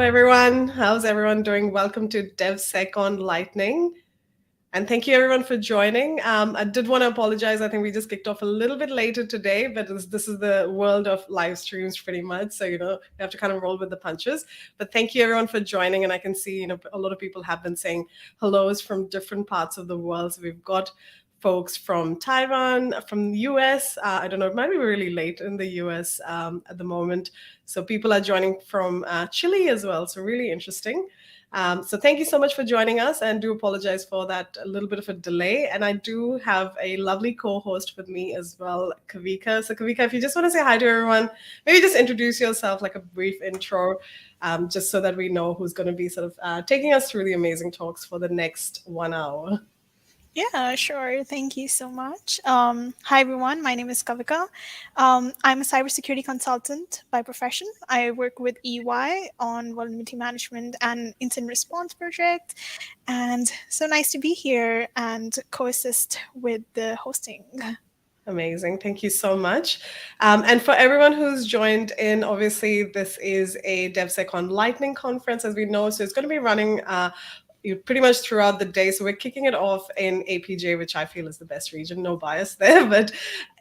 everyone. How's everyone doing? Welcome to DevSecCon Lightning. And thank you, everyone, for joining. I did want to apologize. I think we just kicked off a little bit later today, but this is the world of live streams pretty much. So, you have to kind of roll with the punches. But thank you, everyone, for joining. And I can see, a lot of people have been saying hellos from different parts of the world. So we've got folks from Taiwan, from the US. I don't know, it might be really late in the US at the moment. So people are joining from Chile as well. So really interesting. So thank you so much for joining us, and do apologize for that a little bit of a delay. And I do have a lovely co-host with me as well, Kavika. So Kavika, if you just want to say hi to everyone, maybe just introduce yourself, like a brief intro, just so that we know who's going to be sort of taking us through the amazing talks for the next 1 hour. Yeah, sure. Thank you so much. Hi, everyone. My name is Kavika. I'm a cybersecurity consultant by profession. I work with EY on vulnerability management and incident response project. And so nice to be here and co-assist with the hosting. Amazing. Thank you so much. And for everyone who's joined in, obviously, this is a DevSecCon Lightning conference, as we know. So it's going to be running pretty much throughout the day. So we're kicking it off in APJ, which I feel is the best region, no bias there, but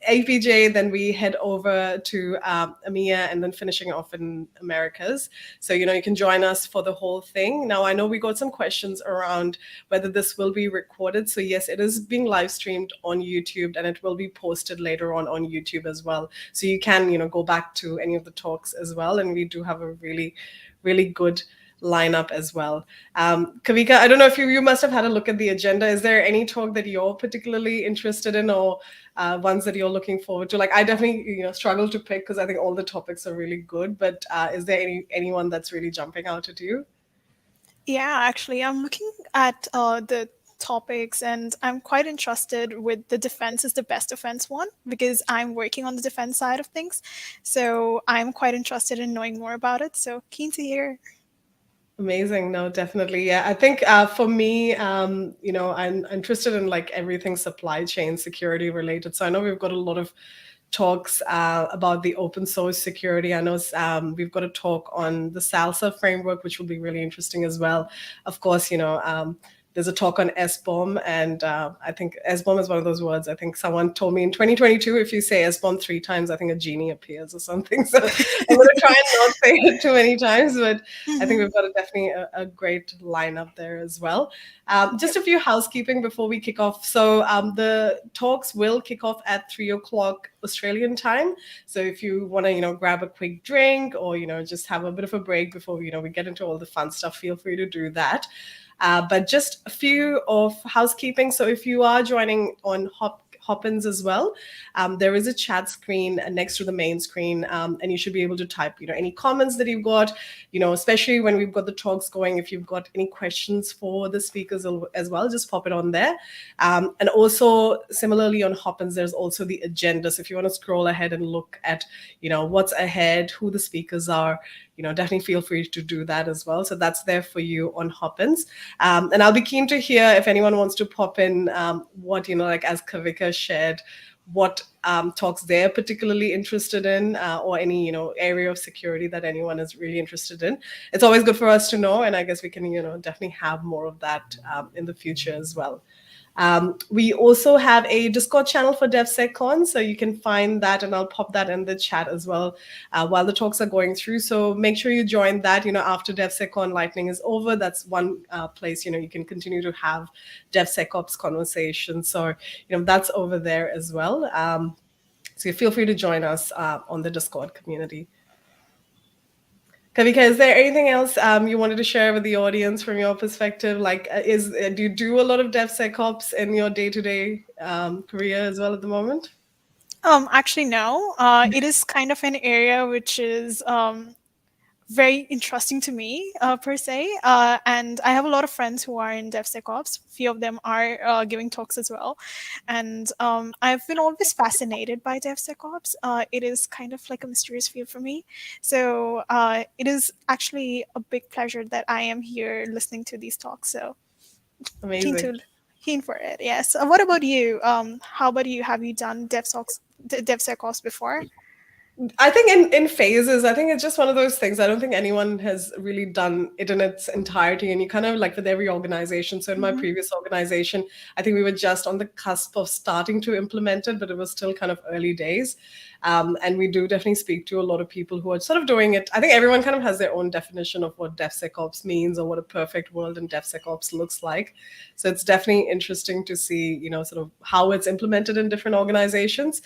APJ, then we head over to EMEA and then finishing off in Americas. So, you can join us for the whole thing. Now, I know we got some questions around whether this will be recorded. So yes, it is being live streamed on YouTube, and it will be posted later on YouTube as well. So you can, go back to any of the talks as well. And we do have a really, really good lineup as well. Kavika, I don't know if you must have had a look at the agenda. Is there any talk that you're particularly interested in, or ones that you're looking forward to? Like, I definitely struggle to pick because I think all the topics are really good. But is there anyone that's really jumping out at you? Yeah, actually, I'm looking at the topics, and I'm quite interested with the defense is the best defense one, because I'm working on the defense side of things. So I'm quite interested in knowing more about it. So keen to hear. Amazing. No, definitely. Yeah. I think for me, I'm interested in like everything supply chain security related. So I know we've got a lot of talks about the open source security. I know we've got a talk on the SALSA framework, which will be really interesting as well. Of course, there's a talk on SBOM, and I think SBOM is one of those words. I think someone told me in 2022, if you say SBOM 3 times, I think a genie appears or something. So I'm going to try and not say it too many times, but I think we've got definitely a great lineup there as well. Just a few housekeeping before we kick off. So the talks will kick off at 3 o'clock Australian time. So if you want to, grab a quick drink, or, just have a bit of a break before, we get into all the fun stuff, feel free to do that. But just a few of housekeeping. So if you are joining on Hopins as well, there is a chat screen next to the main screen, and you should be able to type, any comments that you've got, especially when we've got the talks going. If you've got any questions for the speakers as well, just pop it on there. And also similarly on Hopins, there's also the agenda. So if you want to scroll ahead and look at, what's ahead, who the speakers are, definitely feel free to do that as well. So that's there for you on Hopins. And I'll be keen to hear if anyone wants to pop in what, like as Kavika shared, what talks they're particularly interested in, or any, area of security that anyone is really interested in. It's always good for us to know, and I guess we can, definitely have more of that in the future as well. We also have a Discord channel for DevSecCon, so you can find that, and I'll pop that in the chat as well while the talks are going through. So make sure you join that, after DevSecCon Lightning is over. That's one place, you can continue to have DevSecOps conversations. So, that's over there as well. So feel free to join us on the Discord community. Kavika, is there anything else you wanted to share with the audience from your perspective? Like, do you do a lot of DevSecOps in your day-to-day career as well at the moment? Actually, no. It is kind of an area which is very interesting to me, per se. And I have a lot of friends who are in DevSecOps. A few of them are giving talks as well. And I've been always fascinated by DevSecOps. It is kind of like a mysterious field for me. So it is actually a big pleasure that I am here listening to these talks. So Amazing. keen for it, yes. What about you? How about you? Have you done DevSecOps before? I think in phases, I think it's just one of those things. I don't think anyone has really done it in its entirety. And you kind of like with every organization. So in my Mhm. previous organization, I think we were just on the cusp of starting to implement it, but it was still kind of early days. And we do definitely speak to a lot of people who are sort of doing it. I think everyone kind of has their own definition of what DevSecOps means or what a perfect world in DevSecOps looks like. So it's definitely interesting to see, sort of how it's implemented in different organizations.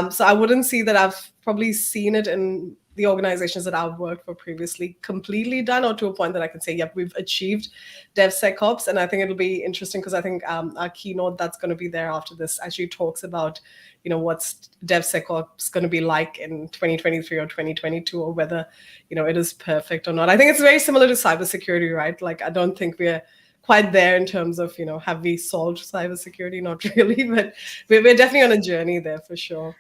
So I wouldn't see that I've probably seen it in the organizations that I've worked for previously completely done, or to a point that I can say, yep, we've achieved DevSecOps. And I think it'll be interesting because I think our keynote that's going to be there after this actually talks about, what's DevSecOps going to be like in 2023 or 2022, or whether, it is perfect or not. I think it's very similar to cybersecurity, right? Like, I don't think we're quite there in terms of, have we solved cybersecurity? Not really, but we're definitely on a journey there for sure.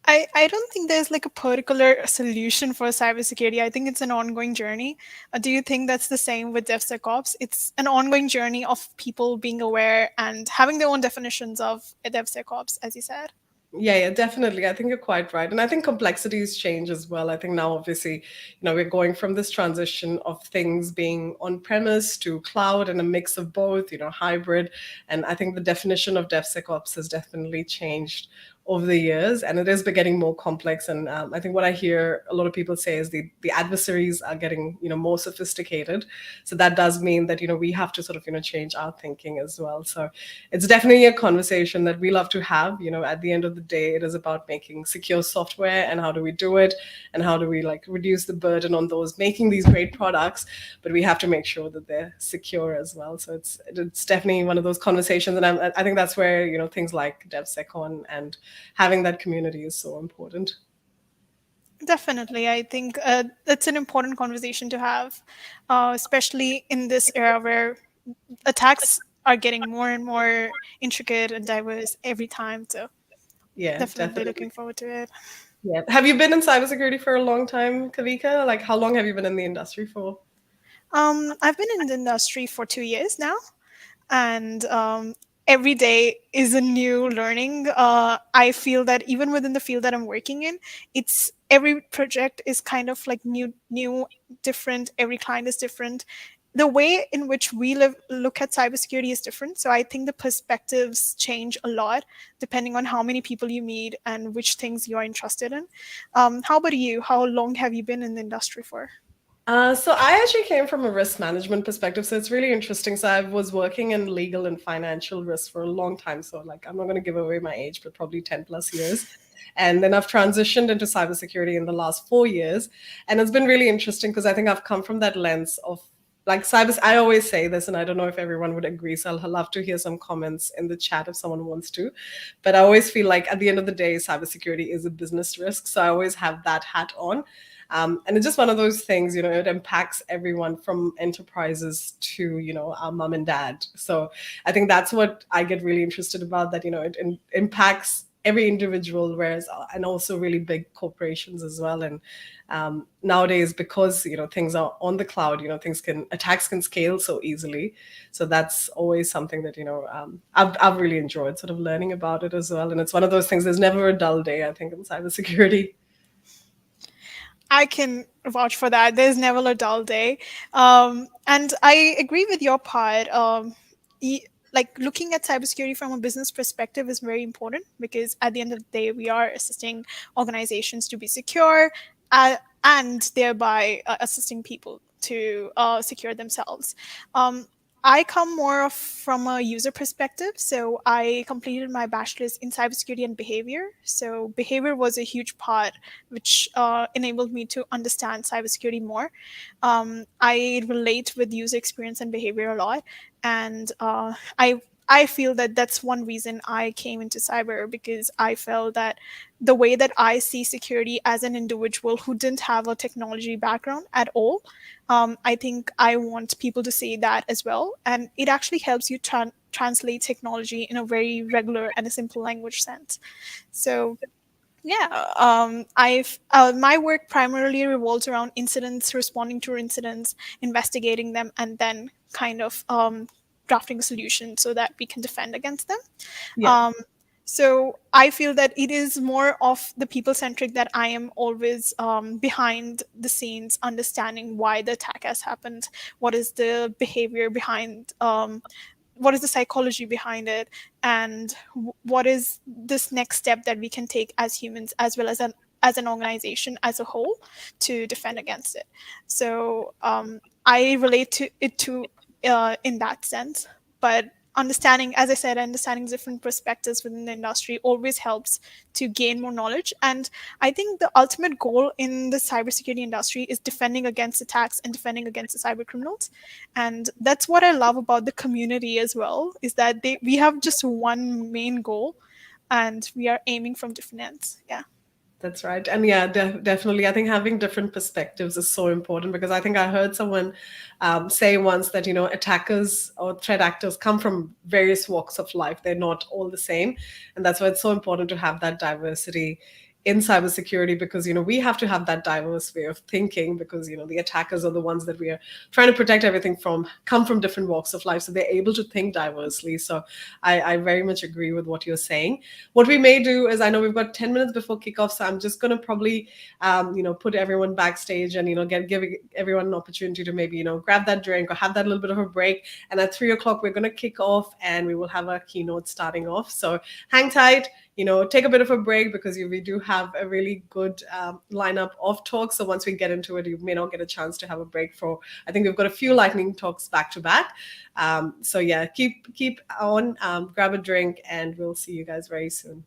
I don't think there's like a particular solution for cybersecurity. I think it's an ongoing journey. Do you think that's the same with DevSecOps? It's an ongoing journey of people being aware and having their own definitions of a DevSecOps, as you said. Yeah, definitely. I think you're quite right. And I think complexities change as well. I think now, obviously, we're going from this transition of things being on premise to cloud and a mix of both, hybrid. And I think the definition of DevSecOps has definitely changed over the years, and it is getting more complex. And I think what I hear a lot of people say is the adversaries are getting, more sophisticated. So that does mean that, we have to sort of, change our thinking as well. So it's definitely a conversation that we love to have. At the end of the day, it is about making secure software and how do we do it, and how do we like reduce the burden on those making these great products, but we have to make sure that they're secure as well. So it's definitely one of those conversations, and I think that's where things like DevSecCon and having that community is so important. Definitely. I think that's an important conversation to have, especially in this era where attacks are getting more and more intricate and diverse every time. So, Yeah, definitely definitely. looking forward to it. Yeah. Have you been in cybersecurity for a long time, Kavika? Like, how long have you been in the industry for? I've been in the industry for 2 years now, and every day is a new learning. I feel that even within the field that I'm working in, it's every project is kind of like new, different. Every client is different. The way in which we look at cybersecurity is different. So I think the perspectives change a lot depending on how many people you meet and which things you're interested in. How about you? How long have you been in the industry for? So I actually came from a risk management perspective, so it's really interesting. So I was working in legal and financial risk for a long time. So like I'm not going to give away my age, but probably 10 plus years. And then I've transitioned into cybersecurity in the last 4 years. And it's been really interesting because I think I've come from that lens of like cyber. I always say this, and I don't know if everyone would agree. So I'll love to hear some comments in the chat if someone wants to. But I always feel like at the end of the day, cybersecurity is a business risk. So I always have that hat on. And it's just one of those things, it impacts everyone from enterprises to, our mom and dad. So I think that's what I get really interested about, that, it impacts every individual, whereas, and also really big corporations as well. And nowadays, because, things are on the cloud, attacks can scale so easily. So that's always something that, I've really enjoyed sort of learning about it as well. And it's one of those things, there's never a dull day, I think, in cybersecurity. I can vouch for that. There's never a dull day. And I agree with your part. Like looking at cybersecurity from a business perspective is very important because at the end of the day, we are assisting organizations to be secure and thereby assisting people to secure themselves. Um, I come more of from a user perspective. So I completed my bachelor's in cybersecurity and behavior. So behavior was a huge part which enabled me to understand cybersecurity more. I relate with user experience and behavior a lot, and I feel that that's one reason I came into cyber because I felt that the way that I see security as an individual who didn't have a technology background at all, I think I want people to see that as well, and it actually helps you translate technology in a very regular and a simple language sense. So yeah, I've my work primarily revolves around incidents, responding to incidents, investigating them, and then kind of drafting a solution so that we can defend against them. Yeah. Um, So I feel that it is more of the people centric, that I am always behind the scenes, understanding why the attack has happened, what is the behavior behind, what is the psychology behind it, and what is this next step that we can take as humans, as well as an organization as a whole, to defend against it. So I relate to it to in that sense. But understanding, as I said, understanding different perspectives within the industry always helps to gain more knowledge. And I think the ultimate goal in the cybersecurity industry is defending against attacks and defending against the cyber criminals. And that's what I love about the community as well, is that we have just one main goal, and we are aiming from different ends. Yeah. That's right. And yeah, definitely. I think having different perspectives is so important, because I think I heard someone say once that, attackers or threat actors come from various walks of life. They're not all the same. And that's why it's so important to have that diversity in cybersecurity, because, we have to have that diverse way of thinking, because, the attackers are the ones that we are trying to protect everything from, come from different walks of life. So they're able to think diversely. So I very much agree with what you're saying. What we may do is, I know we've got 10 minutes before kickoff, so I'm just going to probably, put everyone backstage and, give everyone an opportunity to maybe, grab that drink or have that little bit of a break. And at 3 o'clock, we're going to kick off and we will have our keynote starting off. So hang tight, take a bit of a break, because we do have a really good lineup of talks. So once we get into it, you may not get a chance to have a break for, I think we've got a few lightning talks back to back. So yeah, keep on, grab a drink, and we'll see you guys very soon.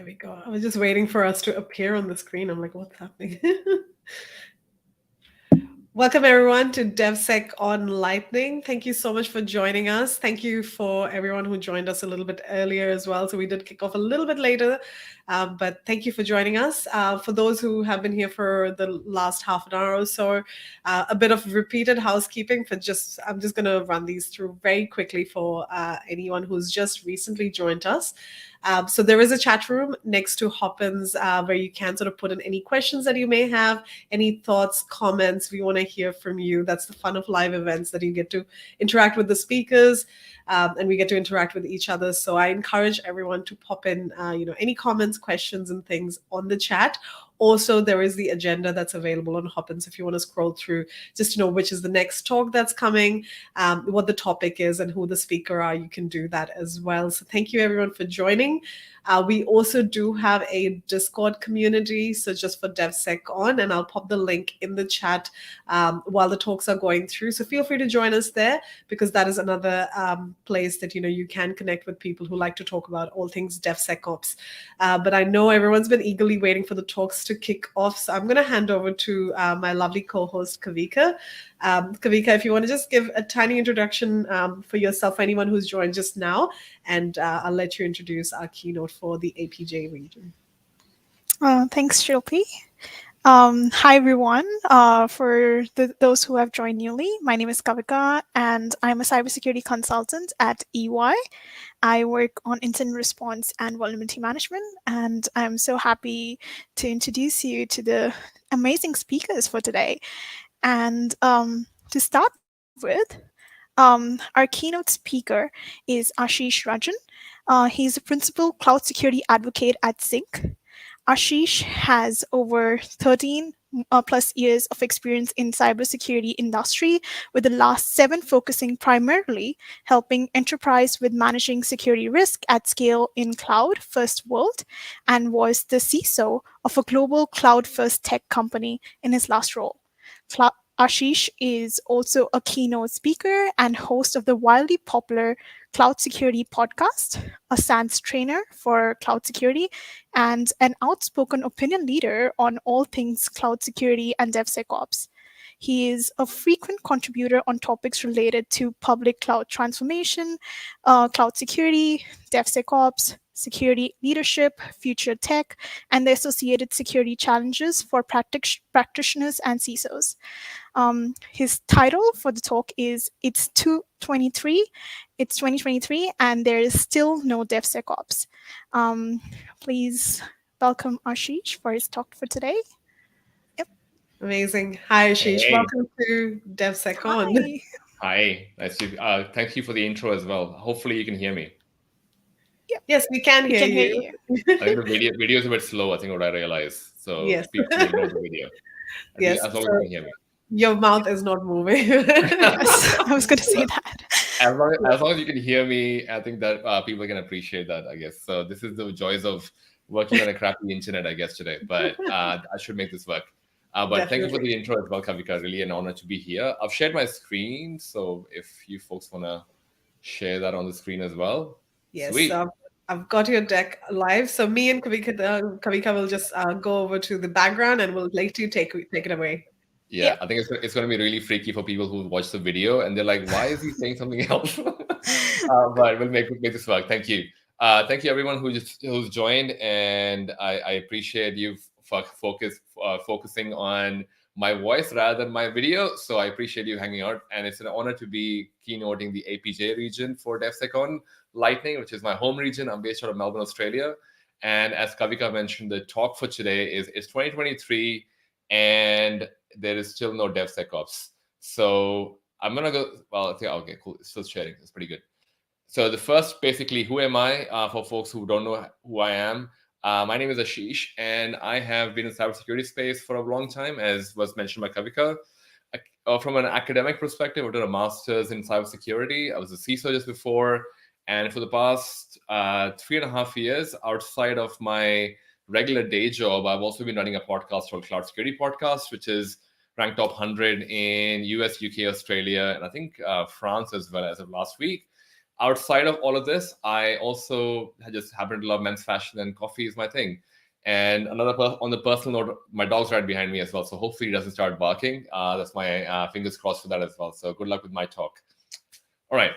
There we go. I was just waiting for us to appear on the screen. I'm like, what's happening? Welcome everyone to DevSecCon Lightning. Thank you so much for joining us. Thank you for everyone who joined us a little bit earlier as well. So we did kick off a little bit later, but thank you for joining us. For those who have been here for the last half an hour or so, a bit of repeated housekeeping I'm just going to run these through very quickly for anyone who's just recently joined us. So there is a chat room next to Hopin's where you can sort of put in any questions that you may have, any thoughts, comments. We want to hear from you. That's the fun of live events, that you get to interact with the speakers and we get to interact with each other. So I encourage everyone to pop in any comments, questions, and things on the chat. Also, there is the agenda that's available on Hopins if you want to scroll through just to know which is the next talk that's coming, what the topic is, and who the speaker are. You can do that as well. So thank you, everyone, for joining. We also do have a Discord community, so just for DevSecCon, and I'll pop the link in the chat while the talks are going through. So feel free to join us there, because that is another place that you can connect with people who like to talk about all things DevSecOps. But I know everyone's been eagerly waiting for the talks to kick off, so I'm going to hand over to my lovely co-host Kavika. Kavika, if you want to just give a tiny introduction for yourself, for anyone who's joined just now, and I'll let you introduce our keynote for the APJ region. Thanks, Shilpi. Hi, everyone. For those who have joined newly, my name is Kavika, and I'm a cybersecurity consultant at EY. I work on incident response and vulnerability management, and I'm so happy to introduce you to the amazing speakers for today. And to start with, our keynote speaker is Ashish Rajan. He's a principal cloud security advocate at Zinc. Ashish has over 13 plus years of experience in cybersecurity industry, with the last 7 focusing primarily helping enterprise with managing security risk at scale in cloud first world, and was the CISO of a global cloud first tech company in his last role. Ashish is also a keynote speaker and host of the wildly popular cloud security podcast, a SANS trainer for cloud security, and an outspoken opinion leader on all things cloud security and DevSecOps. He is a frequent contributor on topics related to public cloud transformation, cloud security, DevSecOps, security leadership, future tech, and the associated security challenges for practitioners and CISOs. His title for the talk is It's 2023, and there is still no DevSecOps. Please welcome Ashish for his talk for today. Yep. Amazing. Hi, Ashish. Hey. Welcome to DevSecCon. Hi. Nice to thank you for the intro as well. Hopefully you can hear me. Yep. Yes, we can hear you. I think the video is a bit slow, I think, what I realized. So Yes. please ignore the video. Yes, as long as you can hear me. Your mouth is not moving. Yes, I was going to say that. As long as you can hear me, I think that people can appreciate that, I guess. So this is the joys of working on a crappy internet, I guess, today. But I should make this work. But thank you for the intro as well, Kavika. Really an honor to be here. I've shared my screen, so if you folks want to share that on the screen as well. Yes, Sweet. I've got your deck live. So me and Kavika will just go over to the background, and we'll let you take it away. Yeah, I think it's going to be really freaky for people who watch the video and they're like, why is he saying something else? But we'll make this work. Thank you. Thank you, everyone who's joined. And I appreciate you focusing on my voice rather than my video. So I appreciate you hanging out. And it's an honor to be keynoting the APJ region for DevSecCon Lightning, which is my home region. I'm based out of Melbourne, Australia. And as Kavika mentioned, the talk for today is 2023 and there is still no DevSecOps. So I'm going to go, well, I think, okay, cool. It's still sharing. It's pretty good. So the first, basically, who am I? For folks who don't know who I am, my name is Ashish, and I have been in cybersecurity space for a long time, as was mentioned by Kavika. From an academic perspective, I did a master's in cybersecurity. I was a CISO just before. And for the past 3.5 years, outside of my regular day job, I've also been running a podcast called Cloud Security Podcast, which is ranked top 100 in US, UK, Australia, and I think France as well as of last week. outside of all of this, I also just happen to love men's fashion, and coffee is my thing. And on the personal note, my dog's right behind me as well. So hopefully he doesn't start barking. That's my fingers crossed for that as well. So good luck with my talk. All right.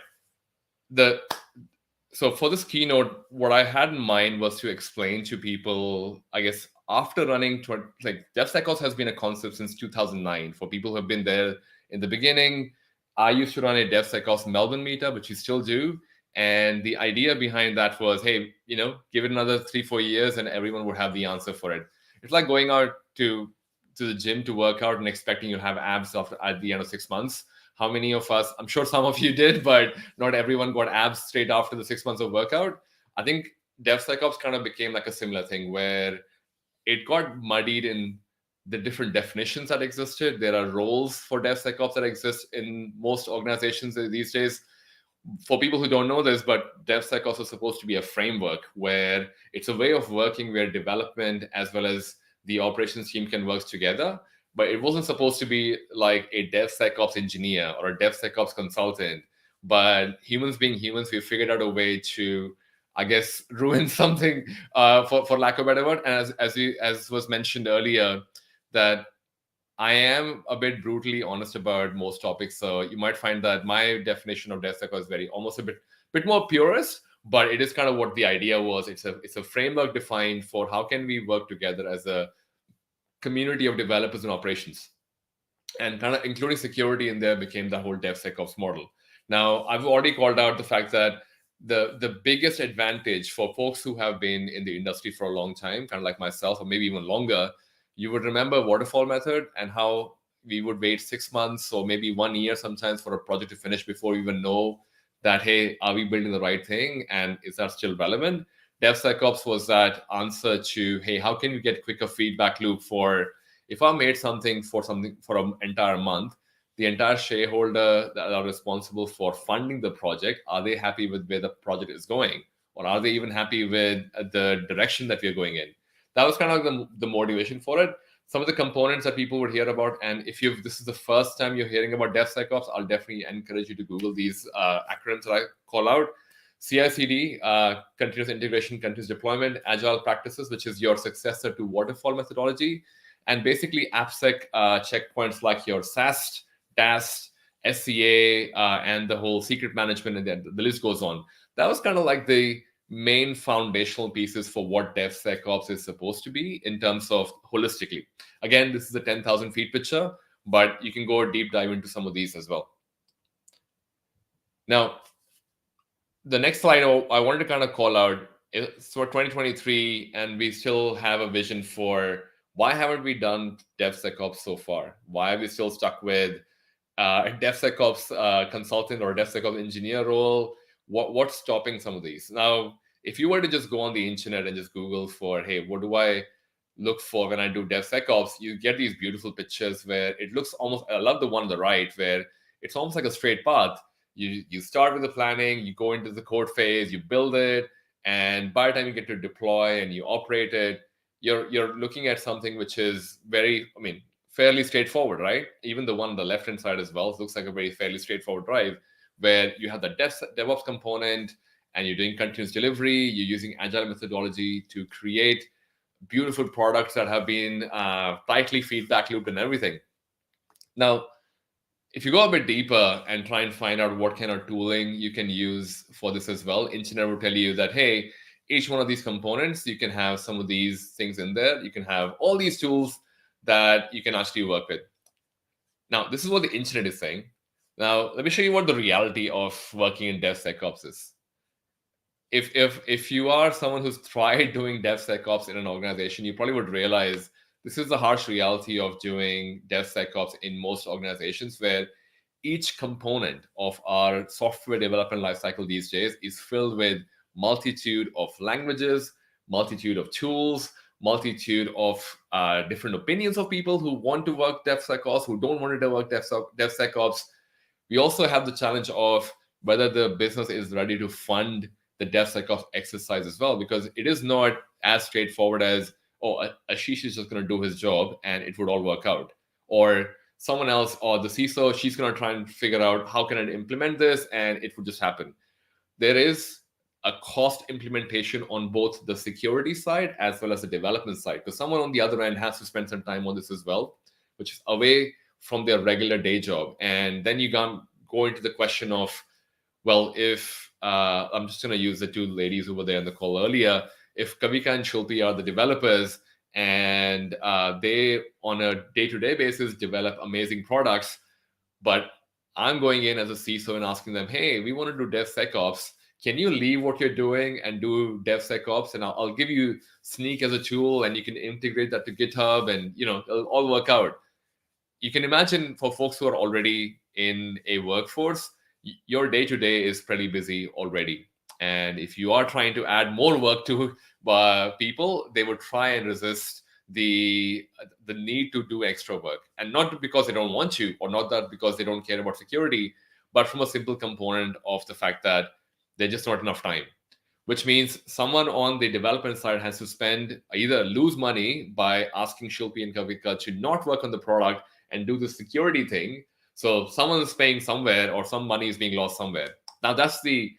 So for this keynote, what I had in mind was to explain to people, I guess, after running, like DevSecOps has been a concept since 2009. For people who have been there in the beginning, I used to run a DevSecOps Melbourne meetup, which we still do. And the idea behind that was, hey, give it another 3-4 years and everyone would have the answer for it. It's like going out to the gym to work out and expecting you have abs at the end of 6 months. How many of us, I'm sure some of you did, but not everyone got abs straight after the 6 months of workout. I think DevSecOps kind of became like a similar thing where it got muddied in the different definitions that existed. There are roles for DevSecOps that exist in most organizations these days. For people who don't know this, but DevSecOps is supposed to be a framework where it's a way of working where development as well as the operations team can work together. But it wasn't supposed to be like a DevSecOps engineer or a DevSecOps consultant. But humans being humans, we figured out a way to, I guess, ruin something, for lack of a better word. And as was mentioned earlier, that I am a bit brutally honest about most topics. So you might find that my definition of DevSecOps is almost a bit more purist, but it is kind of what the idea was. It's a framework defined for how can we work together as a community of developers and operations, and kind of including security in there became the whole DevSecOps model. Now, I've already called out the fact that the biggest advantage for folks who have been in the industry for a long time, kind of like myself, or maybe even longer, you would remember waterfall method and how we would wait 6 months or maybe 1 year sometimes for a project to finish before we even know that, hey, are we building the right thing? And is that still relevant? DevSecOps was that answer to, hey, how can we get quicker feedback loop for if I made something for an entire month, the entire shareholder that are responsible for funding the project, are they happy with where the project is going? Or are they even happy with the direction that we're going in? That was kind of like the motivation for it. Some of the components that people would hear about, and if this is the first time you're hearing about DevSecOps, I'll definitely encourage you to Google these acronyms that I call out. CI/CD, continuous integration, continuous deployment, agile practices, which is your successor to waterfall methodology, and basically AppSec checkpoints like your SAST, DAST, SCA, and the whole secret management, and then the list goes on. That was kind of like the main foundational pieces for what DevSecOps is supposed to be in terms of holistically. Again, this is a 10,000 feet picture, but you can go deep dive into some of these as well. Now, the next slide I wanted to kind of call out is for 2023, and we still have a vision for why haven't we done DevSecOps so far? Why are we still stuck with a DevSecOps consultant or a DevSecOps engineer role? What's stopping some of these? Now, if you were to just go on the internet and just Google for, hey, what do I look for when I do DevSecOps? You get these beautiful pictures where it looks almost, I love the one on the right, where it's almost like a straight path. You start with the planning, you go into the code phase, you build it, and by the time you get to deploy and you operate it, you're looking at something which is fairly straightforward, right? Even the one on the left-hand side as well looks like a very fairly straightforward drive, where you have the DevOps component and you're doing continuous delivery, you're using agile methodology to create beautiful products that have been tightly feedback looped and everything. Now, if you go a bit deeper and try and find out what kind of tooling you can use for this as well, Intern will tell you that, hey, each one of these components, you can have some of these things in there. You can have all these tools that you can actually work with. Now, this is what the internet is saying. Now, let me show you what the reality of working in DevSecOps is. If you are someone who's tried doing DevSecOps in an organization, you probably would realize this is the harsh reality of doing DevSecOps in most organizations, where each component of our software development lifecycle these days is filled with multitude of languages, multitude of tools, multitude of different opinions of people who want to work DevSecOps, who don't want to work DevSecOps. We also have the challenge of whether the business is ready to fund the DevSecOps exercise as well, because it is not as straightforward as, oh, Ashish is just going to do his job and it would all work out. Or someone else, or the CISO, she's going to try and figure out how can I implement this and it would just happen. there is a cost implementation on both the security side as well as the development side. Because someone on the other end has to spend some time on this as well, which is away from their regular day job. And then you can go into the question of, well, if I'm just going to use the two ladies who were there in the call earlier, if Kavika and Shilpi are the developers and they on a day-to-day basis develop amazing products, but I'm going in as a CISO and asking them, hey, we want to do DevSecOps. Can you leave what you're doing and do DevSecOps? And I'll give you Sneak as a tool, and you can integrate that to GitHub, and it'll all work out. You can imagine for folks who are already in a workforce, your day-to-day is pretty busy already. And if you are trying to add more work to people, they would try and resist the need to do extra work. And not because they don't want to, or not that because they don't care about security, but from a simple component of the fact that there's just not enough time. Which means someone on the development side has to either lose money by asking Shilpi and Kavika to not work on the product and do the security thing. So someone is paying somewhere, or some money is being lost somewhere. Now that's the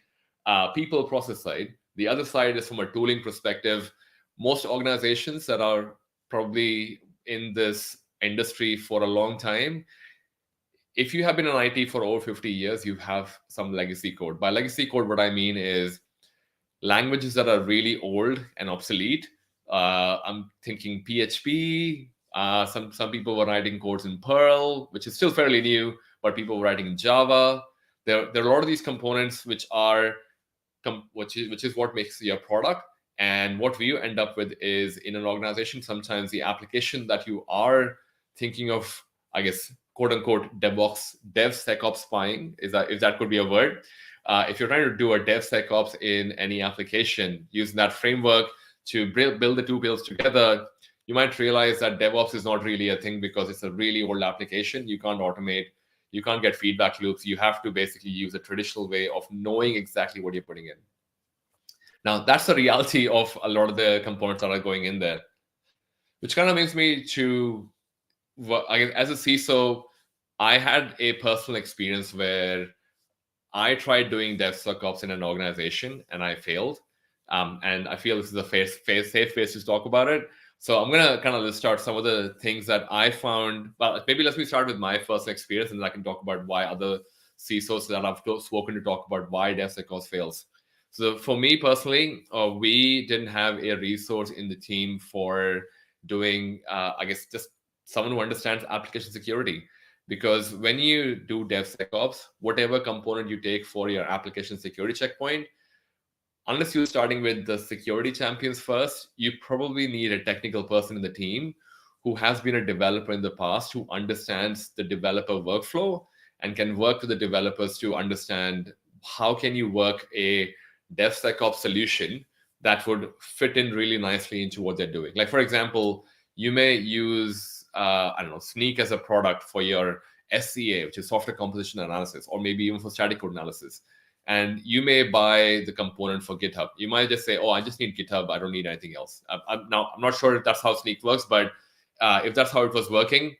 people process side. The other side is from a tooling perspective. Most organizations that are probably in this industry for a long time, if you have been in IT for over 50 years, you have some legacy code. By legacy code, what I mean is languages that are really old and obsolete. I'm thinking PHP. Some people were writing codes in Perl, which is still fairly new, but people were writing in Java. There are a lot of these components which is what makes your product. And what we end up with is, in an organization, sometimes the application that you are thinking of, I guess, quote unquote, DevSecOps spying, if that could be a word. If you're trying to do a DevSecOps in any application, using that framework to build the two builds together, you might realize that DevOps is not really a thing because it's a really old application. You can't automate. You can't get feedback loops. You have to basically use a traditional way of knowing exactly what you're putting in. Now, that's the reality of a lot of the components that are going in there, which kind of brings me to, I guess, as a CISO, I had a personal experience where I tried doing DevSecOps in an organization and I failed. And I feel this is a safe space to talk about it. So I'm going to kind of list out some of the things that I found. Well, maybe let me start with my first experience, and then I can talk about why other CISOs that I've spoken to talk about why DevSecOps fails. So for me personally, we didn't have a resource in the team for doing, I guess, just someone who understands application security. Because when you do DevSecOps, whatever component you take for your application security checkpoint, unless you're starting with the security champions first, you probably need a technical person in the team who has been a developer in the past, who understands the developer workflow and can work with the developers to understand how can you work a DevSecOps solution that would fit in really nicely into what they're doing. Like, for example, you may use Sneak as a product for your SCA, which is software composition analysis, or maybe even for static code analysis. And you may buy the component for GitHub. You might just say, oh, I just need GitHub. I don't need anything else. I'm not sure if that's how Sneak works, but if that's how it was working,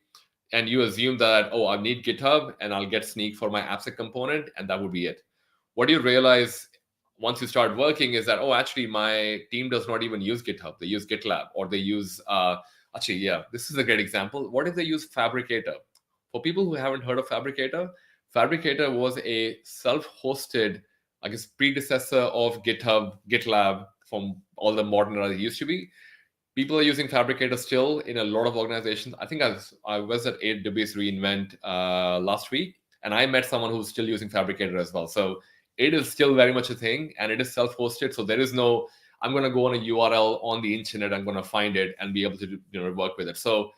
and you assume that, oh, I need GitHub and I'll get Sneak for my AppSec component, and that would be it. What you realize once you start working is that, oh, actually, my team does not even use GitHub. They use GitLab, or they use this is a great example. What if they use Fabricator? For people who haven't heard of Fabricator, Fabricator was a self-hosted, I guess, predecessor of GitHub, GitLab, from all the modern era it used to be. People are using Fabricator still in a lot of organizations. I think I was at AWS reInvent last week, and I met someone who's still using Fabricator as well. So it is still very much a thing, and it is self-hosted. So there is no, I'm going to go on a URL on the internet, I'm going to find it and be able to work with it. So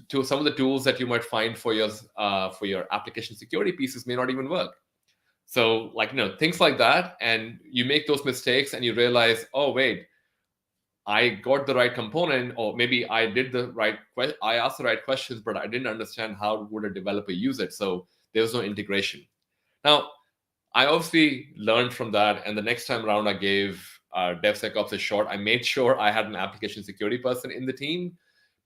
to some of the tools that you might find for your application security pieces may not even work. So things like that, and you make those mistakes and you realize, oh wait, I got the right component, or maybe I asked the right questions, but I didn't understand how would a developer use it. So there was no integration. Now, I obviously learned from that, and the next time around I gave DevSecOps a shot. I made sure I had an application security person in the team.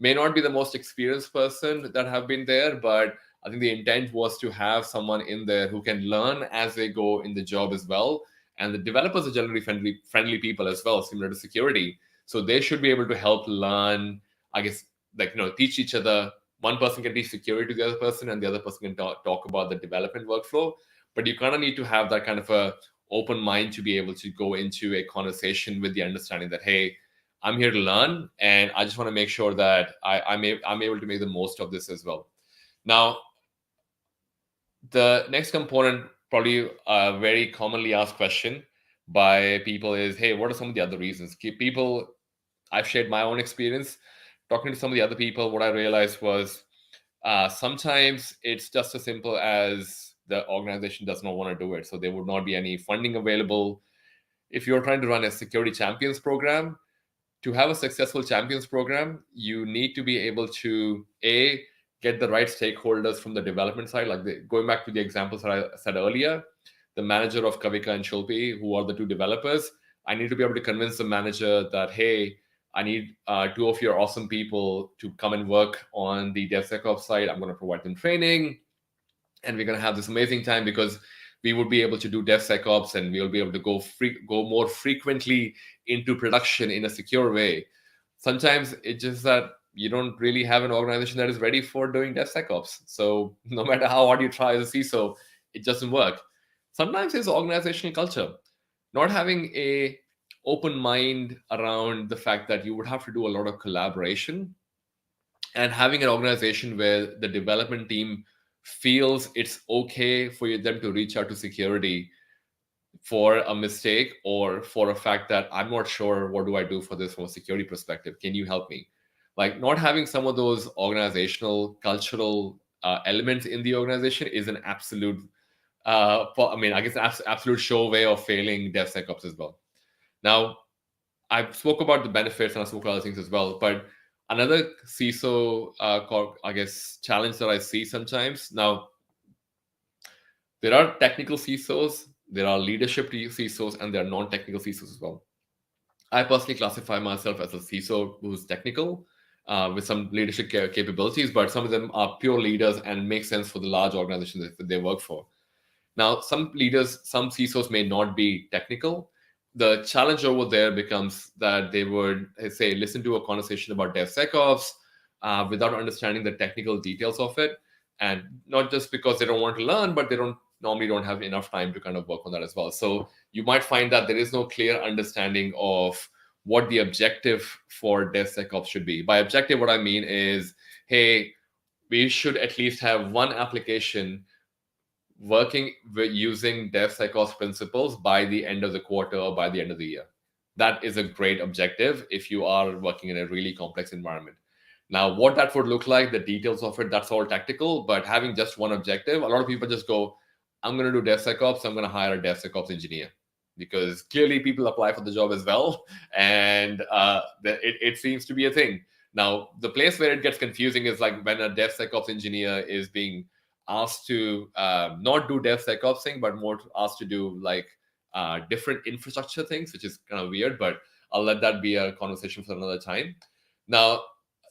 May not be the most experienced person that have been there, but I think the intent was to have someone in there who can learn as they go in the job as well, And the developers are generally friendly people as well, similar to security. So they should be able to help learn, I guess, teach each other. One person can teach security to the other person, and the other person can talk about the development workflow. But you kind of need to have that kind of a open mind to be able to go into a conversation with the understanding that, hey, I'm here to learn, and I just want to make sure that I'm able to make the most of this as well. Now, the next component, probably a very commonly asked question by people is, hey, what are some of the other reasons? I've shared my own experience. Talking to some of the other people, what I realized was sometimes it's just as simple as the organization does not want to do it. So there would not be any funding available. If you're trying to run a security champions program, to have a successful champions program, you need to be able to, get the right stakeholders from the development side. Like going back to the examples that I said earlier, the manager of Kavika and Shilpi, who are the two developers, I need to be able to convince the manager that, hey, I need two of your awesome people to come and work on the DevSecOps side. I'm going to provide them training, and we're going to have this amazing time because we would be able to do DevSecOps, and we'll be able to go more frequently into production in a secure way. Sometimes it's just that you don't really have an organization that is ready for doing DevSecOps. So no matter how hard you try as a CISO, it doesn't work. Sometimes it's organizational culture. Not having a open mind around the fact that you would have to do a lot of collaboration, and having an organization where the development team feels it's okay for them to reach out to security for a mistake or for a fact that I'm not sure what do I do for this from a security perspective. Can you help me? Like, not having some of those organizational cultural elements in the organization is an absolute, I guess, absolute show way of failing DevSecOps as well. Now, I spoke about the benefits and I spoke about other things as well, but another CISO, challenge that I see sometimes. Now, there are technical CISOs, there are leadership CISOs, and there are non-technical CISOs as well. I personally classify myself as a CISO who's technical with some leadership capabilities, but some of them are pure leaders and make sense for the large organizations that they work for. Now, some CISOs may not be technical. The challenge over there becomes that they would, say, listen to a conversation about DevSecOps without understanding the technical details of it. And not just because they don't want to learn, but they normally don't have enough time to kind of work on that as well. So you might find that there is no clear understanding of what the objective for DevSecOps should be. By objective, what I mean is, hey, we should at least have one application working with using DevSecOps principles by the end of the quarter or by the end of the year. That is a great objective if you are working in a really complex environment. Now, what that would look like, the details of it, that's all tactical, but having just one objective, a lot of people just go, I'm going to do DevSecOps, I'm going to hire a DevSecOps engineer, because clearly people apply for the job as well, and it seems to be a thing. Now, the place where it gets confusing is like when a DevSecOps engineer is being asked to not do DevSecOps thing, but more asked to do like different infrastructure things, which is kind of weird, but I'll let that be a conversation for another time. Now,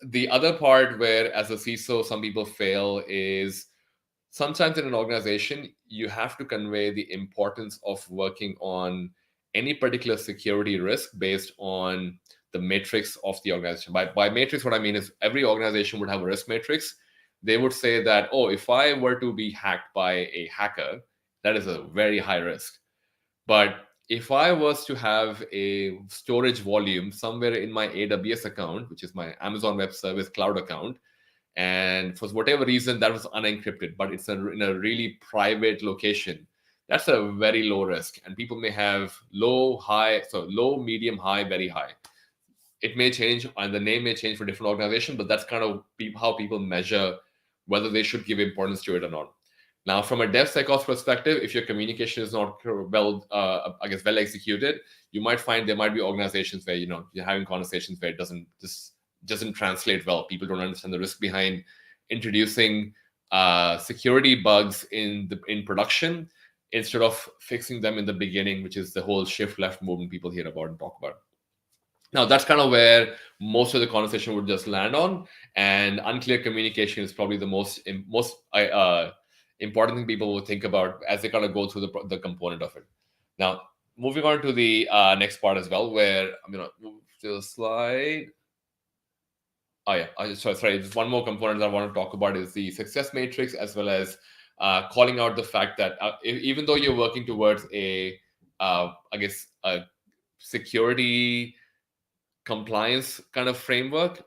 the other part where as a CISO, some people fail is sometimes in an organization, you have to convey the importance of working on any particular security risk based on the matrix of the organization. By matrix, what I mean is every organization would have a risk matrix. They would say that, oh, if I were to be hacked by a hacker, that is a very high risk. But if I was to have a storage volume somewhere in my AWS account, which is my Amazon Web Service cloud account, and for whatever reason that was unencrypted, but it's in a really private location, that's a very low risk. And people may have low, high, so low, medium, high, very high. It may change, and the name may change for different organizations, but that's kind of how people measure whether they should give importance to it or not. Now, from a DevSecOps perspective, if your communication is not well executed, you might find there might be organizations where you're having conversations where it doesn't translate well. People don't understand the risk behind introducing security bugs in production instead of fixing them in the beginning, which is the whole shift left movement people hear about and talk about. Now, that's kind of where most of the conversation would just land on, and unclear communication is probably the most important thing people will think about as they kind of go through the component of it. Now, moving on to the next part as well, where I'm going to move to the slide. Oh yeah, sorry. Just one more component that I want to talk about is the success matrix, as well as calling out the fact that even though you're working towards a security compliance kind of framework,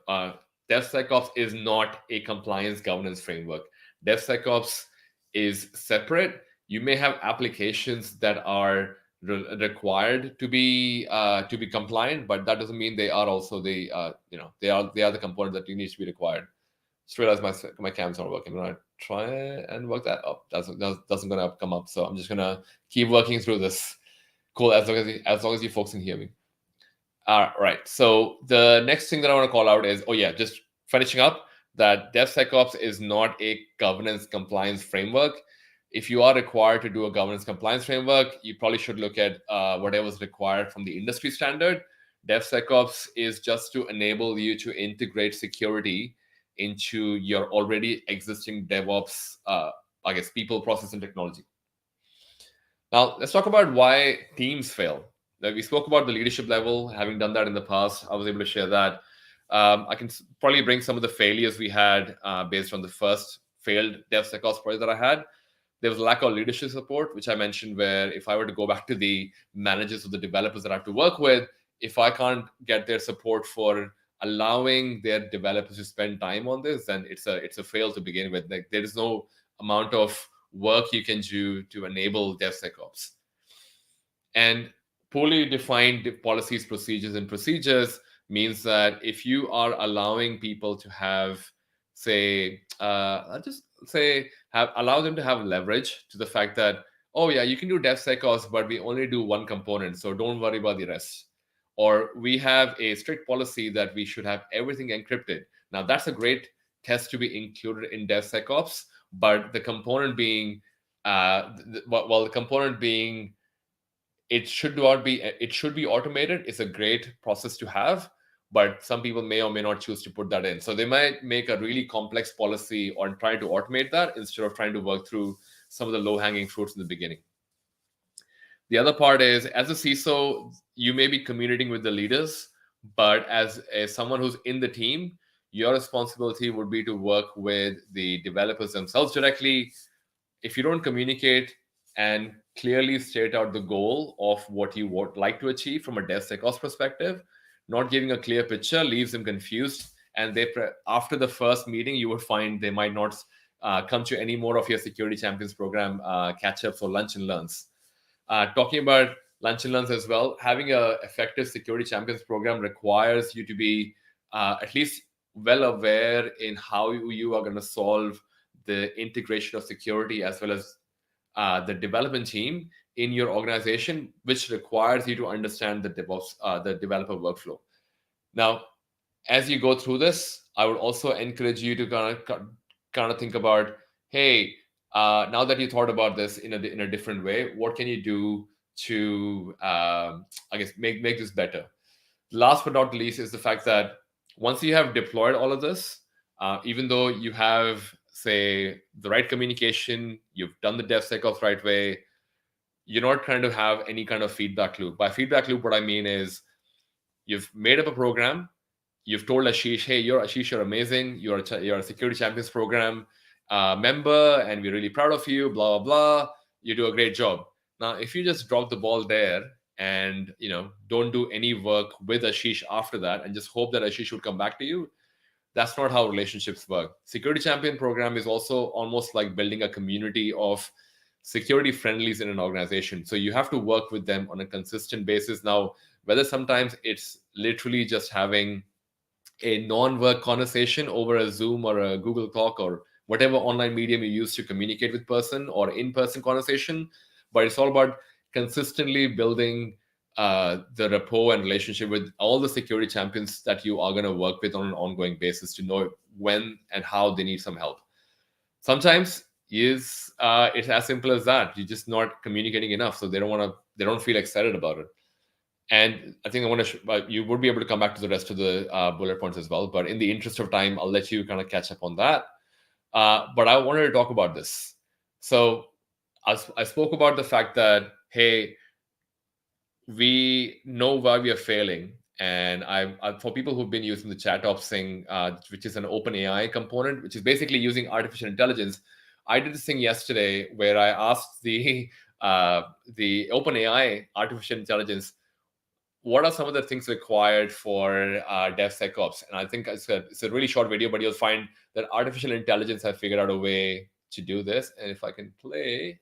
DevSecOps is not a compliance governance framework. DevSecOps is separate. You may have applications that are required to be compliant, but that doesn't mean they are also the they are the components that you need to be required. Just realized my cam's not working. I'm gonna try and work that up. Doesn't gonna come up. So I'm just gonna keep working through this. Cool. As long as you folks can hear me. All right. So the next thing that I want to call out is, just finishing up, that DevSecOps is not a governance compliance framework. If you are required to do a governance compliance framework, you probably should look at whatever is required from the industry standard. DevSecOps is just to enable you to integrate security into your already existing DevOps, people, process, and technology. Now, let's talk about why teams fail. We spoke about the leadership level. Having done that in the past, I was able to share that. I can probably bring some of the failures we had based on the first failed DevSecOps project that I had. There was a lack of leadership support, which I mentioned, where if I were to go back to the managers or the developers that I have to work with, if I can't get their support for allowing their developers to spend time on this, then it's a fail to begin with. Like, there is no amount of work you can do to enable DevSecOps. And poorly defined policies, procedures, and procedures means that if you are allowing people to have, allow them to have leverage to the fact that, oh yeah, you can do DevSecOps, but we only do one component, so don't worry about the rest. Or we have a strict policy that we should have everything encrypted. Now that's a great test to be included in DevSecOps, but the component being, it should be automated. It's a great process to have, but some people may or may not choose to put that in. So they might make a really complex policy or try to automate that instead of trying to work through some of the low-hanging fruits in the beginning. The other part is, as a CISO, you may be communicating with the leaders, but as someone who's in the team, your responsibility would be to work with the developers themselves directly. If you don't communicate and clearly state out the goal of what you would like to achieve from a DevSecOps perspective, not giving a clear picture leaves them confused. And after the first meeting, you would find they might not come to any more of your Security Champions program catch-ups or lunch and learns. Talking about lunch and learns as well, having an effective Security Champions program requires you to be at least well aware in how you are going to solve the integration of security as well as the development team in your organization, which requires you to understand the DevOps, the developer workflow. Now, as you go through this, I would also encourage you to kind of think about, hey, now that you thought about this in a different way, what can you do to, make this better? Last but not least is the fact that once you have deployed all of this, even though you have, say, the right communication, you've done the DevSecOps right way, you're not trying to have any kind of feedback loop. By feedback loop, what I mean is you've made up a program, you've told Ashish, hey, you're amazing, you're a Security Champions program member, and we're really proud of you, blah, blah, blah. You do a great job. Now, if you just drop the ball there and don't do any work with Ashish after that and just hope that Ashish would come back to you, that's not how relationships work. Security Champion program is also almost like building a community of security friendlies in an organization. So you have to work with them on a consistent basis. Now, whether sometimes it's literally just having a non-work conversation over a Zoom or a Google Talk or whatever online medium you use to communicate with person, or in-person conversation, but it's all about consistently building the rapport and relationship with all the security champions that you are going to work with on an ongoing basis to know when and how they need some help. Sometimes it's as simple as that. You're just not communicating enough, so they don't feel excited about it. And I think you would be able to come back to the rest of the bullet points as well. But in the interest of time, I'll let you kind of catch up on that. But I wanted to talk about this. So I spoke about the fact that, hey, we know why we are failing. And for people who've been using the ChatOps thing, which is an open AI component, which is basically using artificial intelligence, I did this thing yesterday where I asked the open AI artificial intelligence, what are some of the things required for DevSecOps? And I think it's a really short video, but you'll find that artificial intelligence have figured out a way to do this. And if I can play,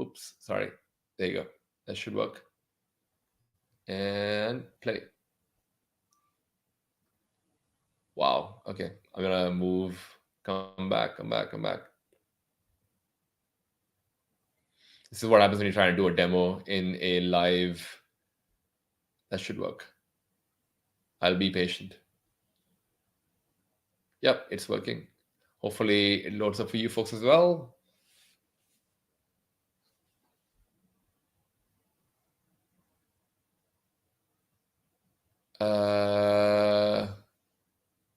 oops, sorry, there you go. That should work. And play. Wow. Okay. I'm gonna move. Come back. This is what happens when you try to do a demo in a live. That should work. I'll be patient. Yep, it's working. Hopefully it loads up for you folks as well.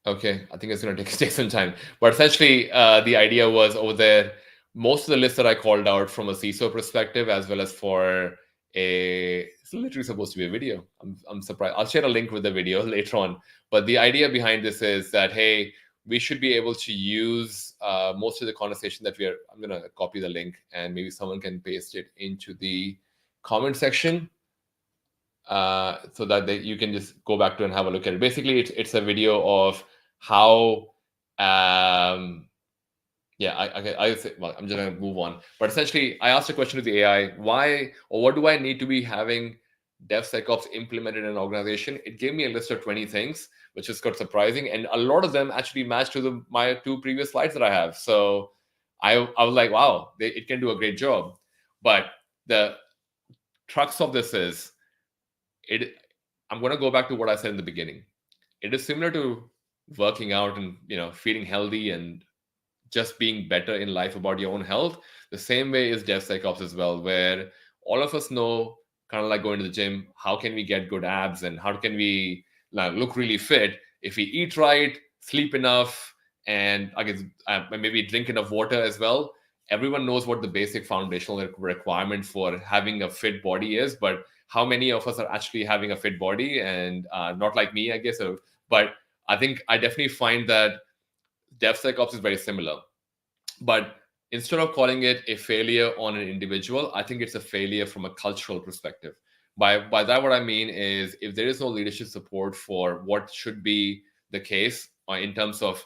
Okay, I think it's going to take some time. But essentially, the idea was over there, most of the lists that I called out from a CISO perspective, as well as for it's literally supposed to be a video. I'm surprised. I'll share a link with the video later on. But the idea behind this is that, hey, we should be able to use most of the conversation that I'm going to copy the link, and maybe someone can paste it into the comment section. So that you can just go back to and have a look at it. Basically, it's a video of how, yeah, I say, well, I'm just gonna move on. But essentially, I asked a question to the AI: why or what do I need to be having DevSecOps implemented in an organization? It gave me a list of 20 things, which is quite surprising, and a lot of them actually match to my 2 previous slides that I have. So I was like, wow, it can do a great job. But the crux of this is, I'm going to go back to what I said in the beginning. It is similar to working out and feeling healthy and just being better in life about your own health. The same way is DevSecOps as well, where all of us know, kind of like going to the gym, how can we get good abs and how can we look really fit if we eat right, sleep enough, and I guess maybe drink enough water as well. Everyone knows what the basic foundational requirement for having a fit body is, but how many of us are actually having a fit body? And not like me, I guess. But I think I definitely find that DevSecOps is very similar. But instead of calling it a failure on an individual, I think it's a failure from a cultural perspective. By that, what I mean is, if there is no leadership support for what should be the case in terms of,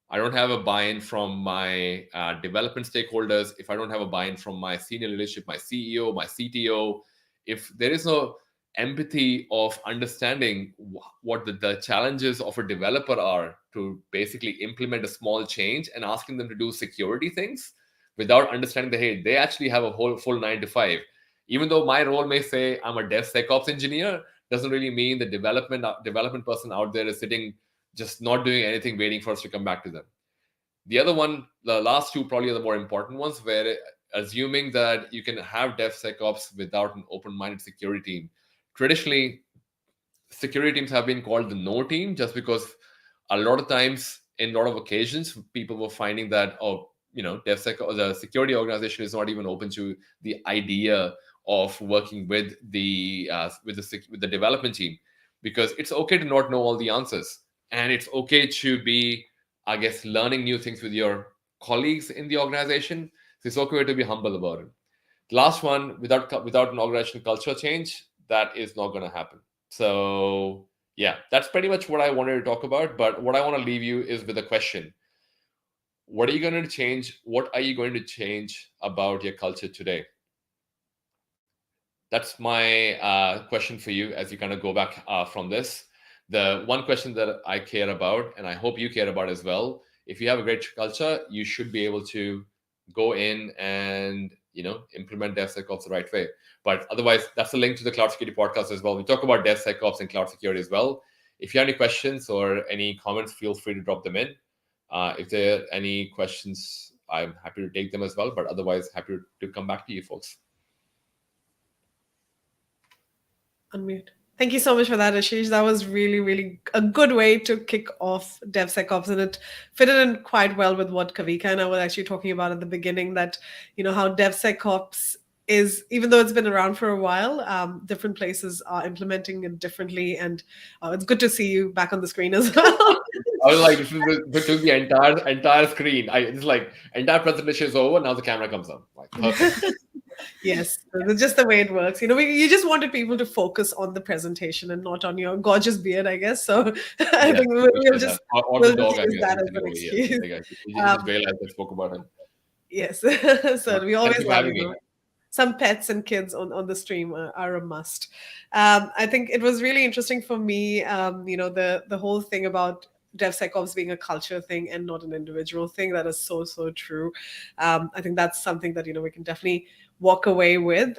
I don't have a buy-in from my development stakeholders, if I don't have a buy-in from my senior leadership, my CEO, my CTO, if there is no empathy of understanding what the challenges of a developer are to basically implement a small change and asking them to do security things without understanding that, hey, they actually have a whole full 9 to 5. Even though my role may say I'm a DevSecOps engineer, doesn't really mean the development person out there is sitting just not doing anything, waiting for us to come back to them. The other one, the last two probably are the more important ones, where assuming that you can have DevSecOps without an open-minded security team. Traditionally, security teams have been called the no team, just because a lot of times, in a lot of occasions, people were finding that, DevSecOps, the security organization, is not even open to the idea of working with the development team, because it's okay to not know all the answers, and it's okay to be, I guess, learning new things with your colleagues in the organization. So it's okay to be humble about it. The last one, without an organizational culture change, that is not going to happen. So yeah, that's pretty much what I wanted to talk about. But what I want to leave you is with a question. What are you going to change? What are you going to change about your culture today? That's my question for you as you kind of go back from this. The one question that I care about, and I hope you care about as well, if you have a great culture, you should be able to go in and implement DevSecOps the right way. But otherwise, that's the link to the Cloud Security podcast as well. We talk about DevSecOps and cloud security as well. If you have any questions or any comments, feel free to drop them in. If there are any questions, I'm happy to take them as well. But otherwise, happy to come back to you folks. Unmute. Thank you so much for that, Ashish. That was really, really a good way to kick off DevSecOps, and it fitted in quite well with what Kavika and I were actually talking about at the beginning, that, how DevSecOps is, even though it's been around for a while, different places are implementing it differently, and it's good to see you back on the screen as well. I was like, this took the entire screen. It's like entire presentation is over. Now the camera comes on. Like, perfect. Yes, that's just the way it works. You just wanted people to focus on the presentation and not on your gorgeous beard, I guess. So I think we'll just the dog, use that as an excuse. You just realized I spoke about him. Yes, so we always love some pets and kids on the stream are a must. I think it was really interesting for me, the whole thing about DevSecOps being a culture thing and not an individual thing. That is so true. I think that's something that we can definitely walk away with.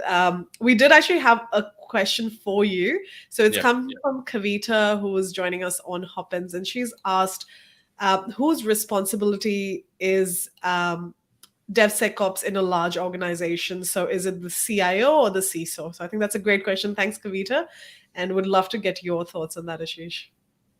We did actually have a question for you. So it's come from Kavita, who was joining us on Hopins, and she's asked, whose responsibility is DevSecOps in a large organization? So is it the CIO or the CISO? So I think that's a great question. Thanks, Kavita. And would love to get your thoughts on that, Ashish.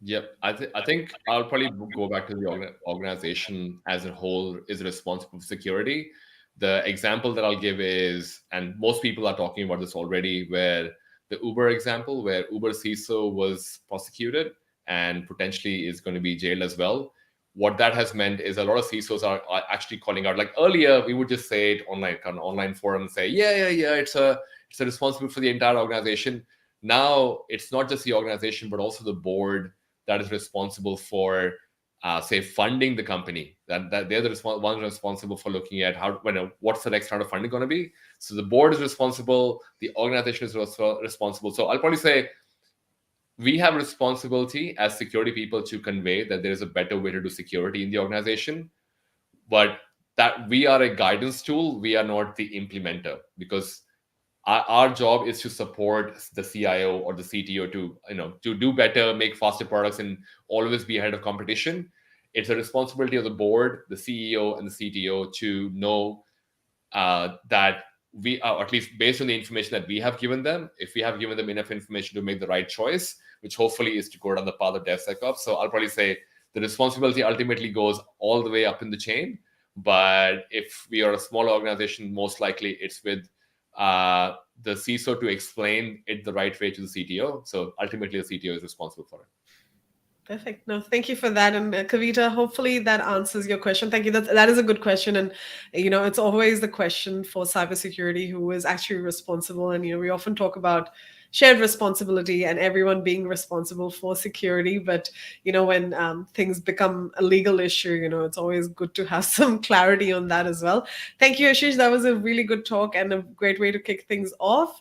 Yep. I think I'll probably go back to the organization as a whole is responsible for security. The example that I'll give is, and most people are talking about this already, where the Uber example, where Uber CISO was prosecuted and potentially is going to be jailed as well. What that has meant is a lot of CISOs are actually calling out. Like earlier, we would just say it online, kind of online forum, and say, yeah, it's a responsible for the entire organization. Now it's not just the organization, but also the board that is responsible for, say, funding the company. That they're the ones responsible for looking at what's the next round of funding going to be. So the board is responsible, the organization is responsible. So I'll probably say we have a responsibility as security people to convey that there is a better way to do security in the organization, but that we are a guidance tool. We are not the implementer, because our job is to support the CIO or the CTO to do better, make faster products, and always be ahead of competition. It's a responsibility of the board, the CEO, and the CTO to know that we are, at least based on the information that we have given them, if we have given them enough information to make the right choice, which hopefully is to go down the path of DevSecOps. So I'll probably say the responsibility ultimately goes all the way up in the chain. But if we are a smaller organization, most likely it's with the CISO to explain it the right way to the CTO. So ultimately, the CTO is responsible for it. Perfect. No, thank you for that. And Kavita, hopefully that answers your question. Thank you. That is a good question. And, it's always the question for cybersecurity, who is actually responsible. And, we often talk about shared responsibility and everyone being responsible for security. But, when things become a legal issue, it's always good to have some clarity on that as well. Thank you, Ashish. That was a really good talk and a great way to kick things off.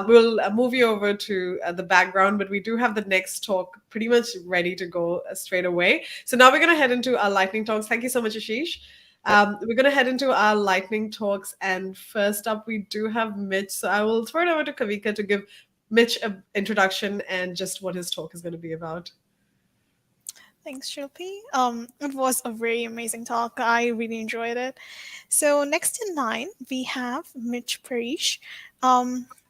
We'll move you over to the background, but we do have the next talk pretty much ready to go straight away. So now we're going to head into our lightning talks. Thank you so much, Ashish. We're going to head into our lightning talks. And first up, we do have Mitch. So I will throw it over to Kavika to give Mitch an introduction and just what his talk is going to be about. Thanks, Shilpi. It was a very amazing talk. I really enjoyed it. So next in line, we have Mitch Parish.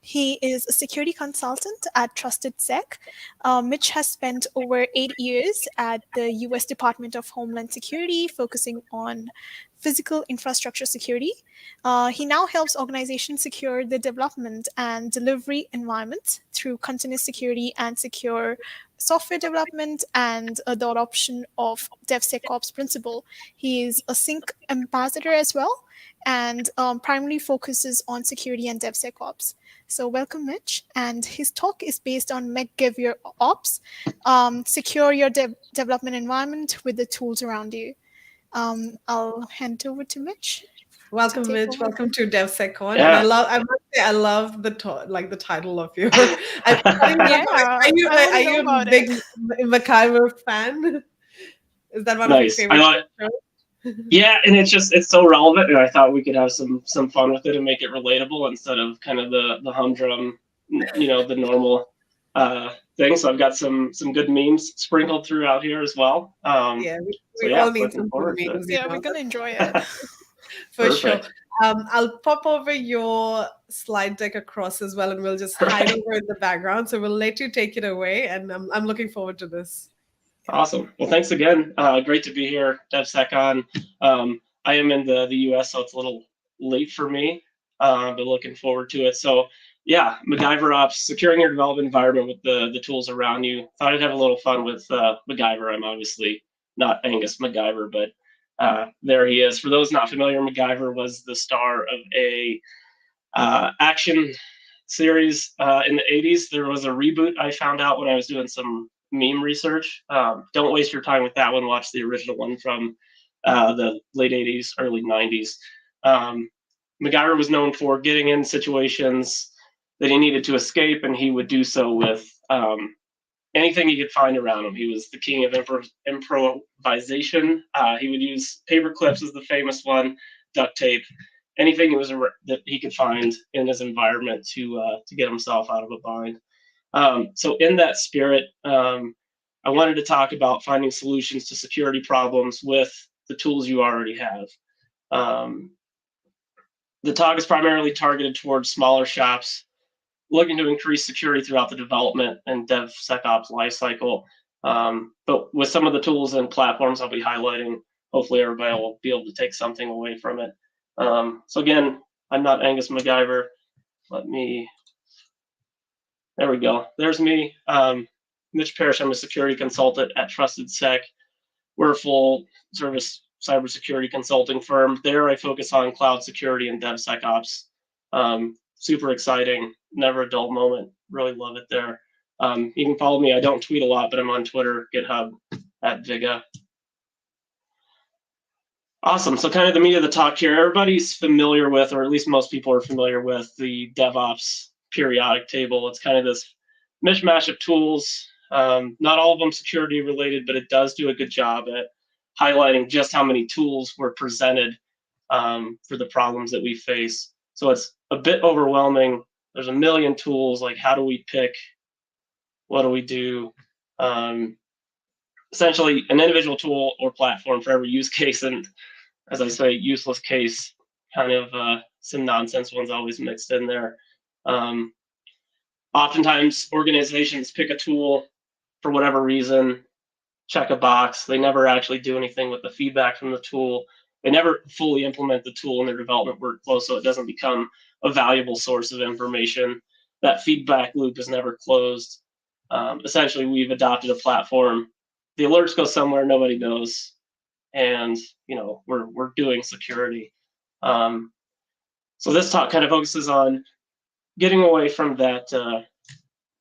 He is a security consultant at TrustedSec. Mitch has spent over 8 years at the U.S. Department of Homeland Security, focusing on physical infrastructure security. He now helps organizations secure the development and delivery environment through continuous security and secure software development and the adoption of DevSecOps principle. He is a Sync ambassador as well, and primarily focuses on security and DevSecOps. So welcome, Mitch. And his talk is based on Give Your Ops, secure your development environment with the tools around you. I'll hand it over to Mitch. Welcome, Mitch. Welcome to DevSecCon. Yeah. And I love the title of your. Are you a big Mukherjee fan? Is that one of your favorite shows? Yeah, and it's so relevant, and I thought we could have some fun with it and make it relatable instead of kind of the humdrum, the normal thing. So I've got some good memes sprinkled throughout here as well. We all need some memes. Yeah, we're gonna enjoy it. For sure. I'll pop over your slide deck across as well, and we'll just hide over in the background. So we'll let you take it away, and I'm looking forward to this. Awesome. Well, thanks again. Great to be here, DevSecCon. I am in the US, so it's a little late for me. but looking forward to it. So yeah, MacGyver Ops, securing your development environment with the tools around you. Thought I'd have a little fun with MacGyver. I'm obviously not Angus MacGyver, but there he is. For those not familiar, MacGyver was the star of a action series in the 80s. There was a reboot I found out when I was doing some meme research. Don't waste your time with that one. Watch the original one from the late 80s, early 90s. MacGyver was known for getting in situations that he needed to escape, and he would do so with anything he could find around him. He was the king of improvisation. He would use paper clips as the famous one, duct tape, anything that he could find in his environment to get himself out of a bind. So in that spirit, I wanted to talk about finding solutions to security problems with the tools you already have. The talk is primarily targeted towards smaller shops looking to increase security throughout the development and DevSecOps lifecycle. But with some of the tools and platforms I'll be highlighting, hopefully everybody will be able to take something away from it. So again, I'm not Angus MacGyver. There we go. There's me. Mitch Parish, I'm a security consultant at TrustedSec. We're a full service cybersecurity consulting firm. There I focus on cloud security and DevSecOps. Super exciting, never a dull moment. Really love it there. You can follow me. I don't tweet a lot, but I'm on Twitter, GitHub, @Viga. Awesome. So kind of the meat of the talk here. Everybody's familiar with, or at least most people are familiar with, the DevOps periodic table. It's kind of this mishmash of tools. Not all of them security related, but it does do a good job at highlighting just how many tools were presented for the problems that we face. So it's a bit overwhelming. There's a million tools. Like, how do we pick? What do we do? Essentially, an individual tool or platform for every use case, and as I say, useless case, kind of some nonsense ones always mixed in there. Oftentimes, organizations pick a tool for whatever reason, check a box. They never actually do anything with the feedback from the tool. They never fully implement the tool in their development workflow, so it doesn't become a valuable source of information. That feedback loop is never closed. Essentially, we've adopted a platform. The alerts go somewhere nobody knows, and we're doing security. So this talk kind of focuses on getting away from that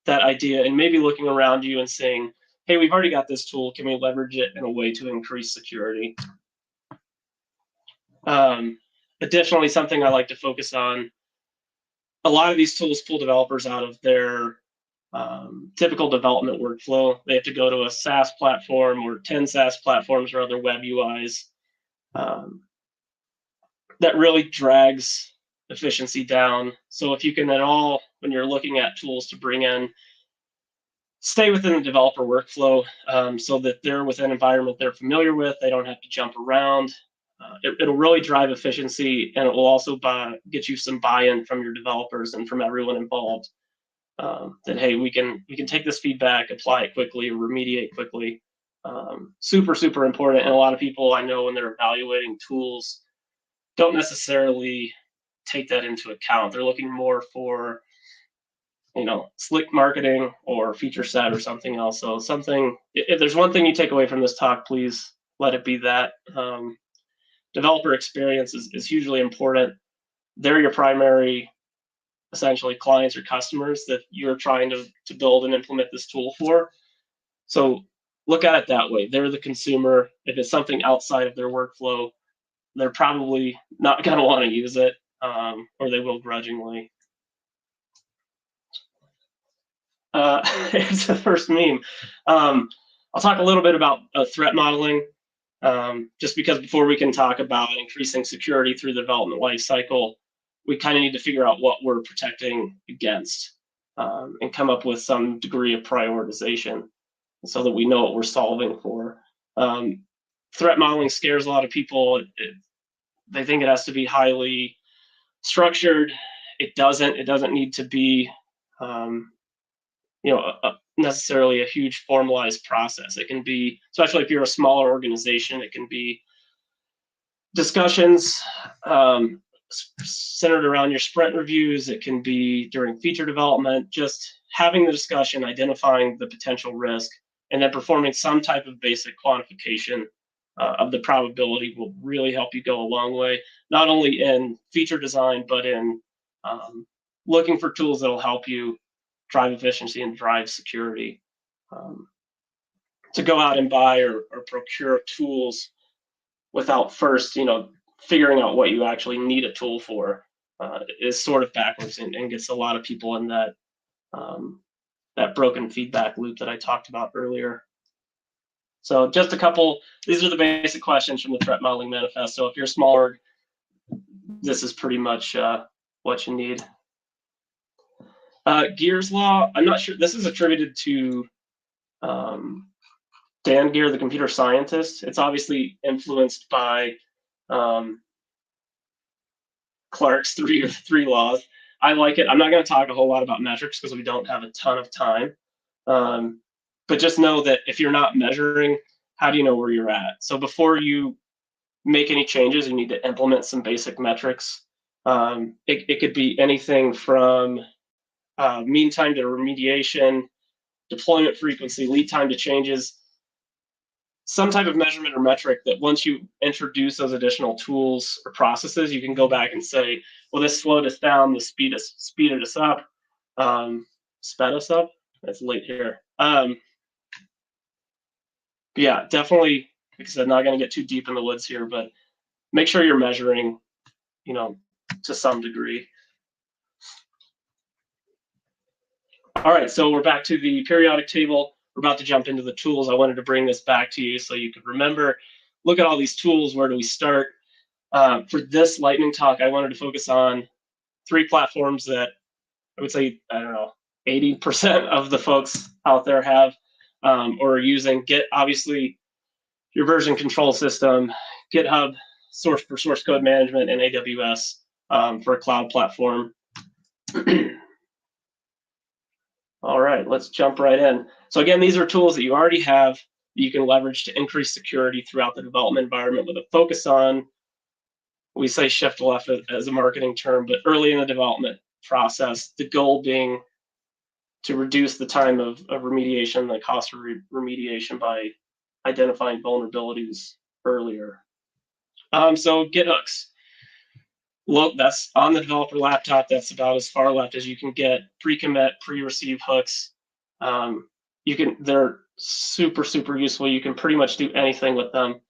idea and maybe looking around you and saying, hey, we've already got this tool. Can we leverage it in a way to increase security? Additionally, something I like to focus on, a lot of these tools pull developers out of their typical development workflow. They have to go to a SaaS platform or 10 SaaS platforms or other web UIs. That really drags efficiency down. So if you can at all, when you're looking at tools to bring in, stay within the developer workflow so that they're within an environment they're familiar with. They don't have to jump around. It'll really drive efficiency, and it will also get you some buy-in from your developers and from everyone involved. That hey, we can take this feedback, apply it quickly, or remediate quickly. Super, super important. And a lot of people I know when they're evaluating tools don't necessarily take that into account. They're looking more for slick marketing or feature set or something else. So if there's one thing you take away from this talk, please let it be that. Developer experience is hugely important. They're your primary, essentially, clients or customers that you're trying to build and implement this tool for. So look at it that way. They're the consumer. If it's something outside of their workflow, they're probably not going to want to use it, or they will grudgingly. It's the first meme. I'll talk a little bit about threat modeling, just because before we can talk about increasing security through the development lifecycle, we kind of need to figure out what we're protecting against and come up with some degree of prioritization so that we know what we're solving for. Threat modeling scares a lot of people. They think it has to be highly structured. It doesn't. It doesn't need to be necessarily a huge formalized process. It can be, especially if you're a smaller organization, it can be discussions, centered around your sprint reviews. It can be during feature development, just having the discussion, identifying the potential risk, and then performing some type of basic quantification of the probability will really help you go a long way, not only in feature design, but in looking for tools that will help you drive efficiency and drive security. To go out and buy or procure tools without first, figuring out what you actually need a tool for is sort of backwards and gets a lot of people in that that broken feedback loop that I talked about earlier. So just a couple, these are the basic questions from the threat modeling manifesto. If you're a small org, this is pretty much what you need. Gear's law, I'm not sure, this is attributed to Dan Gear, the computer scientist. It's obviously influenced by Clark's three laws. I like it. I'm not going to talk a whole lot about metrics because we don't have a ton of time. But just know that if you're not measuring, how do you know where you're at? So before you make any changes, you need to implement some basic metrics. It could be anything from mean time to remediation, deployment frequency, lead time to changes, some type of measurement or metric that once you introduce those additional tools or processes, you can go back and say, well, this slowed us down, this speeded us up, sped us up. That's late here. Yeah, definitely, like I said, not going to get too deep in the woods here, but make sure you're measuring, to some degree. All right, so we're back to the periodic table. We're about to jump into the tools. I wanted to bring this back to you so you could remember. Look at all these tools. Where do we start? For this lightning talk, I wanted to focus on 3 platforms that I would say, 80% of the folks out there have or are using. Git, obviously, your version control system, GitHub, source code management, and AWS for a cloud platform. All right, let's jump right in. So again, these are tools that you already have that you can leverage to increase security throughout the development environment with a focus on, we say shift left as a marketing term, but early in the development process, the goal being to reduce the time of remediation, the cost of remediation by identifying vulnerabilities earlier. So Git hooks. Look, that's on the developer laptop. That's about as far left as you can get. Pre-commit, pre-receive hooks. They're super, super useful. You can pretty much do anything with them.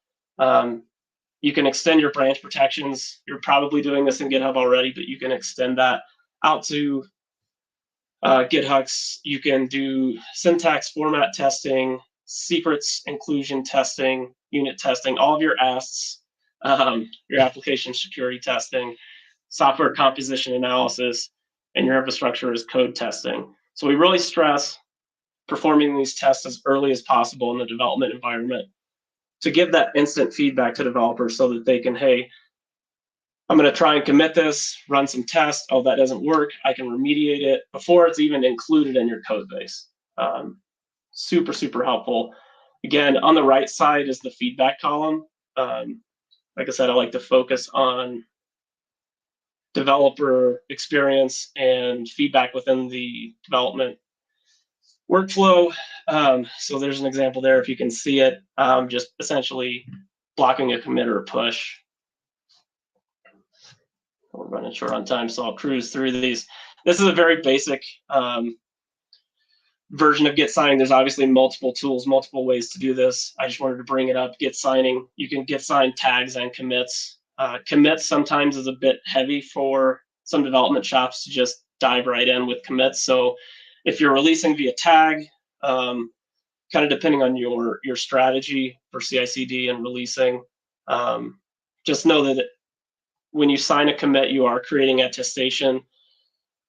You can extend your branch protections. You're probably doing this in GitHub already, but you can extend that out to Git hooks. You can do syntax format testing, secrets inclusion testing, unit testing, all of your ASTs, your application security testing, software composition analysis, and your infrastructure as code testing. So we really stress performing these tests as early as possible in the development environment to give that instant feedback to developers so that they can, hey, I'm going to try and commit this, run some tests. Oh, that doesn't work. I can remediate it before it's even included in your code base. Super, super helpful. Again, on the right side is the feedback column. Like I said, I like to focus on developer experience and feedback within the development workflow. So there's an example there if you can see it, just essentially blocking a commit or a push. We're running short on time, so I'll cruise through these. This is a very basic version of Git signing. There's obviously multiple tools, multiple ways to do this. I just wanted to bring it up. Git signing, you can Git sign tags and commits. Commits sometimes is a bit heavy for some development shops to just dive right in with commits. So if you're releasing via tag, kind of depending on your strategy for CI/CD and releasing, just know that when you sign a commit, you are creating attestation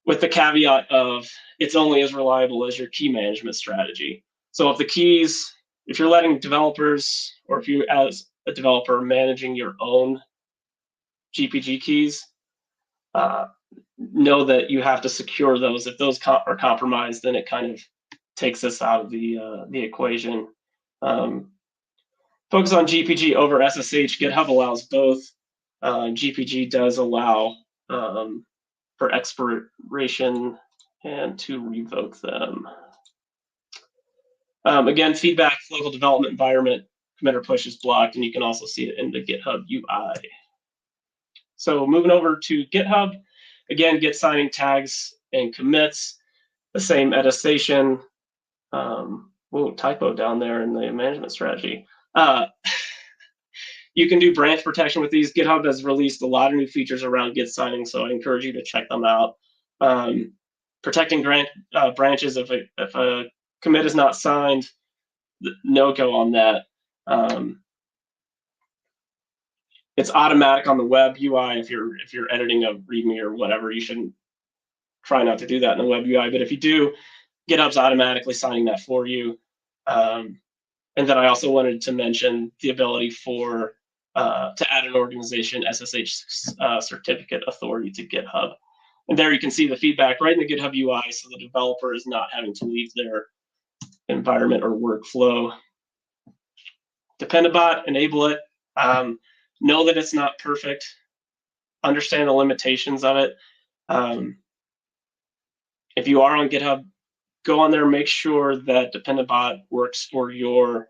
with the caveat of it's only as reliable as your key management strategy. So if you're letting developers, or if you as a developer managing your own GPG keys, know that you have to secure those. If those are compromised, then it kind of takes us out of the equation. Focus on GPG over SSH. GitHub allows both. GPG does allow for expiration and to revoke them. Again, feedback, local development environment, commit or push is blocked, and you can also see it in the GitHub UI. So moving over to GitHub, again, git signing tags and commits, the same attestation. Whoa, typo down there in the management strategy. You can do branch protection with these. GitHub has released a lot of new features around git signing, so I encourage you to check them out. Protecting branches, if a commit is not signed, no go on that. It's automatic on the web UI. If you're editing a README or whatever, you shouldn't try not to do that in the web UI. But if you do, GitHub's automatically signing that for you. And then I also wanted to mention the ability for to add an organization SSH certificate authority to GitHub. And there you can see the feedback right in the GitHub UI, so the developer is not having to leave their environment or workflow. Dependabot, enable it. Know that it's not perfect. Understand the limitations of it. If you are on GitHub, go on there, make sure that Dependabot works for your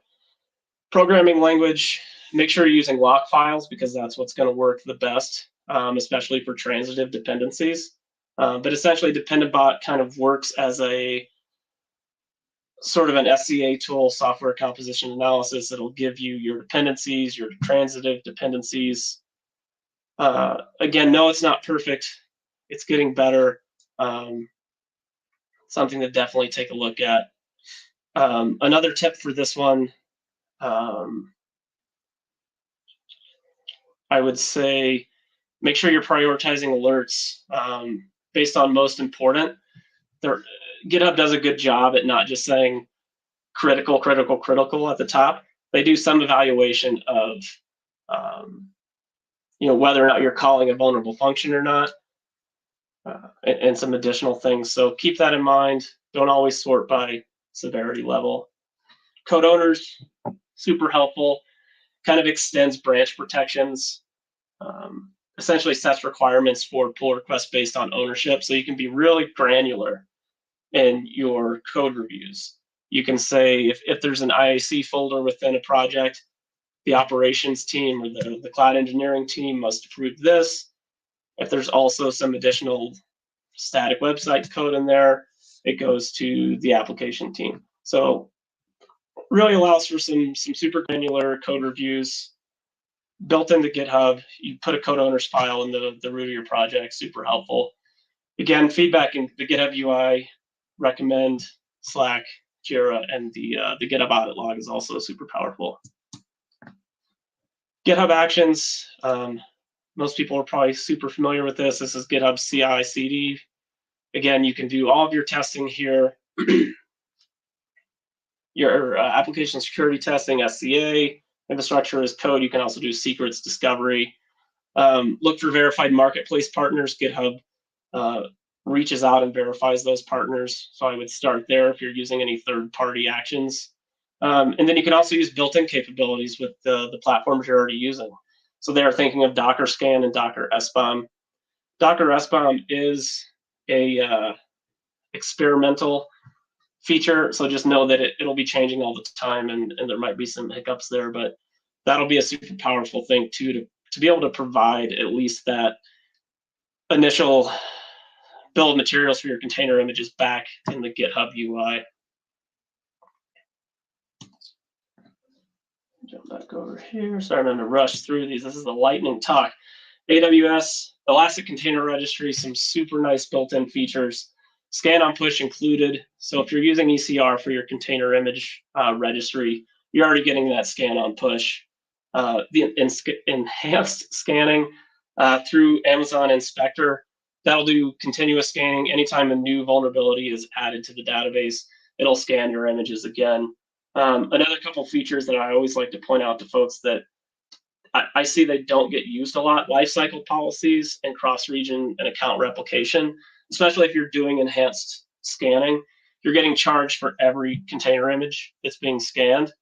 programming language. Make sure you're using lock files, because that's what's going to work the best, especially for transitive dependencies. But essentially, Dependabot kind of works as a sort of an SCA tool, software composition analysis. It'll give you your dependencies, your transitive dependencies. Again, no, it's not perfect. It's getting better. Something to definitely take a look at. Another tip for this one, I would say make sure you're prioritizing alerts based on most important. GitHub does a good job at not just saying critical, critical, critical at the top. They do some evaluation of whether or not you're calling a vulnerable function or not, and some additional things. So keep that in mind. Don't always sort by severity level. Code owners, super helpful. Kind of extends branch protections. Essentially sets requirements for pull requests based on ownership. So you can be really granular in your code reviews. You can say if there's an IAC folder within a project, the operations team or the cloud engineering team must approve this. If there's also some additional static website code in there, it goes to the application team. So really allows for some super granular code reviews. Built into GitHub, you put a code owner's file in the root of your project, super helpful. Again, feedback in the GitHub UI, recommend, Slack, Jira, and the GitHub audit log is also super powerful. GitHub Actions, most people are probably super familiar with this. This is GitHub CI/CD. Again, you can do all of your testing here. Your application security testing, SCA, infrastructure as code. You can also do secrets discovery. Look for verified marketplace partners. GitHub reaches out and verifies those partners. So I would start there if you're using any third-party actions. And then you can also use built-in capabilities with the platforms you're already using. So they're thinking of Docker Scan and Docker SBOM. Docker SBOM is a experimental feature, so just know that it'll be changing all the time, and there might be some hiccups there, but that'll be a super powerful thing too, to be able to provide at least that initial bill of materials for your container images back in the GitHub UI. Jump back over here. Sorry, I'm going to rush through these. This is the lightning talk. AWS, Elastic Container Registry, some super nice built-in features. Scan on push included. So if you're using ECR for your container image registry, you're already getting that scan on push. The enhanced scanning through Amazon Inspector, that'll do continuous scanning. Anytime a new vulnerability is added to the database, it'll scan your images again. Another couple features that I always like to point out to folks that I see they don't get used a lot: lifecycle policies and cross-region and account replication. Especially if you're doing enhanced scanning, you're getting charged for every container image that's being scanned.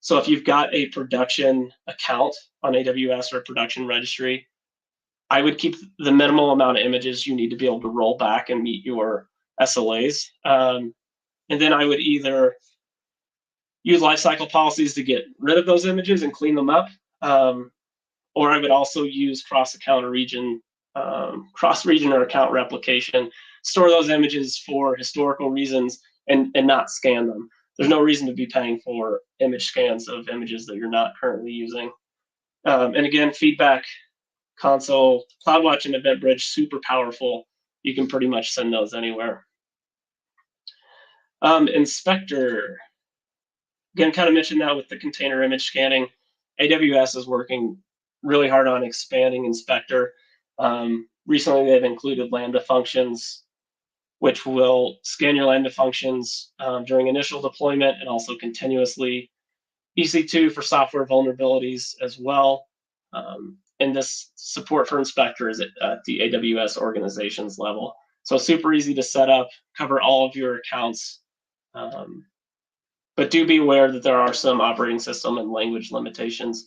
So if you've got a production account on AWS or a production registry, I would keep the minimal amount of images you need to be able to roll back and meet your SLAs. And then I would either use lifecycle policies to get rid of those images and clean them up, or I would also use cross-account or region, cross-region or account replication, store those images for historical reasons and not scan them. There's no reason to be paying for image scans of images that you're not currently using. And again, feedback console, CloudWatch and EventBridge, super powerful. You can pretty much send those anywhere. Inspector, again, kind of mentioned that with the container image scanning. AWS is working really hard on expanding Inspector. Recently, they've included Lambda functions, which will scan your Lambda functions during initial deployment and also continuously. EC2 for software vulnerabilities as well. And this support for Inspector is at the AWS organizations level. So super easy to set up, cover all of your accounts. But do be aware that there are some operating system and language limitations.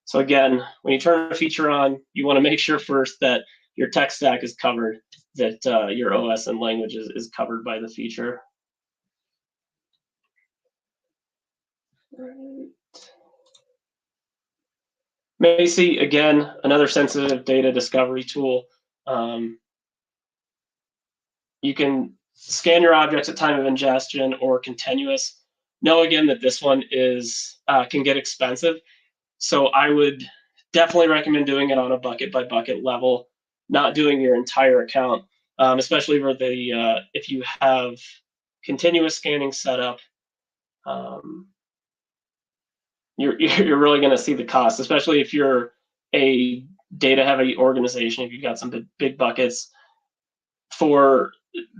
So again, when you turn a feature on, you want to make sure first that your tech stack is covered, that your OS and language is covered by the feature. Macy, again, another sensitive data discovery tool. You can scan your objects at time of ingestion or continuous. Know again that this one is can get expensive. So I would definitely recommend doing it on a bucket by bucket level, not doing your entire account, especially for the if you have continuous scanning set up. You're really going to see the cost, especially if you're a data-heavy organization. If you've got some big buckets. For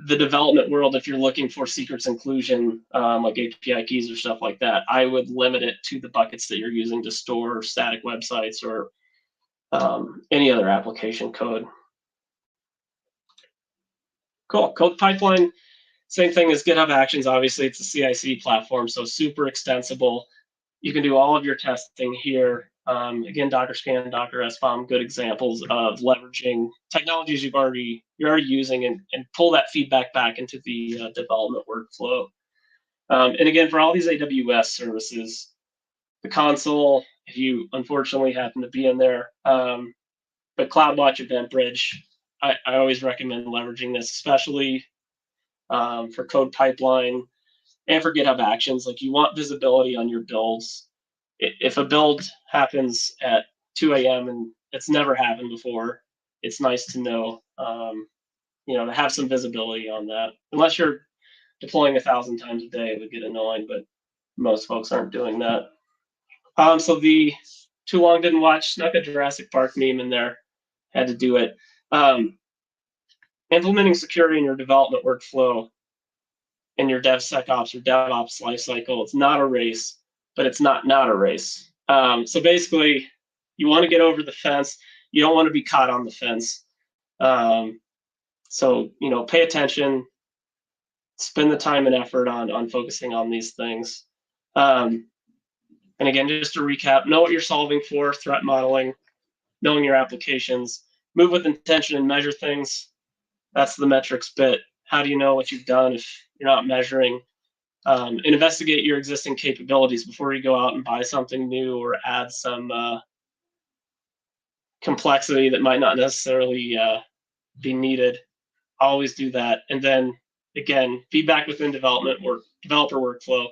the development world, if you're looking for secrets inclusion, like API keys or stuff like that, I would limit it to the buckets that you're using to store static websites or any other application code. Cool. Code pipeline, same thing as GitHub Actions. Obviously, it's a CI/CD platform, so super extensible. You can do all of your testing here. Again, Docker Scan, Docker SBOM, good examples of leveraging technologies you're already using and pull that feedback back into the development workflow. And again, for all these AWS services, the console, if you unfortunately happen to be in there, but CloudWatch, EventBridge, I always recommend leveraging this, especially for code pipeline and for GitHub Actions. Like, you want visibility on your builds. If a build happens at 2 a.m. and it's never happened before, it's nice to know, to have some visibility on that. Unless you're deploying 1,000 times a day, it would get annoying, but most folks aren't doing that. So the too long didn't watch, snuck a Jurassic Park meme in there, had to do it. Implementing security in your development workflow in your DevSecOps or DevOps lifecycle, it's not a race, but it's not a race. So basically, you want to get over the fence. You don't want to be caught on the fence. So, pay attention, spend the time and effort on focusing on these things. And again, just to recap, know what you're solving for, threat modeling, knowing your applications, move with intention and measure things. That's the metrics bit. How do you know what you've done if you're not measuring? And investigate your existing capabilities before you go out and buy something new or add some complexity that might not necessarily be needed. Always do that. And then, again, feedback within developer workflow.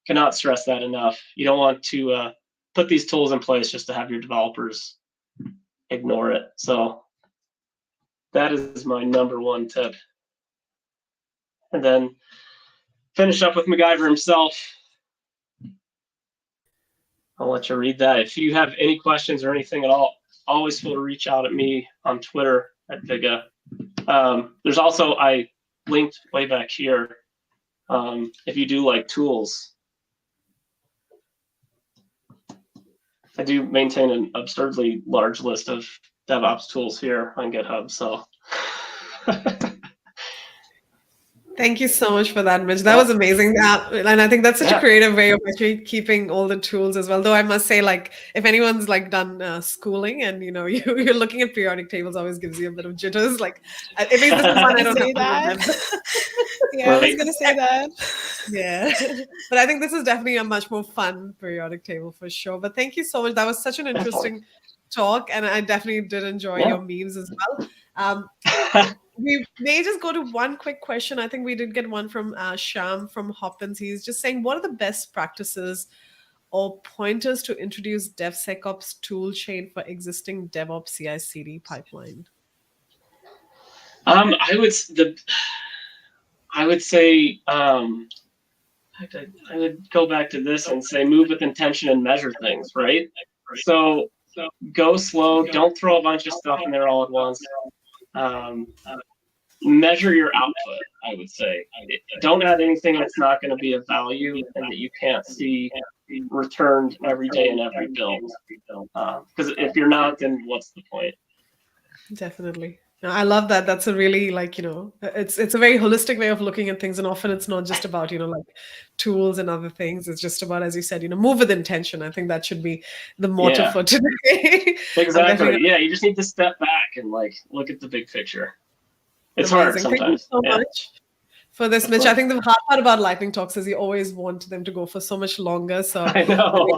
Cannot stress that enough. You don't want to put these tools in place just to have your developers ignore it. So that is my #1 tip. And then finish up with MacGyver himself. I'll let you read that. If you have any questions or anything at all, always feel to reach out at me on Twitter at Viga. There's also, I linked way back here, if you do like tools. I do maintain an absurdly large list of DevOps tools here on GitHub, so. Thank you so much for that, Mitch. That was amazing. And I think that's such a creative way of actually keeping all the tools as well. Though I must say, like, if anyone's like done schooling and you're looking at periodic tables, always gives you a bit of jitters. Like, at least this is one I don't have to remember. Yeah, I was gonna say that. Yeah, but I think this is definitely a much more fun periodic table for sure. But thank you so much. That was such an interesting talk, and I definitely did enjoy your memes as well. We may just go to one quick question. I think we did get one from Sham from Hopkins. He's just saying, what are the best practices or pointers to introduce DevSecOps tool chain for existing DevOps CI/CD pipeline? I would say I would go back to this and say move with intention and measure things, right? So go slow. Don't throw a bunch of stuff in there all at once. Measure your output, I would say. Don't add anything that's not going to be of value and that you can't see returned every day in every build. Because if you're not, then what's the point? Definitely. No, I love that. That's a really it's a very holistic way of looking at things, and often it's not just about like tools and other things. It's just about, as you said, move with intention. I think that should be the motto for today. Exactly. Yeah, you just need to step back and look at the big picture. It's hard sometimes. Thank you so much for this, Mitch. I think the hard part about lightning talks is you always want them to go for so much longer. So I know.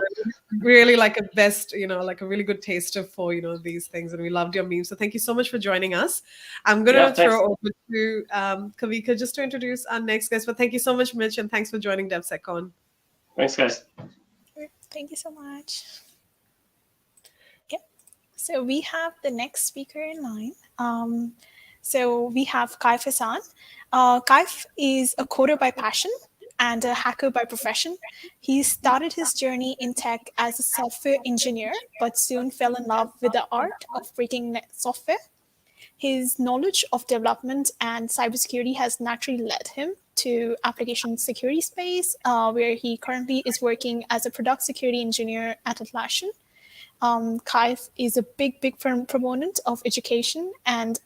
Really like a best, like a really good taster for these things, and we loved your memes. So thank you so much for joining us. I'm gonna throw over to Kavika just to introduce our next guest. But thank you so much, Mitch, and thanks for joining DevSecCon. Thanks, guys. Thank you so much. Yep. So we have the next speaker in line. So we have Kaif Ahsan. Kaif is a coder by passion and a hacker by profession. He started his journey in tech as a software engineer, but soon fell in love with the art of breaking software. His knowledge of development and cybersecurity has naturally led him to application security space, where he currently is working as a product security engineer at Atlassian. Kaif is a big proponent of education and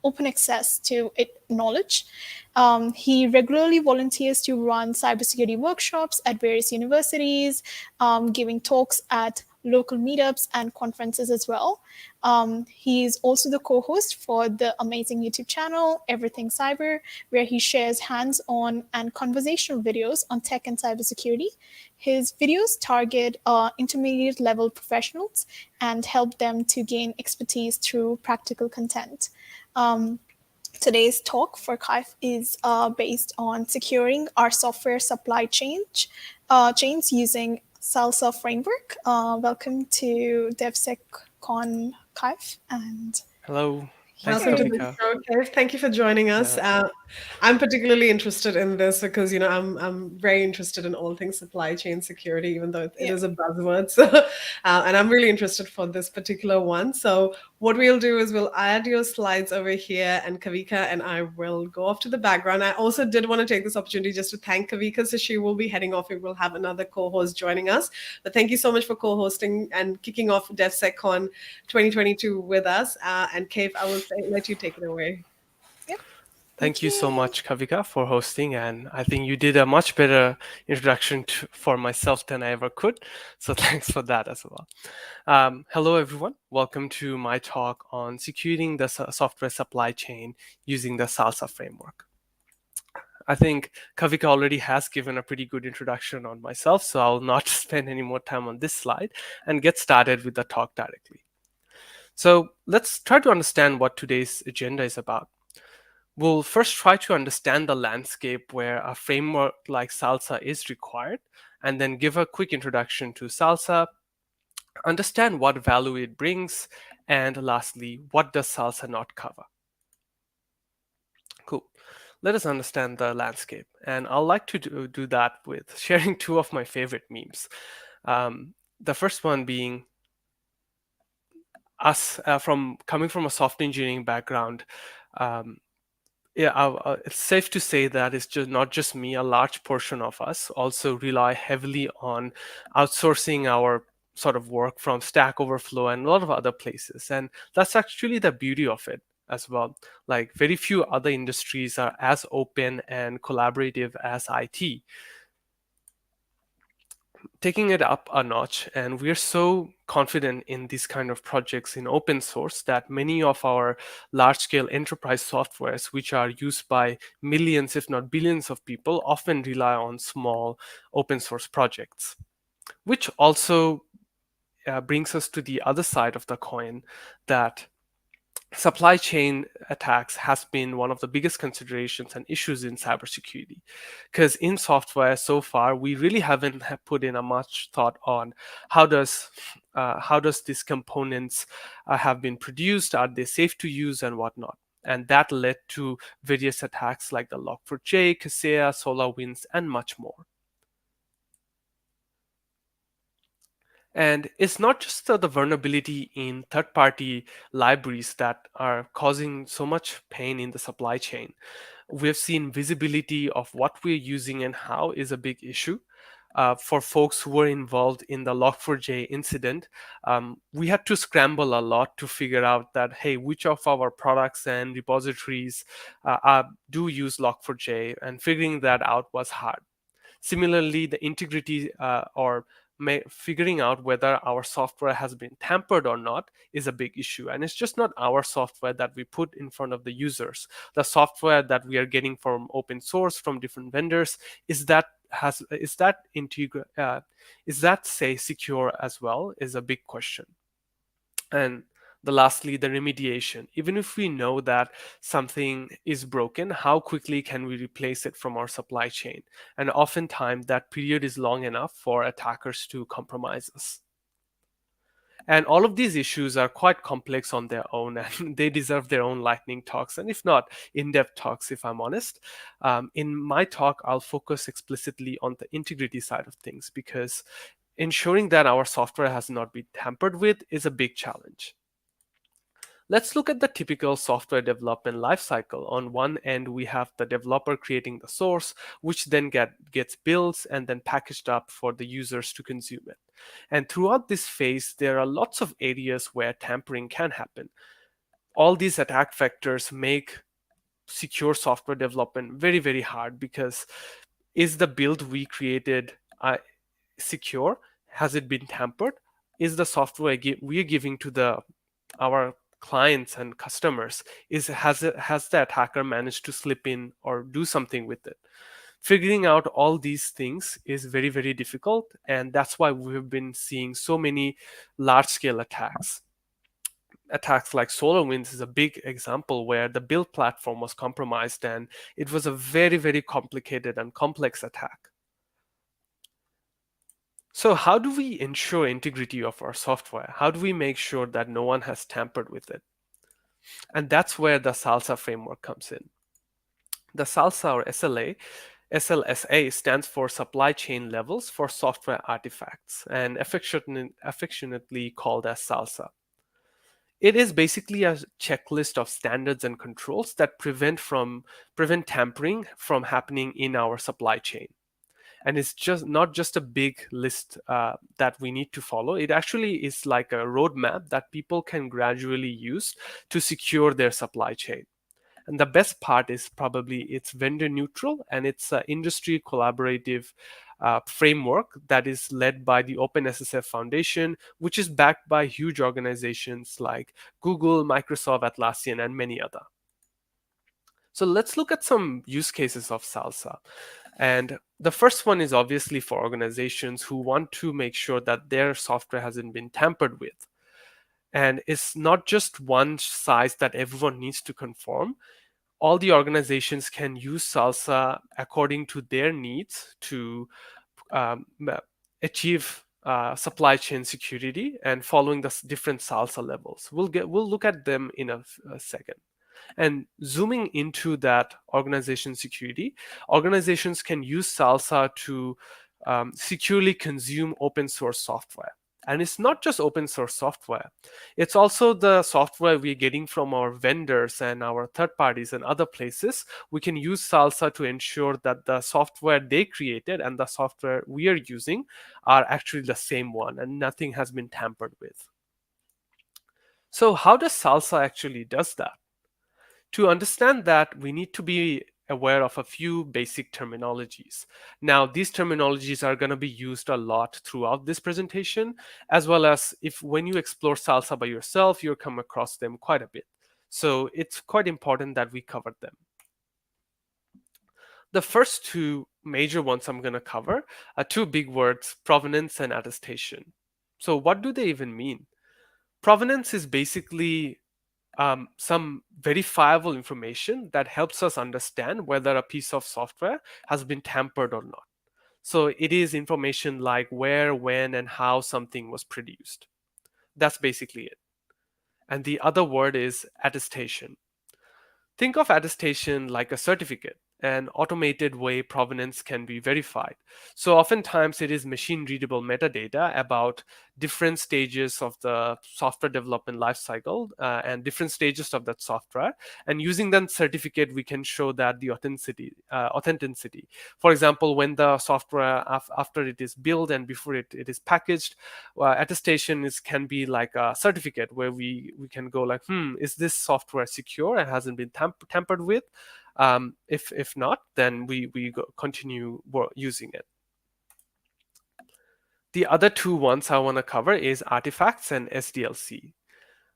open access to knowledge. He regularly volunteers to run cybersecurity workshops at various universities, giving talks at local meetups and conferences as well. He is also the co-host for the amazing YouTube channel, Everything Cyber, where he shares hands-on and conversational videos on tech and cybersecurity. His videos target intermediate level professionals and help them to gain expertise through practical content. Today's talk for Kaif is based on securing our software supply chains using Salsa framework. Welcome to DevSecCon, Kaif. And hello. Thanks, welcome to the show, Kaif. Thank you for joining us. I'm particularly interested in this because I'm very interested in all things supply chain security, even though it is a buzzword. So, and I'm really interested for this particular one. So what we'll do is we'll add your slides over here, and Kavika and I will go off to the background. I also did want to take this opportunity just to thank Kavika. So she will be heading off. We will have another co-host joining us. But thank you so much for co-hosting and kicking off DevSecCon 2022 with us. And Kaif, I will let you take it away. Thank you so much, Kavika, for hosting. And I think you did a much better introduction for myself than I ever could. So thanks for that as well. Hello, everyone. Welcome to my talk on securing the software supply chain using the Salsa framework. I think Kavika already has given a pretty good introduction on myself, so I'll not spend any more time on this slide and get started with the talk directly. So let's try to understand what today's agenda is about. We'll first try to understand the landscape where a framework like Salsa is required, and then give a quick introduction to Salsa, understand what value it brings, and lastly, what does Salsa not cover? Cool. Let us understand the landscape. And I'd like to do that with sharing two of my favorite memes. The first one being us coming from a software engineering background. It's safe to say that it's just not just me. A large portion of us also rely heavily on outsourcing our sort of work from Stack Overflow and a lot of other places. And that's actually the beauty of it. as well. Like very few other industries are as open and collaborative as IT. Taking it up a notch, and we're so confident in these kind of projects in open source that many of our large-scale enterprise softwares, which are used by millions, if not billions of people, often rely on small open source projects, which also brings us to the other side of the coin, that supply chain attacks has been one of the biggest considerations and issues in cybersecurity, because in software so far we really haven't put in a much thought on how does these components have been produced, are they safe to use and whatnot. And that led to various attacks like the Log4j, Kaseya, SolarWinds, and much more. And it's not just the vulnerability in third-party libraries that are causing so much pain in the supply chain. We've seen visibility of what we're using and how is a big issue. For folks who were involved in the Log4j incident, we had to scramble a lot to figure out that, hey, which of our products and repositories do use Log4j, and figuring that out was hard. Similarly, the integrity or figuring out whether our software has been tampered or not is a big issue. And it's just not our software that we put in front of the users. The software that we are getting from open source from different vendors, is that say secure as well, is a big question. And lastly, the remediation. Even if we know that something is broken, how quickly can we replace it from our supply chain? And oftentimes that period is long enough for attackers to compromise us. And all of these issues are quite complex on their own, and they deserve their own lightning talks, and if not, in-depth talks, if I'm honest. In my talk, I'll focus explicitly on the integrity side of things, because ensuring that our software has not been tampered with is a big challenge. Let's look at the typical software development lifecycle. On one end, we have the developer creating the source, which then gets built and then packaged up for the users to consume it. And throughout this phase, there are lots of areas where tampering can happen. All these attack vectors make secure software development very, very hard, because is the build we created secure? Has it been tampered? Is the software we're giving to our clients and customers, has the attacker managed to slip in or do something with it? Figuring out all these things is very, very difficult, and that's why we've been seeing so many large-scale attacks. Attacks like SolarWinds is a big example where the build platform was compromised, and it was a very, very complicated and complex attack. So how do we ensure integrity of our software? How do we make sure that no one has tampered with it? And that's where the SALSA framework comes in. The SALSA, or SLSA, stands for Supply Chain Levels for Software Artifacts, and affectionately called as SALSA. It is basically a checklist of standards and controls that prevent tampering from happening in our supply chain. And it's just not just a big list that we need to follow. It actually is like a roadmap that people can gradually use to secure their supply chain. And the best part is probably it's vendor neutral, and it's an industry collaborative framework that is led by the OpenSSF Foundation, which is backed by huge organizations like Google, Microsoft, Atlassian, and many other. So let's look at some use cases of SALSA. And the first one is obviously for organizations who want to make sure that their software hasn't been tampered with. And it's not just one size that everyone needs to conform. All the organizations can use SALSA according to their needs to achieve supply chain security and following the different SALSA levels. We'll look at them in a second. And zooming into that organization security, organizations can use SALSA to securely consume open source software. And it's not just open source software. It's also the software we're getting from our vendors and our third parties and other places. We can use SALSA to ensure that the software they created and the software we are using are actually the same one and nothing has been tampered with. So how does SALSA actually does that? To understand that, we need to be aware of a few basic terminologies. Now, these terminologies are going to be used a lot throughout this presentation, as well as if when you explore Salsa by yourself, you'll come across them quite a bit. So it's quite important that we cover them. The first two major ones I'm going to cover are two big words, provenance and attestation. So what do they even mean? Provenance is basically some verifiable information that helps us understand whether a piece of software has been tampered or not. So it is information like where, when, and how something was produced. That's basically it. And the other word is attestation. Think of attestation like a certificate, an automated way provenance can be verified. So oftentimes it is machine readable metadata about different stages of the software development lifecycle and different stages of that software. And using that certificate, we can show that the authenticity. For example, when the software, after it is built and before it is packaged, attestation can be like a certificate where we can go like, is this software secure and hasn't been tampered with? If not, then we continue using it. The other two ones I want to cover is artifacts and SDLC.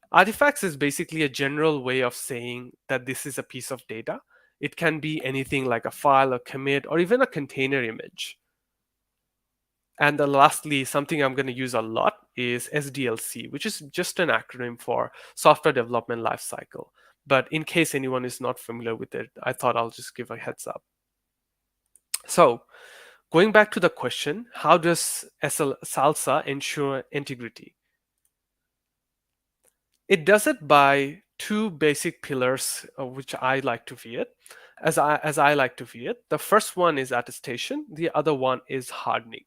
Artifacts is basically a general way of saying that this is a piece of data. It can be anything like a file, a commit, or even a container image. And then lastly, something I'm going to use a lot is SDLC, which is just an acronym for Software Development Lifecycle. But in case anyone is not familiar with it, I thought I'll just give a heads up. So going back to the question, how does Salsa ensure integrity? It does it by two basic pillars, which I like to view it, as I like to view it. The first one is attestation. The other one is hardening.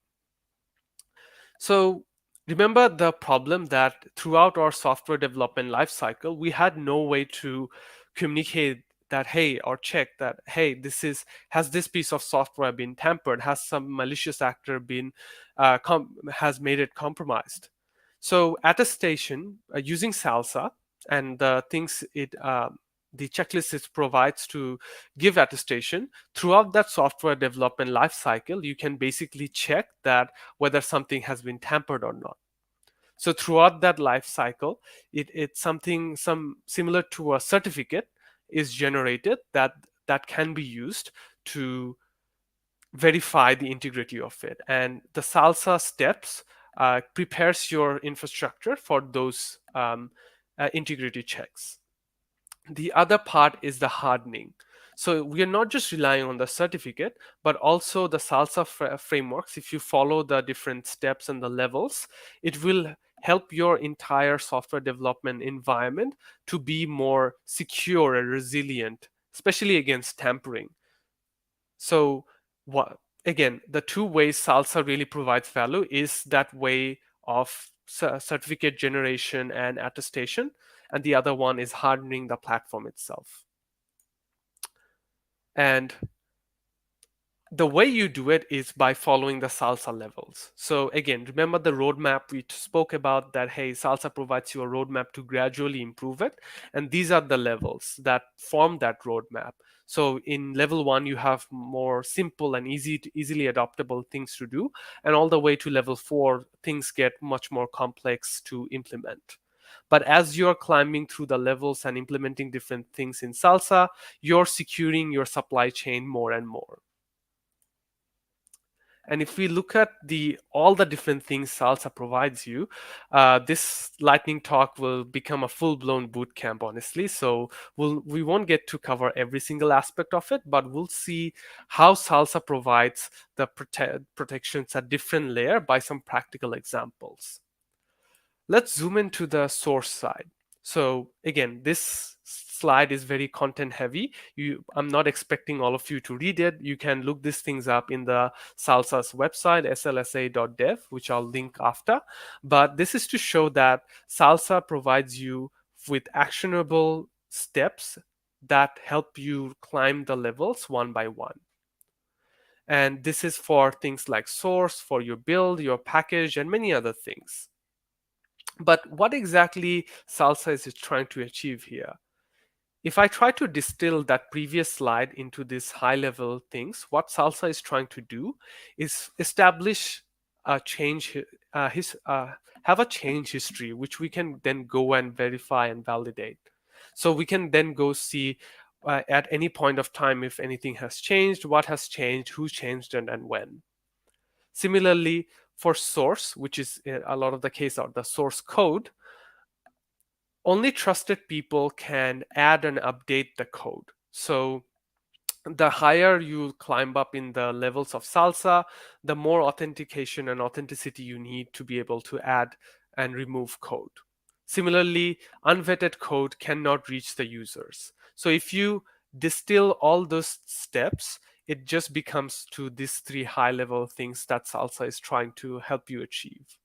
So remember the problem that throughout our software development lifecycle, we had no way to communicate that, hey, or check that, hey, has this piece of software been tampered? Has some malicious actor been has made it compromised? So attestation using Salsa and the things the checklist it provides to give attestation throughout that software development lifecycle, you can basically check that whether something has been tampered or not. So throughout that life cycle, it's something similar to a certificate is generated that can be used to verify the integrity of it. And the Salsa steps prepares your infrastructure for those integrity checks. The other part is the hardening. So we are not just relying on the certificate, but also the Salsa frameworks. If you follow the different steps and the levels, it will help your entire software development environment to be more secure and resilient, especially against tampering. So again, the two ways Salsa really provides value is that way of certificate generation and attestation, and the other one is hardening the platform itself. And the way you do it is by following the Salsa levels. So again, remember the roadmap we spoke about that, hey, Salsa provides you a roadmap to gradually improve it. And these are the levels that form that roadmap. So in level 1, you have more simple and easily adoptable things to do. And all the way to level 4, things get much more complex to implement. But as you're climbing through the levels and implementing different things in Salsa, you're securing your supply chain more and more. And if we look at all the different things Salsa provides you, this lightning talk will become a full-blown boot camp, honestly. So we won't get to cover every single aspect of it, but we'll see how Salsa provides the protections at different layer by some practical examples. Let's zoom into the source side. So again, this slide is very content heavy. I'm not expecting all of you to read it. You can look these things up in the Salsa's website, slsa.dev, which I'll link after. But this is to show that Salsa provides you with actionable steps that help you climb the levels one by one. And this is for things like source, for your build, your package, and many other things. But what exactly Salsa is trying to achieve here? if I try to distill that previous slide into these high-level things, what Salsa is trying to do is establish a change, have a change history, which we can then go and verify and validate. So we can then go see at any point of time if anything has changed, what has changed, who changed, and when. Similarly, for source, which is a lot of the case or the source code, only trusted people can add and update the code. So the higher you climb up in the levels of Salsa, the more authentication and authenticity you need to be able to add and remove code. Similarly, unvetted code cannot reach the users. So if you distill all those steps, it just becomes to these three high-level things that Salsa is trying to help you achieve.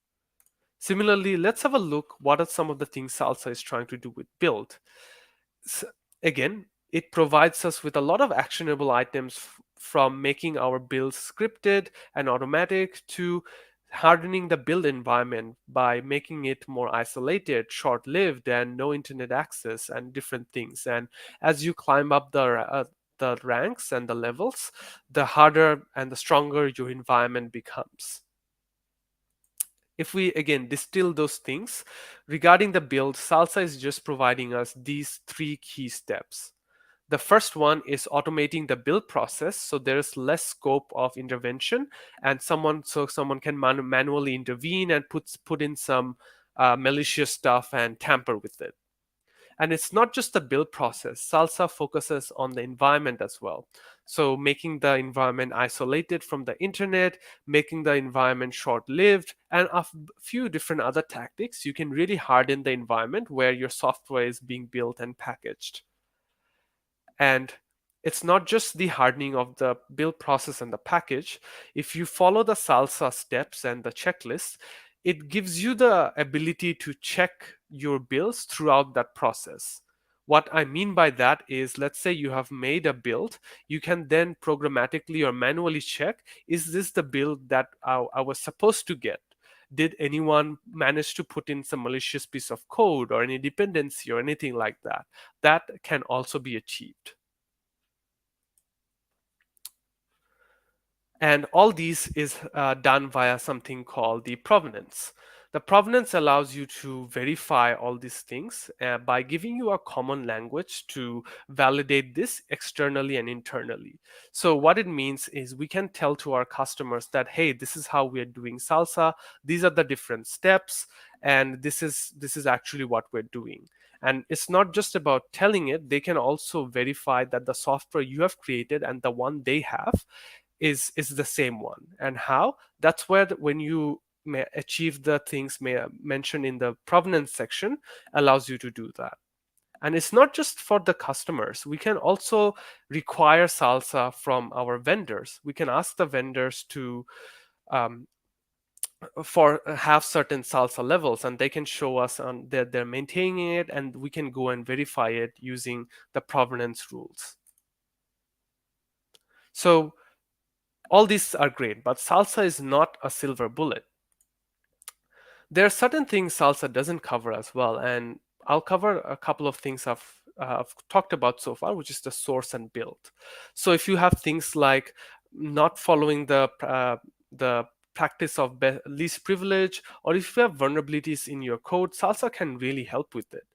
Similarly, let's have a look what are some of the things Salsa is trying to do with build. Again, it provides us with a lot of actionable items from making our builds scripted and automatic to hardening the build environment by making it more isolated, short-lived, and no internet access and different things. And as you climb up the ranks and the levels, the harder and the stronger your environment becomes. If we again distill those things, regarding the build, Salsa is just providing us these three key steps. The first one is automating the build process, so there's less scope of intervention, and someone can manually intervene and put in some malicious stuff and tamper with it. And it's not just the build process. Salsa focuses on the environment as well. So making the environment isolated from the internet, making the environment short-lived, and a few different other tactics, you can really harden the environment where your software is being built and packaged. And it's not just the hardening of the build process and the package. If you follow the Salsa steps and the checklist, it gives you the ability to check your builds throughout that process. What I mean by that is, let's say you have made a build, you can then programmatically or manually check, is this the build that I was supposed to get? Did anyone manage to put in some malicious piece of code or any dependency or anything like that? That can also be achieved. And all these is done via something called the provenance. The provenance allows you to verify all these things by giving you a common language to validate this externally and internally. So what it means is we can tell to our customers that, hey, this is how we are doing Salsa. These are the different steps, and this is actually what we're doing. And it's not just about telling it, they can also verify that the software you have created and the one they have is the same one. And how? That's where when you may achieve the things mentioned in the provenance section allows you to do that. And it's not just for the customers. We can also require Salsa from our vendors. We can ask the vendors to have certain Salsa levels, and they can show us on that they're maintaining it, and we can go and verify it using the provenance rules. So all these are great, but Salsa is not a silver bullet. There are certain things Salsa doesn't cover as well, and I'll cover a couple of things I've talked about so far, which is the source and build. So if you have things like not following the practice of least privilege, or if you have vulnerabilities in your code, Salsa can really help with it.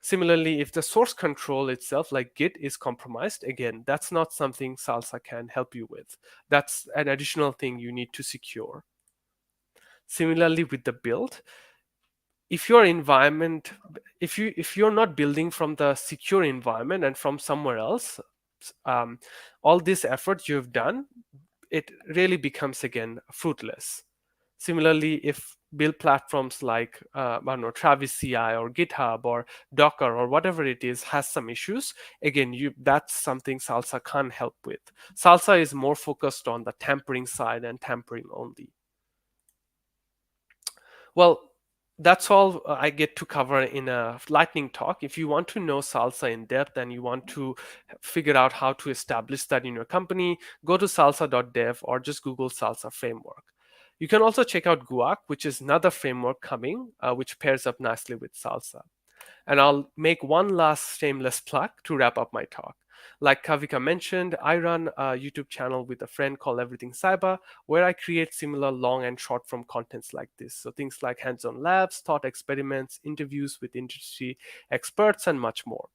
Similarly, if the source control itself, like Git, is compromised, again, that's not something Salsa can help you with. That's an additional thing you need to secure. Similarly, with the build, if your environment, if you're not building from the secure environment and from somewhere else, all this effort you've done, it really becomes again fruitless. Similarly, if build platforms like I don't know, Travis CI or GitHub or Docker or whatever it is has some issues, again, that's something Salsa can't help with. Salsa is more focused on the tampering side and tampering only. Well, that's all I get to cover in a lightning talk. If you want to know Salsa in depth and you want to figure out how to establish that in your company, go to salsa.dev or just Google Salsa framework. You can also check out Guac, which is another framework coming, which pairs up nicely with Salsa. And I'll make one last shameless plug to wrap up my talk. Like Kavika mentioned, I run a YouTube channel with a friend called Everything Cyber, where I create similar long and short form contents like this. So things like hands-on labs, thought experiments, interviews with industry experts, and much more.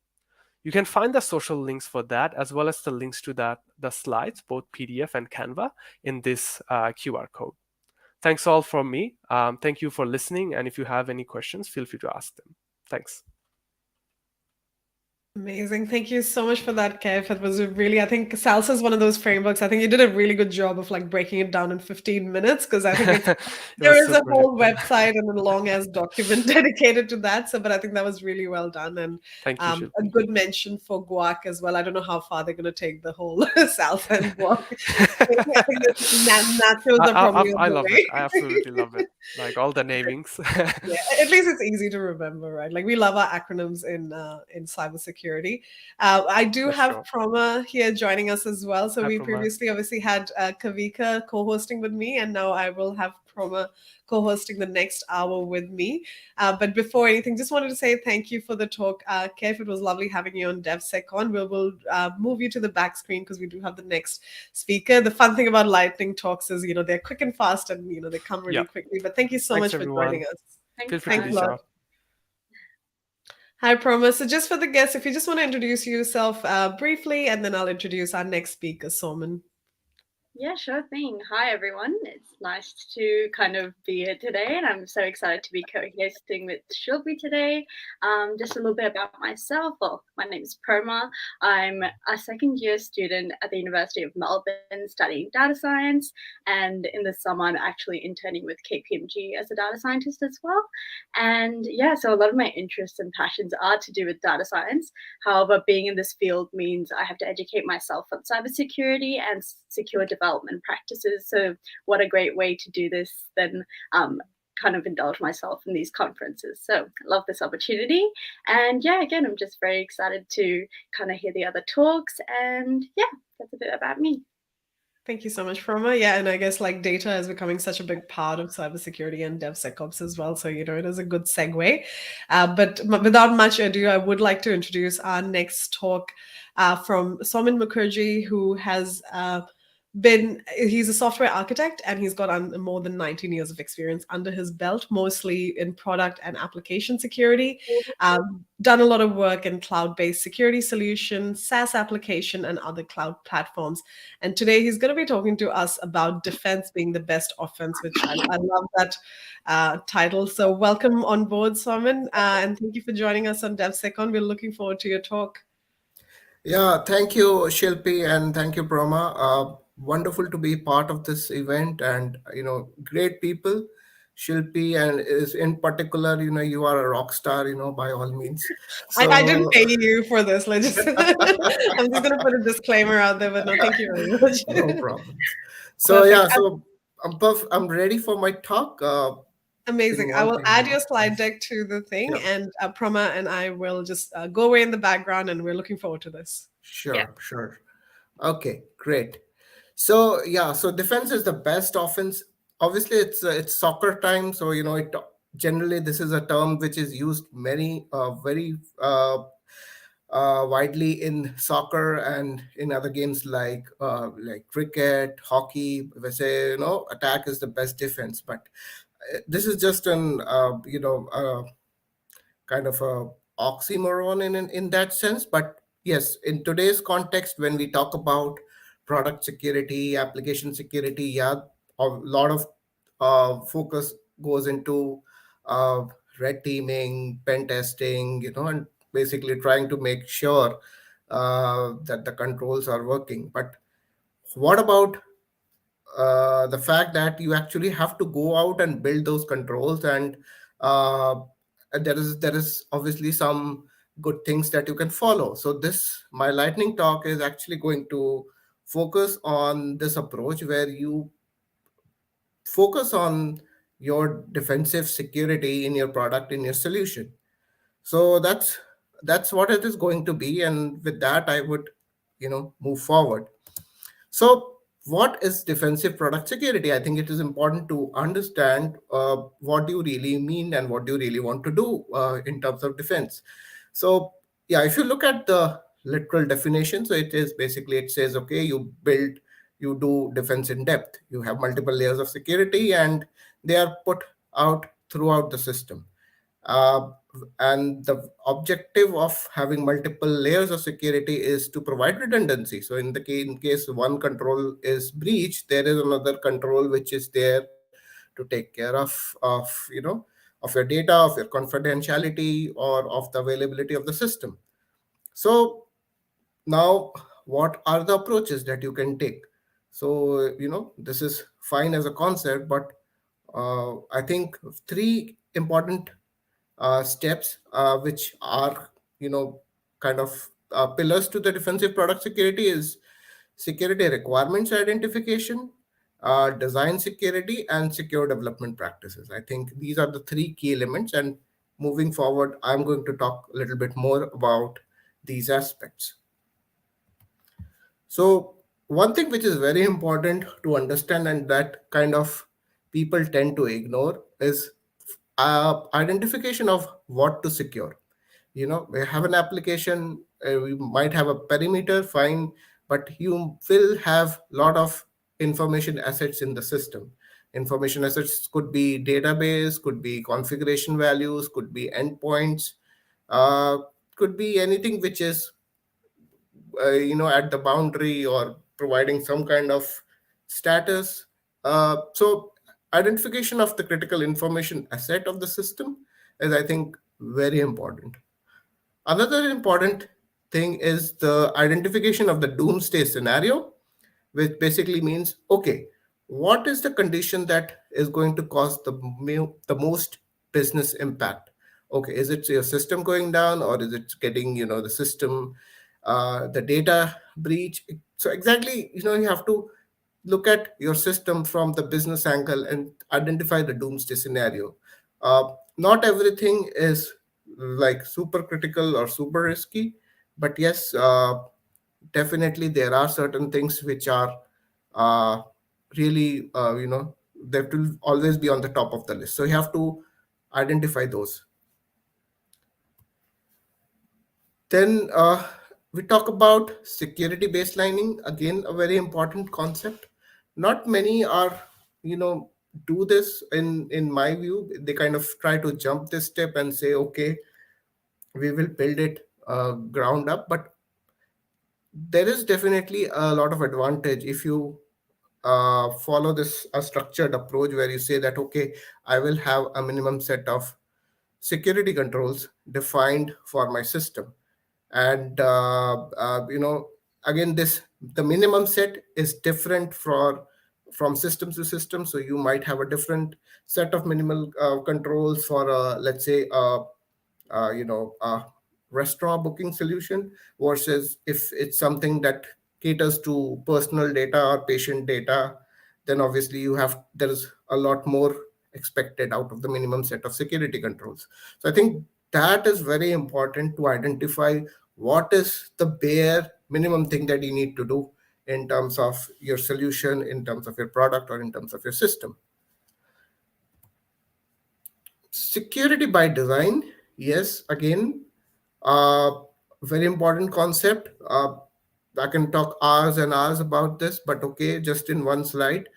You can find the social links for that, as well as the links to the slides, both PDF and Canva, in this QR code. Thanks all from me. Thank you for listening. And if you have any questions, feel free to ask them. Thanks. Amazing. Thank you so much for that, Kaif. It was really, I think Salsa is one of those frameworks. I think you did a really good job of like breaking it down in 15 minutes, because I think there is a whole website and a long ass document dedicated to that. So, but I think that was really well done. And thank you, a good mention for guac as well. I don't know how far they're going to take the whole Salsa and guac. I think nachos are probably I love it. I absolutely love it. Like all the namings. Yeah, at least it's easy to remember, right? Like we love our acronyms in cybersecurity. I do have Proma here joining us as well. So we previously obviously had Kavika co-hosting with me, and now I will have Proma co-hosting the next hour with me. But before anything, just wanted to say thank you for the talk. Kaif, it was lovely having you on DevSecCon. We'll move you to the back screen because we do have the next speaker. The fun thing about Lightning talks is, they're quick and fast, and, they come really quickly. But thank you so much for joining us. Thanks a lot. Hi, Proma. So just for the guests, if you just want to introduce yourself briefly, and then I'll introduce our next speaker, Soumen. Yeah, sure thing. Hi, everyone. It's nice to kind of be here today, and I'm so excited to be co-hosting with Shilpi today. Just a little bit about myself. Well, my name is Proma. I'm a second-year student at the University of Melbourne studying data science, and in the summer, I'm actually interning with KPMG as a data scientist as well. And yeah, so a lot of my interests and passions are to do with data science. However, being in this field means I have to educate myself on cybersecurity and secure development practices. So what a great way to do this than kind of indulge myself in these conferences. So I love this opportunity. And yeah, again, I'm just very excited to kind of hear the other talks. And yeah, that's a bit about me. Thank you so much, Proma. Yeah, and I guess like data is becoming such a big part of cybersecurity and DevSecOps as well. So, it is a good segue. But without much ado, I would like to introduce our next talk from Soumen Mukherjee, who has he's a software architect, and he's got more than 19 years of experience under his belt, mostly in product and application security. Done a lot of work in cloud-based security solutions, SaaS application, and other cloud platforms. And today he's going to be talking to us about defense being the best offense, which I love that title. So welcome on board, Soumen, and thank you for joining us on DevSecCon. We're looking forward to your talk. Yeah, thank you, Shilpi, and thank you, Proma. Wonderful to be part of this event, and great people. Shilpi, and is in particular, you are a rock star, by all means. So, I didn't pay you for this. I'm just going to put a disclaimer out there, but no, thank you very much. No problem. So perfect. Yeah, so I'm ready for my talk. Amazing. I will add your slide deck to the thing, and Proma and I will just go away in the background, and we're looking forward to this. Sure. Okay, great. So yeah, so defense is the best offense. Obviously, it's soccer time, so it generally this is a term which is used very widely in soccer and in other games like cricket, hockey. We say attack is the best defense, but this is just an kind of a oxymoron in that sense. But yes, in today's context, when we talk about product security, application security, a lot of focus goes into red teaming, pen testing, and basically trying to make sure that the controls are working. But what about the fact that you actually have to go out and build those controls, and there is obviously some good things that you can follow. So my lightning talk is actually going to focus on this approach where you focus on your defensive security in your product, in your solution. So that's what it is going to be, and with that I would move forward. So what is defensive product security? I think it is important to understand what do you really mean and what do you really want to do in terms of defense. So yeah, if you look at the literal definition, so it is basically, it says, okay, you do defense in depth. You have multiple layers of security and they are put out throughout the system. Uh, and the objective of having multiple layers of security is to provide redundancy. So in case one control is breached, there is another control which is there to take care of your data, of your confidentiality, or of the availability of the system. So now, what are the approaches that you can take? So this is fine as a concept, but I think three important steps, which are kind of pillars to the defensive product security, is security requirements identification, design security, and secure development practices. I think these are the three key elements, and moving forward, I'm going to talk a little bit more about these aspects. So one thing which is very important to understand, and that kind of people tend to ignore, is identification of what to secure. We have an application, we might have a perimeter, fine, but you will have a lot of information assets in the system. Information assets could be database, could be configuration values, could be endpoints, uh, could be anything which is at the boundary or providing some kind of status. So identification of the critical information asset of the system is, I think, very important. Another important thing is the identification of the doomsday scenario, which basically means, okay, what is the condition that is going to cause the most business impact? Okay, is it your system going down, or is it getting the system, the data breach? So exactly, you have to look at your system from the business angle and identify the doomsday scenario. Not everything is like super critical or super risky, but yes, definitely there are certain things which are uh, really that will always be on the top of the list, so you have to identify those. Then we talk about security baselining, again a very important concept. Not many are do this. In my view, they kind of try to jump this step and say, okay, we will build it ground up, but there is definitely a lot of advantage if you follow this a structured approach where you say that, okay, I will have a minimum set of security controls defined for my system. And again, the minimum set is different from system to system. So you might have a different set of minimal controls for let's say a restaurant booking solution, versus if it's something that caters to personal data or patient data, then obviously there's a lot more expected out of the minimum set of security controls. So I think that is very important to identify what is the bare minimum thing that you need to do in terms of your solution, in terms of your product, or in terms of your system. Security by design, yes, again, very important concept. I can talk hours and hours about this, but okay, just in one slide.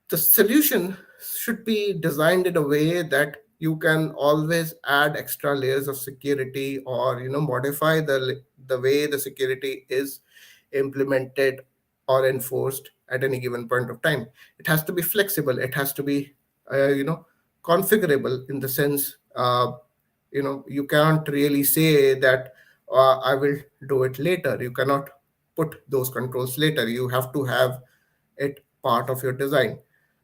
The solution should be designed in a way that you can always add extra layers of security, or modify the way the security is implemented or enforced at any given point of time. It has to be flexible, it has to be configurable, in the sense you can't really say that I will do it later. You cannot put those controls later. You have to have it part of your design.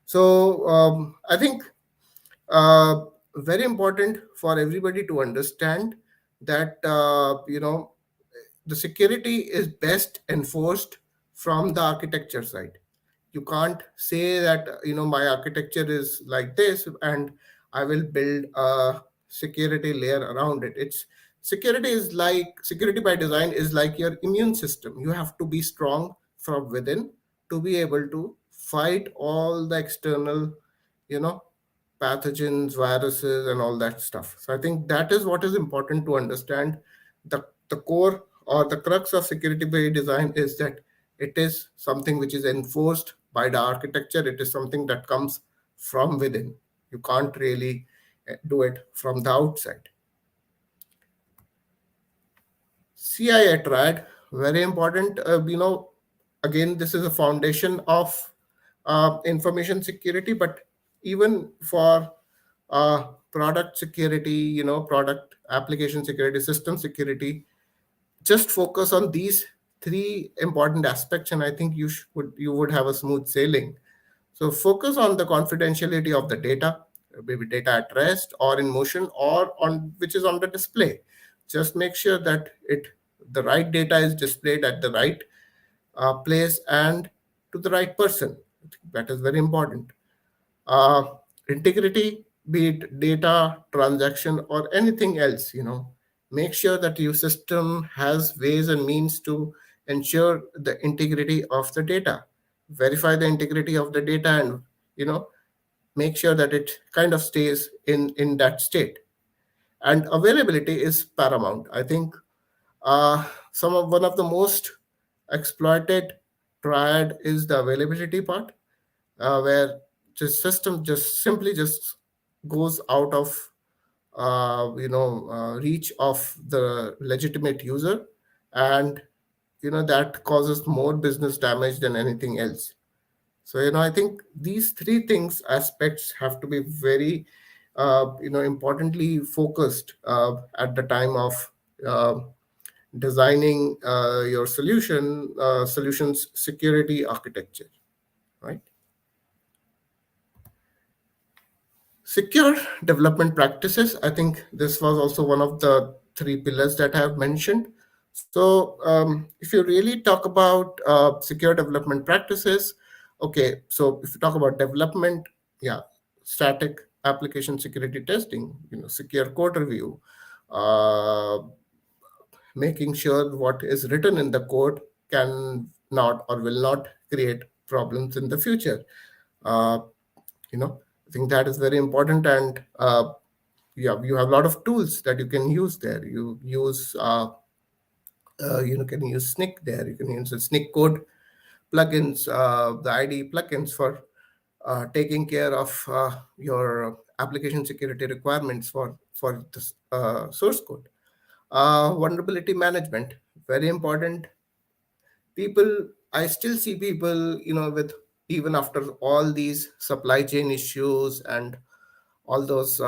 So I think very important for everybody to understand that the security is best enforced from the architecture side. You can't say that my architecture is like this and I will build a security layer around it. It's security by design is like your immune system. You have to be strong from within to be able to fight all the external, you know, pathogens, viruses, and all that stuff. So I think that is what is important to understand. The core or the crux of security by design is that it is something which is enforced by the architecture. It is something that comes from within. You can't really do it from the outside. CIA triad, very important. Again, this is a foundation of information security, but even for product security, product application security, system security, just focus on these three important aspects, and I think you would have a smooth sailing. So focus on the confidentiality of the data, maybe data at rest or in motion or on which is on the display. Just make sure that the right data is displayed at the right place and to the right person. That is very important. Uh, Integrity, be it data, transaction, or anything else, make sure that your system has ways and means to ensure the integrity of the data. Verify the integrity of the data and, make sure that it kind of stays in that state. And availability is paramount. I think one of the most exploited triad is the availability part, where the system just simply just goes out of reach of the legitimate user, and that causes more business damage than anything else. So I think these three things aspects have to be very importantly focused at the time of uh, designing your solutions security architecture, right? Secure development practices. I think this was also one of the three pillars that I have mentioned. So if you really talk about secure development practices, okay, so if you talk about development, yeah, static application security testing, secure code review, uh, making sure what is written in the code can not or will not create problems in the future. Uh, I think that is very important, and you have a lot of tools that you can use there. You use can use SNCC there. You can use the SNCC code plugins, the IDE plugins for taking care of your application security requirements for the source code. Vulnerability management, very important. I still see people, with even after all these supply chain issues and all those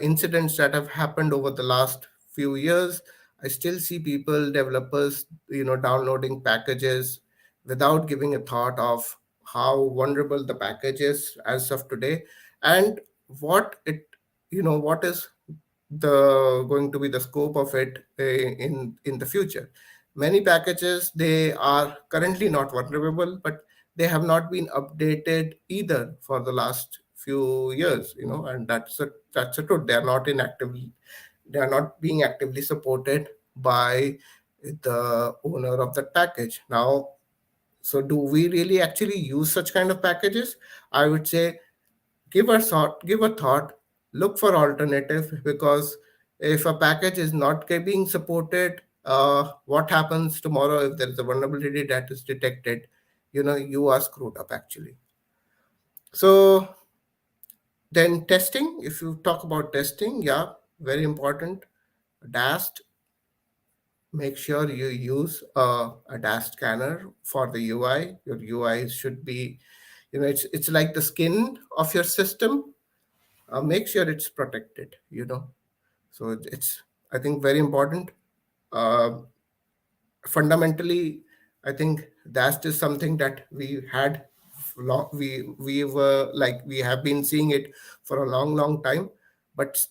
incidents that have happened over the last few years, I still see people, developers, downloading packages without giving a thought of how vulnerable the package is as of today, and what is the going to be the scope of it in the future. Many packages, they are currently not vulnerable, but they have not been updated either for the last few years, and that's a truth. They are not being actively supported by the owner of that package now. So do we really actually use such kind of packages? I would say give a thought, look for alternative, because if a package is not being supported, what happens tomorrow if there is a vulnerability that is detected? You are screwed up actually. So then testing, if you talk about testing, yeah, very important. DAST, make sure you use a DAST scanner for the UI. Your UI should be, it's like the skin of your system. Make sure it's protected. So it's, I think, very important. Uh, Fundamentally, I think that is something that we had we were like we have been seeing it for a long time, but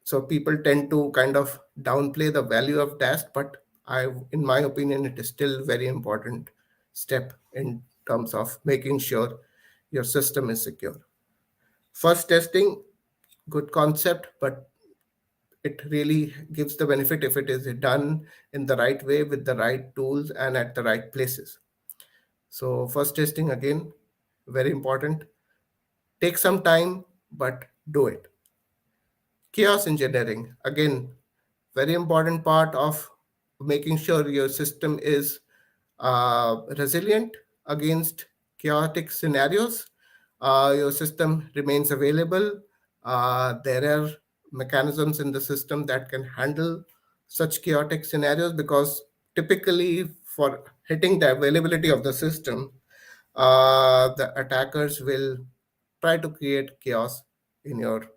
so people tend to kind of downplay the value of DAST, but in my opinion, it is still very important step in terms of making sure your system is secure. First testing, good concept, but it really gives the benefit if it is done in the right way with the right tools and at the right places. So first testing, again, very important. Take some time, but do it. Chaos engineering, again, very important part of making sure your system is resilient against chaotic scenarios. Your system remains available. There are mechanisms in the system that can handle such chaotic scenarios, because typically for hitting the availability of the system, the attackers will try to create chaos in your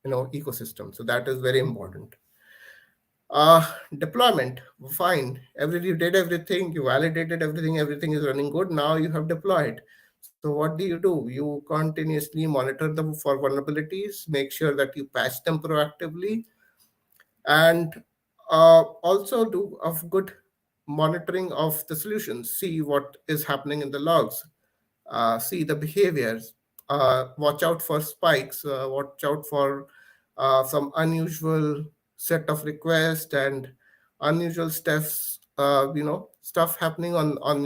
ecosystem. So that is very important. Deployment, fine. You did everything, you validated everything, everything is running good. Now you have deployed. So what do? You continuously monitor them for vulnerabilities, make sure that you patch them proactively, and also do a good monitoring of the solutions. See what is happening in the logs, see the behaviors, watch out for spikes, watch out for some unusual set of requests and unusual stuff happening on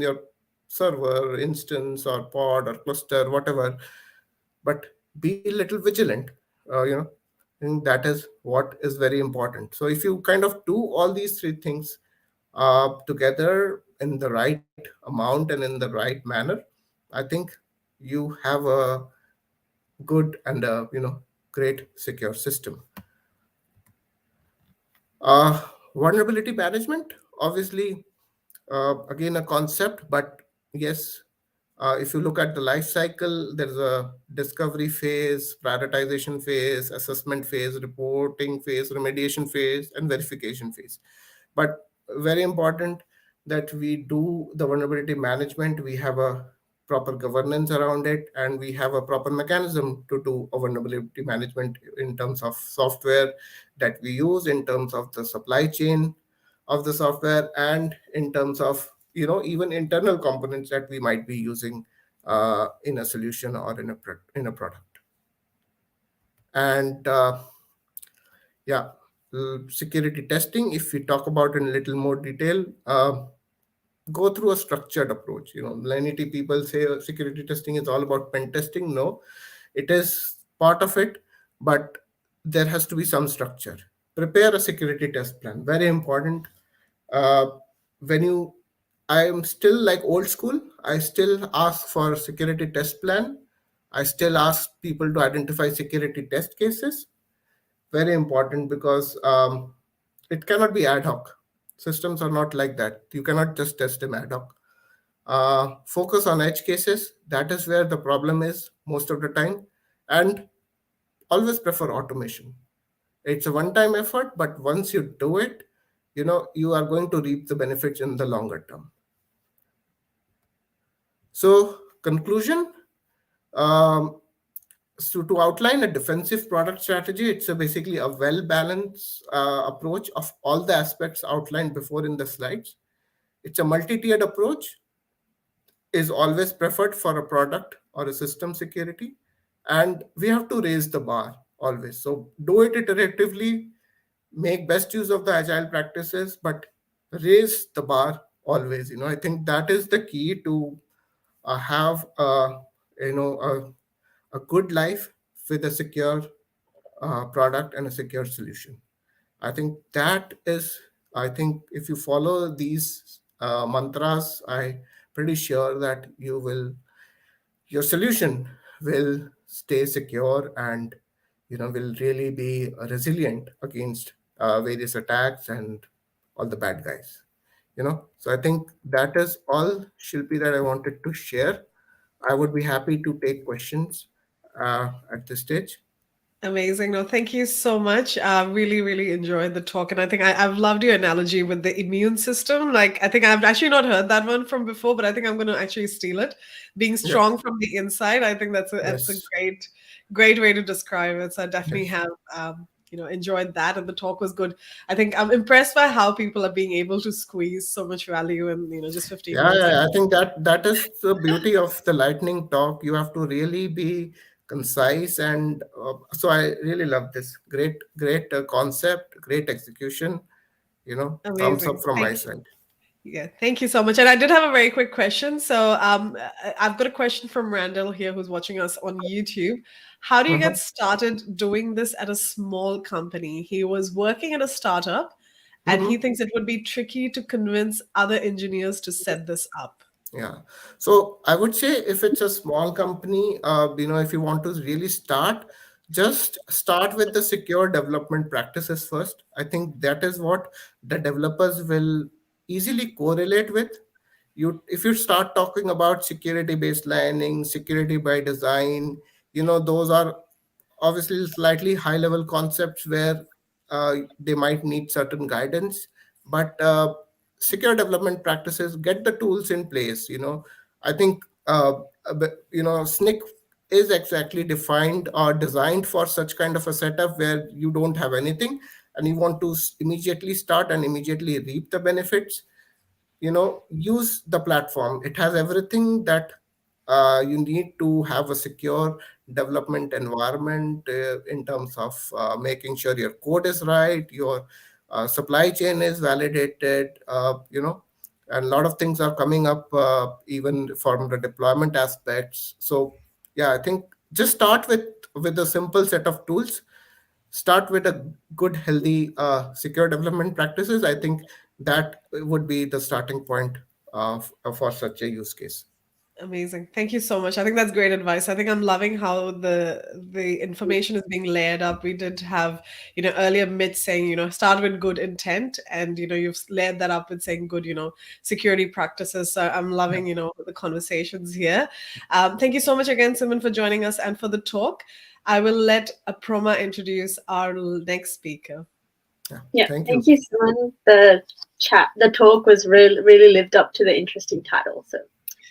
your server instance or pod or cluster, whatever. But be a little vigilant. I think that is what is very important. So if you kind of do all these three things together in the right amount and in the right manner, I think you have a good and great secure system. Vulnerability management, obviously, again a concept, but yes, if you look at the life cycle, there's a discovery phase, prioritization phase, assessment phase, reporting phase, remediation phase, and verification phase. But very important that we do the vulnerability management, we have a proper governance around it, and we have a proper mechanism to do a vulnerability management in terms of software that we use, in terms of the supply chain of the software, and in terms of even internal components that we might be using in a solution or in a product. And yeah, security testing, if we talk about in a little more detail, go through a structured approach. Many people say security testing is all about pen testing. No, it is part of it, but there has to be some structure. Prepare a security test plan, very important. uh, when you I am still like old school. I still ask for security test plan. I still ask people to identify security test cases. Very important, because it cannot be ad hoc. Systems are not like that. You cannot just test them ad hoc. Focus on edge cases. That is where the problem is most of the time. And always prefer automation. It's a one-time effort, but once you do it, you are going to reap the benefits in the longer term. So conclusion, so to outline a defensive product strategy, it's basically a well-balanced approach of all the aspects outlined before in the slides. It's a multi-tiered approach, is always preferred for a product or a system security. And we have to raise the bar always. So do it iteratively, make best use of the agile practices, but raise the bar always. I think that is the key to have a good life with a secure product and a secure solution. I think if you follow these mantras, I pretty sure that your solution will stay secure and will really be resilient against various attacks and all the bad guys. So I think that is all, Shilpi, that I wanted to share. I would be happy to take questions at this stage. Amazing. No, thank you so much. Really, really enjoyed the talk. And I think I've loved your analogy with the immune system. Like, I think I've actually not heard that one from before, but I think I'm going to actually steal it. Being Yeah. strong from the inside, I think that's a Yes. great way to describe it. So I definitely Yes. have, enjoyed that. And the talk was good. I think I'm impressed by how people are being able to squeeze so much value in, just 15 Yeah, minutes. yeah, I think that is the beauty of the lightning talk. You have to really be concise, and so I really love this. Great concept, great execution. Thumbs up Amazing. from my Thank you. side. Yeah, thank you so much. And I did have a very quick question. So I've got a question from Randall here who's watching us on YouTube. How do you get Mhm. started doing this at a small company? He was working at a startup and he Mhm. thinks it would be tricky to convince other engineers to set this up. Yeah. So I would say if it's a small company, if you want to really start, just start with the secure development practices first. I think that is what the developers will easily correlate with. If you start talking about security baselining, security by design, those are obviously slightly high level concepts where they might need certain guidance, but secure development practices get the tools in place. I think SNCC is exactly defined or designed for such kind of a setup where you don't have anything and you want to immediately start and immediately reap the benefits. Use the platform. It has everything that you need to have a secure development environment, in terms of making sure your code is right, your supply chain is validated, and a lot of things are coming up, even from the deployment aspects. So yeah, I think just start with a simple set of tools. Start with a good, healthy, secure development practices. I think that would be the starting point for such a use case. Amazing. Thank you so much. I think that's great advice. I think I'm loving how the information is being layered up. We did have, earlier Mitch saying, start with good intent, and you've layered that up with saying good, security practices. So I'm loving, the conversations here. Thank you so much again, Soumen, for joining us and for the talk. I will let Aproma introduce our next speaker. Yeah, Thank thank you. you, Simon. The talk was really lived up to the interesting title. So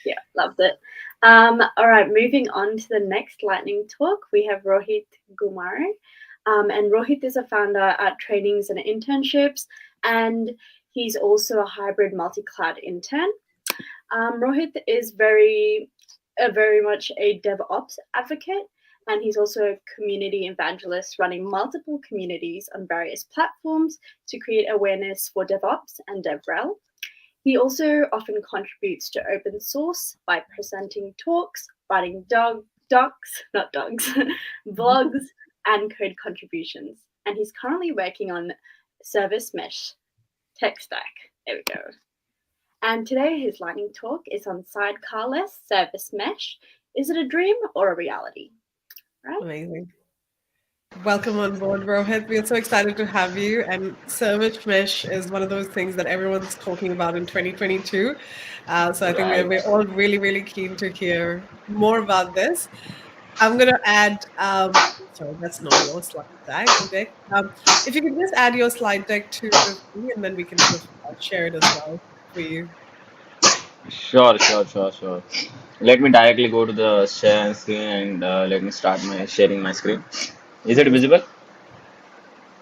yeah, loved it. All right, moving on to the next lightning talk, we have Rohit Ghumare. And Rohit is a founder at Trainings and Internships, and he's also a hybrid multi-cloud intern. Rohit is very much a DevOps advocate, and he's also a community evangelist running multiple communities on various platforms to create awareness for DevOps and DevRel. He also often contributes to open source by presenting talks, writing blogs, and code contributions. And he's currently working on Service Mesh tech stack. There we go. And today his lightning talk is on sidecarless service mesh. Is it a dream or a reality? Right? Amazing. Welcome on board, Rohit. We are so excited to have you. And service mesh is one of those things that everyone's talking about in 2022. So I think Right. we're all really, really keen to hear more about this. I'm going to add, sorry, that's not your slide deck. If you could just add your slide deck to the thing, and then we can sort of share it as well for you. Sure. Let me directly go to the share screen and let me start my sharing my screen. Is it Amazing. visible?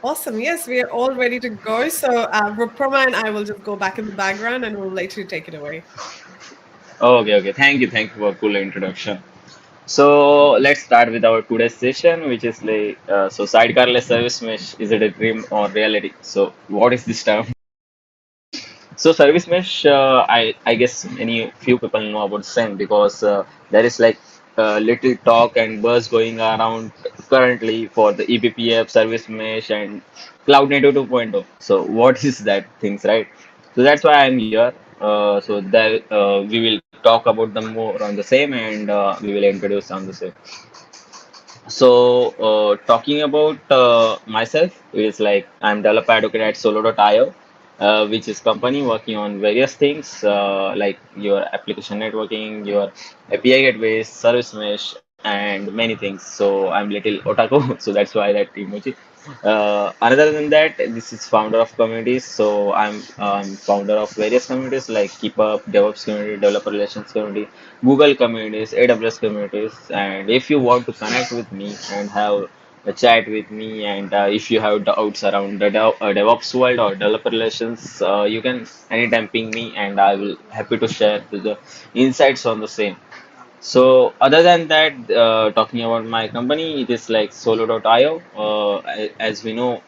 Awesome. Yes, we are all ready to go. So Ruprama and I will just go back in the background and we'll let you take it away. Okay. Thank you for cool introduction. So let's start with our today's session, which is like sidecarless service mesh. Is it a dream or reality? So what is this term? So service mesh, I guess many few people know about the same because there is like little talk and buzz going around currently for the eBPF service mesh and cloud native 2.0. So what is that things, right? So that's why I'm here. So that we will talk about them more on the same, and we will introduce on the same. So, talking about myself is like I'm developer advocate at Solo.io, which is company working on various things like your application networking, your API gateways, service mesh, and many things. So I'm little otaku, so that's why that emoji. Other than that, this is founder of communities. So I'm founder of various communities like Keep Up, DevOps community, Developer Relations community, Google communities, AWS communities. And if you want to connect with me and have a chat with me, and if you have doubts around the DevOps world or developer relations, you can anytime ping me, and I will happy to share the insights on the same. So other than that, talking about my company, it is like Solo.io. As we know,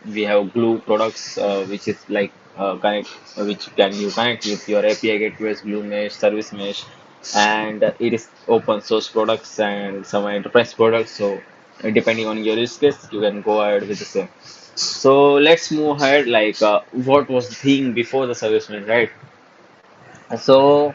we have Glue products, which is like connect, which can you connect with your API gateways, Blue Mesh, Service Mesh, and it is open source products and some enterprise products. So depending on your use case, you can go ahead with the same. So let's move ahead. Like, what was the thing before the service mesh, right? So,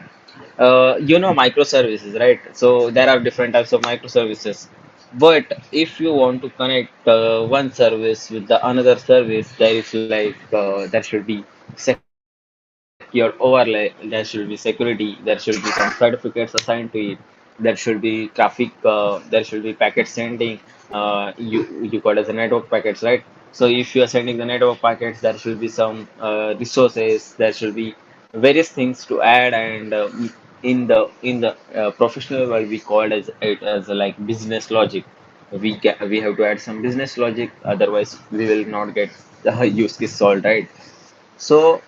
microservices, right? So there are different types of microservices. But if you want to connect one service with the another service, there is like there should be secure overlay, there should be security, there should be some certificates assigned to it, there should be traffic, there should be packet sending. You call as a network packets, right? So if you are sending the network packets, there should be some resources, there should be various things to add, and in the professional world we call it as like business logic. We have to add some business logic, otherwise we will not get the use case solved, right? So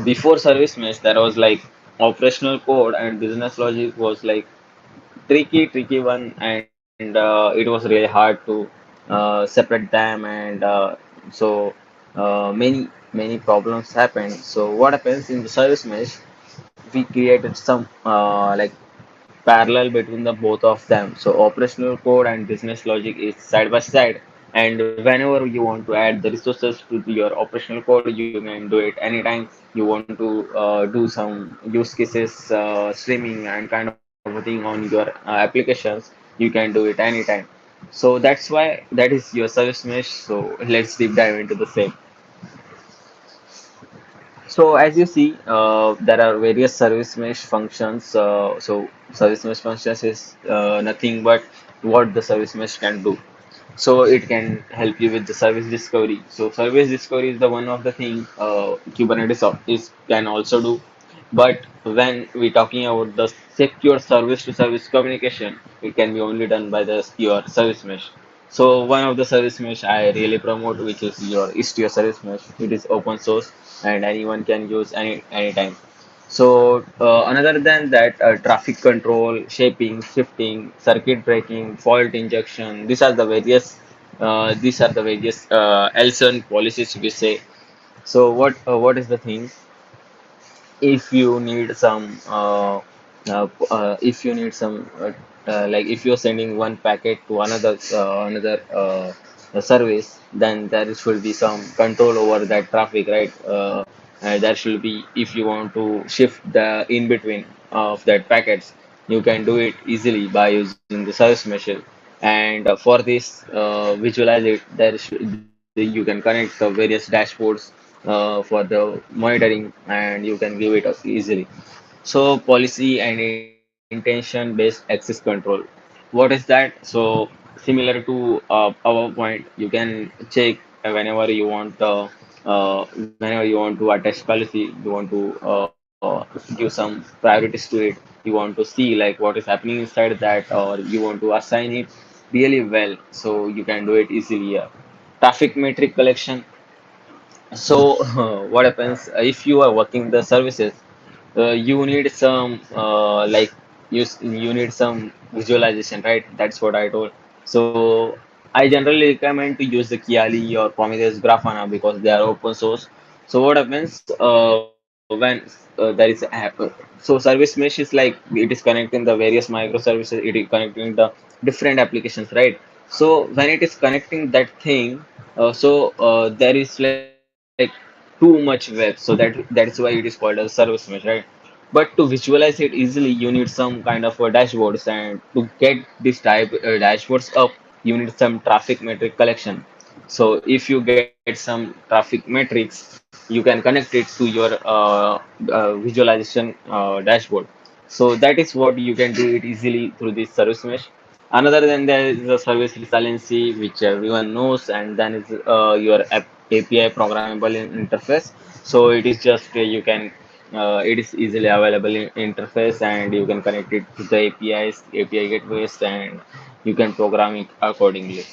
before service mesh, there was like operational code and business logic was like tricky one, and it was really hard to separate them, and many problems happened. So what happens in the service mesh, we created some parallel between the both of them. So operational code and business logic is side by side. And whenever you want to add the resources to your operational code, you can do it anytime. You want to do some use cases, streaming and kind of a thing on your applications, you can do it anytime. So that's why that is your service mesh. So let's deep dive into the same. So as you see, there are various service mesh functions. So service mesh functions is nothing but what the service mesh can do. So it can help you with the service discovery. So service discovery is the one of the thing Kubernetes is can also do. But when we're talking about the secure service to service communication, it can be only done by the your service mesh. So one of the service mesh I really promote, which is your Istio service mesh. It is open source and anyone can use anytime. So another than that, traffic control, shaping, shifting, circuit breaking, fault injection. These are the various Elson policies we say. So what is the thing? If you need some if you need some like if you're sending one packet to another service, then there should be some control over that traffic, right? There should be, if you want to shift the in between of that packets, you can do it easily by using the service machine. And for this visualize it, you can connect the various dashboards for the monitoring, and you can view it easily. So policy and intention based access control. What is that? So similar to our point, you can check whenever you want to attach policy, you want to give some priorities to it. You want to see like what is happening inside that, or you want to assign it really well. So you can do it easily. Traffic metric collection. So what happens if you are working the services, you need some you need some visualization, right? That's what I told. So I generally recommend to use the Kiali or Prometheus Grafana because they are open source. So what happens when there is a app? So service mesh is like it is connecting the various microservices, it is connecting the different applications, right? So when it is connecting that thing, there is like too much web, so that's why it is called as service mesh, right? But to visualize it easily, you need some kind of dashboards, and to get this type dashboards up, you need some traffic metric collection. So if you get some traffic metrics, you can connect it to your visualization dashboard. So that is what you can do it easily through this service mesh. Another than there is the service resiliency, which everyone knows, and then is your API programmable interface. So it is just it is easily available in interface, and you can connect it to the API gateways, and you can program it accordingly.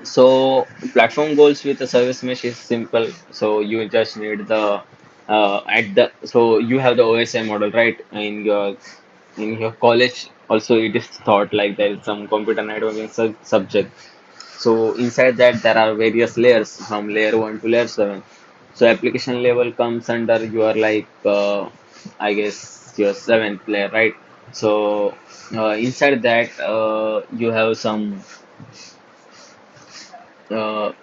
So platform goals with a service mesh is simple. So you just need the at the so you have the OSI model, right? In your college also it is taught like there is some computer networking subject. So inside that there are various layers from layer 1 to layer 7. So application level comes under your like I guess your seventh layer, right? So inside that you have some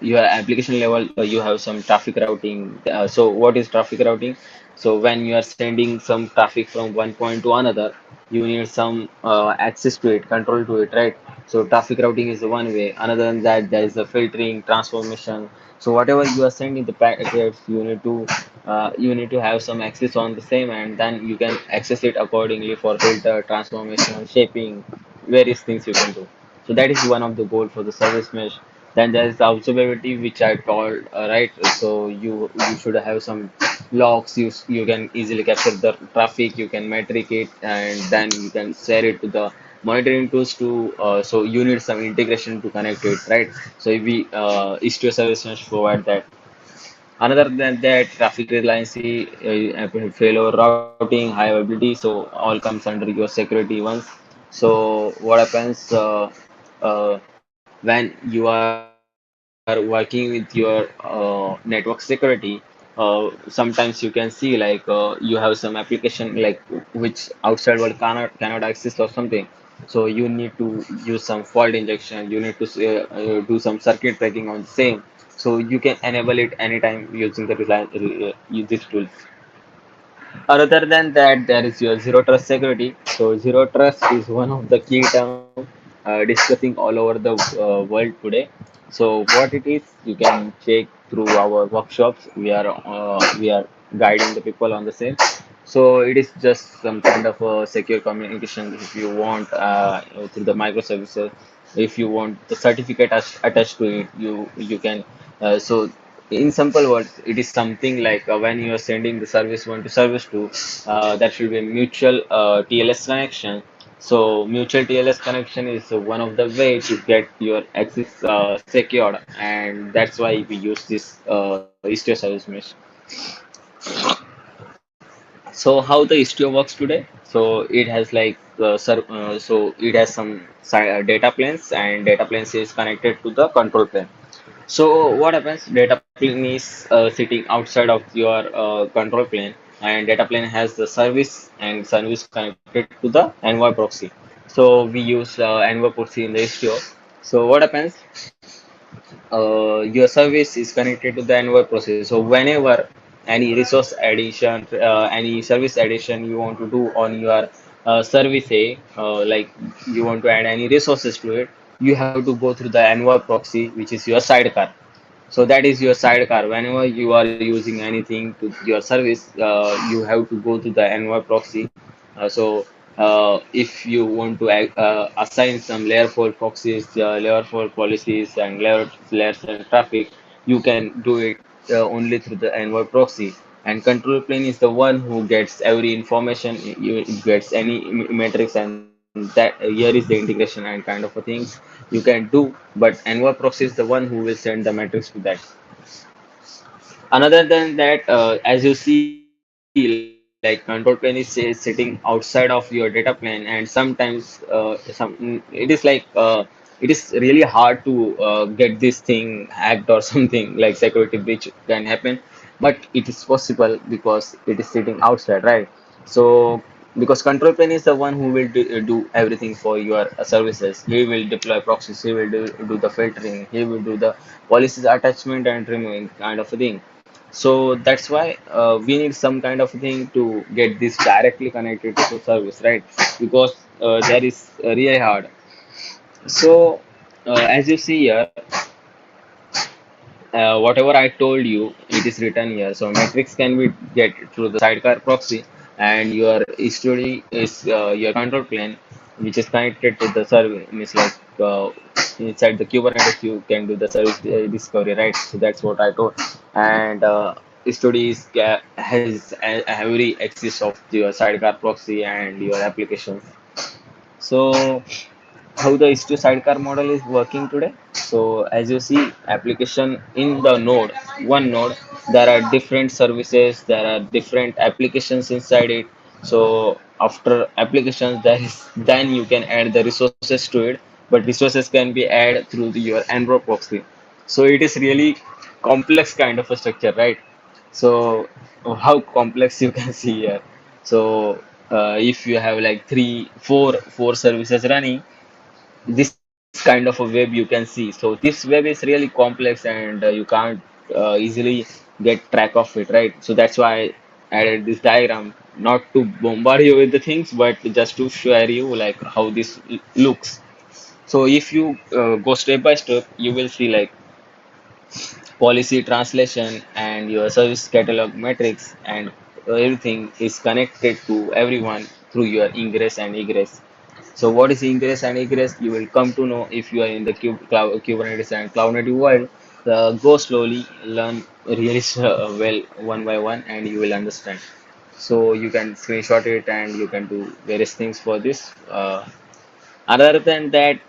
your application level you have some traffic routing. So what is traffic routing? So when you are sending some traffic from one point to another, you need some access to it, control to it, right? So traffic routing is the one way. Another than that, there is the filtering, transformation. So whatever you are sending the packets, you need to have some access on the same, and then you can access it accordingly for filter, transformation, shaping, various things you can do. So that is one of the goal for the service mesh. Then there is the observability, which I told, right? So you should have some logs. You can easily capture the traffic. You can metric it, and then you can share it to the monitoring tools to. So you need some integration to connect it, right? So if we Istio service mesh provide that. Another than that, traffic reliancy, failover routing, high availability, so all comes under your security ones. So what happens when you are working with your network security? Sometimes you can see like you have some application like which outside world cannot access or something. So you need to use some fault injection. You need to do some circuit tracking on the same. So you can enable it anytime using the this tool. Other than that, there is your zero trust security. So zero trust is one of the key term discussing all over the world today. So what it is, you can check through our workshops. We are guiding the people on the same. So it is just some kind of secure communication. If you want through the microservices, if you want the certificate attached to it, you can. So in simple words, it is something like when you are sending the service one to service two, there should be a mutual TLS connection. So mutual TLS connection is one of the way to get your access secured, and that's why we use this Istio service mesh. So how the Istio works today? So it has like so it has some data planes, and data planes is connected to the control plane. So what happens? Data plane is sitting outside of your control plane, and data plane has the service, and service connected to the Envoy proxy. So we use Envoy proxy in the Istio. So what happens? Your service is connected to the Envoy proxy. So whenever any resource addition, any service addition you want to do on your service A, like you want to add any resources to it, you have to go through the Envoy proxy, which is your sidecar. So that is your sidecar. Whenever you are using anything to your service, you have to go to the Envoy proxy. If you want to assign some layer 4 proxies, layer 4 policies, and layer 7 traffic, you can do it only through the Envoy proxy. And control plane is the one who gets every information, it gets any metrics, and that here is the integration and kind of a things you can do. But Envoy proxy is the one who will send the metrics to that. Other than that, as you see, like control plane is sitting outside of your data plane, and sometimes it is really hard to get this thing hacked or something like security breach can happen, but it is possible because it is sitting outside, right? So because control plane is the one who will do everything for your services. He will deploy proxies, he will do the filtering, he will do the policies attachment and removing kind of a thing. So that's why we need some kind of thing to get this directly connected to the service, right? Because that is really hard. So as you see here, whatever I told you, it is written here. So metrics can be get through the sidecar proxy, and your history is your control plane, which is connected to the service. Means like inside the Kubernetes, you can do the service discovery, right? So that's what I told. And history has every access of your sidecar proxy and your applications. So how the Istio sidecar model is working today. So as you see, application in the node, one node, there are different services, there are different applications inside it. So after applications, there is then you can add the resources to it. but resources can be added through your Nmap proxy. So it is really complex kind of a structure, right? So how complex you can see here. So if you have like four services running, this kind of a web you can see. So this web is really complex and you can't easily get track of it, right? So that's why I added this diagram, not to bombard you with the things, but just to share you like how this looks. So if you go step by step, you will see like policy translation and your service catalog metrics, and everything is connected to everyone through your ingress and egress. So what is ingress and egress? You will come to know if you are in the Kubernetes and Cloud Native world. Go slowly, learn really well one by one, and you will understand. So you can screenshot it and you can do various things for this. Other than that,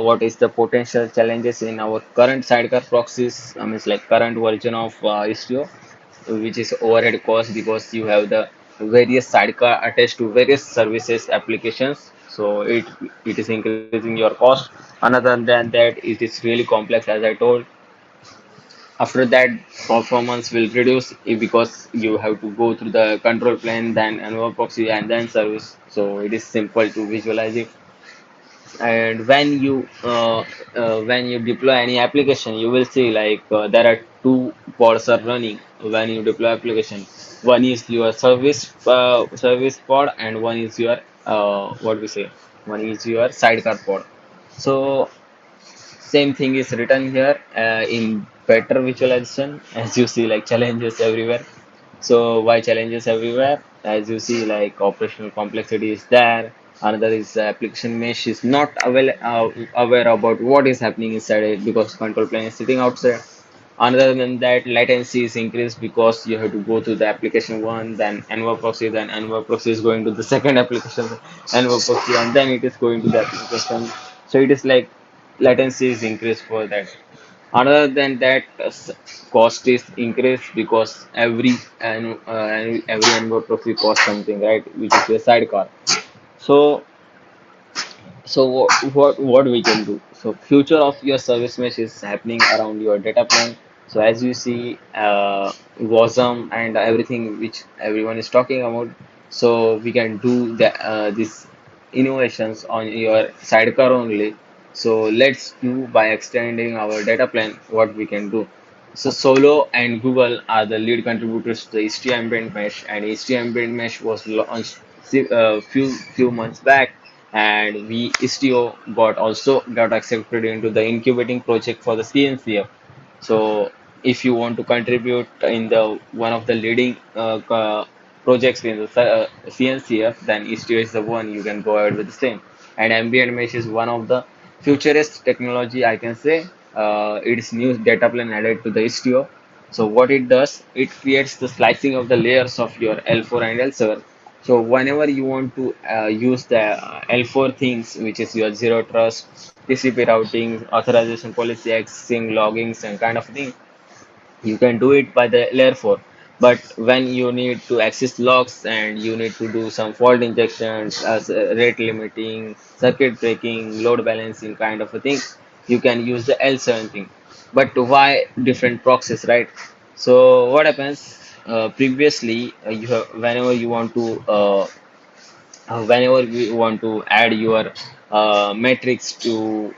what is the potential challenges in our current sidecar proxies? I mean, it's like current version of Istio, which is overhead cost because you have the various sidecar attached to various services applications. So it is increasing your cost. Another than that, it is really complex, as I told. After that, performance will reduce because you have to go through the control plane, then another proxy, and then service. So it is simple to visualize it. And when you deploy any application, you will see like there are two pods are running when you deploy application. One is your service pod, and one is your what we say, one is your sidecar pod. So same thing is written here in better visualization, as you see like challenges everywhere. So why challenges everywhere? As you see, like operational complexity is there. Another is application mesh is not aware about what is happening inside it because control plane is sitting outside. Other than that, latency is increased because you have to go to the application one, then Nmap proxy, then Nmap proxy is going to the second application, Nmap proxy, and then it is going to the application. So it is like latency is increased for that. Other than that, cost is increased because every Nmap proxy costs something, right? Which is your sidecar. So what we can do? So future of your service mesh is happening around your data plan. So as you see, WASM and everything which everyone is talking about. So we can do these innovations on your sidecar only. So let's do by extending our data plan what we can do. So Solo and Google are the lead contributors to the HT ambient mesh, and HT ambient mesh was launched few months back, and we Istio got accepted into the incubating project for the CNCF. So if you want to contribute in the one of the leading projects in the CNCF, then Istio is the one you can go ahead with the same. And ambient mesh is one of the futurist technology, I can say. It is new data plane added to the Istio. So what it does, it creates the slicing of the layers of your L4 and L7. So whenever you want to use the L4 things, which is your zero trust, TCP routing, authorization policy, accessing, loggings, and kind of thing, you can do it by the layer 4. But when you need to access logs and you need to do some fault injections as rate limiting, circuit breaking, load balancing kind of a thing, you can use the L7 thing. But why different proxies, right? So what happens, previously you have, whenever we want to add your metrics to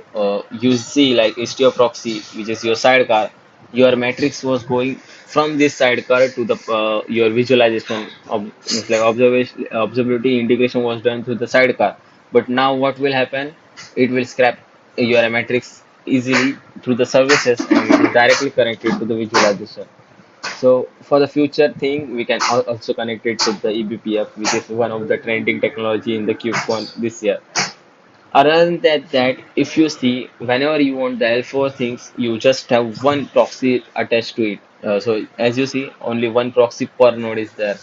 use C like Istio proxy, which is your sidecar, your metrics was going from this sidecar to the your visualization of it's like observability integration was done through the sidecar. But now what will happen? It will scrap your metrics easily through the services and it is directly connected to the visualization. So for the future thing, we can also connect it to the eBPF, which is one of the trending technology in the KubeCon this year. Other than that, if you see, whenever you want the L4 things, you just have one proxy attached to it. So as you see, only one proxy per node is there.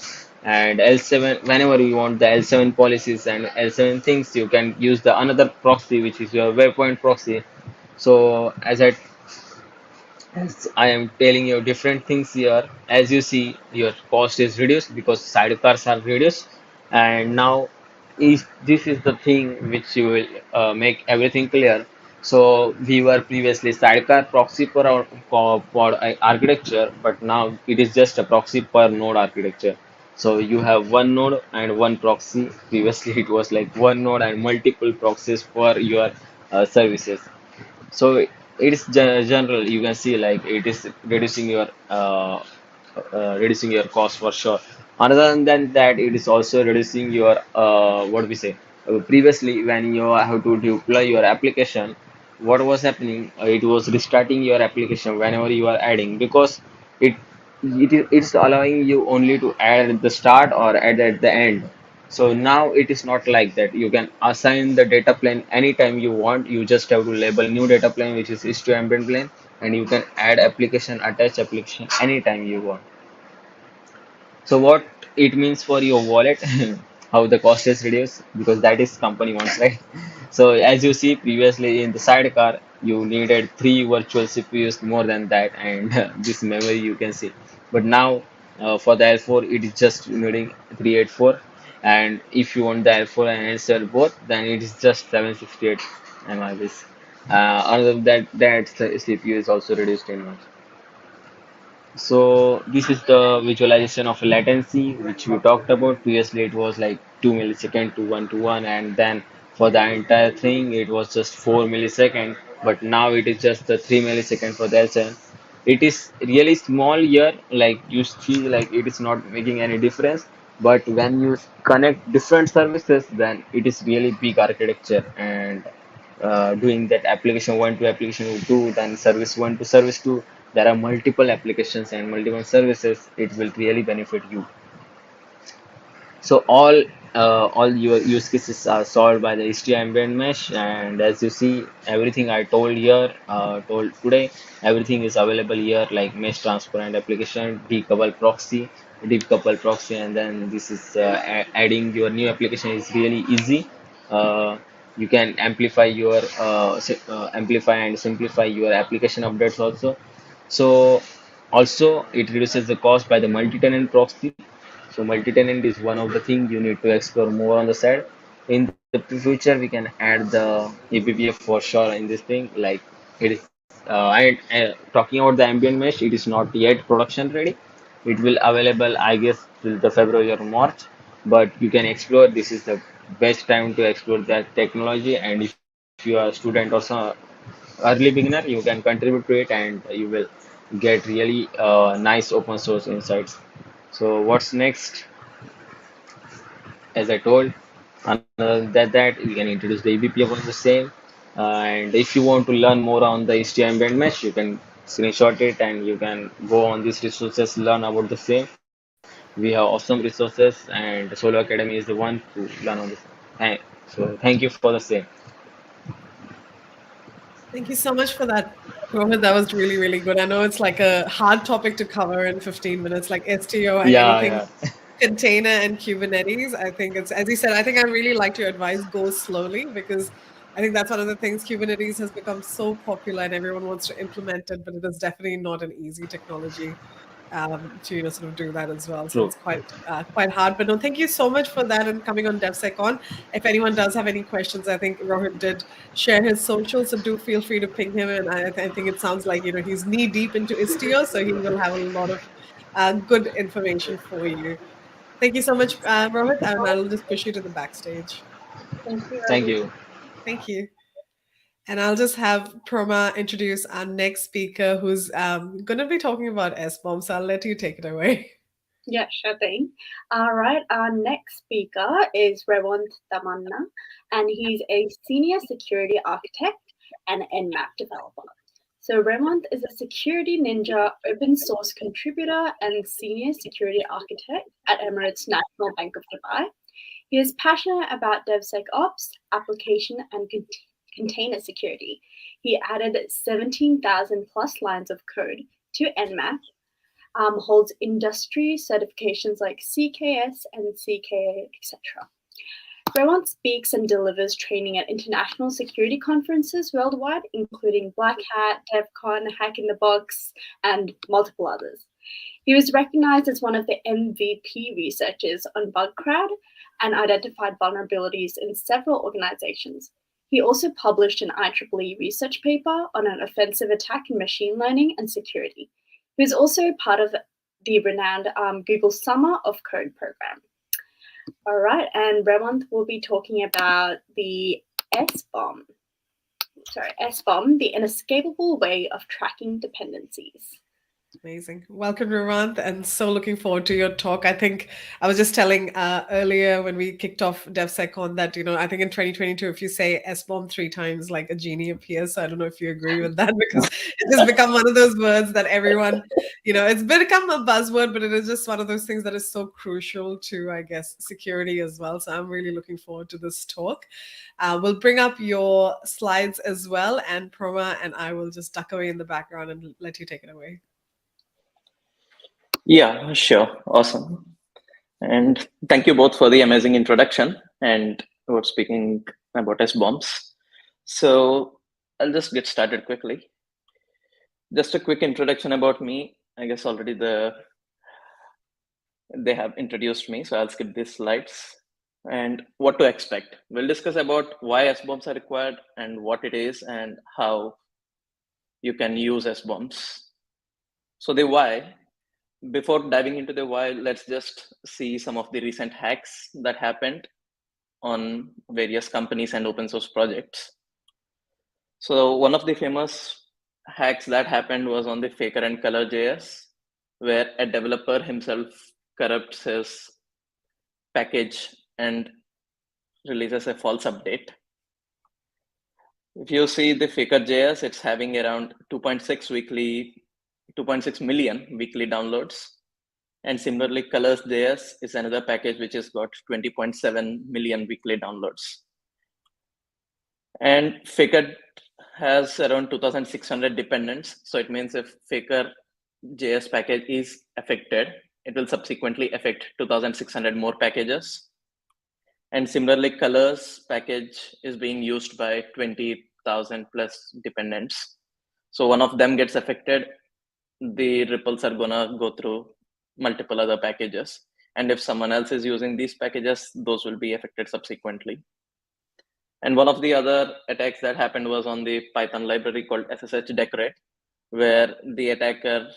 And L7, whenever you want the L7 policies and L7 things, you can use the another proxy, which is your waypoint proxy. So as I am telling you different things here, as you see, your cost is reduced because sidecars are reduced, and now is this is the thing which you will make everything clear. So we were previously sidecar proxy per our pod architecture, but now it is just a proxy per node architecture. So you have one node and one proxy. Previously it was like one node and multiple proxies for your services. So it is general. You can see like it is reducing your cost for sure. Other than that, it is also reducing your what we say. Previously, when you have to deploy your application, what was happening? It was restarting your application whenever you are adding because it it's allowing you only to add at the start or add at the end. So now it is not like that. You can assign the data plane anytime you want. You just have to label new data plane, which is to ambient plane, and you can add application, attach application anytime you want. So what it means for your wallet, how the cost is reduced because that is company wants, right? So as you see previously in the sidecar, you needed three virtual CPUs more than that, and this memory you can see. But now for the L4, it is just needing 384, and if you want the L4 and L7 both, then it is just 768 MIBs. Other than that, that CPU is also reduced in much. So this is the visualization of latency, which we talked about. Previously, it was like 2 millisecond to one, and then for the entire thing, it was just 4 millisecond. But now it is just the 3 millisecond for the L7. It is really small here, like you see, like it is not making any difference. But when you connect different services, then it is really big architecture and doing that application one to application two, then service one to service two. There are multiple applications and multiple services. It will really benefit you. So all your use cases are solved by the HT ambient mesh, and as you see, everything I told here, told today, everything is available here, like mesh transparent application, decouple proxy, and then this is adding your new application is really easy. Uh, you can amplify and simplify your application updates also. So also it reduces the cost by the multi-tenant proxy. So multi-tenant is one of the things you need to explore more on the side. In the future, we can add the APJ for sure in this thing. Like it is, and talking about the ambient mesh, it is not yet production ready. It will available, I guess, till the February or March. But you can explore. This is the best time to explore that technology. And if you are a student or some early beginner, you can contribute to it, and you will get really nice open source insights. So what's next? As I told, that we can introduce the EBP upon the same. And if you want to learn more on the HTML ambient mesh, you can screenshot it and you can go on these resources, learn about the same. We have awesome resources, and Solo Academy is the one to learn on this. So thank you for the same. Thank you so much for that, Rohit. That was really, really good. I know it's like a hard topic to cover in 15 minutes, like STO and Yeah, anything yeah. container and Kubernetes. I think it's, as you said, I think I really liked your advice, go slowly, because I think that's one of the things. Kubernetes has become so popular and everyone wants to implement it, but it is definitely not an easy technology to sort of do that as well. So True. it's quite hard. But no, thank you so much for that and coming on DevSecCon. If anyone does have any questions, I think Rohit did share his social, so do feel free to ping him. And I think it sounds like he's knee deep into Istio, so he will have a lot of good information for you. Thank you so much, Rohit, and I'll just push you to the backstage. Thank you, Thank Rohit. you. Thank you. And I'll just have Proma introduce our next speaker, who's going to be talking about SBOM. So I'll let you take it away. Yeah, sure thing. All right, our next speaker is Rewanth, and he's a senior security architect and Nmap developer. So Rewanth is a security ninja open source contributor and senior security architect at Emirates National Bank of Dubai. He is passionate about DevSecOps, application, and container security. He added 17,000 plus lines of code to Nmap, holds industry certifications like CKS and CKA, etc. Rewanth speaks and delivers training at international security conferences worldwide, including Black Hat, DevCon, Hack in the Box, and multiple others. He was recognized as one of the MVP researchers on BugCrowd and identified vulnerabilities in several organizations. He also published an IEEE research paper on an offensive attack in machine learning and security. He was also part of the renowned Google Summer of Code program. All right, and Rewanth will be talking about the SBOM. SBOM, the inescapable way of tracking dependencies. Amazing. Welcome, Rewanth, and so looking forward to your talk. I think I was just telling earlier when we kicked off DevSecCon that, I think in 2022, if you say SBOM 3 times, like a genie appears. So I don't know if you agree with that, because it has become one of those words that everyone, it's become a buzzword, but it is just one of those things that is so crucial to, I guess, security as well. So I'm really looking forward to this talk. We'll bring up your slides as well, and Proma and I will just duck away in the background and let you take it away. Yeah, sure. Awesome. And thank you both for the amazing introduction and for speaking about SBOMs. So I'll just get started quickly. Just a quick introduction about me. I guess already they have introduced me, so I'll skip these slides. And what to expect. We'll discuss about why SBOMs are required and what it is and how you can use SBOMs. So the why. Before diving into the why, let's just see some of the recent hacks that happened on various companies and open source projects. So one of the famous hacks that happened was on the Faker and Color.js, where a developer himself corrupts his package and releases a false update. If you see the Faker.js, it's having around 2.6 million weekly downloads. And similarly, Colors.js is another package which has got 20.7 million weekly downloads. And Faker has around 2,600 dependents. So it means if Faker.js package is affected, it will subsequently affect 2,600 more packages. And similarly, Colors package is being used by 20,000 plus dependents. So one of them gets affected, the ripples are gonna go through multiple other packages. And if someone else is using these packages, those will be affected subsequently. And one of the other attacks that happened was on the Python library called SSH decorate, where the attacker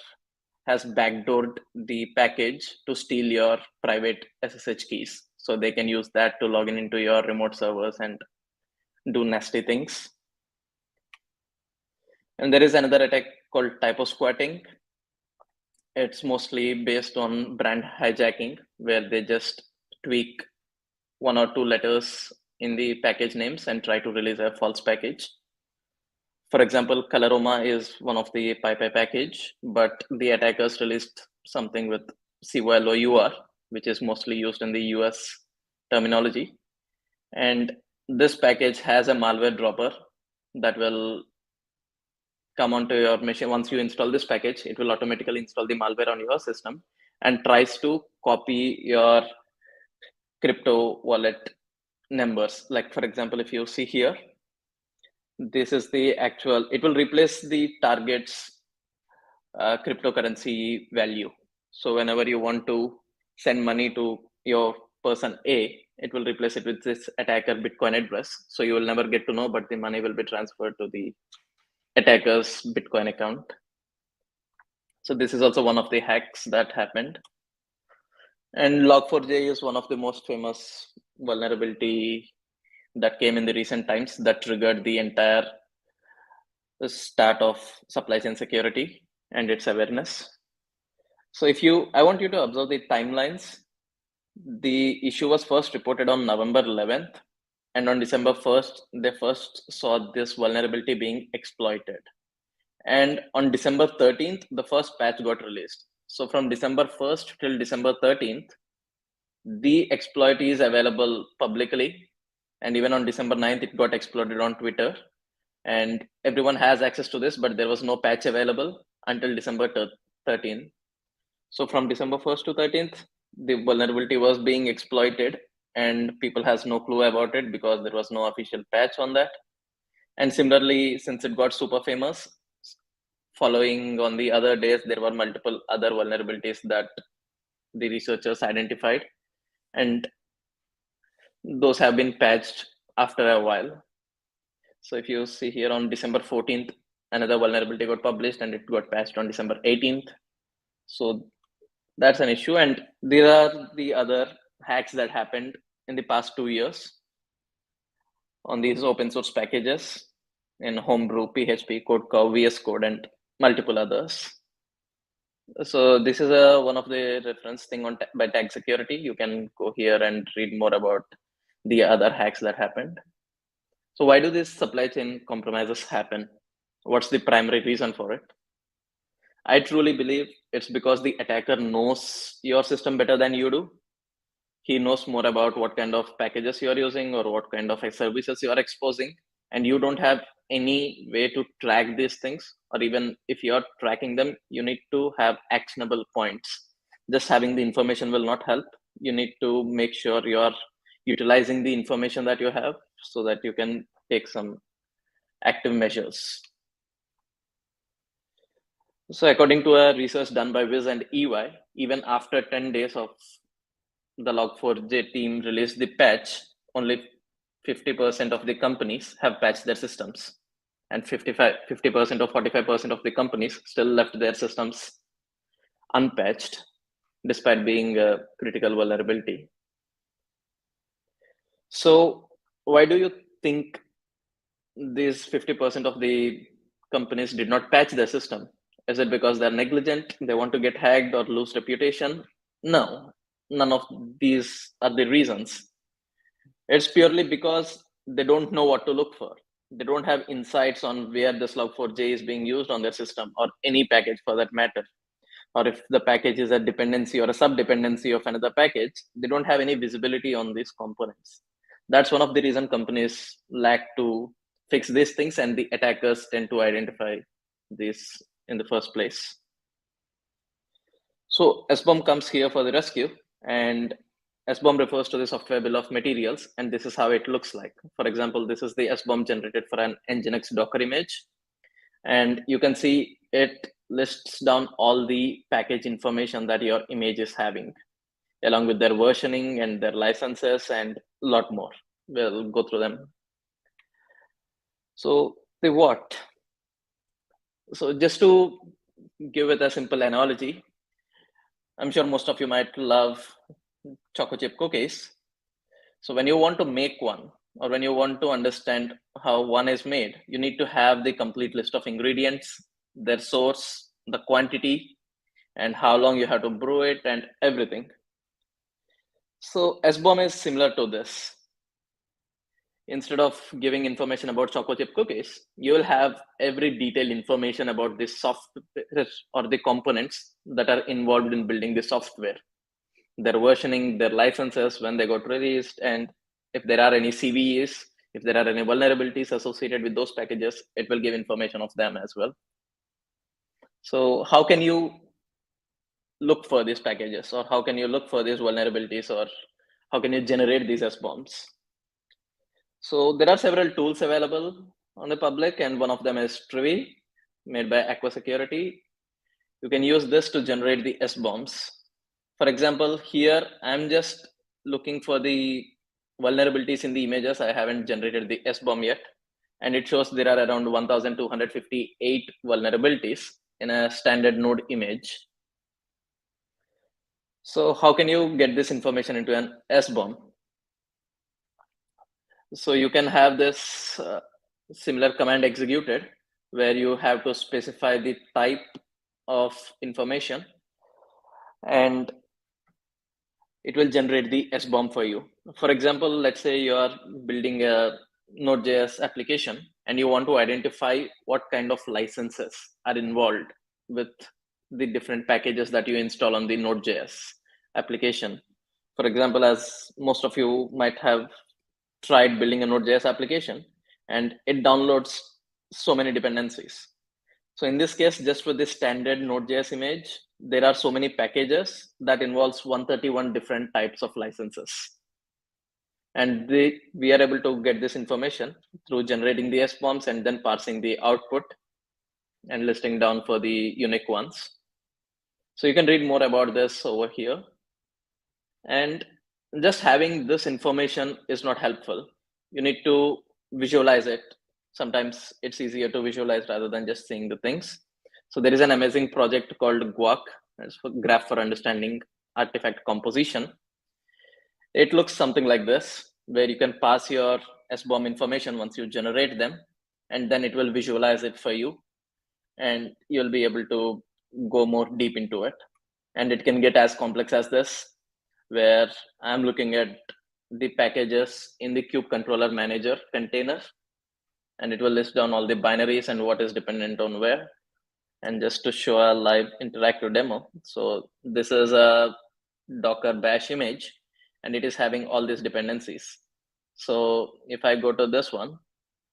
has backdoored the package to steal your private SSH keys. So they can use that to log in into your remote servers and do nasty things. And there is another attack called typo squatting. It's mostly based on brand hijacking, where they just tweak 1 or 2 letters in the package names and try to release a false package. For example, Coloroma is one of the PyPy package, but the attackers released something with COLOUR, which is mostly used in the US terminology. And this package has a malware dropper that will come onto your machine. Once you install this package, it will automatically install the malware on your system and tries to copy your crypto wallet numbers. Like for example, if you see here, this is the actual, it will replace the target's cryptocurrency value. So whenever you want to send money to your person A, it will replace it with this attacker Bitcoin address. So you will never get to know, but the money will be transferred to the attacker's Bitcoin account. So this is also one of the hacks that happened. And Log4j is one of the most famous vulnerability that came in the recent times that triggered the entire start of supply chain security and its awareness. So I want you to observe the timelines. The issue was first reported on November 11th, and on December 1st, they first saw this vulnerability being exploited. And on December 13th, the first patch got released. So from December 1st till December 13th, the exploit is available publicly. And even on December 9th, it got exploded on Twitter. And everyone has access to this, but there was no patch available until December 13th. So from December 1st to 13th, the vulnerability was being exploited and people has no clue about it because there was no official patch on that. And similarly, since it got super famous, following on the other days, there were multiple other vulnerabilities that the researchers identified, and those have been patched after a while. So if you see here on December 14th, another vulnerability got published and it got patched on December 18th. So that's an issue. And there are the other hacks that happened in the past 2 years on these open source packages in Homebrew, PHP, CodeCow, VS Code, and multiple others. So this is one of the reference thing on by tag security. You can go here and read more about the other hacks that happened. So why do these supply chain compromises happen? What's the primary reason for it? I truly believe it's because the attacker knows your system better than you do. He knows more about what kind of packages you're using or what kind of services you are exposing, and you don't have any way to track these things, or even if you're tracking them, you need to have actionable points. Just having the information will not help. You need to make sure you're utilizing the information that you have so that you can take some active measures. So according to a research done by Wiz and EY, even after 10 days of the Log4j team released the patch, only 50% of the companies have patched their systems, and 50% or 45% of the companies still left their systems unpatched despite being a critical vulnerability. So why do you think these 50% of the companies did not patch their system? Is it because they're negligent, they want to get hacked or lose reputation? No, none of these are the reasons. It's purely because they don't know what to look for. They don't have insights on where this log4j is being used on their system, or any package for that matter. Or if the package is a dependency or a sub-dependency of another package, they don't have any visibility on these components. That's one of the reasons companies lack to fix these things, and the attackers tend to identify this in the first place. So SBOM comes here for the rescue, and SBOM refers to the software bill of materials, and this is how it looks like. For example, this is the SBOM generated for an Nginx Docker image, and you can see it lists down all the package information that your image is having, along with their versioning and their licenses and a lot more. We'll go through them. So the what? So just to give it a simple analogy, I'm sure most of you might love chocolate chip cookies. So when you want to make one, or when you want to understand how one is made, you need to have the complete list of ingredients, their source, the quantity, and how long you have to brew it, and everything. So SBOM is similar to this. Instead of giving information about chocolate chip cookies, you will have every detailed information about the software or the components that are involved in building the software, their versioning, their licenses, when they got released, and if there are any CVEs, if there are any vulnerabilities associated with those packages, it will give information of them as well. So how can you look for these packages, or how can you look for these vulnerabilities, or how can you generate these SBOMs? So there are several tools available on the public, and one of them is Trivy, made by Aqua Security. You can use this to generate the SBOMs. For example, here I'm just looking for the vulnerabilities in the images. I haven't generated the SBOM yet, and it shows there are around 1,258 vulnerabilities in a standard node image. So how can you get this information into an SBOM? So you can have this similar command executed, where you have to specify the type of information, and it will generate the SBOM for you. For example, let's say you are building a Node.js application, and you want to identify what kind of licenses are involved with the different packages that you install on the Node.js application. For example, as most of you might have tried building a Node.js application, and it downloads so many dependencies. So in this case, just for this standard Node.js image, there are so many packages that involves 131 different types of licenses. And we are able to get this information through generating the SBOMs and then parsing the output and listing down for the unique ones. So you can read more about this over here. And just having this information is not helpful. You need to visualize it. sometimes it's easier to visualize rather than just seeing the things. So there is an amazing project called GUAC, it's for Graph for Understanding Artifact Composition. It looks something like this, where you can pass your SBOM information once you generate them, and then it will visualize it for you, and you'll be able to go more deep into it. And it can get as complex as this, where I'm looking at the packages in the kube controller manager container, and it will list down all the binaries and what is dependent on where. And just to show a live interactive demo, so this is a Docker bash image, and it is having all these dependencies. So if I go to this one,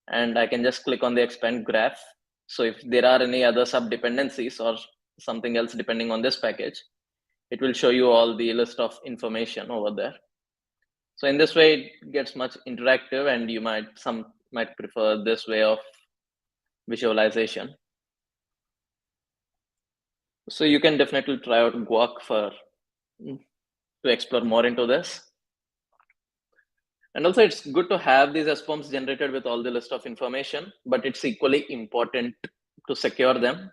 and I can just click on the expand graph. So if there are any other sub dependencies or something else depending on this package, it will show you all the list of information over there. So in this way, it gets much interactive, and some might prefer this way of visualization. So you can definitely try out GUAC to explore more into this. And also, it's good to have these SBOMs generated with all the list of information, but it's equally important to secure them.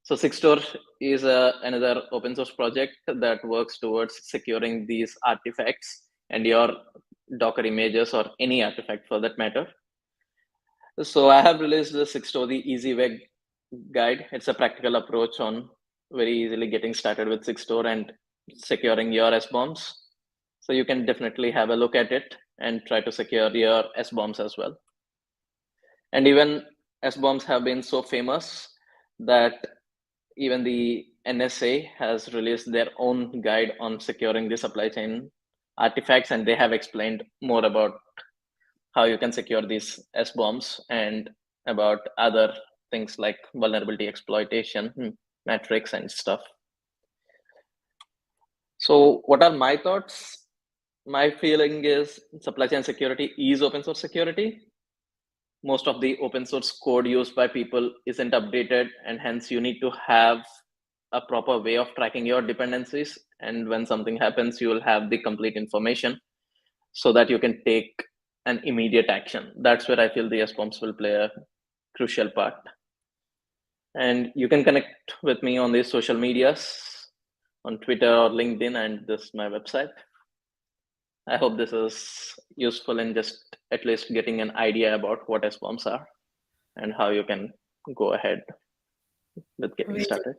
So Sigstore is another open source project that works towards securing these artifacts and your Docker images or any artifact for that matter. So I have released the Sigstore, the Easy Way guide. It's a practical approach on very easily getting started with Sigstore and securing your SBOMs. So you can definitely have a look at it and try to secure your SBOMs as well. And even SBOMs have been so famous that even the NSA has released their own guide on securing the supply chain artifacts, and they have explained more about how you can secure these SBOMs and about other things like vulnerability exploitation, metrics and stuff. So what are my thoughts? My feeling is supply chain security is open source security. Most of the open source code used by people isn't updated, and hence you need to have a proper way of tracking your dependencies. And when something happens, you will have the complete information so that you can take an immediate action. That's where I feel the SBOMs will play a crucial part. And you can connect with me on these social medias, on Twitter or LinkedIn, and this is my website. I hope this is useful in just at least getting an idea about what SBOMs are and how you can go ahead with getting started.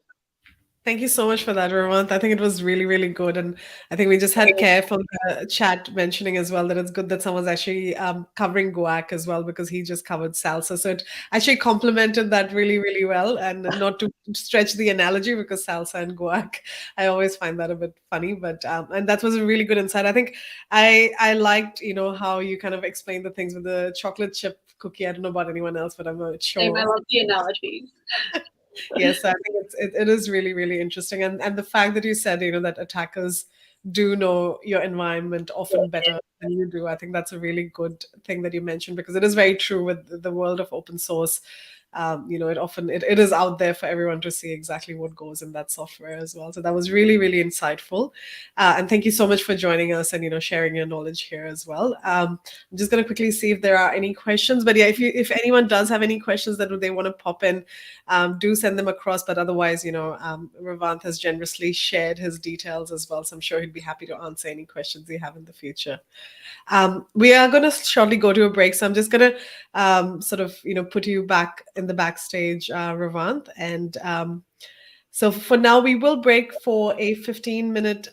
Thank you so much for that, Rewanth. I think it was really, really good. And I think we just had Kaif on the chat mentioning as well that it's good that someone's actually covering GUAC as well, because he just covered Salsa. So it actually complemented that really, really well. And not to stretch the analogy, because Salsa and GUAC, I always find that a bit funny. But and that was a really good insight. I think I liked, how you kind of explained the things with the chocolate chip cookie. I don't know about anyone else, but I'm not sure. I love the analogies. Yes, I think it is really, really interesting. And the fact that you said, that attackers do know your environment often better than you do, I think that's a really good thing that you mentioned, because it is very true with the world of open source. It is out there for everyone to see exactly what goes in that software as well. So that was really, really insightful. And thank you so much for joining us and, sharing your knowledge here as well. I'm just going to quickly see if there are any questions. But yeah, if anyone does have any questions that they want to pop in, do send them across. But otherwise, Rewanth has generously shared his details as well. So I'm sure he'd be happy to answer any questions you have in the future. We are going to shortly go to a break. So I'm just going to put you back in the backstage, Rewanth. And so for now, we will break for a 15-minute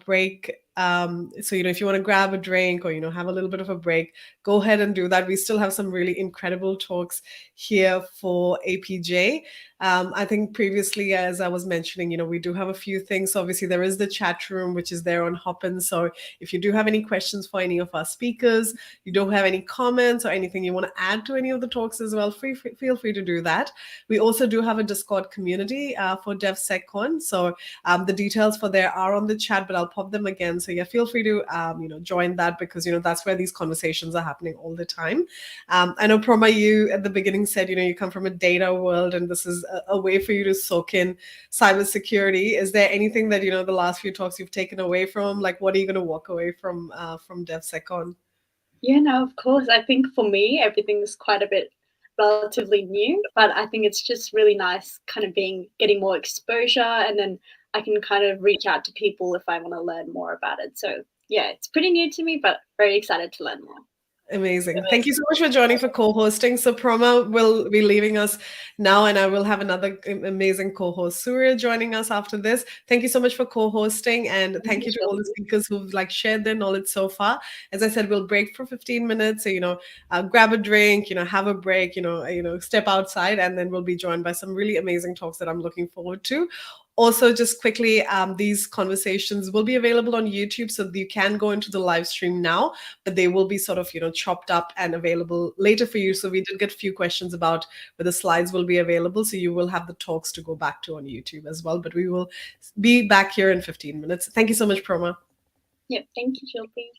break. So, if you want to grab a drink or, have a little bit of a break, go ahead and do that. We still have some really incredible talks here for APJ. I think previously, as I was mentioning, we do have a few things. So obviously, there is the chat room, which is there on Hopin. So if you do have any questions for any of our speakers, you don't have any comments or anything you want to add to any of the talks as well, feel free to do that. We also do have a Discord community for DevSecCon. So the details for there are on the chat, but I'll pop them again. So yeah, feel free to join that, because that's where these conversations are happening all the time. I know Proma, you at the beginning said you come from a data world, and this is a way for you to soak in cybersecurity. Is there anything that the last few talks you've taken away from? Like, what are you going to walk away from DevSecCon? Yeah, no, of course. I think for me, everything's quite a bit relatively new, but I think it's just really nice kind of getting more exposure, and then I can kind of reach out to people if I want to learn more about it. So yeah, it's pretty new to me, but very excited to learn more. Amazing. Thank you so much for joining for co-hosting. So Proma will be leaving us now, and I will have another amazing co-host, Surya, joining us after this. Thank you so much for co-hosting, and thank you to all the speakers who've like shared their knowledge so far. As I said, we'll break for 15 minutes. So, grab a drink, have a break, step outside, and then we'll be joined by some really amazing talks that I'm looking forward to. Also, just quickly, these conversations will be available on YouTube, so you can go into the live stream now, but they will be sort of, chopped up and available later for you. So we did get a few questions about whether slides will be available, so you will have the talks to go back to on YouTube as well, but we will be back here in 15 minutes. Thank you so much, Proma. Yeah, thank you, Shilpi.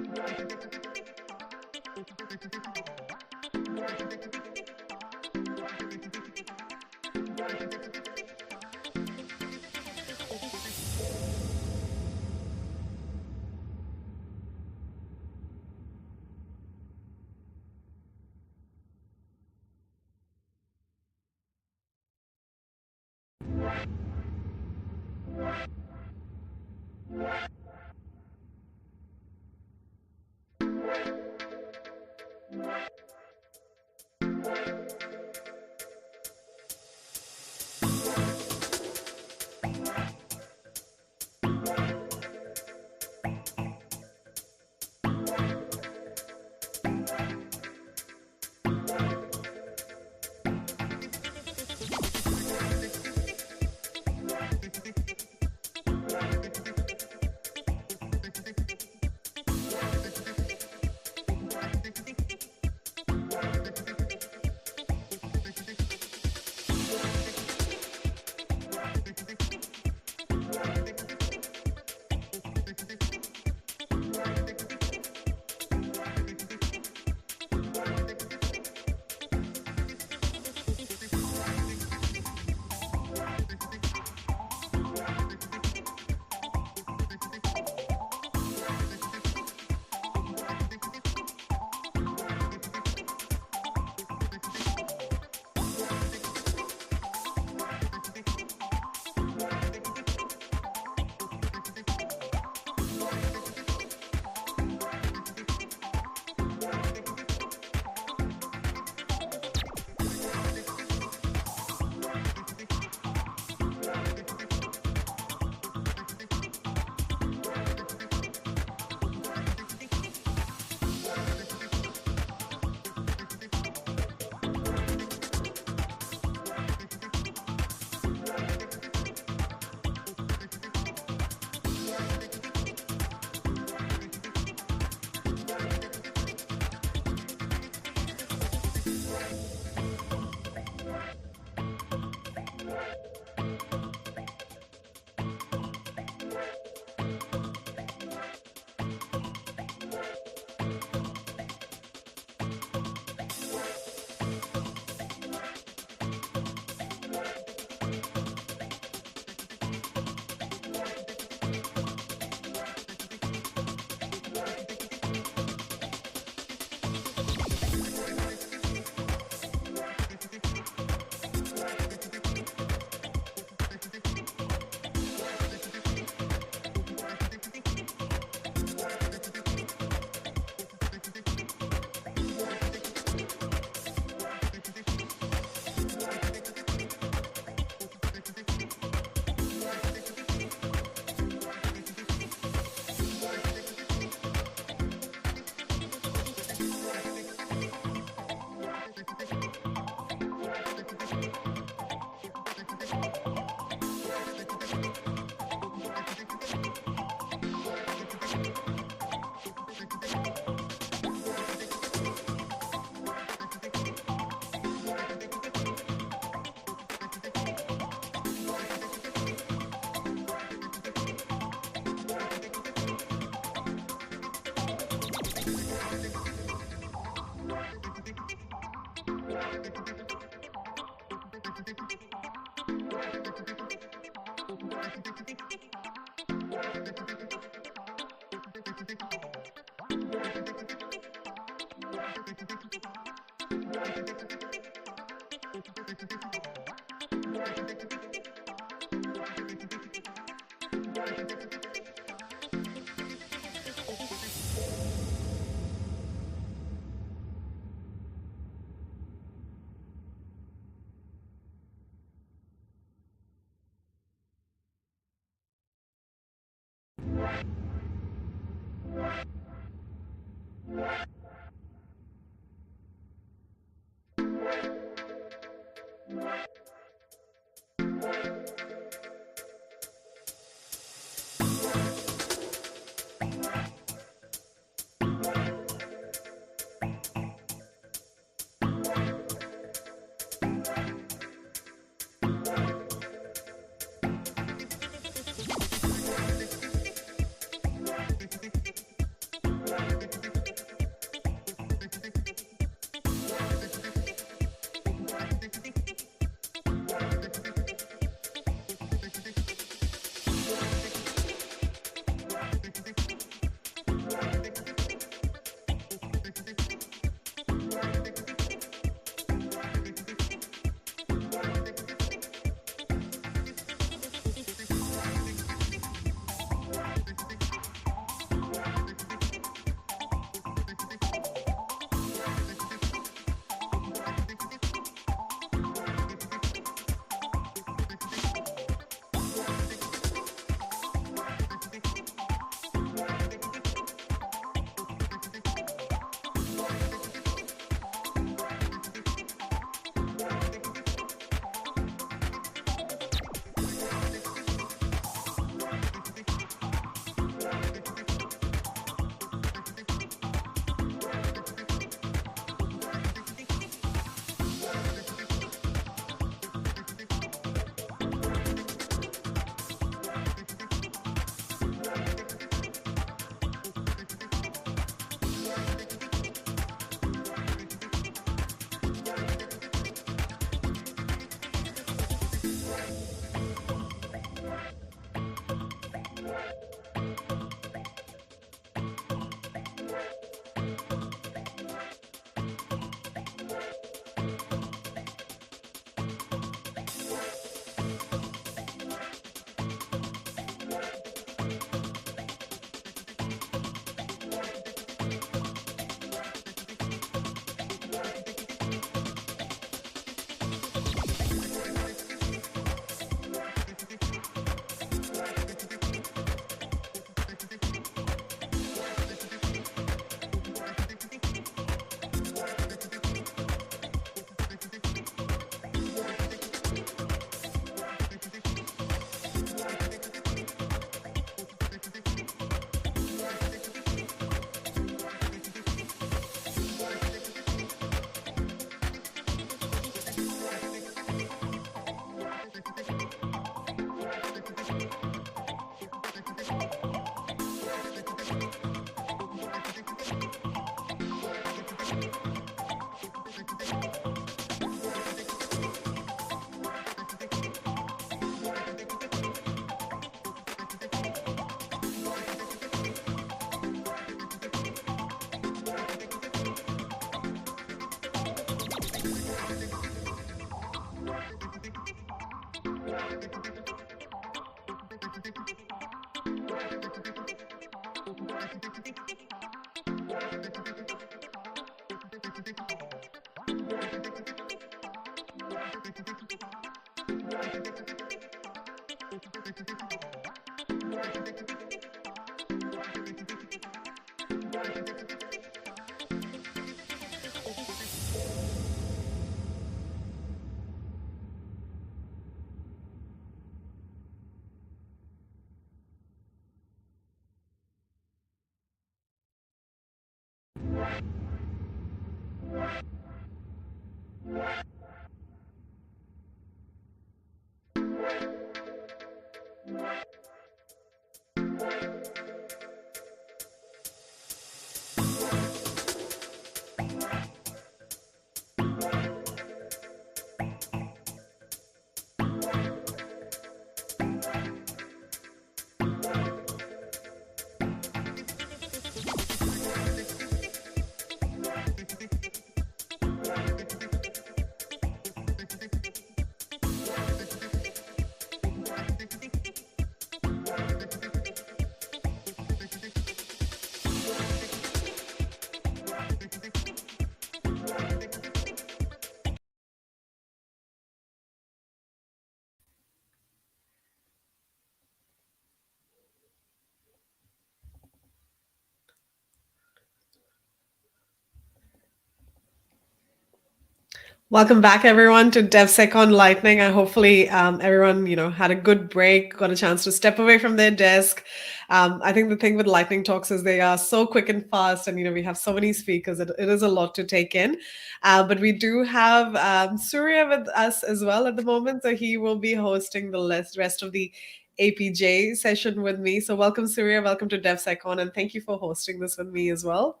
Welcome back, everyone, to DevSecCon Lightning. I hopefully everyone had a good break, got a chance to step away from their desk. I think the thing with Lightning Talks is they are so quick and fast, and we have so many speakers. It is a lot to take in, but we do have Surya with us as well at the moment, so he will be hosting the rest of the APJ session with me. So welcome, Surya. Welcome to DevSecCon, and thank you for hosting this with me as well.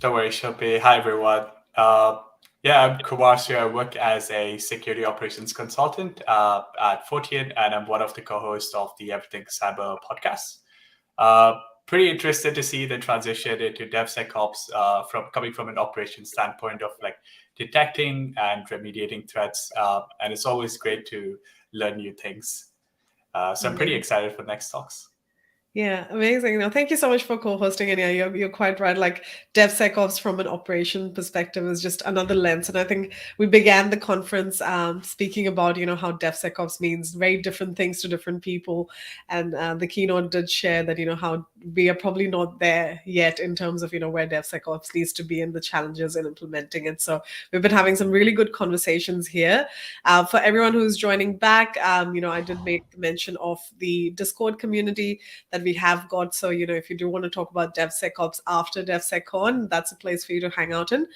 Don't worry, Shilpi. Hi, everyone. Yeah, I'm Ghumare. I work as a security operations consultant at Fortean, and I'm one of the co-hosts of the Everything Cyber podcast. Pretty interested to see the transition into DevSecOps from coming from an operations standpoint of like detecting and remediating threats. And it's always great to learn new things. So I'm pretty excited for next talks. Yeah, amazing. No, thank you so much for co-hosting. And yeah, you're quite right. Like DevSecOps from an operation perspective is just another lens. And I think we began the conference speaking about, how DevSecOps means very different things to different people. And the keynote did share that, how we are probably not there yet in terms of, where DevSecOps needs to be and the challenges in implementing it. So we've been having some really good conversations here. For everyone who's joining back, I did make mention of the Discord community that that we have got. So, if you do want to talk about DevSecOps after DevSecCon, that's a place for you to hang out in.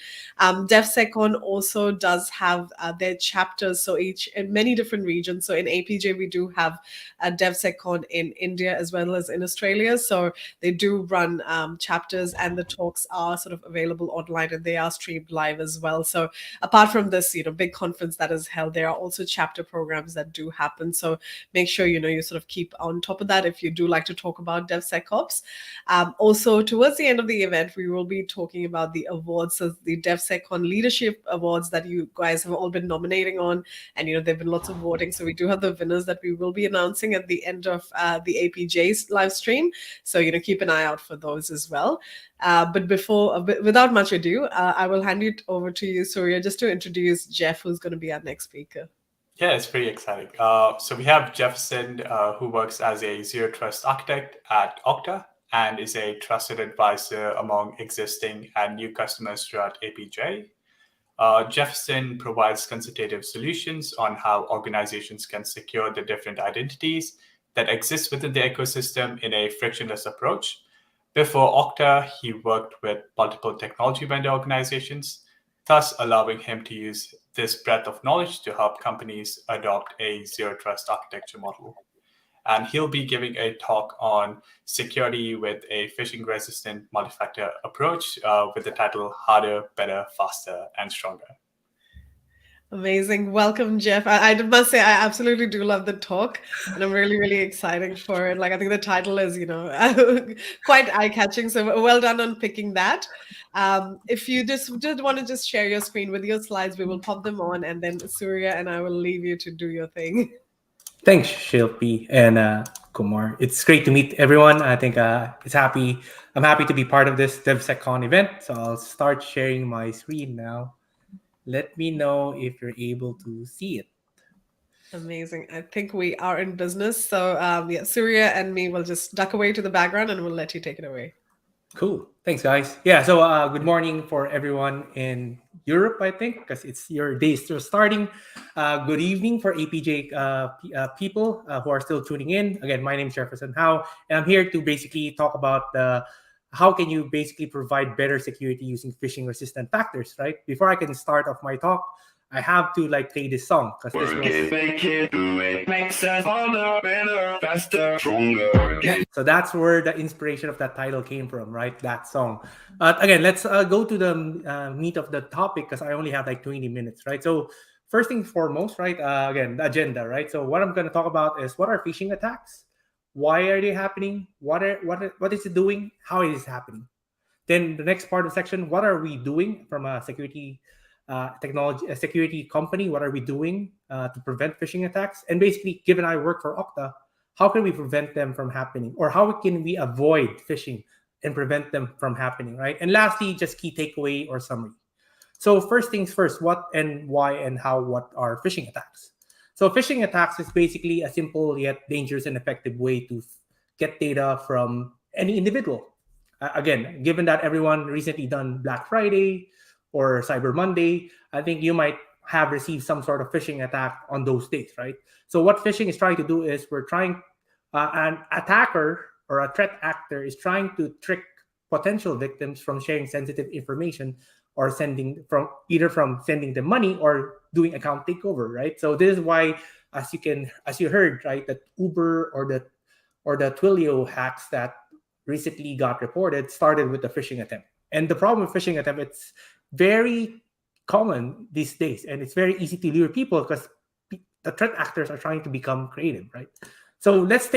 DevSecCon also does have their chapters, so each in many different regions. So in APJ, we do have a DevSecCon in India as well as in Australia. So they do run chapters, and the talks are sort of available online, and they are streamed live as well. So apart from this, big conference that is held, there are also chapter programs that do happen. So make sure, you sort of keep on top of that if you do like to talk about DevSecOps. Also, towards the end of the event, we will be talking about the awards, so the DevSecCon Leadership Awards that you guys have all been nominating on, and there have been lots of voting. So we do have the winners that we will be announcing at the end of the APJ's live stream. So keep an eye out for those as well. But without much ado, I will hand it over to you, Surya, just to introduce Jeff, who's going to be our next speaker. Yeah, it's pretty exciting. So we have Jefferson, who works as a Zero Trust architect at Okta and is a trusted advisor among existing and new customers throughout APJ. Jefferson provides consultative solutions on how organizations can secure the different identities that exist within the ecosystem in a frictionless approach. Before Okta, he worked with multiple technology vendor organizations, thus allowing him to use this breadth of knowledge to help companies adopt a zero trust architecture model. And he'll be giving a talk on security with a phishing-resistant multi-factor approach with the title Harder, Better, Faster, and Stronger. Amazing. Welcome, Jeff. I must say, I absolutely do love the talk, and I'm really, really excited for it. I think the title is, quite eye-catching. So well done on picking that. If you did want to just share your screen with your slides, we will pop them on, and then Surya and I will leave you to do your thing. Thanks, Shilpi and Ghumare. It's great to meet everyone. I think I'm happy to be part of this DevSecCon event. So I'll start sharing my screen now. Let me know if you're able to see it. Amazing. I think we are in business. So Surya and me will just duck away to the background, and we'll let you take it away. Cool. Thanks, guys. Yeah, so good morning for everyone in Europe, I think, because it's your day still starting. Good evening for APJ people who are still tuning in. Again, my name is Jefferson Howe, and I'm here to basically talk about how can you basically provide better security using phishing-resistant factors, right? Before I can start off my talk, I have to play this song because so that's where the inspiration of that title came from, right? That song. Again, let's go to the meat of the topic because I only have 20 minutes, right? So first thing foremost, right? Again, the agenda, right? So what I'm going to talk about is what are phishing attacks? Why are they happening? What is it doing? How is it happening? Then the next part of the section, what are we doing from a security security company? What are we doing to prevent phishing attacks? And basically, given I work for Okta, how can we prevent them from happening? Or how can we avoid phishing and prevent them from happening, right? And lastly, just key takeaway or summary. So first things first, what and why and how, what are phishing attacks? So phishing attacks is basically a simple yet dangerous and effective way to get data from any individual. Again, given that everyone recently done Black Friday or Cyber Monday, I think you might have received some sort of phishing attack on those days, right? So what phishing is trying to do is an attacker or a threat actor is trying to trick potential victims from sharing sensitive information or sending them money or doing account takeover, right? So this is why, as you heard, right, that Uber or the Twilio hacks that recently got reported started with a phishing attempt. And the problem with phishing attempt, it's very common these days, and it's very easy to lure people because the threat actors are trying to become creative, right? So let's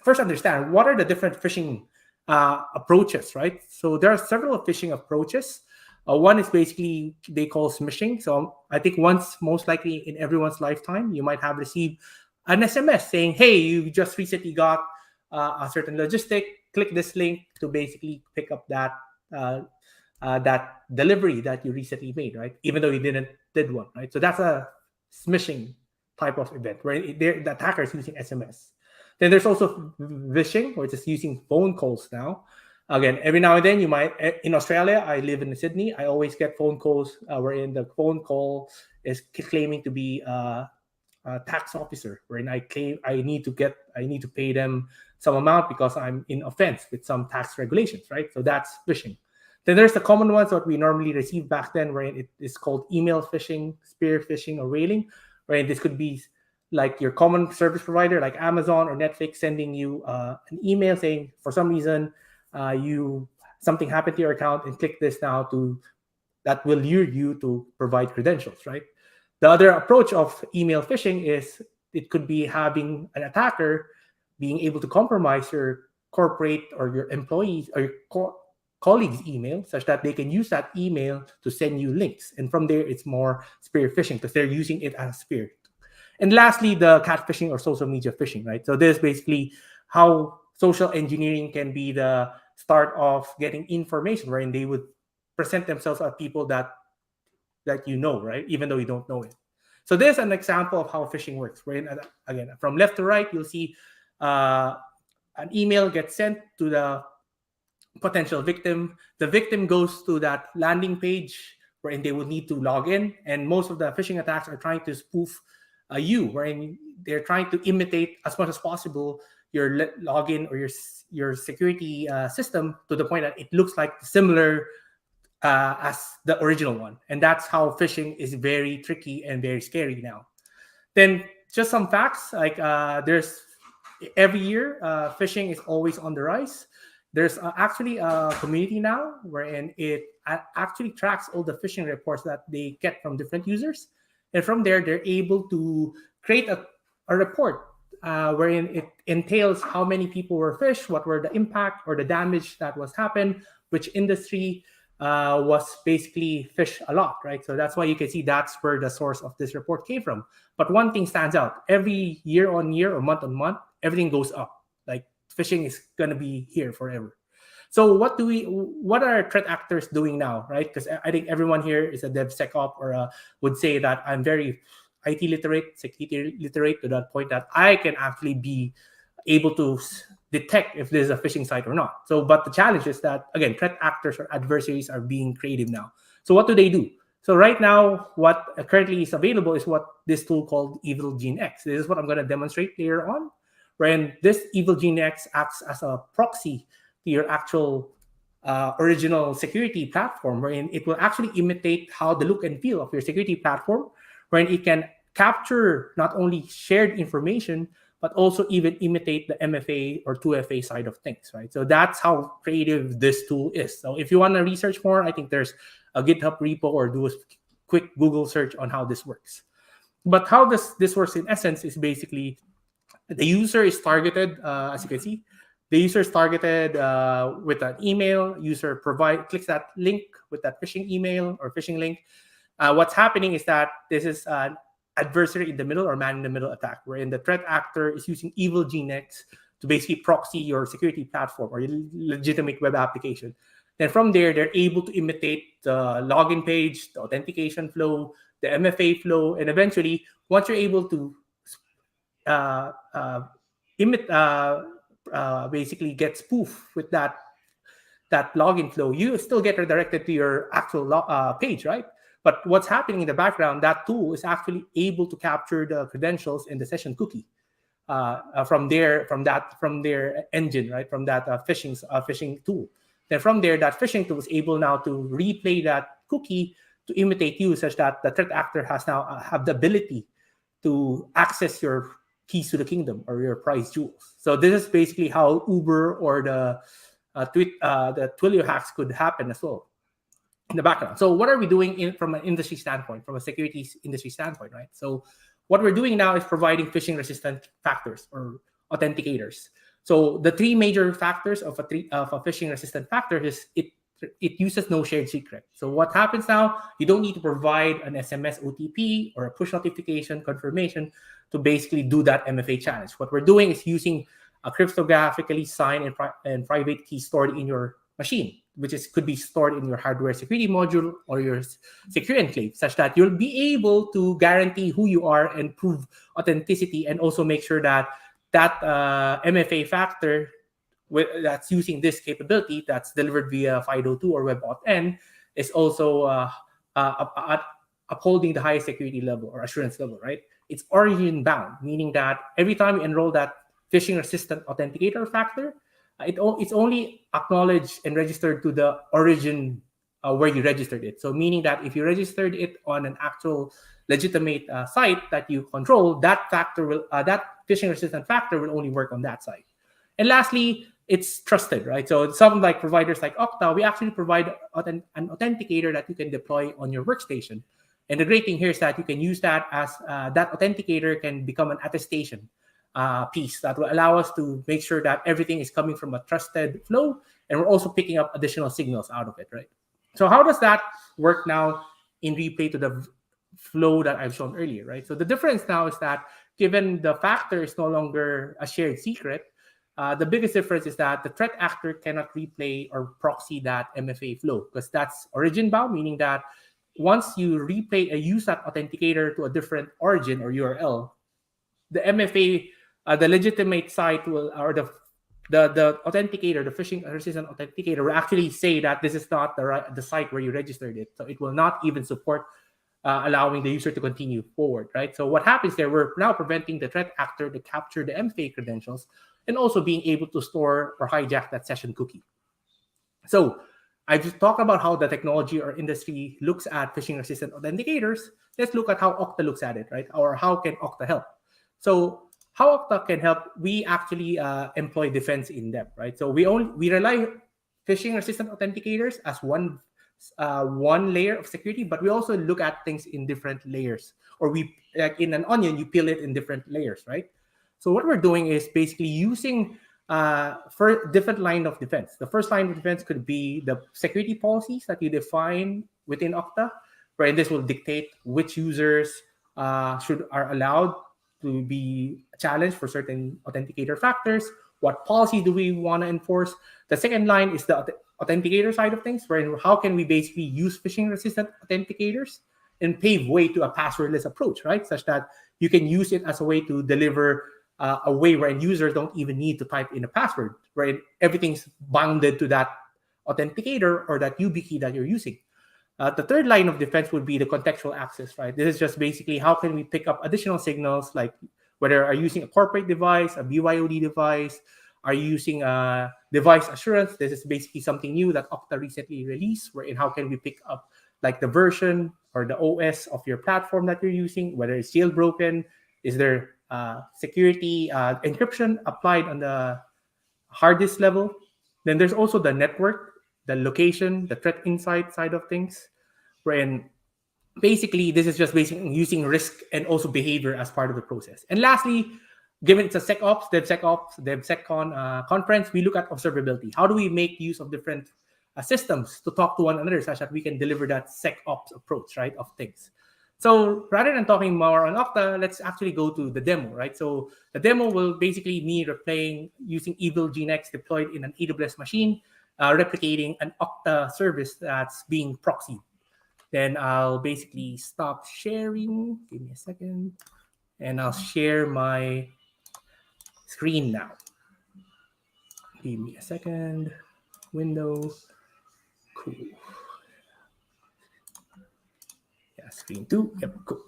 first understand what are the different phishing approaches, right? So there are several phishing approaches. One is basically they call smishing. So I think once, most likely in everyone's lifetime, you might have received an SMS saying, "Hey, you just recently got a certain logistic. Click this link to basically pick up that delivery that you recently made," right? Even though you did one, right? So that's a smishing type of event where the attacker is using SMS. Then there's also vishing, which is using phone calls now. Again, every now and then you might, in Australia, I live in Sydney, I always get phone calls wherein the phone call is claiming to be a tax officer, wherein I need to pay them some amount because I'm in offense with some tax regulations, right? So that's phishing. Then there's the common ones that we normally receive back then, where it is called email phishing, spear phishing, or whaling, right? This could be like your common service provider like Amazon or Netflix sending you an email saying, for some reason, something happened to your account and click this now that will lure you to provide credentials, right? The other approach of email phishing is it could be having an attacker being able to compromise your corporate or your employees or your colleagues' email such that they can use that email to send you links. And from there, it's more spear phishing because they're using it as a spear. And lastly, the catfishing or social media phishing, right? So this is basically how social engineering can be the start of getting information, wherein they would present themselves as people that you know, right? Even though you don't know it. So there's an example of how phishing works. Wherein, again, from left to right, you'll see an email gets sent to the potential victim. The victim goes to that landing page wherein they would need to log in. And most of the phishing attacks are trying to spoof you, wherein they're trying to imitate as much as possible your login or your security system to the point that it looks like similar as the original one. And that's how phishing is very tricky and very scary now. Then just some facts, like there's every year, phishing is always on the rise. There's actually a community now wherein it actually tracks all the phishing reports that they get from different users. And from there, they're able to create a report wherein it entails how many people were phished, what were the impact or the damage that was happened, which industry was basically phished a lot, right? So that's why you can see that's where the source of this report came from. But one thing stands out. Every year on year or month on month, everything goes up. Like phishing is going to be here forever. So what are threat actors doing now, right? Because I think everyone here is a DevSecOps or would say that I'm very IT literate, security literate to that point that I can actually be able to detect if there's a phishing site or not. So, but the challenge is that, again, threat actors or adversaries are being creative now. So what do? So right now, what currently is available is what this tool called Evil Gene X. This is what I'm going to demonstrate later on, wherein this Evil Gene X acts as a proxy to your actual original security platform, wherein it will actually imitate how the look and feel of your security platform, wherein it can capture not only shared information, but also even imitate the MFA or 2FA side of things, right? So that's how creative this tool is. So if you want to research more, I think there's a GitHub repo or do a quick Google search on how this works. But how this works in essence is basically the user is targeted, as you can see. The user is targeted with an email. User clicks that link with that phishing email or phishing link. What's happening is that this is an adversary in the middle or man in the middle attack, wherein the threat actor is using Evil Gene X to basically proxy your security platform or your legitimate web application. Then from there, they're able to imitate the login page, the authentication flow, the MFA flow, and eventually, once you're able to basically get spoofed with that login flow, you still get redirected to your actual page, right? But what's happening in the background, that tool is actually able to capture the credentials in the session cookie from their engine, right? From that phishing tool. Then from there, that phishing tool is able now to replay that cookie to imitate you, such that the threat actor has now have the ability to access your keys to the kingdom or your prized jewels. So this is basically how Uber or the Twilio hacks could happen as well in the background. So what are we doing from an industry standpoint, from a security industry standpoint, right? So what we're doing now is providing phishing resistant factors or authenticators. So the three major factors of a phishing resistant factor is it uses no shared secret. So what happens now, you don't need to provide an SMS OTP or a push notification confirmation to basically do that MFA challenge. What we're doing is using a cryptographically signed and private key stored in your machine, which could be stored in your hardware security module or your secure enclave, such that you'll be able to guarantee who you are and prove authenticity, and also make sure that MFA factor that's using this capability that's delivered via FIDO2 or WebAuthn is also upholding the highest security level or assurance level, right? It's origin bound, meaning that every time you enroll that phishing-resistant authenticator factor, it's only acknowledged and registered to the origin where you registered it. So meaning that if you registered it on an actual legitimate site that you control, that factor will that phishing-resistant factor will only work on that site. And lastly, it's trusted, right? So some like providers like Okta, we actually provide an authenticator that you can deploy on your workstation. And the great thing here is that you can use that as that authenticator can become an attestation piece that will allow us to make sure that everything is coming from a trusted flow, and we're also picking up additional signals out of it, right? So how does that work now in replay to the flow that I've shown earlier, right? So the difference now is that given the factor is no longer a shared secret, the biggest difference is that the threat actor cannot replay or proxy that MFA flow, because that's origin bound, meaning that once you replay a use that authenticator to a different origin or URL, the MFA, the legitimate site will, or the authenticator, the phishing-resistant authenticator will actually say that this is not the site where you registered it. So it will not even support allowing the user to continue forward, right? So what happens there, we're now preventing the threat actor to capture the MFA credentials and also being able to store or hijack that session cookie. So I just talked about how the technology or industry looks at phishing-resistant authenticators. Let's look at how Okta looks at it, right? Or how can Okta help? So how Okta can help, we actually employ defense in depth, right? So we rely phishing-resistant authenticators as one layer of security, but we also look at things in different layers, or we, like in an onion, you peel it in different layers, right? So what we're doing is basically using for different line of defense. The first line of defense could be the security policies that you define within Okta, where this will dictate which users are allowed to be challenged for certain authenticator factors. What policy do we want to enforce? The second line is the authenticator side of things, where how can we basically use phishing-resistant authenticators and pave way to a passwordless approach, right? Such that you can use it as a way to deliver a way where users don't even need to type in a password, where everything's bounded to that authenticator or that YubiKey that you're using. The third line of defense would be the contextual access, right? This is just basically how can we pick up additional signals, like whether are you using a corporate device, a BYOD device, are you using a device assurance? This is basically something new that Okta recently released, wherein how can we pick up like the version or the OS of your platform that you're using, whether it's jailbroken, is there security encryption applied on the hard disk level. Then there's also the network, the location, the threat insight side of things, wherein basically this is just basically using risk and also behavior as part of the process. And lastly, given it's a SecOps, DevSecCon conference, we look at observability. How do we make use of different systems to talk to one another such that we can deliver that SecOps approach, right, of things? So rather than talking more on Okta, let's actually go to the demo, right? So the demo will basically me replaying using Evil GNX deployed in an AWS machine, replicating an Okta service that's being proxied. Then I'll basically stop sharing. Give me a second. And I'll share my screen now. Give me a second. Window. Cool. Screen 2. Yep, cool.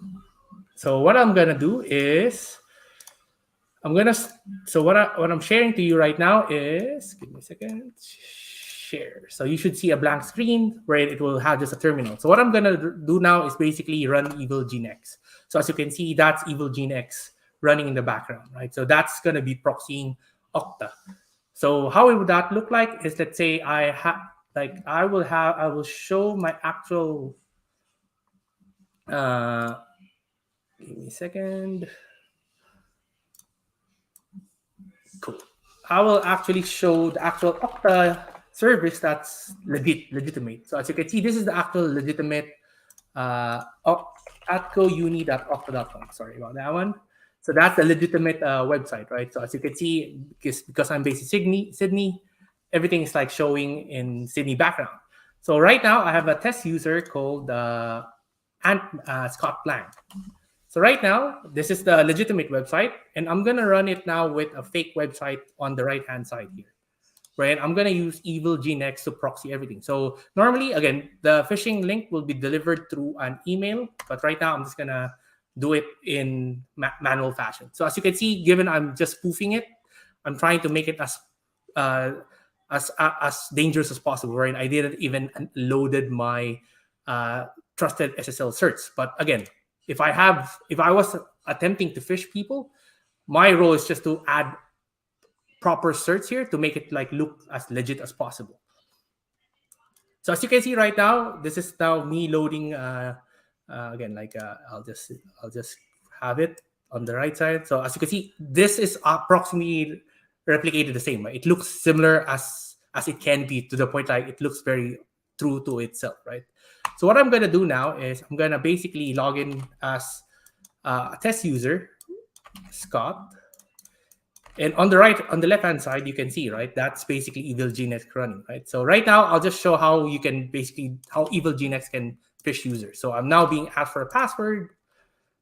So what I'm gonna do is what I'm sharing to you right now is, give me a second, share. So you should see a blank screen where it will have just a terminal. So what I'm gonna do now is basically run Evil GNX. So as you can see, that's Evil GNX running in the background, right? So that's gonna be proxying Okta. So how would that look like is, let's say I will show my actual give me a second. Cool. I will actually show the actual Okta service that's legitimate. So as you can see, this is the actual legitimate atcouni.okta.com. Sorry about that one. So that's the legitimate website, right? So as you can see, because I'm based in Sydney, everything is like showing in Sydney background. So right now I have a test user called Scott Blank. So right now, this is the legitimate website, and I'm gonna run it now with a fake website on the right-hand side here, right? I'm gonna use Evil GNX to proxy everything. So normally, again, the phishing link will be delivered through an email, but right now I'm just gonna do it in manual fashion. So as you can see, given I'm just spoofing it, I'm trying to make it as dangerous as possible, right? I didn't even loaded my trusted SSL certs. But again, if I was attempting to phish people, my role is just to add proper certs here to make it like look as legit as possible. So as you can see right now, this is now me loading again, like I'll just have it on the right side. So as you can see, this is approximately replicated the same, right? It looks similar as it can be, to the point like it looks very true to itself, right? So what I'm going to do now is I'm going to basically log in as a test user, Scott. And on the left hand side, you can see, right, that's basically Evil Gnex running, right? So right now, I'll just show how you can basically, how Evil Gnex can phish users. So I'm now being asked for a password.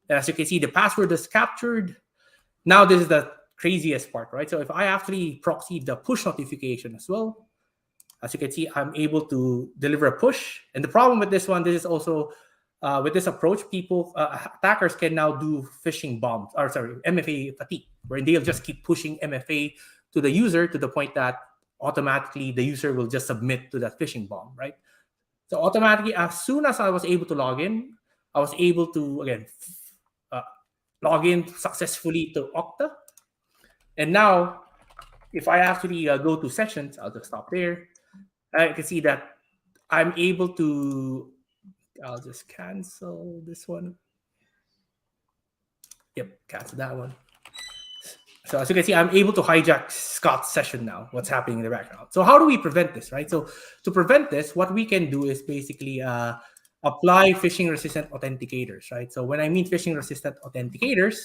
And as you can see, the password is captured. Now this is the craziest part, right? So if I actually proxy the push notification as well, as you can see, I'm able to deliver a push. And the problem with this one, this is also, with this approach, attackers can now do phishing bombs, or sorry, MFA fatigue, where they'll just keep pushing MFA to the user to the point that automatically the user will just submit to that phishing bomb, right? So automatically, as soon as I was able to log in, I was able to, again, log in successfully to Okta. And now, if I actually go to sessions, I'll just stop there. I can see that I'm able to, I'll just cancel this one. Yep, cancel that one. So as you can see, I'm able to hijack Scott's session now, what's happening in the background. So how do we prevent this, right? So to prevent this, what we can do is basically apply phishing-resistant authenticators, right? So when I mean phishing-resistant authenticators,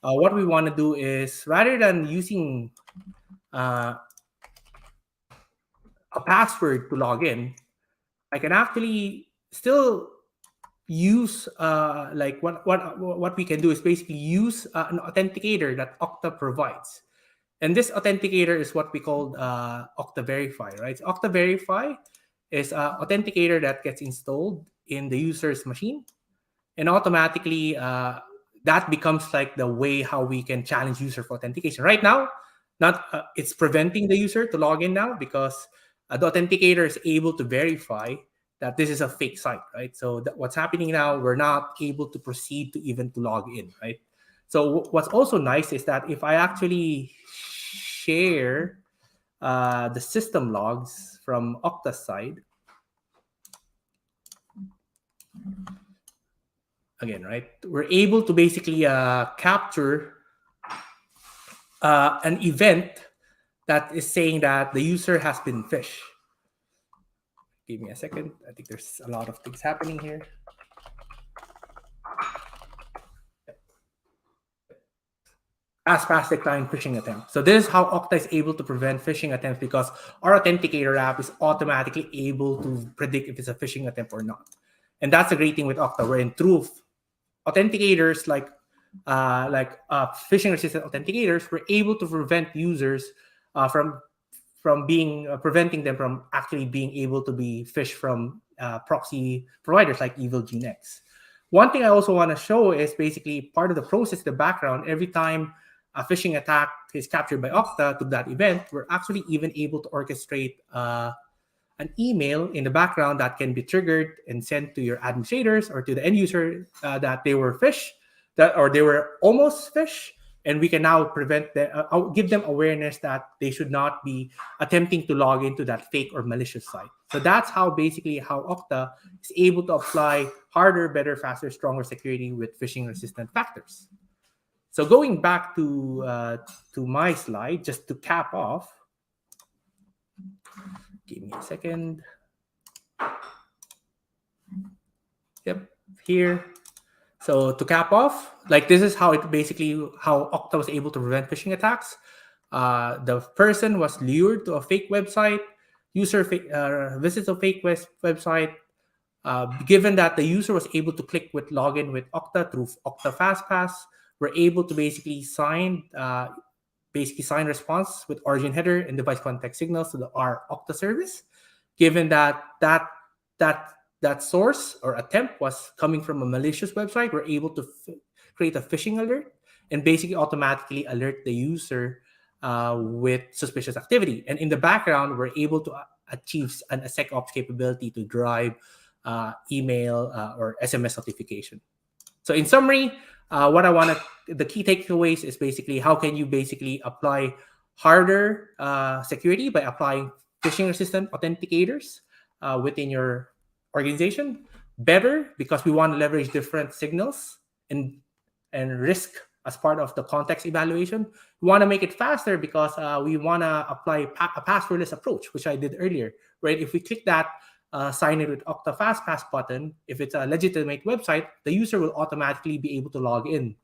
what we want to do is, rather than using a password to log in, I can actually still use like what we can do is basically use an authenticator that Okta provides. And this authenticator is what we call Okta Verify, right? So Okta Verify is an authenticator that gets installed in the user's machine, and automatically that becomes like the way how we can challenge user for authentication. Right now, it's preventing the user to log in now, because the authenticator is able to verify that this is a fake site, right? So what's happening now, we're not able to proceed to even to log in, right? So what's also nice is that if I actually share the system logs from Okta's side, again, right, we're able to basically capture an event that is saying that the user has been phished. Give me a second. I think there's a lot of things happening here. Pass decline phishing attempt. So this is how Okta is able to prevent phishing attempts, because our authenticator app is automatically able to predict if it's a phishing attempt or not. And that's the great thing with Okta, where in truth, authenticators like phishing-resistant authenticators, we're able to prevent users from being preventing them from actually being able to be phished from proxy providers like Evil Gnex. One thing I also want to show is basically part of the process, the background. Every time a phishing attack is captured by Okta to that event, we're actually even able to orchestrate an email in the background that can be triggered and sent to your administrators or to the end user that they were phished, or they were almost phished. And we can now prevent them, give them awareness that they should not be attempting to log into that fake or malicious site. So that's how basically how Okta is able to apply harder, better, faster, stronger security with phishing-resistant factors. So going back to my slide, just to cap off. Give me a second. Yep, here. So to cap off, like this is how Okta was able to prevent phishing attacks. The person was lured to a fake website. User visits a fake website. Given that the user was able to click with login with Okta through Okta FastPass, we're able to basically sign response with origin header and device context signals to our Okta service. Given that source or attempt was coming from a malicious website, we're able to create a phishing alert and basically automatically alert the user with suspicious activity. And in the background, we're able to achieve a SecOps capability to drive email or SMS notification. So in summary, the key takeaways is basically how can you basically apply harder security by applying phishing-resistant authenticators within your organization. Better because we want to leverage different signals and risk as part of the context evaluation. We want to make it faster because we want to apply a passwordless approach, which I did earlier, right? If we click that sign in with Okta FastPass button, if it's a legitimate website, the user will automatically be able to log in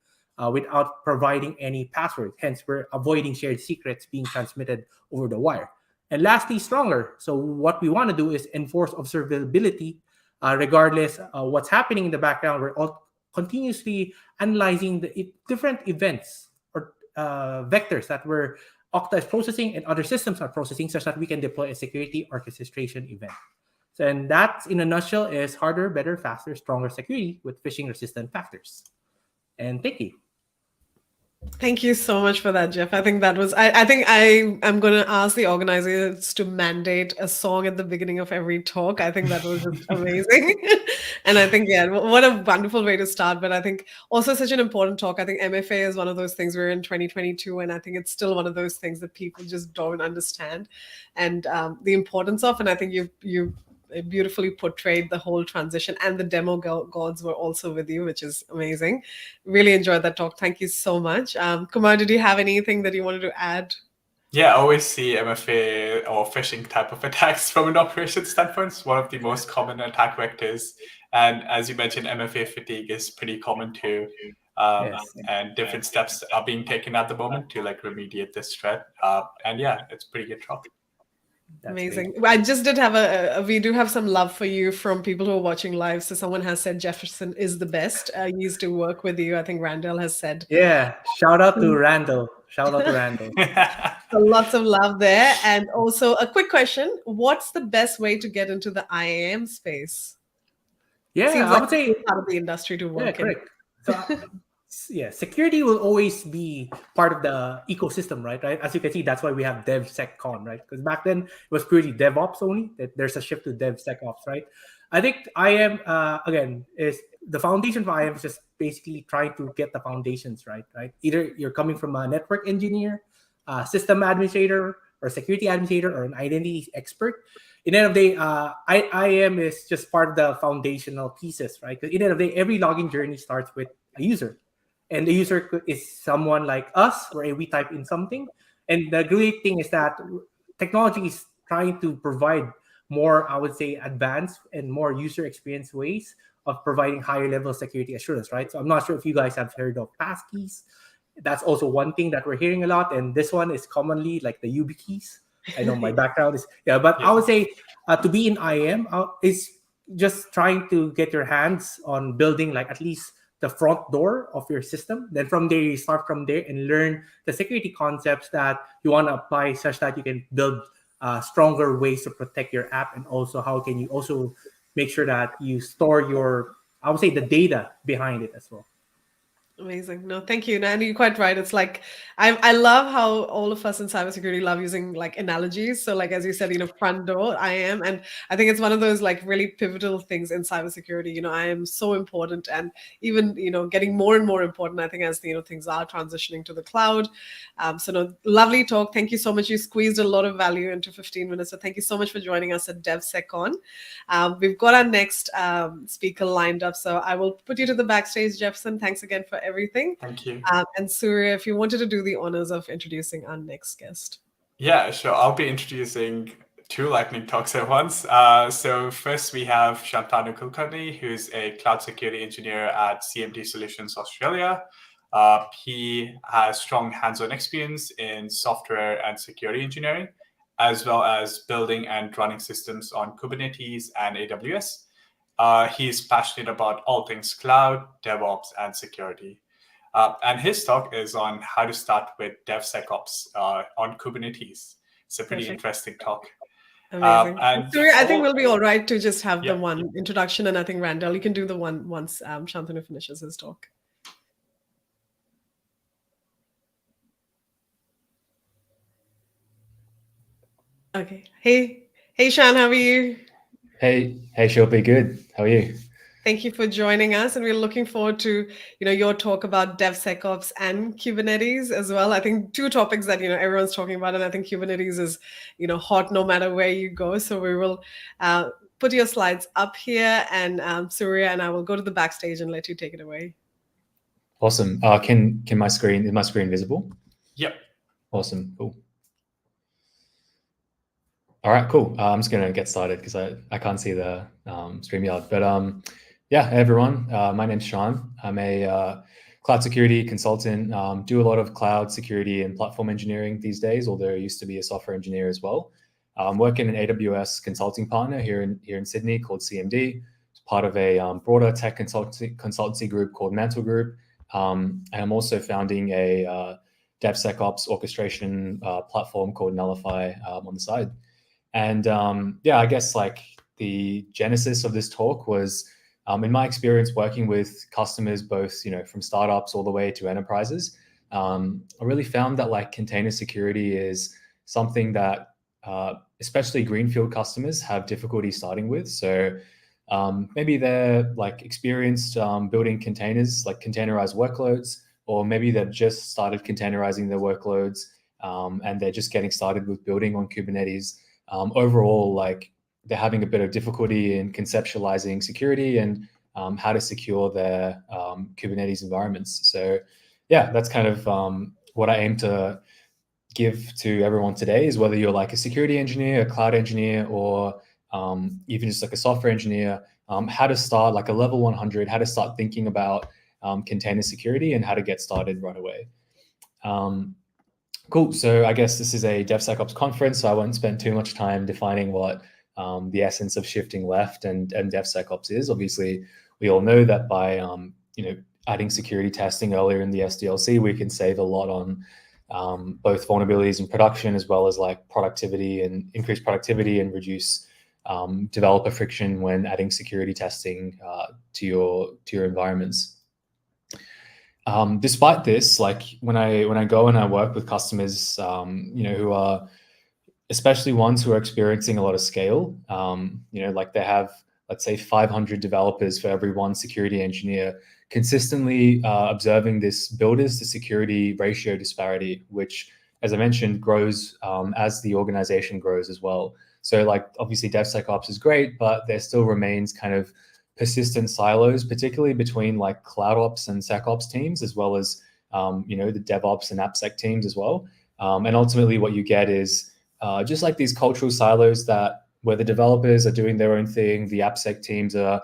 without providing any password. Hence, we're avoiding shared secrets being transmitted over the wire. And lastly, stronger. So what we want to do is enforce observability regardless of what's happening in the background. We're all continuously analyzing the different events or vectors that Okta is processing and other systems are processing such that we can deploy a security orchestration event. So, and that, in a nutshell, is harder, better, faster, stronger security with phishing-resistant factors. And thank you. Thank you so much for that, Jeff. I think that was, I think I am going to ask the organizers to mandate a song at the beginning of every talk. I think that was just amazing. And I think, yeah, what a wonderful way to start. But I think also such an important talk. I think MFA is one of those things. We're in 2022, and I think it's still one of those things that people just don't understand and the importance of. And I think you beautifully portrayed the whole transition, and the demo gods were also with you, which is amazing. Really enjoyed that talk. Thank you so much. Kumar, did you have anything that you wanted to add? Yeah, I always see MFA or phishing type of attacks from an operations standpoint. It's one of the most common attack vectors. And as you mentioned, MFA fatigue is pretty common too. And different steps are being taken at the moment to remediate this threat. And yeah, it's pretty good talk. That's amazing. great. I just did have we do have some love for you from people who are watching live. So someone has said Jefferson is the best. He used to work with you. I think Randall has said. Yeah, shout out to Randall. Shout out to Randall. So lots of love there. And also a quick question. What's the best way to get into the IAM space? Yeah, Seems I like would say it's part of the industry to work in. correct. So, yeah, security will always be part of the ecosystem, right? As you can see, that's why we have DevSecCon, right? Because back then it was purely DevOps only. There's a shift to DevSecOps, right? I think IAM again is the foundation for IAM is just basically trying to get the foundations right. Either you're coming from a network engineer, system administrator, or security administrator, or an identity expert. In the end of the day, IAM is just part of the foundational pieces, right? Because in the end of the day, every login journey starts with a user. And the user is someone like us, where we type in something. And the great thing is that technology is trying to provide more, I would say, advanced and more user experience ways of providing higher level security assurance, right? So I'm not sure if you guys have heard of passkeys. That's also one thing that we're hearing a lot. And this one is commonly like the YubiKeys. I know my background is, but I would say to be in IAM is just trying to get your hands on building like at least the front door of your system. Then from there, you start from there and learn the security concepts that you want to apply such that you can build stronger ways to protect your app. And also how can you also make sure that you store your, I would say, the data behind it as well. Amazing. No, thank you. And you're quite right. It's like I love how all of us in cybersecurity love using like analogies. So like as you said, front door, IAM. And I think it's one of those like really pivotal things in cybersecurity. I am so important, and even getting more and more important, I think, as things are transitioning to the cloud. So no, lovely talk. Thank you so much. You squeezed a lot of value into 15 minutes. So thank you so much for joining us at DevSecCon. We've got our next speaker lined up. So I will put you to the backstage, Jefferson. Thanks again for everything. Thank you. And Surya, if you wanted to do the honors of introducing our next guest. Yeah, sure. I'll be introducing two lightning talks at once. So first we have Shantanu Kulkarni, who's a cloud security engineer at CMD Solutions Australia. He has strong hands-on experience in software and security engineering, as well as building and running systems on Kubernetes and AWS. He's passionate about all things cloud, DevOps, and security. And his talk is on how to start with DevSecOps on Kubernetes. It's a pretty interesting talk. Amazing. I think we'll be all right to just have the one introduction, and I think Randall, you can do the one once Shantanu finishes his talk. Okay. Hey, Sean, how are you? Hey, Shilpi, good. How are you? Thank you for joining us, and we're looking forward to your talk about DevSecOps and Kubernetes as well. I think two topics that everyone's talking about, and I think Kubernetes is hot no matter where you go. So we will put your slides up here, and Surya and I will go to the backstage and let you take it away. Awesome. Is my screen visible? Yep. Awesome. Cool. All right, cool. I'm just gonna get started because I can't see the StreamYard. But yeah, hey everyone. My name's Sean. I'm a cloud security consultant. Do a lot of cloud security and platform engineering these days, although I used to be a software engineer as well. I'm working an AWS consulting partner here in Sydney called CMD. It's part of a broader tech consultancy group called Mantle Group. And I'm also founding a DevSecOps orchestration platform called Nullify on the side. And yeah, I guess like the genesis of this talk was, in my experience working with customers, both from startups all the way to enterprises, I really found that like container security is something that especially greenfield customers have difficulty starting with. So maybe they're like experienced building containers, like containerized workloads, or maybe they've just started containerizing their workloads and they're just getting started with building on Kubernetes. Overall, like they're having a bit of difficulty in conceptualizing security and how to secure their Kubernetes environments. So yeah, that's kind of what I aim to give to everyone today, is whether you're like a security engineer, a cloud engineer, or even just like a software engineer, how to start like a level 100, how to start thinking about container security and how to get started right away. Cool. So I guess this is a DevSecOps conference, so I won't spend too much time defining what the essence of shifting left and DevSecOps is. Obviously, we all know that by adding security testing earlier in the SDLC, we can save a lot on both vulnerabilities in production, as well as like productivity and increase productivity and reduce developer friction when adding security testing to your environments. Despite this, like when I go and I work with customers, who are especially ones who are experiencing a lot of scale, like they have, let's say 500 developers for every one security engineer, consistently observing this builders to security ratio disparity, which, as I mentioned, grows as the organization grows as well. So like obviously DevSecOps is great, but there still remains kind of persistent silos, particularly between like CloudOps and SecOps teams, as well as the DevOps and AppSec teams as well. And ultimately, what you get is just like these cultural silos where the developers are doing their own thing, the AppSec teams are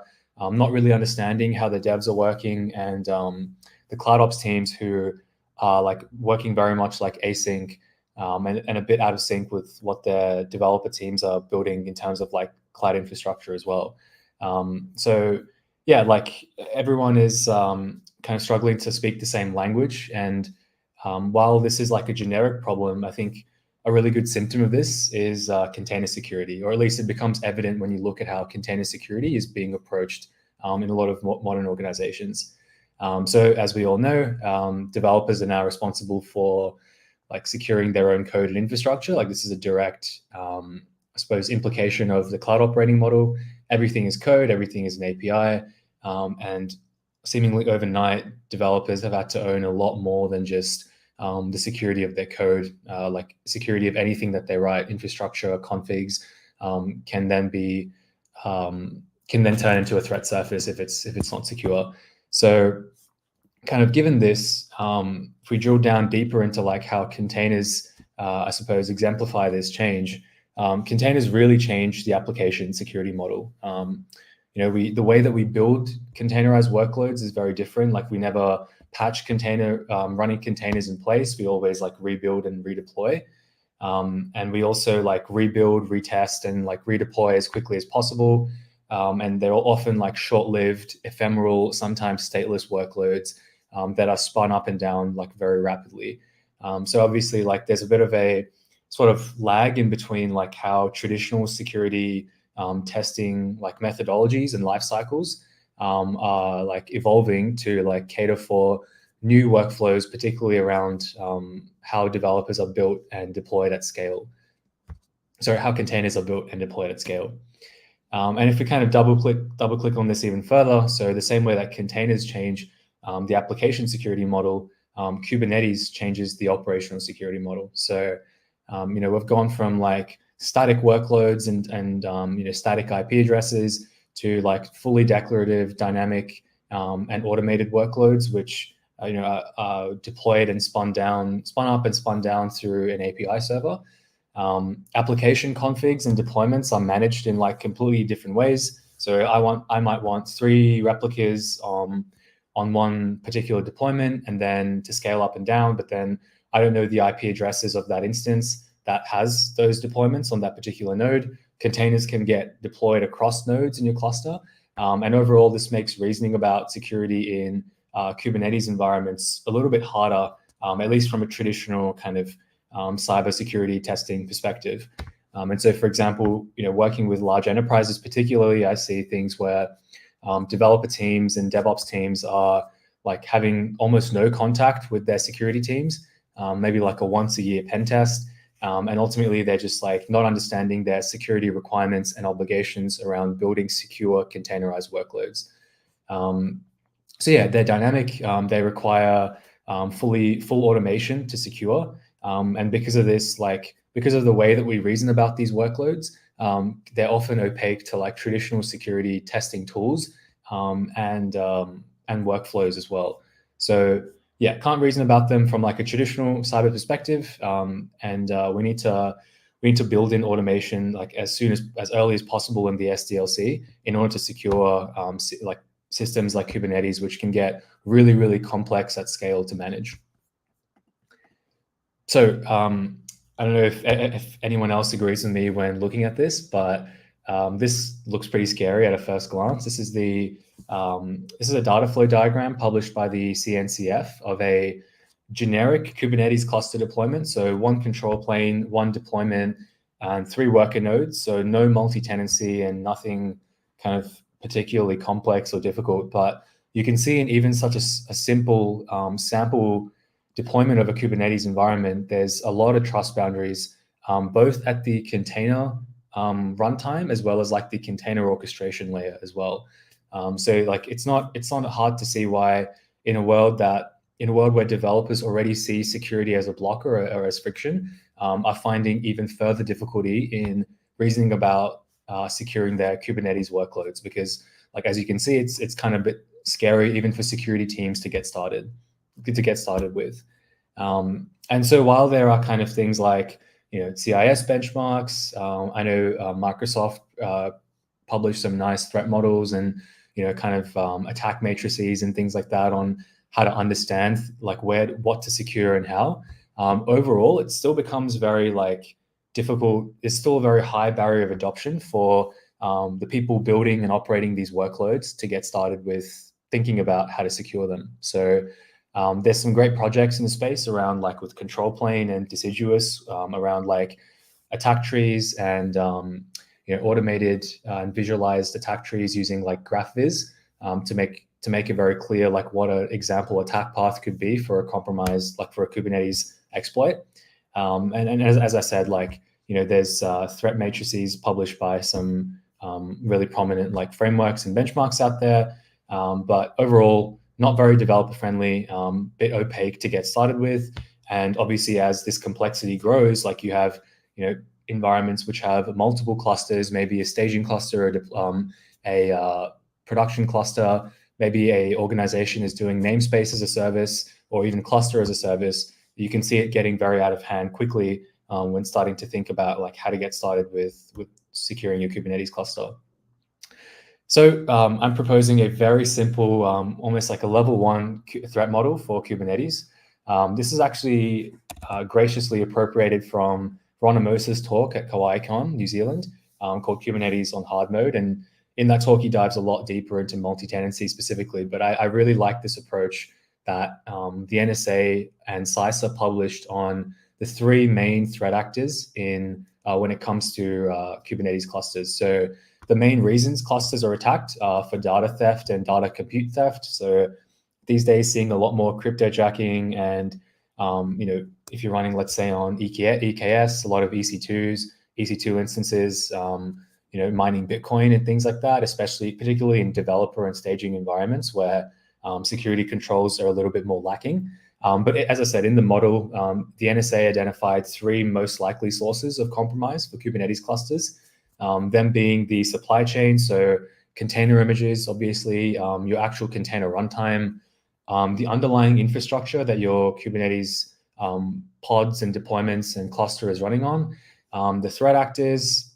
not really understanding how the devs are working, and the CloudOps teams who are like working very much like async and a bit out of sync with what their developer teams are building in terms of like cloud infrastructure as well. So yeah, like everyone is kind of struggling to speak the same language. And while this is like a generic problem, I think a really good symptom of this is container security, or at least it becomes evident when you look at how container security is being approached in a lot of modern organizations. So as we all know, developers are now responsible for like securing their own code and infrastructure. Like this is a direct, I suppose, implication of the cloud operating model. Everything is code, everything is an API, and seemingly overnight, developers have had to own a lot more than just the security of their code, like security of anything that they write, infrastructure, configs, can then turn into a threat surface if it's not secure. So kind of given this, if we drill down deeper into like how containers, I suppose, exemplify this change, containers really change the application security model. The way that we build containerized workloads is very different. Like we never patch running containers in place. We always like rebuild and redeploy. And we also like rebuild, retest, and like redeploy as quickly as possible. And they're often like short-lived, ephemeral, sometimes stateless workloads that are spun up and down like very rapidly. So obviously like there's a bit of a sort of lag in between like how traditional security testing like methodologies and life cycles are like evolving to like cater for new workflows, particularly around how developers are built and deployed at scale. how containers are built and deployed at scale. And if we kind of double click on this even further, so the same way that containers change the application security model, Kubernetes changes the operational security model. So we've gone from like static workloads and static IP addresses to like fully declarative, dynamic, and automated workloads, which are deployed and spun up and spun down through an API server. Application configs and deployments are managed in like completely different ways. So I might want 3 replicas on one particular deployment, and then to scale up and down, but then I don't know the IP addresses of that instance that has those deployments on that particular node. Containers can get deployed across nodes in your cluster. And overall, this makes reasoning about security in Kubernetes environments a little bit harder, at least from a traditional kind of cybersecurity testing perspective. And so, for example, working with large enterprises particularly, I see things where developer teams and DevOps teams are like having almost no contact with their security teams, maybe like a once-a-year pen test. And ultimately, they're just like not understanding their security requirements and obligations around building secure containerized workloads. So yeah, they're dynamic. They require full automation to secure. And because of this, because of the way that we reason about these workloads, they're often opaque to like traditional security testing tools and workflows as well. So yeah, can't reason about them from like a traditional cyber perspective, and we need to build in automation like as early as possible in the SDLC in order to secure like systems like Kubernetes, which can get really, really complex at scale to manage. So I don't know if anyone else agrees with me when looking at this, but this looks pretty scary at a first glance. This is a data flow diagram published by the CNCF of a generic Kubernetes cluster deployment. So 1 control plane, 1 deployment, and 3 worker nodes. So no multi-tenancy and nothing kind of particularly complex or difficult. But you can see in even such a simple sample deployment of a Kubernetes environment, there's a lot of trust boundaries, both at the container runtime as well as like the container orchestration layer as well. So like it's not hard to see why in a world where developers already see security as a blocker or as friction, are finding even further difficulty in reasoning about securing their Kubernetes workloads, because like as you can see, it's kind of a bit scary even for security teams to get started with. And so while there are kind of things like CIS benchmarks, I know Microsoft published some nice threat models and kind of attack matrices and things like that on how to understand like what to secure and how. Overall, it still becomes very like difficult. It's still a very high barrier of adoption for the people building and operating these workloads to get started with thinking about how to secure them. So there's some great projects in the space around like with control plane and deciduous around like attack trees and automated and visualized attack trees using like GraphViz to make it very clear like what an example attack path could be for a compromise, like for a Kubernetes exploit. And as I said, like there's threat matrices published by some really prominent like frameworks and benchmarks out there, but overall not very developer friendly, bit opaque to get started with. And obviously as this complexity grows, like you have environments which have multiple clusters, maybe a staging cluster, a production cluster, maybe a organization is doing namespace as a service or even cluster as a service. You can see it getting very out of hand quickly when starting to think about like how to get started with securing your Kubernetes cluster. So I'm proposing a very simple, almost like a level 1 threat model for Kubernetes. This is actually graciously appropriated from Ron Amosa's talk at KawaiiCon, New Zealand, called Kubernetes on Hard Mode. And in that talk, he dives a lot deeper into multi-tenancy specifically. But I really like this approach that the NSA and CISA published on the 3 main threat actors in when it comes to Kubernetes clusters. So the main reasons clusters are attacked are for data theft and data compute theft. So these days, seeing a lot more cryptojacking and, if you're running, let's say on EKS, a lot of EC2s, EC2 instances, mining Bitcoin and things like that, particularly in developer and staging environments where security controls are a little bit more lacking. But as I said, in the model, the NSA identified 3 most likely sources of compromise for Kubernetes clusters, them being the supply chain, so container images, obviously, your actual container runtime, the underlying infrastructure that your Kubernetes pods and deployments and cluster is running on. The threat actors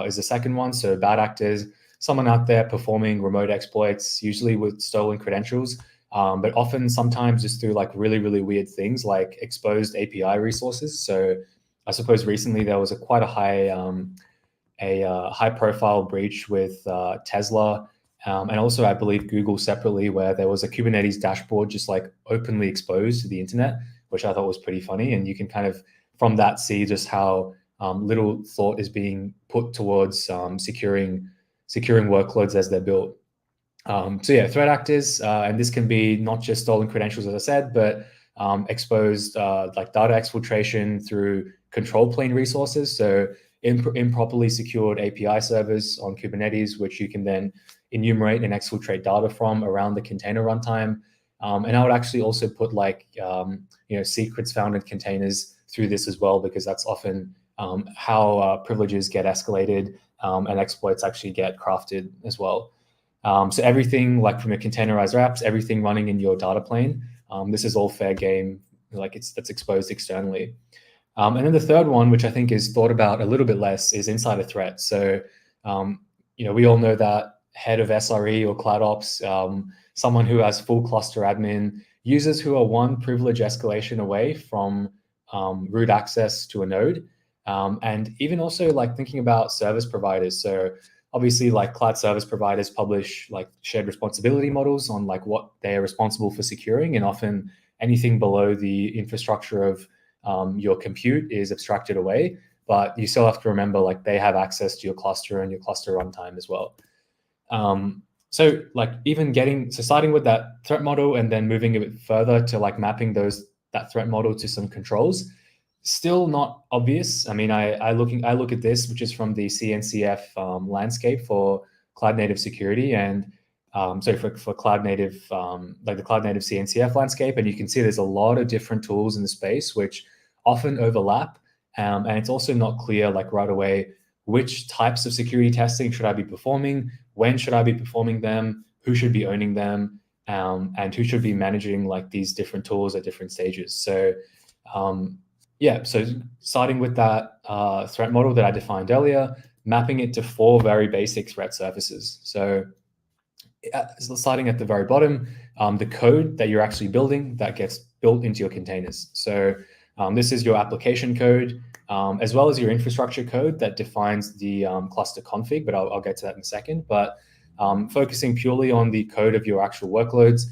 is the second one, so bad actors, someone out there performing remote exploits, usually with stolen credentials, but often sometimes just through like really, really weird things like exposed API resources. So I suppose recently there was quite a high profile breach with Tesla, and also I believe Google separately, where there was a Kubernetes dashboard just like openly exposed to the internet, which I thought was pretty funny. And you can kind of from that see just how little thought is being put towards securing workloads as they're built. So yeah, threat actors, and this can be not just stolen credentials, as I said, but exposed like data exfiltration through control plane resources. So improperly secured API servers on Kubernetes, which you can then enumerate and exfiltrate data from around the container runtime. And I would actually also put like secrets found in containers through this as well, because that's often how privileges get escalated and exploits actually get crafted as well. So everything like from your containerized apps, everything running in your data plane, this is all fair game, like that's exposed externally. And then the third one, which I think is thought about a little bit less, is insider threat. So, we all know that head of SRE or cloud ops, someone who has full cluster admin, users who are one privilege escalation away from root access to a node. And even also like thinking about service providers. So obviously like cloud service providers publish like shared responsibility models on like what they are responsible for securing, and often anything below the infrastructure of your compute is abstracted away, but you still have to remember like they have access to your cluster and your cluster runtime as well. So like starting with that threat model and then moving a bit further to like mapping that threat model to some controls, still not obvious. I mean, I look at this, which is from the CNCF landscape for cloud native security, and for cloud native, like the cloud native CNCF landscape, and you can see there's a lot of different tools in the space which often overlap, and it's also not clear like right away which types of security testing should I be performing, when should I be performing them, who should be owning them, and who should be managing like these different tools at different stages. So so starting with that threat model that I defined earlier, mapping it to 4 very basic threat surfaces. So starting at the very bottom, the code that you're actually building that gets built into your containers. So this is your application code, as well as your infrastructure code that defines the cluster config, but I'll get to that in a second. But focusing purely on the code of your actual workloads,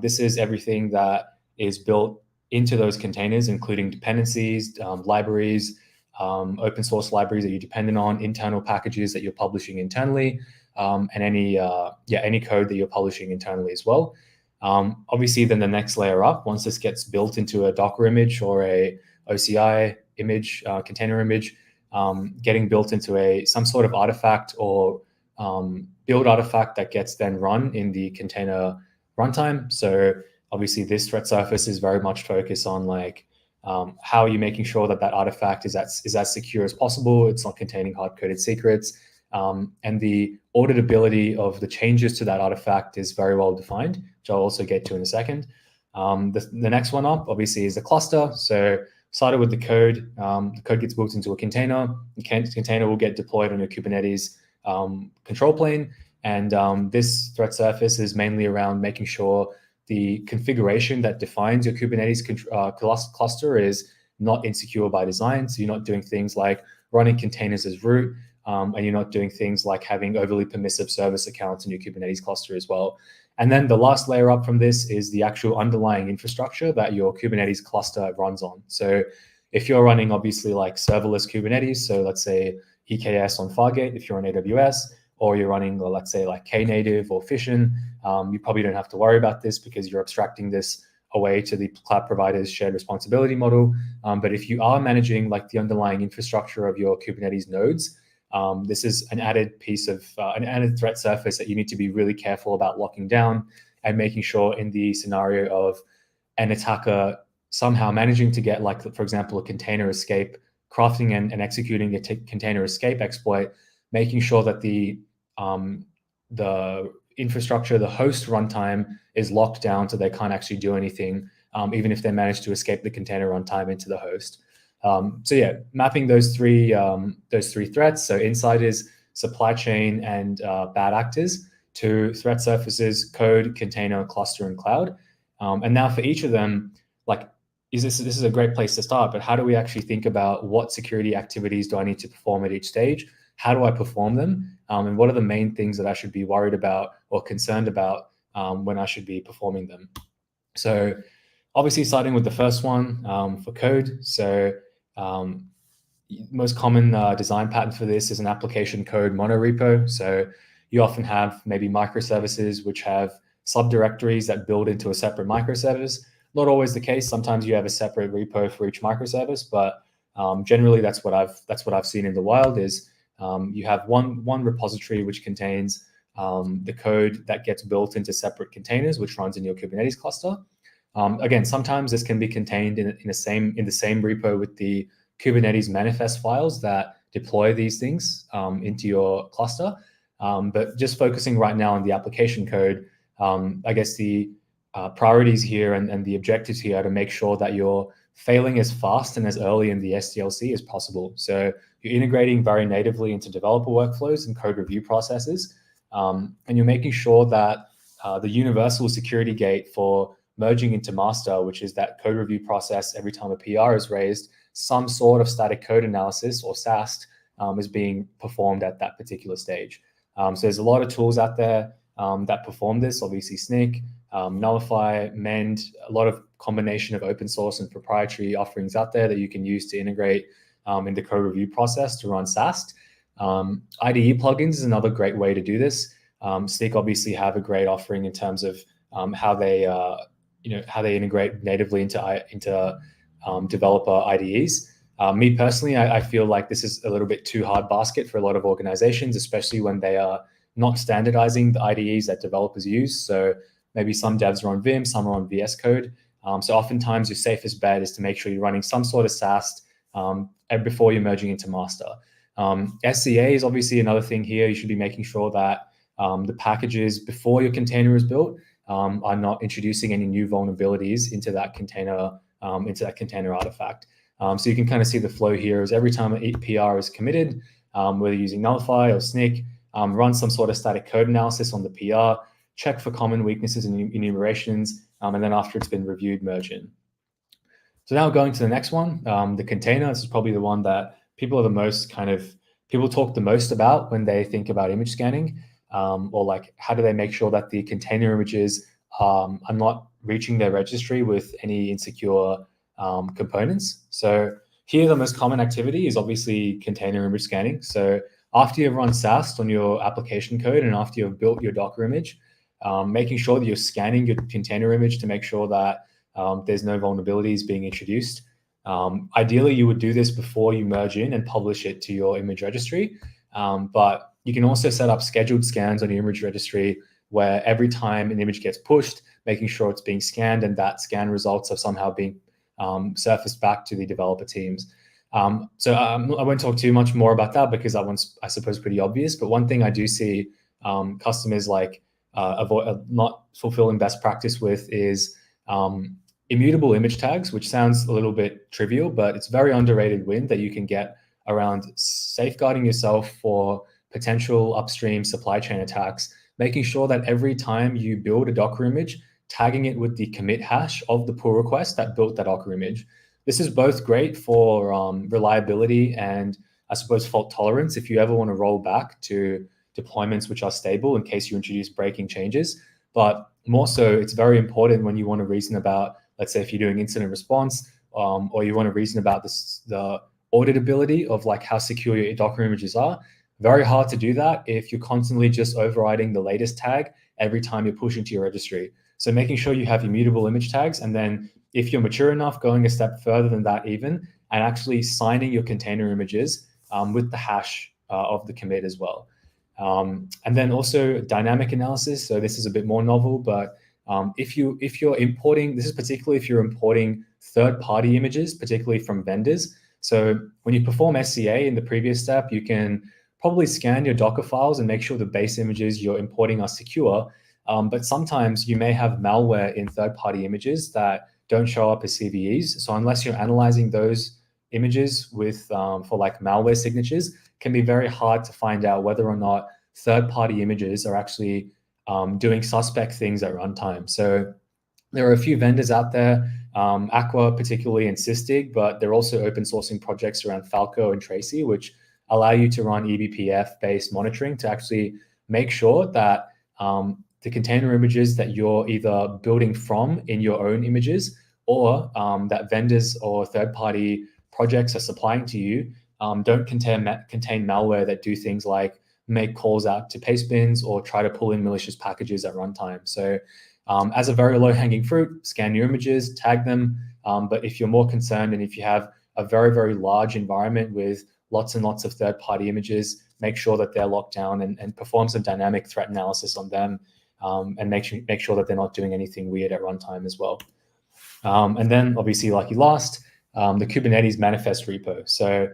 this is everything that is built into those containers, including dependencies, libraries, open source libraries that you're dependent on, internal packages that you're publishing internally, and any code that you're publishing internally as well. Obviously, then the next layer up, once this gets built into a Docker image or a OCI image, container image, getting built into some sort of artifact or build artifact that gets then run in the container runtime. So obviously, this threat surface is very much focused on like how are you making sure that artifact is as secure as possible. It's not containing hard-coded secrets, and the auditability of the changes to that artifact is very well defined, which I'll also get to in a second. The next one up, obviously, is the cluster. So started with the code. The code gets built into a container. The container will get deployed on your Kubernetes control plane, and this threat surface is mainly around making sure the configuration that defines your Kubernetes cluster is not insecure by design. So you're not doing things like running containers as root, and you're not doing things like having overly permissive service accounts in your Kubernetes cluster as well. And then the last layer up from this is the actual underlying infrastructure that your Kubernetes cluster runs on. So if you're running obviously like serverless Kubernetes, so let's say EKS on Fargate, if you're on AWS, or you're running, let's say like Knative or Fission, you probably don't have to worry about this because you're abstracting this away to the cloud provider's shared responsibility model. But if you are managing like the underlying infrastructure of your Kubernetes nodes, this is an added piece of an added threat surface that you need to be really careful about locking down and making sure in the scenario of an attacker somehow managing to get, like, for example, a container escape, crafting and executing a container escape exploit, making sure that the infrastructure, the host runtime is locked down so they can't actually do anything, even if they manage to escape the container runtime into the host. So yeah, mapping those three threats, so insiders, supply chain, and bad actors, to threat surfaces, code, container, cluster, and cloud. And now for each of them, like, this is a great place to start, but how do we actually think about what security activities do I need to perform at each stage? How do I perform them? And what are the main things that I should be worried about or concerned about when I should be performing them? So obviously starting with the first one for code. So most common design pattern for this is an application code monorepo. So you often have maybe microservices which have subdirectories that build into a separate microservice. Not always the case. Sometimes you have a separate repo for each microservice, but generally that's what I've seen in the wild is you have one repository which contains the code that gets built into separate containers, which runs in your Kubernetes cluster. Again, sometimes this can be contained in the same repo with the Kubernetes manifest files that deploy these things into your cluster. But just focusing right now on the application code, I guess the priorities here and the objectives here are to make sure that you're failing as fast and as early in the SDLC as possible. So you're integrating very natively into developer workflows and code review processes, and you're making sure that the universal security gate for merging into master, which is that code review process every time a PR is raised, some sort of static code analysis or SAST is being performed at that particular stage. So there's a lot of tools out there that perform this, obviously Snyk, Nullify, Mend, a lot of combination of open source and proprietary offerings out there that you can use to integrate in the code review process to run SAST. IDE plugins is another great way to do this. Snyk obviously have a great offering in terms of how they integrate natively into developer IDEs. Me personally, I feel like this is a little bit too hard basket for a lot of organizations, especially when they are not standardizing the IDEs that developers use. So maybe some devs are on Vim, some are on VS Code. So oftentimes your safest bet is to make sure you're running some sort of SAST before you're merging into master. SCA is obviously another thing here. You should be making sure that the packages before your container is built are not introducing any new vulnerabilities into that container artifact. So you can kind of see the flow here is every time an PR is committed, whether using Nullify or Snyk, run some sort of static code analysis on the PR, check for common weaknesses and enumerations, and then after it's been reviewed, merge in. So now going to the next one, the container. This is probably the one that people talk the most about when they think about image scanning, or like how do they make sure that the container images are not reaching their registry with any insecure components. So here the most common activity is obviously container image scanning. So after you've run SAST on your application code and after you've built your Docker image, making sure that you're scanning your container image to make sure that there's no vulnerabilities being introduced. Ideally, you would do this before you merge in and publish it to your image registry. But you can also set up scheduled scans on your image registry where every time an image gets pushed, making sure it's being scanned and that scan results are somehow being surfaced back to the developer teams. So I won't talk too much more about that because that one's, I suppose, pretty obvious. But one thing I do see customers like not fulfilling best practice with is immutable image tags, which sounds a little bit trivial, but it's very underrated win that you can get around safeguarding yourself for potential upstream supply chain attacks, making sure that every time you build a Docker image, tagging it with the commit hash of the pull request that built that Docker image. This is both great for reliability and, I suppose, fault tolerance if you ever want to roll back to deployments which are stable in case you introduce breaking changes. But more so, it's very important when you want to reason about, let's say if you're doing incident response, or you want to reason about the auditability of like how secure your Docker images are. Very hard to do that if you're constantly just overriding the latest tag every time you push into your registry. So making sure you have immutable image tags, and then if you're mature enough, going a step further than that even, and actually signing your container images with the hash of the commit as well. And then also dynamic analysis. So this is a bit more novel, but if you're importing, this is particularly if you're importing third-party images, particularly from vendors. So when you perform SCA in the previous step, you can probably scan your Docker files and make sure the base images you're importing are secure. But sometimes you may have malware in third-party images that don't show up as CVEs. So unless you're analyzing those images with for like malware signatures, can be very hard to find out whether or not third-party images are actually doing suspect things at runtime. So there are a few vendors out there, Aqua particularly and Sysdig, but they're also open sourcing projects around Falco and Tracy, which allow you to run eBPF-based monitoring to actually make sure that the container images that you're either building from in your own images or that vendors or third-party projects are supplying to you don't contain malware that do things like make calls out to paste bins or try to pull in malicious packages at runtime. So as a very low-hanging fruit, scan your images, tag them. But if you're more concerned and if you have a very, very large environment with lots and lots of third-party images, make sure that they're locked down and perform some dynamic threat analysis on them and make sure that they're not doing anything weird at runtime as well. And then obviously, lucky last, the Kubernetes manifest repo. So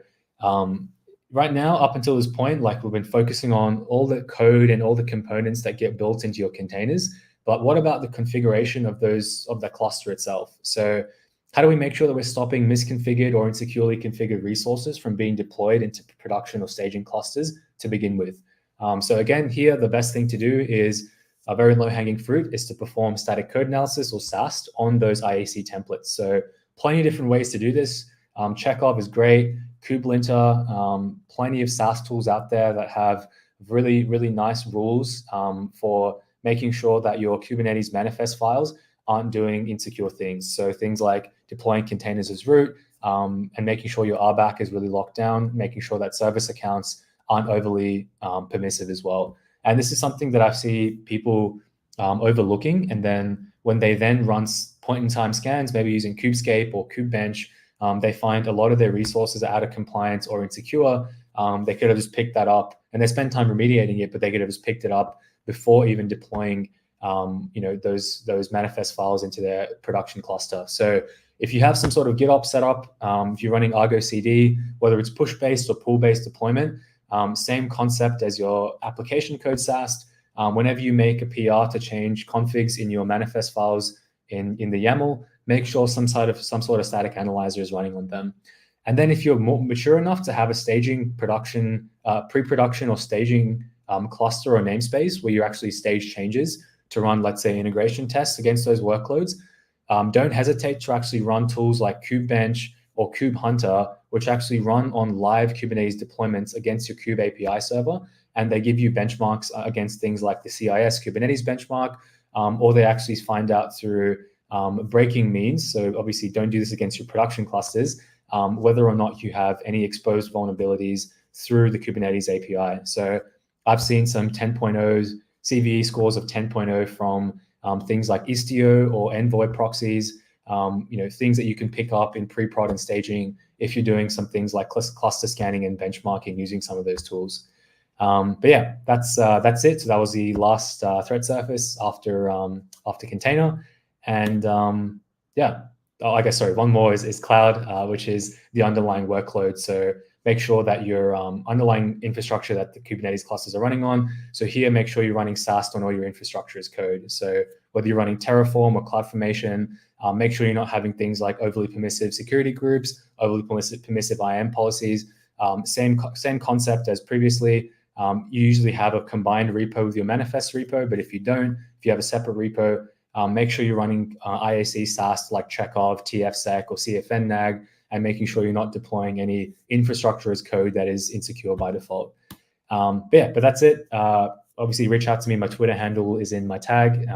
right now, up until this point, like we've been focusing on all the code and all the components that get built into your containers. But what about the configuration of the cluster itself? So how do we make sure that we're stopping misconfigured or insecurely configured resources from being deployed into production or staging clusters to begin with? So again, here, the best thing to do is a very low-hanging fruit is to perform static code analysis or SAST on those IAC templates. So plenty of different ways to do this. Chekhov is great. Kublinter, plenty of SAST tools out there that have really, really nice rules for making sure that your Kubernetes manifest files aren't doing insecure things. So things like deploying containers as root and making sure your RBAC is really locked down, making sure that service accounts aren't overly permissive as well. And this is something that I see people overlooking. And then when they then run point-in-time scans, maybe using Kubescape or Kubebench, they find a lot of their resources are out of compliance or insecure. They could have just picked that up and they spend time remediating it, but they could have just picked it up before even deploying those manifest files into their production cluster. So if you have some sort of GitOps setup, if you're running Argo CD, whether it's push-based or pull-based deployment, same concept as your application code SAST. Whenever you make a PR to change configs in your manifest files in the YAML, make sure some sort of static analyzer is running on them. And then if you're more mature enough to have a staging production, pre-production or staging cluster or namespace where you actually stage changes to run, let's say, integration tests against those workloads, don't hesitate to actually run tools like Kubebench or KubeHunter, which actually run on live Kubernetes deployments against your Kube API server. And they give you benchmarks against things like the CIS Kubernetes benchmark, or they actually find out through breaking means. So obviously don't do this against your production clusters, whether or not you have any exposed vulnerabilities through the Kubernetes API. So I've seen some 10.0 CVE scores of 10.0 from things like Istio or Envoy proxies, things that you can pick up in pre-prod and staging if you're doing some things like cluster scanning and benchmarking using some of those tools. But yeah, that's it. So that was the last threat surface after container. And yeah, I guess, sorry, one more is cloud, which is the underlying workload. So make sure that your underlying infrastructure that the Kubernetes clusters are running on. So here, make sure you're running SAST on all your infrastructure as code. So whether you're running Terraform or CloudFormation, make sure you're not having things like overly permissive security groups, overly permissive IAM policies. Same concept as previously. You usually have a combined repo with your manifest repo, but if you don't, if you have a separate repo, make sure you're running IAC SAST like Chekhov, TFSec, or CFNNAG, and making sure you're not deploying any infrastructure as code that is insecure by default. But that's it. Obviously, reach out to me. My Twitter handle is in my tag.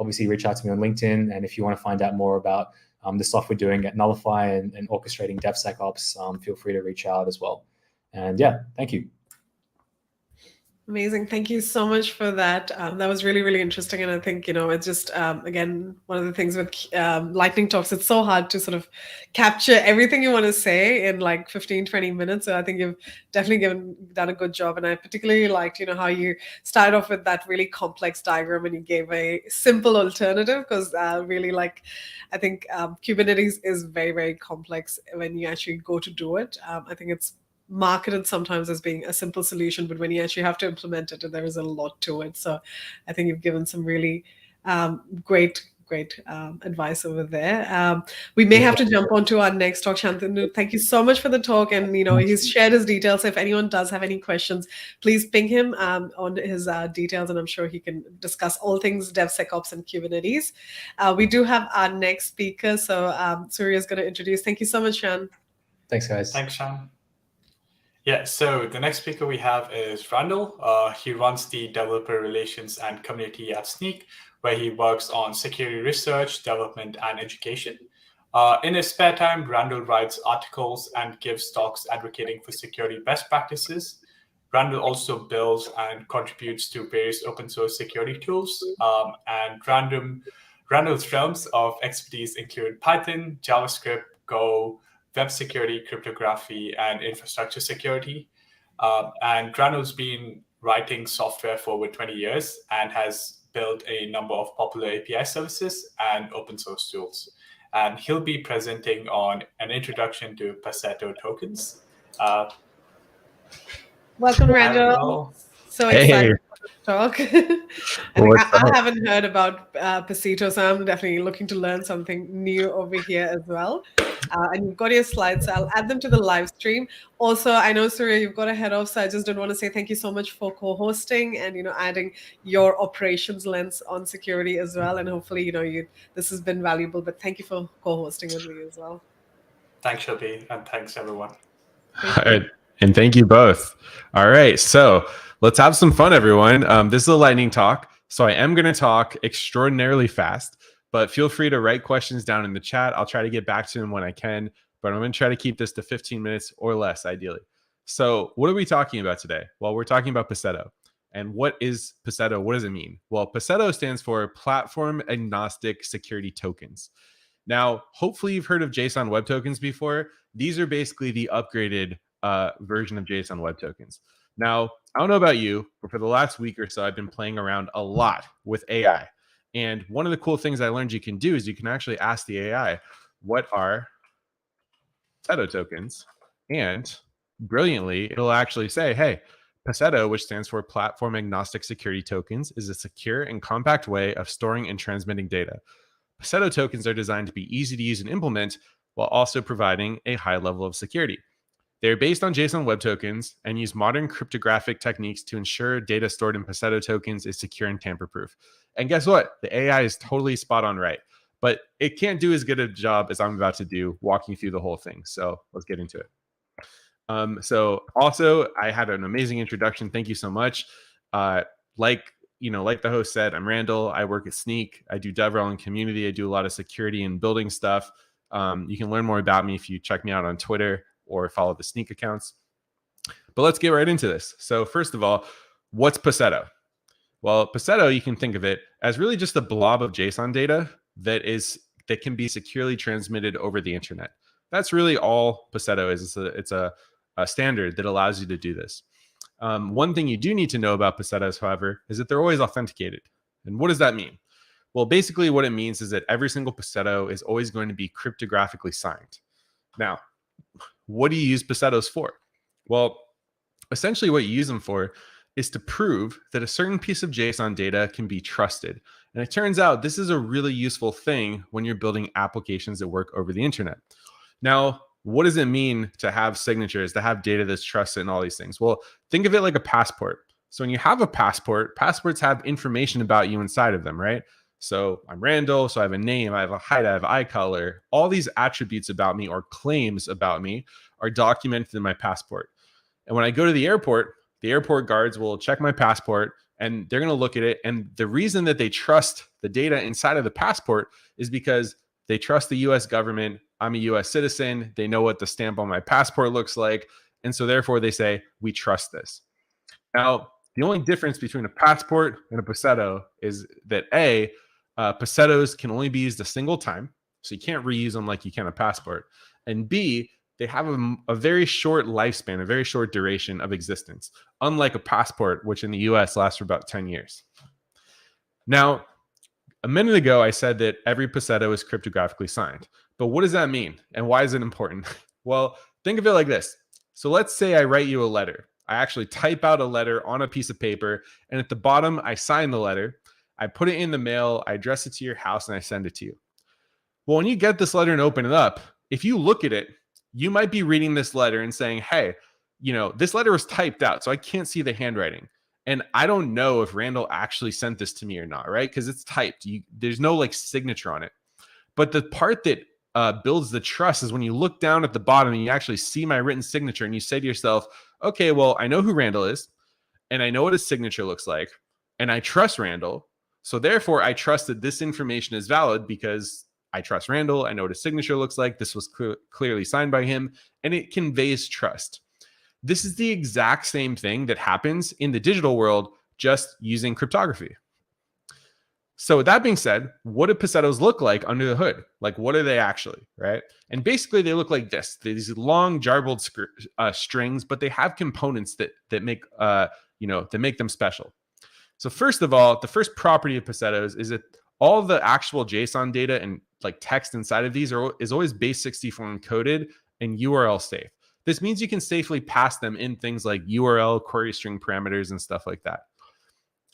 Obviously, reach out to me on LinkedIn. And if you want to find out more about the stuff we're doing at Nullify and orchestrating DevSecOps, feel free to reach out as well. And yeah, thank you. Amazing. Thank you so much for that. That was really, really interesting. And I think, it's just, again, one of the things with Lightning Talks, it's so hard to sort of capture everything you want to say in like 15, 20 minutes. So I think you've definitely done a good job. And I particularly liked, how you started off with that really complex diagram and you gave a simple alternative because really I think Kubernetes is very, very complex when you actually go to do it. I think it's marketed sometimes as being a simple solution, but when you actually have to implement it, there is a lot to it. So I think you've given some really great advice over there. We may have to jump on to our next talk. Shantanu, thank you so much for the talk. And, he's shared his details. So if anyone does have any questions, please ping him on his details, and I'm sure he can discuss all things DevSecOps and Kubernetes. We do have our next speaker. So Surya is going to introduce. Thank you so much, Shan. Thanks, guys. Thanks, Shan. Yeah, so the next speaker we have is Randall. He runs the developer relations and community at Snyk, where he works on security research, development, and education. In his spare time, Randall writes articles and gives talks advocating for security best practices. Randall also builds and contributes to various open source security tools. And Randall's realms of expertise include Python, JavaScript, Go, web security, cryptography, and infrastructure security. And Randall's been writing software for over 20 years and has built a number of popular API services and open source tools. And he'll be presenting on an introduction to Paceto tokens. Welcome, Randall. So excited to talk. I haven't heard about Paceto, so I'm definitely looking to learn something new over here as well. And you've got your slides, so I'll add them to the live stream. Also, I know, Surya, you've got to head off, so I just did want to say thank you so much for co-hosting and, adding your operations lens on security as well. And hopefully, this has been valuable, but thank you for co-hosting with me as well. Thanks, Shilpi, and thanks, everyone. All right. And thank you both. All right, so let's have some fun, everyone. This is a lightning talk, so I am going to talk extraordinarily fast, but feel free to write questions down in the chat. I'll try to get back to them when I can, but I'm going to try to keep this to 15 minutes or less, ideally. So what are we talking about today? Well, we're talking about Paceto. And what is Paceto? What does it mean? Well, Paceto stands for Platform Agnostic Security Tokens. Now, hopefully you've heard of JSON Web Tokens before. These are basically the upgraded version of JSON Web Tokens. Now, I don't know about you, but for the last week or so, I've been playing around a lot with AI. And one of the cool things I learned you can do is you can actually ask the AI, what are Paceto tokens? And brilliantly, it'll actually say, hey, Paceto, which stands for Platform Agnostic Security Tokens, is a secure and compact way of storing and transmitting data. Paceto tokens are designed to be easy to use and implement while also providing a high level of security. They're based on JSON Web Tokens and use modern cryptographic techniques to ensure data stored in Paceto tokens is secure and tamper-proof. And guess what? The AI is totally spot on right, but it can't do as good a job as I'm about to do walking through the whole thing. So let's get into it. So also, I had an amazing introduction. Thank you so much. Like the host said, I'm Randall. I work at Snyk. I do DevRel and community. I do a lot of security and building stuff. You can learn more about me if you check me out on Twitter or follow the Snyk accounts. But let's get right into this. So first of all, what's Paceto? Well, Paceto, you can think of it as really just a blob of JSON data that can be securely transmitted over the internet. That's really all Paceto is. It's a standard that allows you to do this. One thing you do need to know about Pacetos, however, is that they're always authenticated. And what does that mean? Well, basically what it means is that every single Paceto is always going to be cryptographically signed. Now, what do you use Pacetos for? Well, essentially what you use them for is to prove that a certain piece of JSON data can be trusted. And it turns out this is a really useful thing when you're building applications that work over the internet. Now, what does it mean to have signatures, to have data that's trusted and all these things? Well, think of it like a passport. So when you have a passport, passports have information about you inside of them, right? So I'm Randall, so I have a name, I have a height, I have eye color. All these attributes about me or claims about me are documented in my passport. And when I go to the airport guards will check my passport and they're going to look at it. And the reason that they trust the data inside of the passport is because they trust the US government. I'm a US citizen. They know what the stamp on my passport looks like. And so therefore they say, we trust this. Now, The only difference between a passport and a Passetto is that Passettos can only be used a single time, so you can't reuse them like you can a passport. And B, they have a very short lifespan, a very short duration of existence, unlike a passport, which in the US lasts for about 10 years. Now, a minute ago, I said that every Passetto is cryptographically signed. But what does that mean? And why is it important? Well, think of it like this. So let's say I write you a letter. I actually type out a letter on a piece of paper, and at the bottom, I sign the letter. I put it in the mail, I address it to your house, and I send it to you. Well, when you get this letter and open it up, if you look at it, you might be reading this letter and saying, hey, this letter was typed out, so I can't see the handwriting. And I don't know if Randall actually sent this to me or not, right? Because it's typed. There's no signature on it. But the part that builds the trust is when you look down at the bottom and you actually see my written signature and you say to yourself, okay, well, I know who Randall is and I know what his signature looks like and I trust Randall. So therefore, I trust that this information is valid because I trust Randall. I know what his signature looks like. This was clearly signed by him, and it conveys trust. This is the exact same thing that happens in the digital world, just using cryptography. So with that being said, what do Passettos look like under the hood? What are they actually, right? And basically they look like this. These long jarbled strings, but they have components that make them special. So first of all, the first property of Passettos is that all the actual JSON data and text inside of these is always base64 encoded and URL safe. This means you can safely pass them in things like URL, query string parameters, and stuff like that.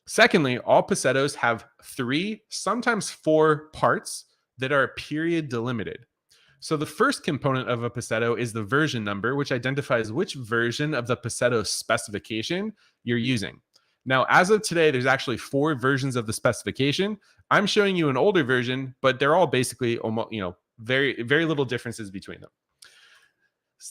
Secondly, all Passettos have 3, sometimes 4 parts that are period delimited. So the first component of a Passetto is the version number, which identifies which version of the Passetto specification you're using. Now, as of today, there's actually 4 versions of the specification. I'm showing you an older version, but they're all basically almost, very, very little differences between them.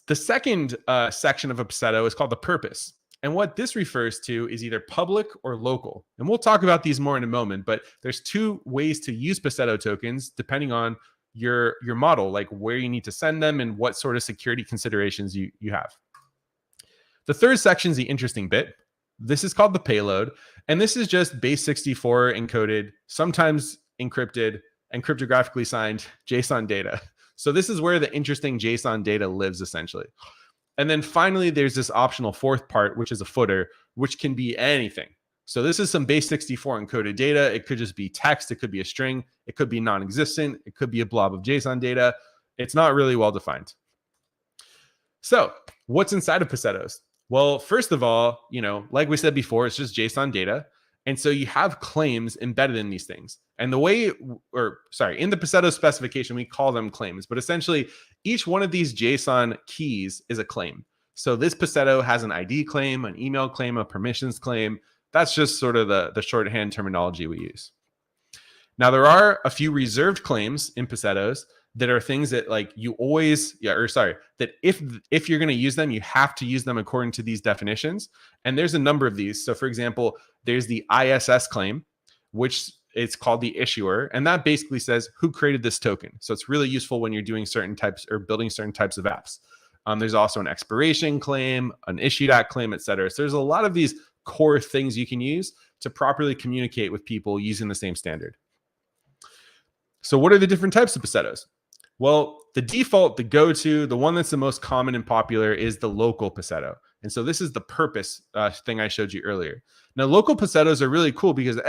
The second section of a Passetto is called the purpose. And what this refers to is either public or local. And we'll talk about these more in a moment, but there's 2 ways to use Passetto tokens depending on your model, like where you need to send them and what sort of security considerations you have. The third section is the interesting bit. This is called the payload. And this is just base64 encoded, sometimes encrypted and cryptographically signed JSON data. So this is where the interesting JSON data lives, essentially. And then finally, there's this optional 4th part, which is a footer, which can be anything. So this is some base64 encoded data. It could just be text. It could be a string. It could be non-existent. It could be a blob of JSON data. It's not really well defined. So what's inside of Passettos? Well, first of all, like we said before, it's just JSON data. And so you have claims embedded in these things. And in the Passetto specification, we call them claims. But essentially, each one of these JSON keys is a claim. So this Passetto has an ID claim, an email claim, a permissions claim. That's just sort of the shorthand terminology we use. Now, there are a few reserved claims in Passettos that are things that that if you're going to use them, you have to use them according to these definitions. And there's a number of these. So for example, there's the ISS claim, which it's called the issuer. And that basically says who created this token. So it's really useful when you're doing certain types or building certain types of apps. There's also an expiration claim, an issued at claim, etc. So there's a lot of these core things you can use to properly communicate with people using the same standard. So what are the different types of Passettos? Well, the default, the go-to, the one that's the most common and popular is the local Passetto. And so this is the purpose thing I showed you earlier. Now, local Passettos are really cool because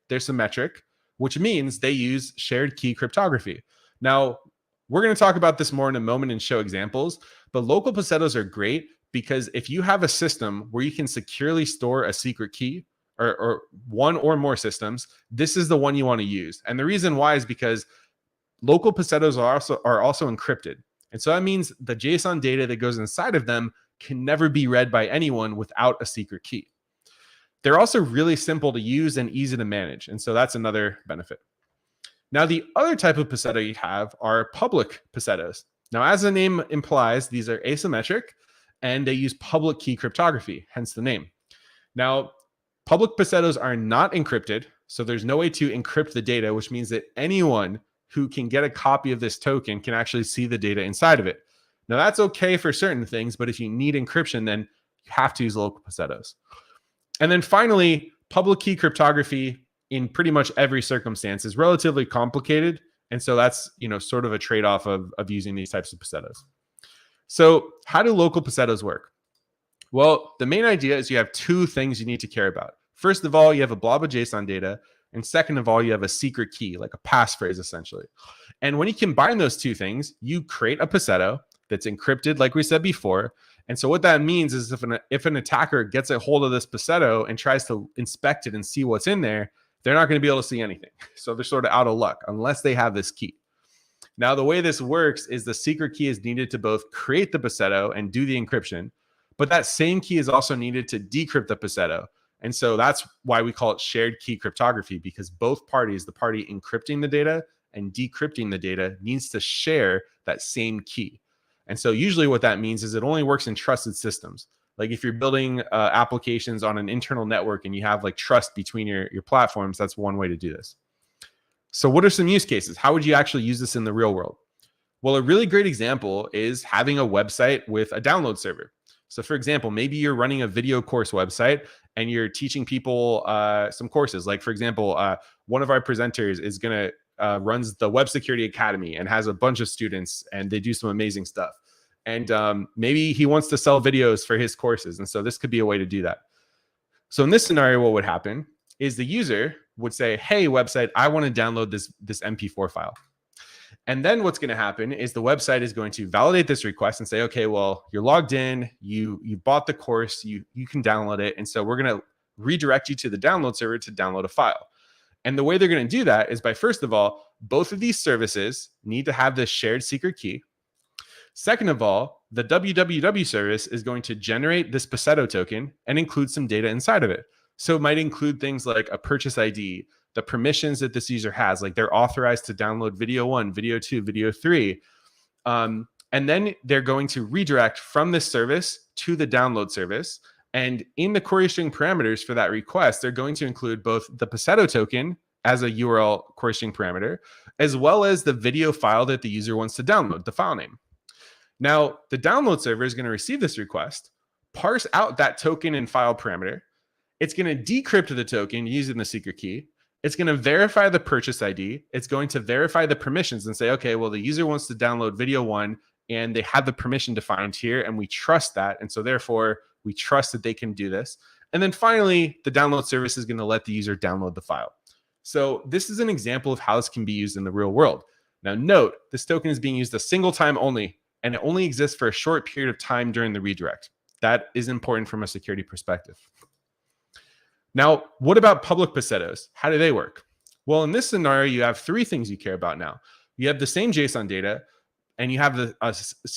they're symmetric, which means they use shared key cryptography. Now, we're going to talk about this more in a moment and show examples, but local Passettos are great because if you have a system where you can securely store a secret key or one or more systems, this is the one you want to use. And the reason why is because local Passettos are also encrypted. And so that means the JSON data that goes inside of them can never be read by anyone without a secret key. They're also really simple to use and easy to manage. And so that's another benefit. Now, the other type of Passetto you have are public Passettos. Now, as the name implies, these are asymmetric and they use public key cryptography, hence the name. Now, public Passettos are not encrypted. So there's no way to encrypt the data, which means that anyone who can get a copy of this token can actually see the data inside of it. Now, that's okay for certain things, but if you need encryption, then you have to use local Passettos. And then finally, public key cryptography in pretty much every circumstance is relatively complicated. And so that's, sort of a trade-off of using these types of Pacetos. So how do local Pacetos work? Well, the main idea is you have two things you need to care about. First of all, you have a blob of JSON data. And second of all, you have a secret key, like a passphrase, essentially. And when you combine those two things, you create a Paceto that's encrypted, like we said before. And so what that means is if an attacker gets a hold of this Paceto and tries to inspect it and see what's in there, they're not going to be able to see anything. So they're sort of out of luck unless they have this key. Now, the way this works is the secret key is needed to both create the Paceto and do the encryption, but that same key is also needed to decrypt the Paceto. And so that's why we call it shared key cryptography, because both parties, the party encrypting the data and decrypting the data, needs to share that same key. And so usually what that means is it only works in trusted systems. Like if you're building applications on an internal network and you have like trust between your platforms, that's one way to do this. So what are some use cases? How would you actually use this in the real world? Well, a really great example is having a website with a download server. So for example, maybe you're running a video course website and you're teaching people some courses. Like for example, one of our presenters is going to runs the Web Security Academy and has a bunch of students and they do some amazing stuff. And maybe he wants to sell videos for his courses. And so this could be a way to do that. So in this scenario, what would happen is the user would say, hey, website, I want to download this MP4 file. And then what's going to happen is the website is going to validate this request and say, okay, well, you're logged in, you bought the course, you can download it. And so we're going to redirect you to the download server to download a file. And the way they're going to do that is by, first of all, both of these services need to have this shared secret key. Second of all, the www service is going to generate this Paceto token and include some data inside of it. So it might include things like a purchase ID, the permissions that this user has, like they're authorized to download video 1, video 2, video 3. And then they're going to redirect from this service to the download service. And in the query string parameters for that request, they're going to include both the Paceto token as a URL query string parameter, as well as the video file that the user wants to download, the file name. Now, the download server is going to receive this request, parse out that token and file parameter. It's going to decrypt the token using the secret key. It's going to verify the purchase ID. It's going to verify the permissions and say, okay, well, the user wants to download video 1 and they have the permission defined here and we trust that. And so therefore, we trust that they can do this. And then finally, the download service is going to let the user download the file. So this is an example of how this can be used in the real world. Now note, this token is being used a single time only, and it only exists for a short period of time during the redirect. That is important from a security perspective. Now, what about public Pacetos? How do they work? Well, in this scenario, you have three things you care about now. You have the same JSON data, and you have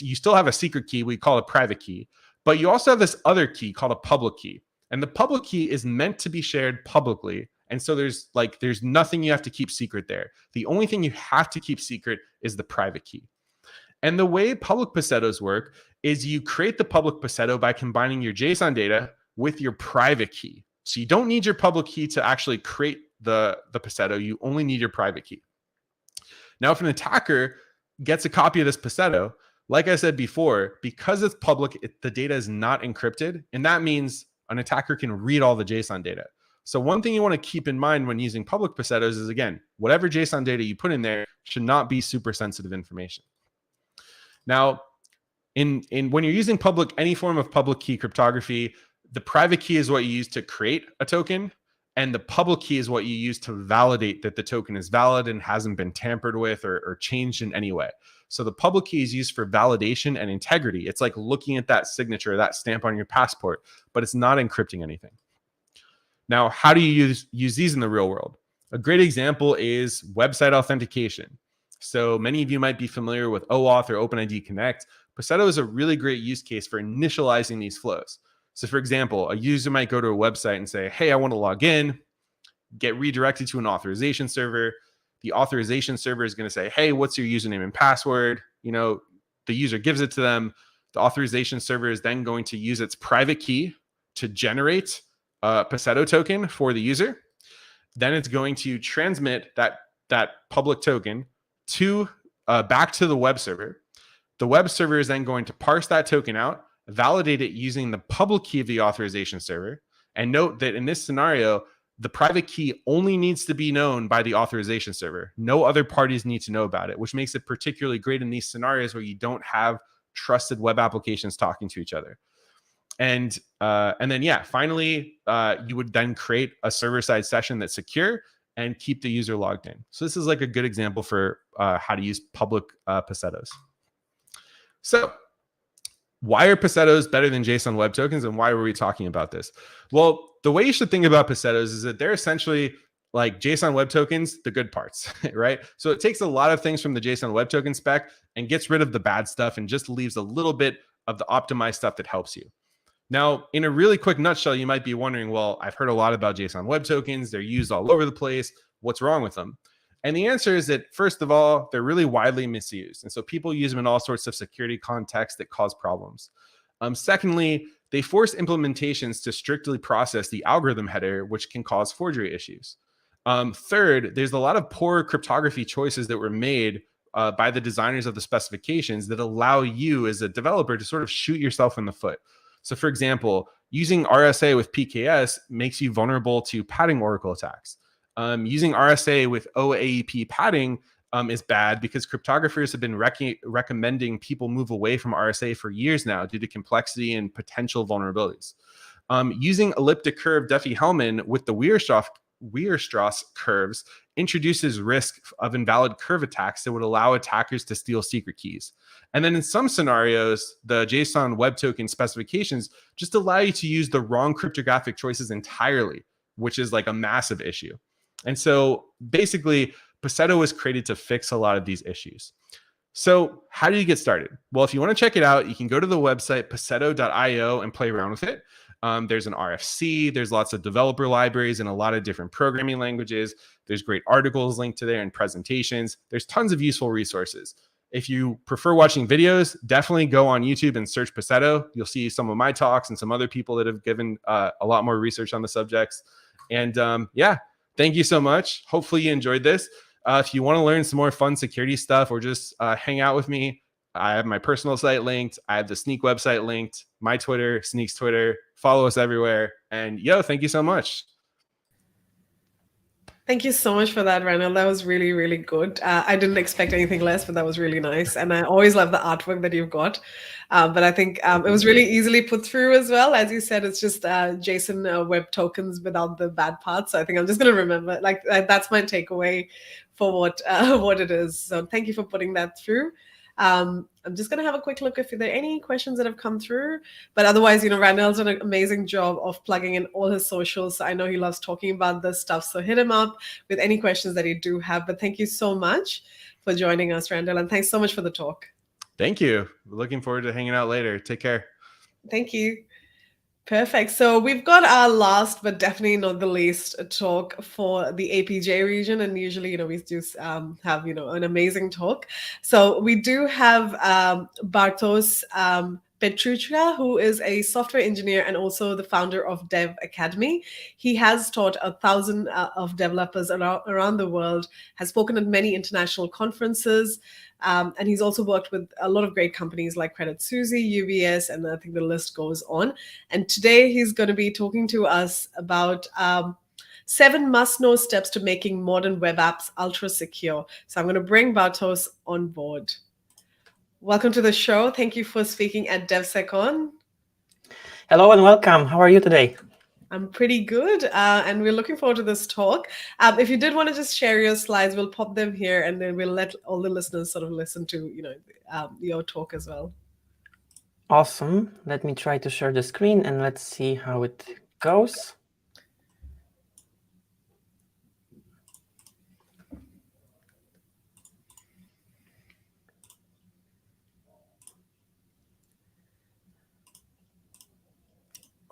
you still have a secret key we call a private key, but you also have this other key called a public key. And the public key is meant to be shared publicly. And so there's nothing you have to keep secret there. The only thing you have to keep secret is the private key. And the way public Pacetos work is you create the public Paceto by combining your JSON data with your private key. So you don't need your public key to actually create the Paceto. You only need your private key. Now, if an attacker gets a copy of this Paceto, like I said before, because it's public, the data is not encrypted. And that means an attacker can read all the JSON data. So one thing you want to keep in mind when using public Pacetos is, again, whatever JSON data you put in there should not be super sensitive information. Now, when you're using any form of public key cryptography, the private key is what you use to create a token, and the public key is what you use to validate that the token is valid and hasn't been tampered with or changed in any way. So the public key is used for validation and integrity. It's like looking at that signature, that stamp on your passport, but it's not encrypting anything. Now, how do you use these in the real world? A great example is website authentication. So many of you might be familiar with OAuth or OpenID Connect. Paceto is a really great use case for initializing these flows. So for example, a user might go to a website and say, hey, I want to log in, get redirected to an authorization server. The authorization server is going to say, hey, what's your username and password? The user gives it to them. The authorization server is then going to use its private key to generate a Paceto token for the user. Then it's going to transmit that public token back to the web server. The web server is then going to parse that token out, validate it using the public key of the authorization server, And note that in this scenario, the private key only needs to be known by the authorization server. No other parties need to know about it, which makes it particularly great in these scenarios where you don't have trusted web applications talking to each other. And then, yeah, finally, you would then create a server-side session that's secure and keep the user logged in. So this is like a good example for how to use public Pacetos. So why are Pacetos better than JSON Web Tokens, and why were we talking about this? Well, the way you should think about Pacetos is that they're essentially like JSON Web Tokens, the good parts, right? So it takes a lot of things from the JSON Web Token spec and gets rid of the bad stuff and just leaves a little bit of the optimized stuff that helps you. Now, in a really quick nutshell, you might be wondering, well, I've heard a lot about JSON Web Tokens. They're used all over the place. What's wrong with them? And the answer is that, first of all, they're really widely misused. And so people use them in all sorts of security contexts that cause problems. Secondly, they force implementations to strictly process the algorithm header, which can cause forgery issues. Third, there's a lot of poor cryptography choices that were made by the designers of the specifications that allow you as a developer to sort of shoot yourself in the foot. So for example, using RSA with PKS makes you vulnerable to padding oracle attacks. Using RSA with OAEP padding is bad because cryptographers have been recommending people move away from RSA for years now due to complexity and potential vulnerabilities. Using elliptic curve Diffie-Hellman with the Weierstrass curves introduces risk of invalid curve attacks that would allow attackers to steal secret keys. And then in some scenarios, the JSON Web Token specifications just allow you to use the wrong cryptographic choices entirely, which is like a massive issue. And so basically, Paceto was created to fix a lot of these issues. So how do you get started? Well, if you want to check it out, you can go to the website paceto.io and play around with it. There's an RFC, there's lots of developer libraries and a lot of different programming languages. There's great articles linked to there and presentations. There's tons of useful resources. If you prefer watching videos, definitely go on YouTube and search Paceto. You'll see some of my talks and some other people that have given a lot more research on the subjects. And yeah, thank you so much. Hopefully you enjoyed this. If you want to learn some more fun security stuff or just hang out with me, I have my personal site linked. I have the Sneak website linked, my Twitter, Sneak's Twitter. Follow us everywhere. And yo, thank you so much. Thank you so much for that, Ranil. That was really, really good. I didn't expect anything less, but that was really nice. And I always love the artwork that you've got. But I think it was really easily put through as well. As you said, it's just JSON Web Tokens without the bad parts. So I think I'm just going to remember, like that's my takeaway for what it is. So thank you for putting that through. I'm just going to have a quick look if there are any questions that have come through. But otherwise, Ranil's done an amazing job of plugging in all his socials. So I know he loves talking about this stuff. So hit him up with any questions that you do have. But thank you so much for joining us, Ranil. And thanks so much for the talk. Thank you. Looking forward to hanging out later. Take care. Thank you. Perfect. So we've got our last, but definitely not the least, talk for the APJ region. And usually, we do have, an amazing talk. So we do have Bartosz Petruchka, who is a software engineer and also the founder of Dev Academy. He has taught 1,000 of developers around the world, has spoken at many international conferences, and he's also worked with a lot of great companies like Credit Suisse, UBS, and I think the list goes on. And today he's going to be talking to us about 7 must-know steps to making modern web apps ultra-secure. So I'm going to bring Bartosz on board. Welcome to the show. Thank you for speaking at DevSecCon. Hello and welcome. How are you today? I'm pretty good, and we're looking forward to this talk. If you did want to just share your slides, we'll pop them here, and then we'll let all the listeners sort of listen to your talk as well. Awesome. Let me try to share the screen, and let's see how it goes.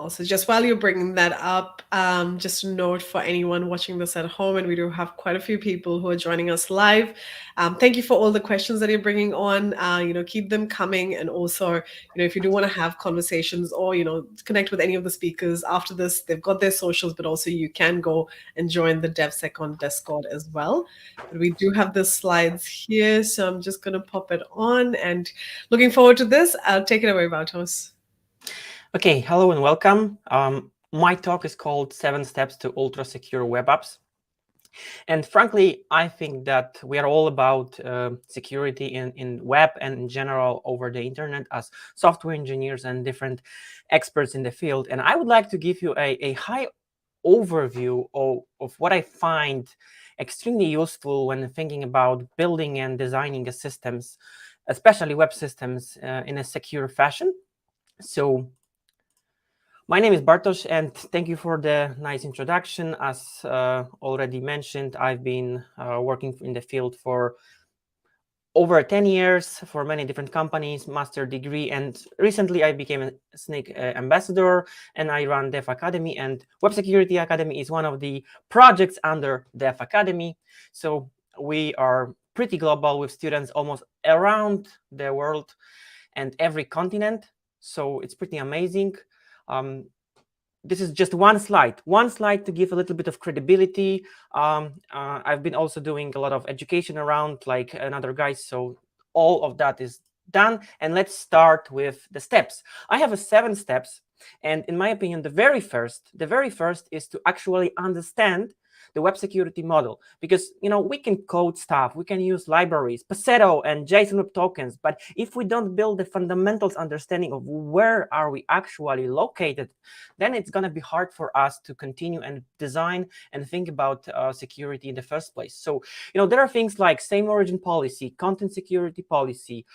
Also, just while you're bringing that up, just a note for anyone watching this at home, and we do have quite a few people who are joining us live. Thank you for all the questions that you're bringing on. Keep them coming, and also, if you do want to have conversations or connect with any of the speakers after this, they've got their socials, but also you can go and join the DevSecCon Discord as well. But we do have the slides here, so I'm just going to pop it on, and looking forward to this. Take it away, Bartosz. Okay, hello and welcome. My talk is called 7 Steps to Ultra Secure Web Apps. And frankly, I think that we are all about security in web and in general over the internet as software engineers and different experts in the field. And I would like to give you a high overview of what I find extremely useful when thinking about building and designing a systems, especially web systems, in a secure fashion. So my name is Bartosz, and thank you for the nice introduction. As already mentioned, I've been working in the field for over 10 years for many different companies, master degree, and recently I became a Snake ambassador, and I run Dev Academy, and Web Security Academy is one of the projects under Dev Academy. So we are pretty global with students almost around the world and every continent. So it's pretty amazing. This is just one slide to give a little bit of credibility. I've been also doing a lot of education around like another guys. So all of that is done. And let's start with the steps. I have 7 steps. And in my opinion, the very first is to actually understand the web security model, because we can code stuff, we can use libraries, Passetto and JSON Web Tokens, but if we don't build the fundamentals understanding of where are we actually located, then it's going to be hard for us to continue and design and think about security in the first place. So there are things like same origin policy, content security policy,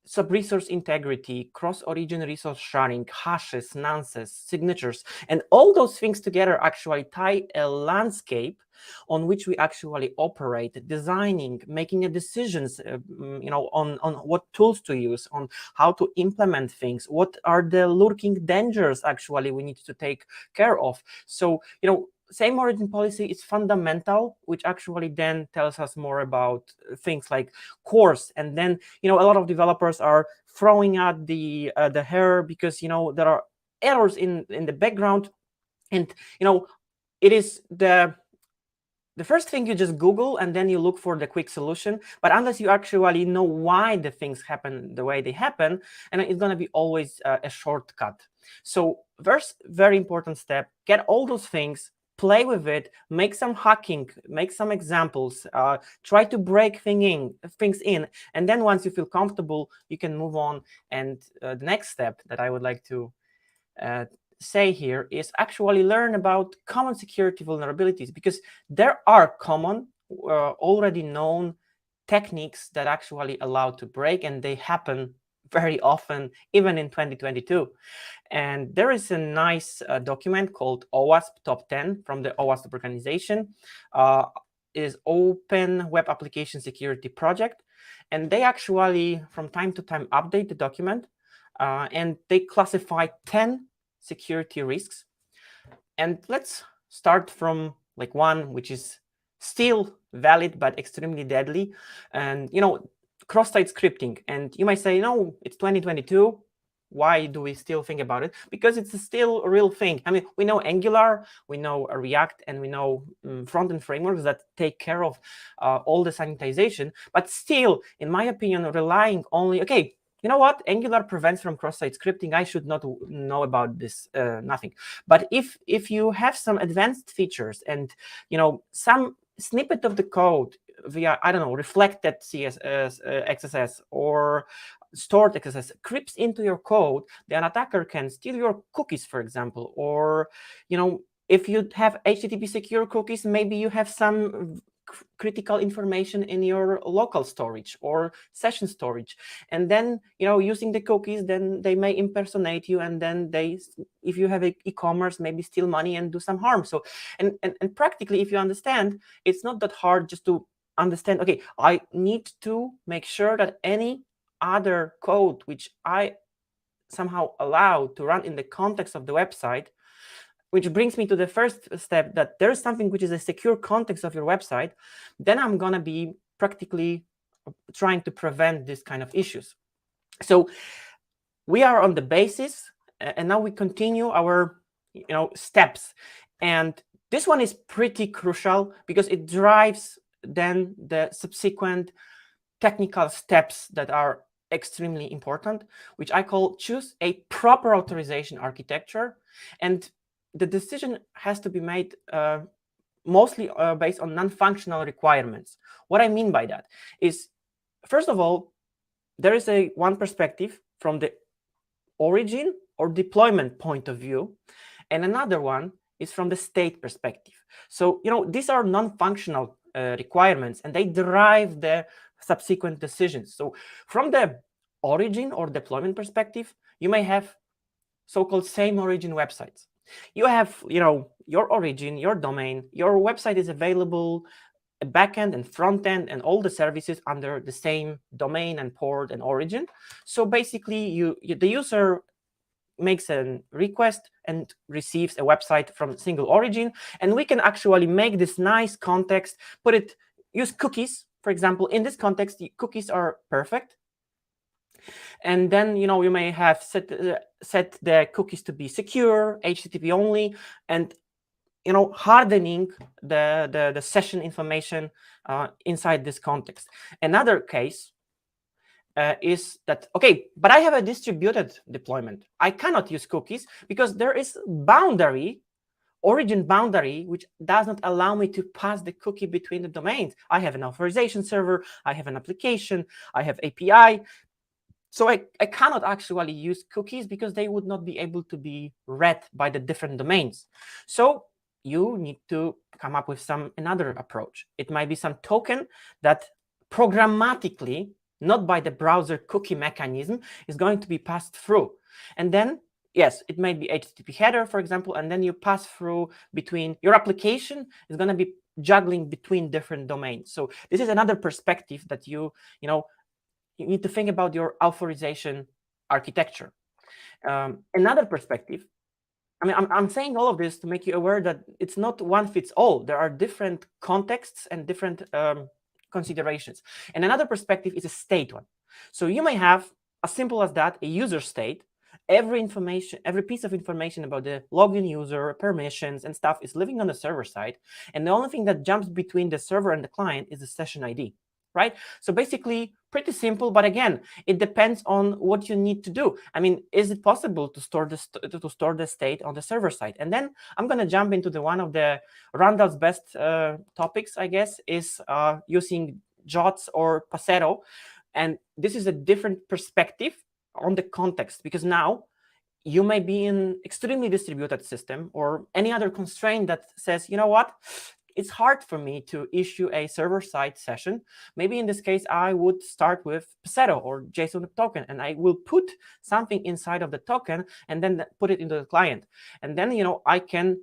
sub-resource integrity, cross-origin resource sharing, hashes, nonces, signatures, and all those things together actually tie a landscape on which we actually operate, designing, making decisions, on what tools to use, on how to implement things, what are the lurking dangers actually we need to take care of. So, same origin policy is fundamental, which actually then tells us more about things like course. And then, a lot of developers are throwing out the hair because, there are errors in the background. And, it is the first thing you just Google and then you look for the quick solution. But unless you actually know why the things happen the way they happen, and it's going to be always a shortcut. So first, very important step, get all those things, play with it, make some hacking, make some examples, try to break things in, and then once you feel comfortable, you can move on. And the next step that I would like to say here is actually learn about common security vulnerabilities, because there are common, already known techniques that actually allow to break, and they happen very often, even in 2022. And there is a nice document called OWASP Top 10 from the OWASP organization. It is Open Web Application Security Project. And they actually, from time to time, update the document. And they classify 10 security risks. And let's start from like one, which is still valid, but extremely deadly. And, cross-site scripting. And you might say, no, it's 2022. Why do we still think about it? Because it's still a real thing. I mean, we know Angular, we know React, and we know front-end frameworks that take care of all the sanitization. But still, in my opinion, relying only, okay, you know what? Angular prevents from cross-site scripting. I should not know about this, nothing. But if you have some advanced features and, some snippet of the code via, I don't know, reflected CSS, XSS, or stored XSS creeps into your code, then an attacker can steal your cookies, for example. Or, if you have HTTP secure cookies, maybe you have some critical information in your local storage or session storage. And then, using the cookies, then they may impersonate you. And then if you have e-commerce, maybe steal money and do some harm. So, and practically, if you understand, it's not that hard just to understand, okay, I need to make sure that any other code which I somehow allow to run in the context of the website, which brings me to the first step, that there is something which is a secure context of your website, then I'm going to be practically trying to prevent this kind of issues. So we are on the basis, and now we continue our steps. And this one is pretty crucial because it drives then the subsequent technical steps that are extremely important, which I call choose a proper authorization architecture. And the decision has to be made mostly based on non-functional requirements. What I mean by that is, first of all, there is one perspective from the origin or deployment point of view, and another one is from the state perspective. So, these are non-functional requirements, and they derive the subsequent decisions. So from the origin or deployment perspective, you may have so-called same origin websites. You have, your origin, your domain, your website is available, a backend and front end and all the services under the same domain and port and origin. So basically, the user makes a request and receives a website from a single origin, and we can actually make this nice context, use cookies. For example, in this context, the cookies are perfect. And then, you may have set the cookies to be secure, HTTP only, and hardening the session information inside this context. Another case is that, okay, but I have a distributed deployment. I cannot use cookies because there is origin boundary, which does not allow me to pass the cookie between the domains. I have an authorization server, I have an application, I have API. So I cannot actually use cookies because they would not be able to be read by the different domains. So you need to come up with another approach. It might be some token that programmatically, not by the browser cookie mechanism, is going to be passed through. And then, yes, it may be HTTP header, for example, and then you pass through between your application is going to be juggling between different domains. So this is another perspective that you need to think about your authorization architecture. Another perspective, I'm saying all of this to make you aware that it's not one fits all. There are different contexts and different considerations. And another perspective is a state one. So you may have, as simple as that, a user state. Every piece of information about the login user, permissions, and stuff is living on the server side. And the only thing that jumps between the server and the client is the session ID. Right? So basically, pretty simple, but again, it depends on what you need to do. Is it possible to store the state on the server side? And then I'm going to jump into one of the Randall's best topics, I guess, is using JOTS or Pacero. And this is a different perspective on the context, because now you may be in extremely distributed system or any other constraint that says, you know what? It's hard for me to issue a server-side session. Maybe in this case, I would start with Pacero or JSON token, and I will put something inside of the token and then put it into the client. And then, I can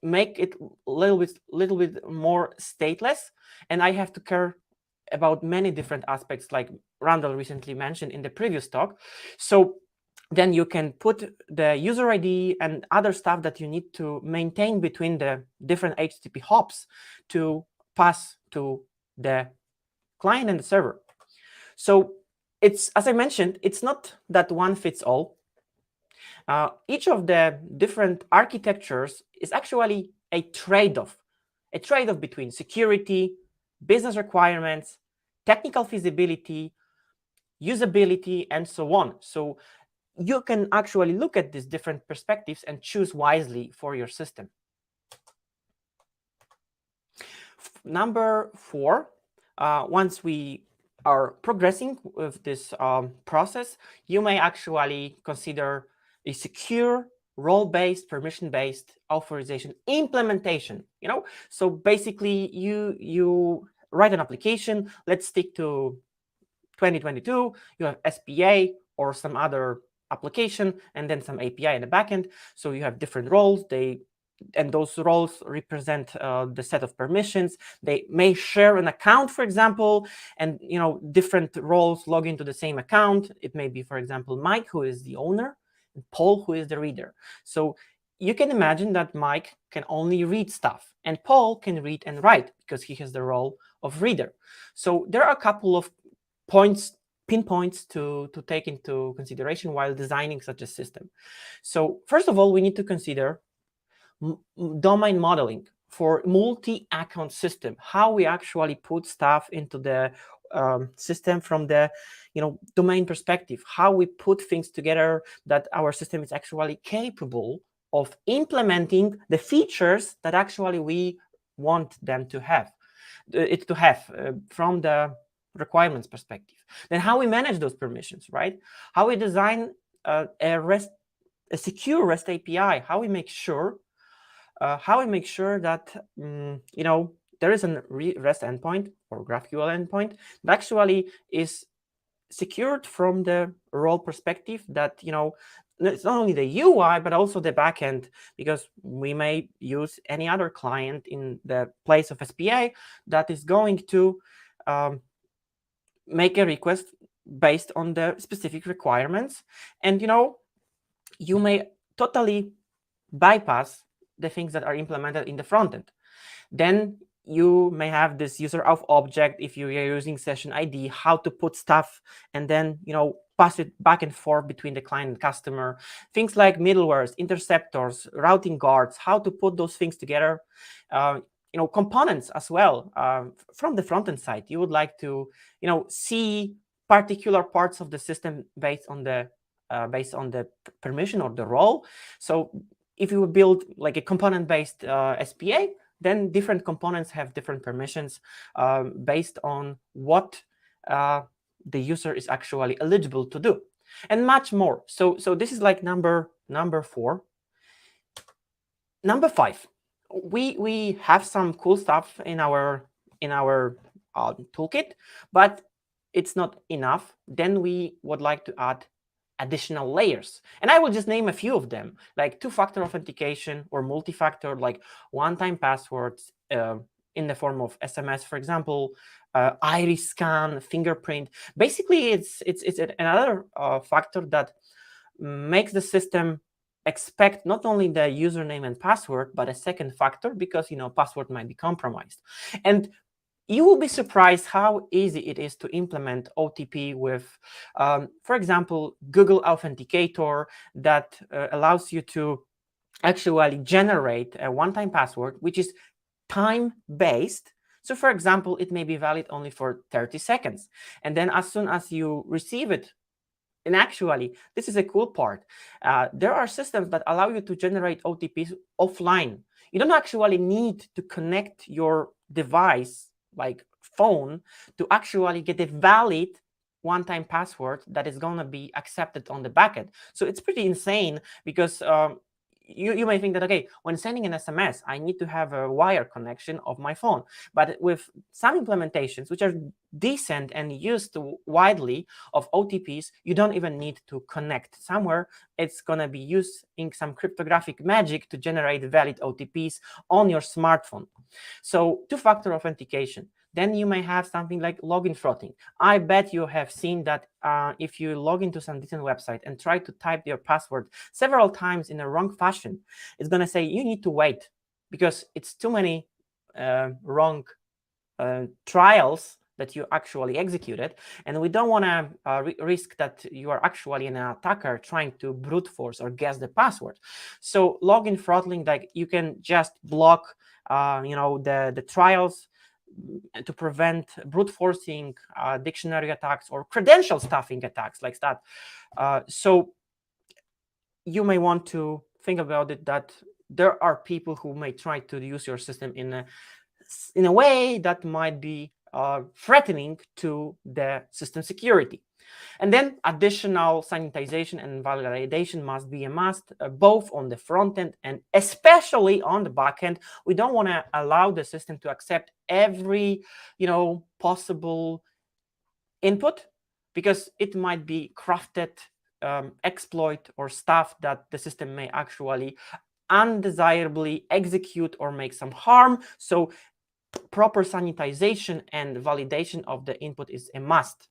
make it a little bit more stateless, and I have to care about many different aspects, like Randall recently mentioned in the previous talk. So then you can put the user ID and other stuff that you need to maintain between the different HTTP hops to pass to the client and the server. So it's, as I mentioned, it's not that one fits all. Each of the different architectures is actually a trade-off between security, business requirements, technical feasibility, usability, and so on. So you can actually look at these different perspectives and choose wisely for your system. Number 4, once we are progressing with this process, you may actually consider a secure, role-based, permission-based authorization implementation. So basically, you write an application. Let's stick to 2022. You have SPA or some other application, and then some API in the backend. So you have different roles. And those roles represent the set of permissions. They may share an account, for example, and different roles log into the same account. It may be, for example, Mike, who is the owner, and Paul, who is the reader. So you can imagine that Mike can only read stuff, and Paul can read and write because he has the role of reader. So there are a couple of pinpoints to take into consideration while designing such a system. So first of all, we need to consider domain modeling for multi-account system, how we actually put stuff into the system from the domain perspective, how we put things together that our system is actually capable of implementing the features that actually we want them to have, from the requirements perspective. Then how we manage those permissions, right? How we design a secure REST API, how we make sure that there is a REST endpoint or GraphQL endpoint that actually is secured from the role perspective, that it's not only the UI but also the backend, because we may use any other client in the place of SPA that is going to make a request based on the specific requirements, and you may totally bypass the things that are implemented in the front end. Then you may have this user of object if you are using session ID, how to put stuff and then pass it back and forth between the client and customer. Things like middlewares, interceptors, routing guards, how to put those things together. Components as well. From the front end side, you would like to see particular parts of the system based on the permission or the role. So if you build like a component-based SPA, then different components have different permissions based on what the user is actually eligible to do, and much more. So this is like number 4. Number 5, we have some cool stuff in our toolkit, but it's not enough. Then we would like to add additional layers, and I will just name a few of them, like 2-factor authentication or multi-factor, like one-time passwords in the form of SMS, for example, iris scan, fingerprint. Basically, it's another factor that makes the system expect not only the username and password, but a second factor, because password might be compromised. And you will be surprised how easy it is to implement OTP with, for example, Google Authenticator that allows you to actually generate a one-time password, which is time-based. So, for example, it may be valid only for 30 seconds. And then as soon as you receive it, and actually, this is a cool part, there are systems that allow you to generate OTPs offline. You don't actually need to connect your device, like phone, to actually get a valid one-time password that is going to be accepted on the backend. So it's pretty insane, because you may think that, okay, when sending an SMS, I need to have a wire connection of my phone. But with some implementations, which are decent and used widely of OTPs, you don't even need to connect somewhere. It's going to be using some cryptographic magic to generate valid OTPs on your smartphone. So 2-factor authentication. Then you may have something like login throttling. I bet you have seen that if you log into some decent website and try to type your password several times in a wrong fashion, it's going to say you need to wait, because it's too many wrong trials that you actually executed. And we don't want to risk that you are actually an attacker trying to brute force or guess the password. So login throttling, like you can just block the trials to prevent brute forcing dictionary attacks or credential stuffing attacks like that. So you may want to think about it, that there are people who may try to use your system in a way that might be threatening to the system security. And then additional sanitization and validation must be a must, both on the front end and especially on the back end. We don't want to allow the system to accept every possible input, because it might be crafted exploit or stuff that the system may actually undesirably execute or make some harm. So proper sanitization and validation of the input is a must,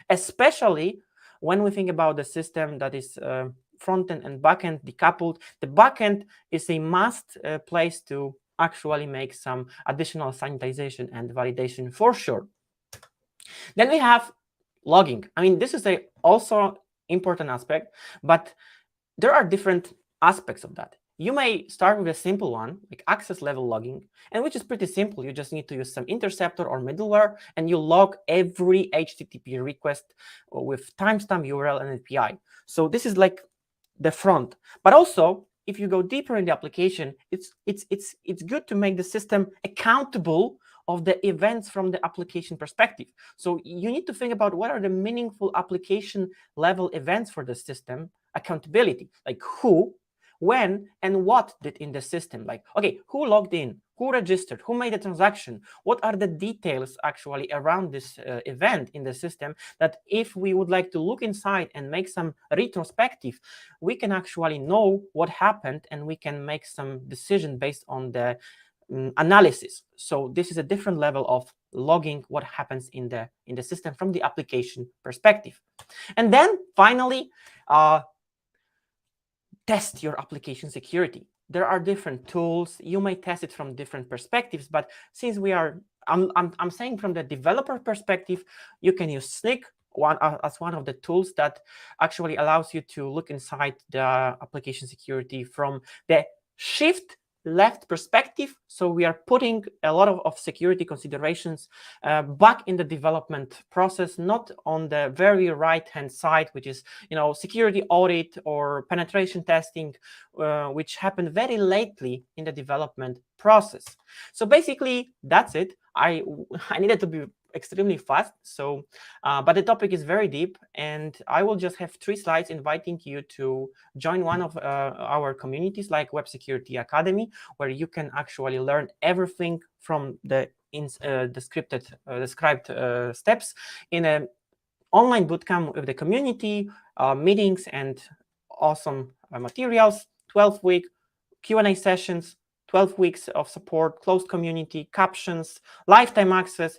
especially when we think about the system that is front-end and back-end decoupled. The back-end is a must place to actually make some additional sanitization and validation for sure. Then we have logging. I mean, this is also important aspect, but there are different aspects of that. you may start with a simple one, like access level logging, and which is pretty simple. You just need to use some interceptor or middleware, and you log every HTTP request with timestamp, URL, and API. So this is like the front. But also, if you go deeper in the application, it's good to make the system accountable of the events from the application perspective. So you need to think about what are the meaningful application level events for the system, accountability, like who, when, and what did in the system. Like, okay, who logged in, who registered, who made a transaction, what are the details actually around this event in the system, that if we would like to look inside and make some retrospective, we can actually know what happened and we can make some decision based on the analysis. So this is a different level of logging what happens in the system from the application perspective. And then finally, test your application security. There are different tools. You may test it from different perspectives, but since I'm saying from the developer perspective, you can use Snyk as one of the tools that actually allows you to look inside the application security from the shift left perspective. So we are putting a lot of security considerations back in the development process, not on the very right hand side, which is security audit or penetration testing, which happened very lately in the development process. So basically that's it. I needed to be extremely fast, so but the topic is very deep, and I will just have 3 slides inviting you to join one of our communities like Web Security Academy, where you can actually learn everything from the described steps in an online bootcamp with the community, meetings and awesome materials, 12-week Q&A sessions, 12 weeks of support, closed community, captions, lifetime access,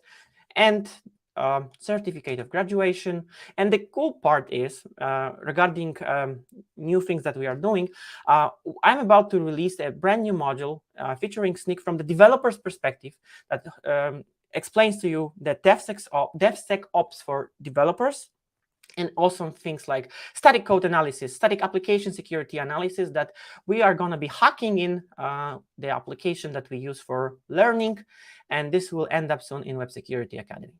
and certificate of graduation. And the cool part is regarding new things that we are doing, I'm about to release a brand new module featuring Snyk from the developer's perspective that explains to you the DevSecOps for developers, and awesome things like static code analysis, static application security analysis, that we are going to be hacking in the application that we use for learning. And this will end up soon in Web Security Academy.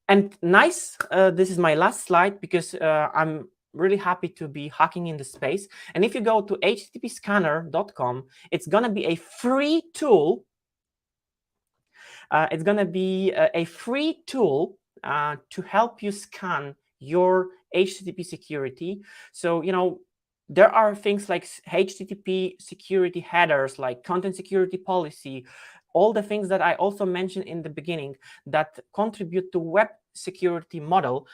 And nice, this is my last slide because I'm really happy to be hacking in the space. And if you go to httpscanner.com, it's going to be a free tool. It's going to be a free tool to help you scan your HTTP security. So, there are things like HTTP security headers, like content security policy, all the things that I also mentioned in the beginning that contribute to web security model.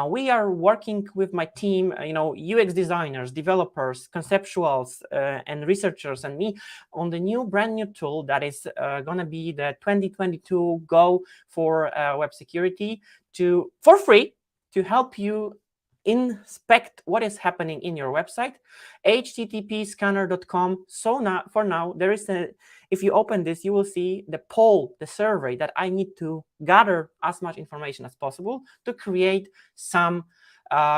We are working with my team, UX designers, developers, conceptuals, and researchers, and me on the new brand new tool that is going to be the 2022 Go for web security for free, to help you inspect what is happening in your website. httpscanner.com. So for now, there is if you open this, you will see the poll, the survey that I need to gather as much information as possible to create some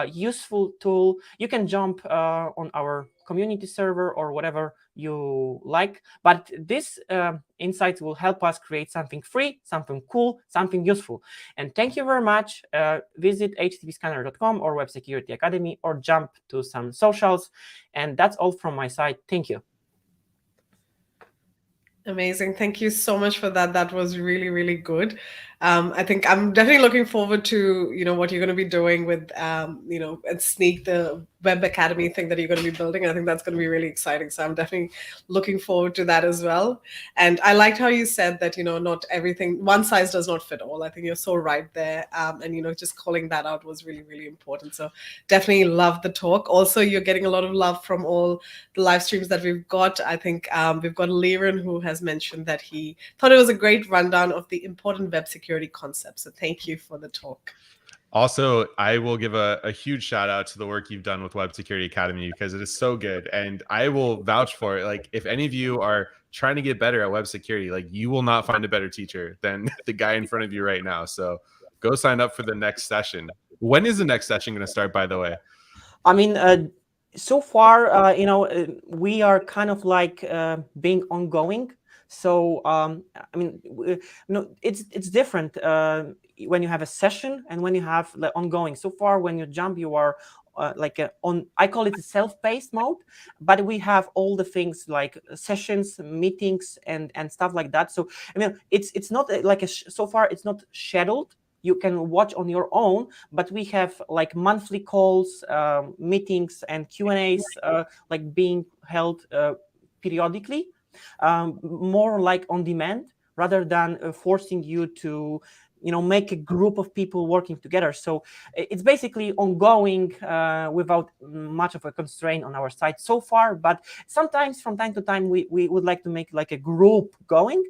useful tool. You can jump on our community server or whatever you like, but this insights will help us create something free, something cool, something useful. And thank you very much. Visit httpscanner.com or Web Security Academy, or jump to some socials. And that's all from my side. Thank you. Amazing. Thank you so much for that. That was really, really good. I think I'm definitely looking forward to, what you're going to be doing with, and Snyk, the Web Academy thing that you're going to be building. I think that's going to be really exciting. So I'm definitely looking forward to that as well. And I liked how you said that, not everything, one size does not fit all. I think you're so right there. And, just calling that out was really, really important. So definitely love the talk. Also, you're getting a lot of love from all the live streams that we've got. I think we've got Liren, who has mentioned that he thought it was a great rundown of the important web security concepts. So thank you for the talk. Also, I will give a huge shout out to the work you've done with Web Security Academy, because it is so good. And I will vouch for it. Like, if any of you are trying to get better at web security, like, you will not find a better teacher than the guy in front of you right now. So go sign up for the next session. When is the next session going to start, by the way? I mean, so far, we are kind of like being ongoing. So I mean, it's different when you have a session and when you have the ongoing. So far, when you jump, you are I call it a self-paced mode, but we have all the things like sessions, meetings, and stuff like that. So I mean, it's not like so far it's not scheduled. You can watch on your own, but we have like monthly calls, meetings, and Q&As like being held periodically, more like on demand rather than forcing you to make a group of people working together. So it's basically ongoing without much of a constraint on our side so far. But sometimes from time to time we would like to make like a group going.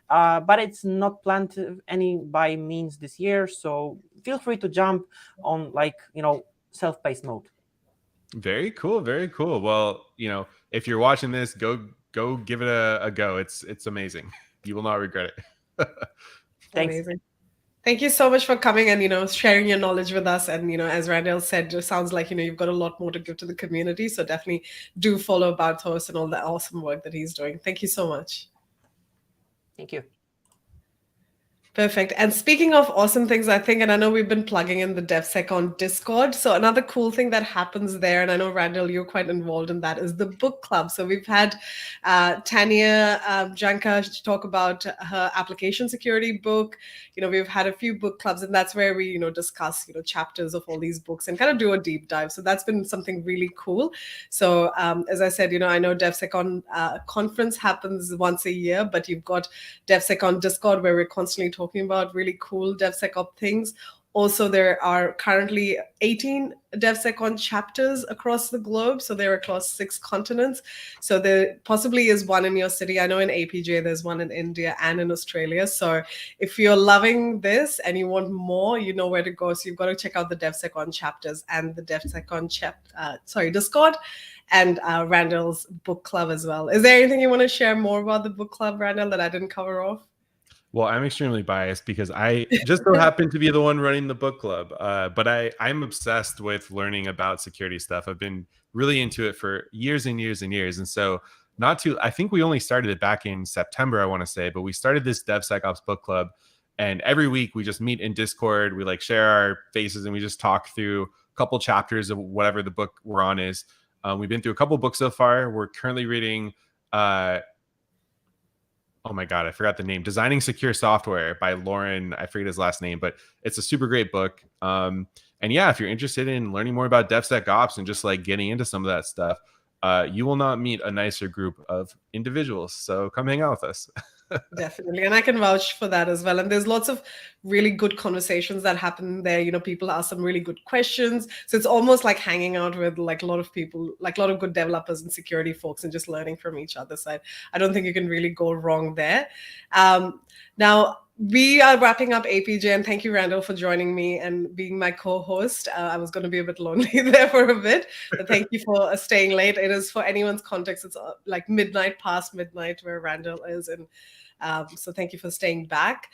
But it's not planned any by means this year. So feel free to jump on self-paced mode. Very cool. Very cool. Well, if you're watching this, go give it a go. It's amazing. You will not regret it. Thanks. Amazing. Thank you so much for coming and sharing your knowledge with us. And as Randall said, it sounds like you've got a lot more to give to the community. So definitely do follow Bartos and all the awesome work that he's doing. Thank you so much. Thank you. Perfect. And speaking of awesome things, I think, and I know we've been plugging in the DevSecCon Discord. So another cool thing that happens there, and I know, Randall, you're quite involved in that, is the book club. So we've had Tanya Janka talk about her application security book. We've had a few book clubs, and that's where we, discuss, chapters of all these books and kind of do a deep dive. So that's been something really cool. So as I said, I know DevSecCon conference happens once a year, but you've got DevSecCon Discord where we're constantly talking about really cool DevSecOps things. Also, there are currently 18 DevSecCon chapters across the globe. So they're across 6 continents. So there possibly is one in your city. I know in APJ, there's one in India and in Australia. So if you're loving this and you want more, you know where to go. So you've got to check out the DevSecCon chapters and the DevSecCon Discord and Randall's book club as well. Is there anything you want to share more about the book club, Randall, that I didn't cover off? Well, I'm extremely biased because I just so happen to be the one running the book club. But I'm obsessed with learning about security stuff. I've been really into it for years and years and years. And so I think we only started it back in September, I want to say, but we started this DevSecOps book club. And every week we just meet in Discord. We share our faces and we just talk through a couple chapters of whatever the book we're on is. We've been through a couple books so far. We're currently reading oh my God, I forgot the name. Designing Secure Software by Lauren. I forget his last name, but it's a super great book. And yeah, if you're interested in learning more about DevSecOps and just getting into some of that stuff, you will not meet a nicer group of individuals. So come hang out with us. Definitely. And I can vouch for that as well. And there's lots of really good conversations that happen there. People ask some really good questions. So it's almost like hanging out with a lot of people, a lot of good developers and security folks and just learning from each other. So I don't think you can really go wrong there. Now, we are wrapping up APJ, and thank you, Randall, for joining me and being my co-host. I was going to be a bit lonely there for a bit, but thank you for staying late. It is, for anyone's context, it's midnight, past midnight where Randall is, and so thank you for staying back.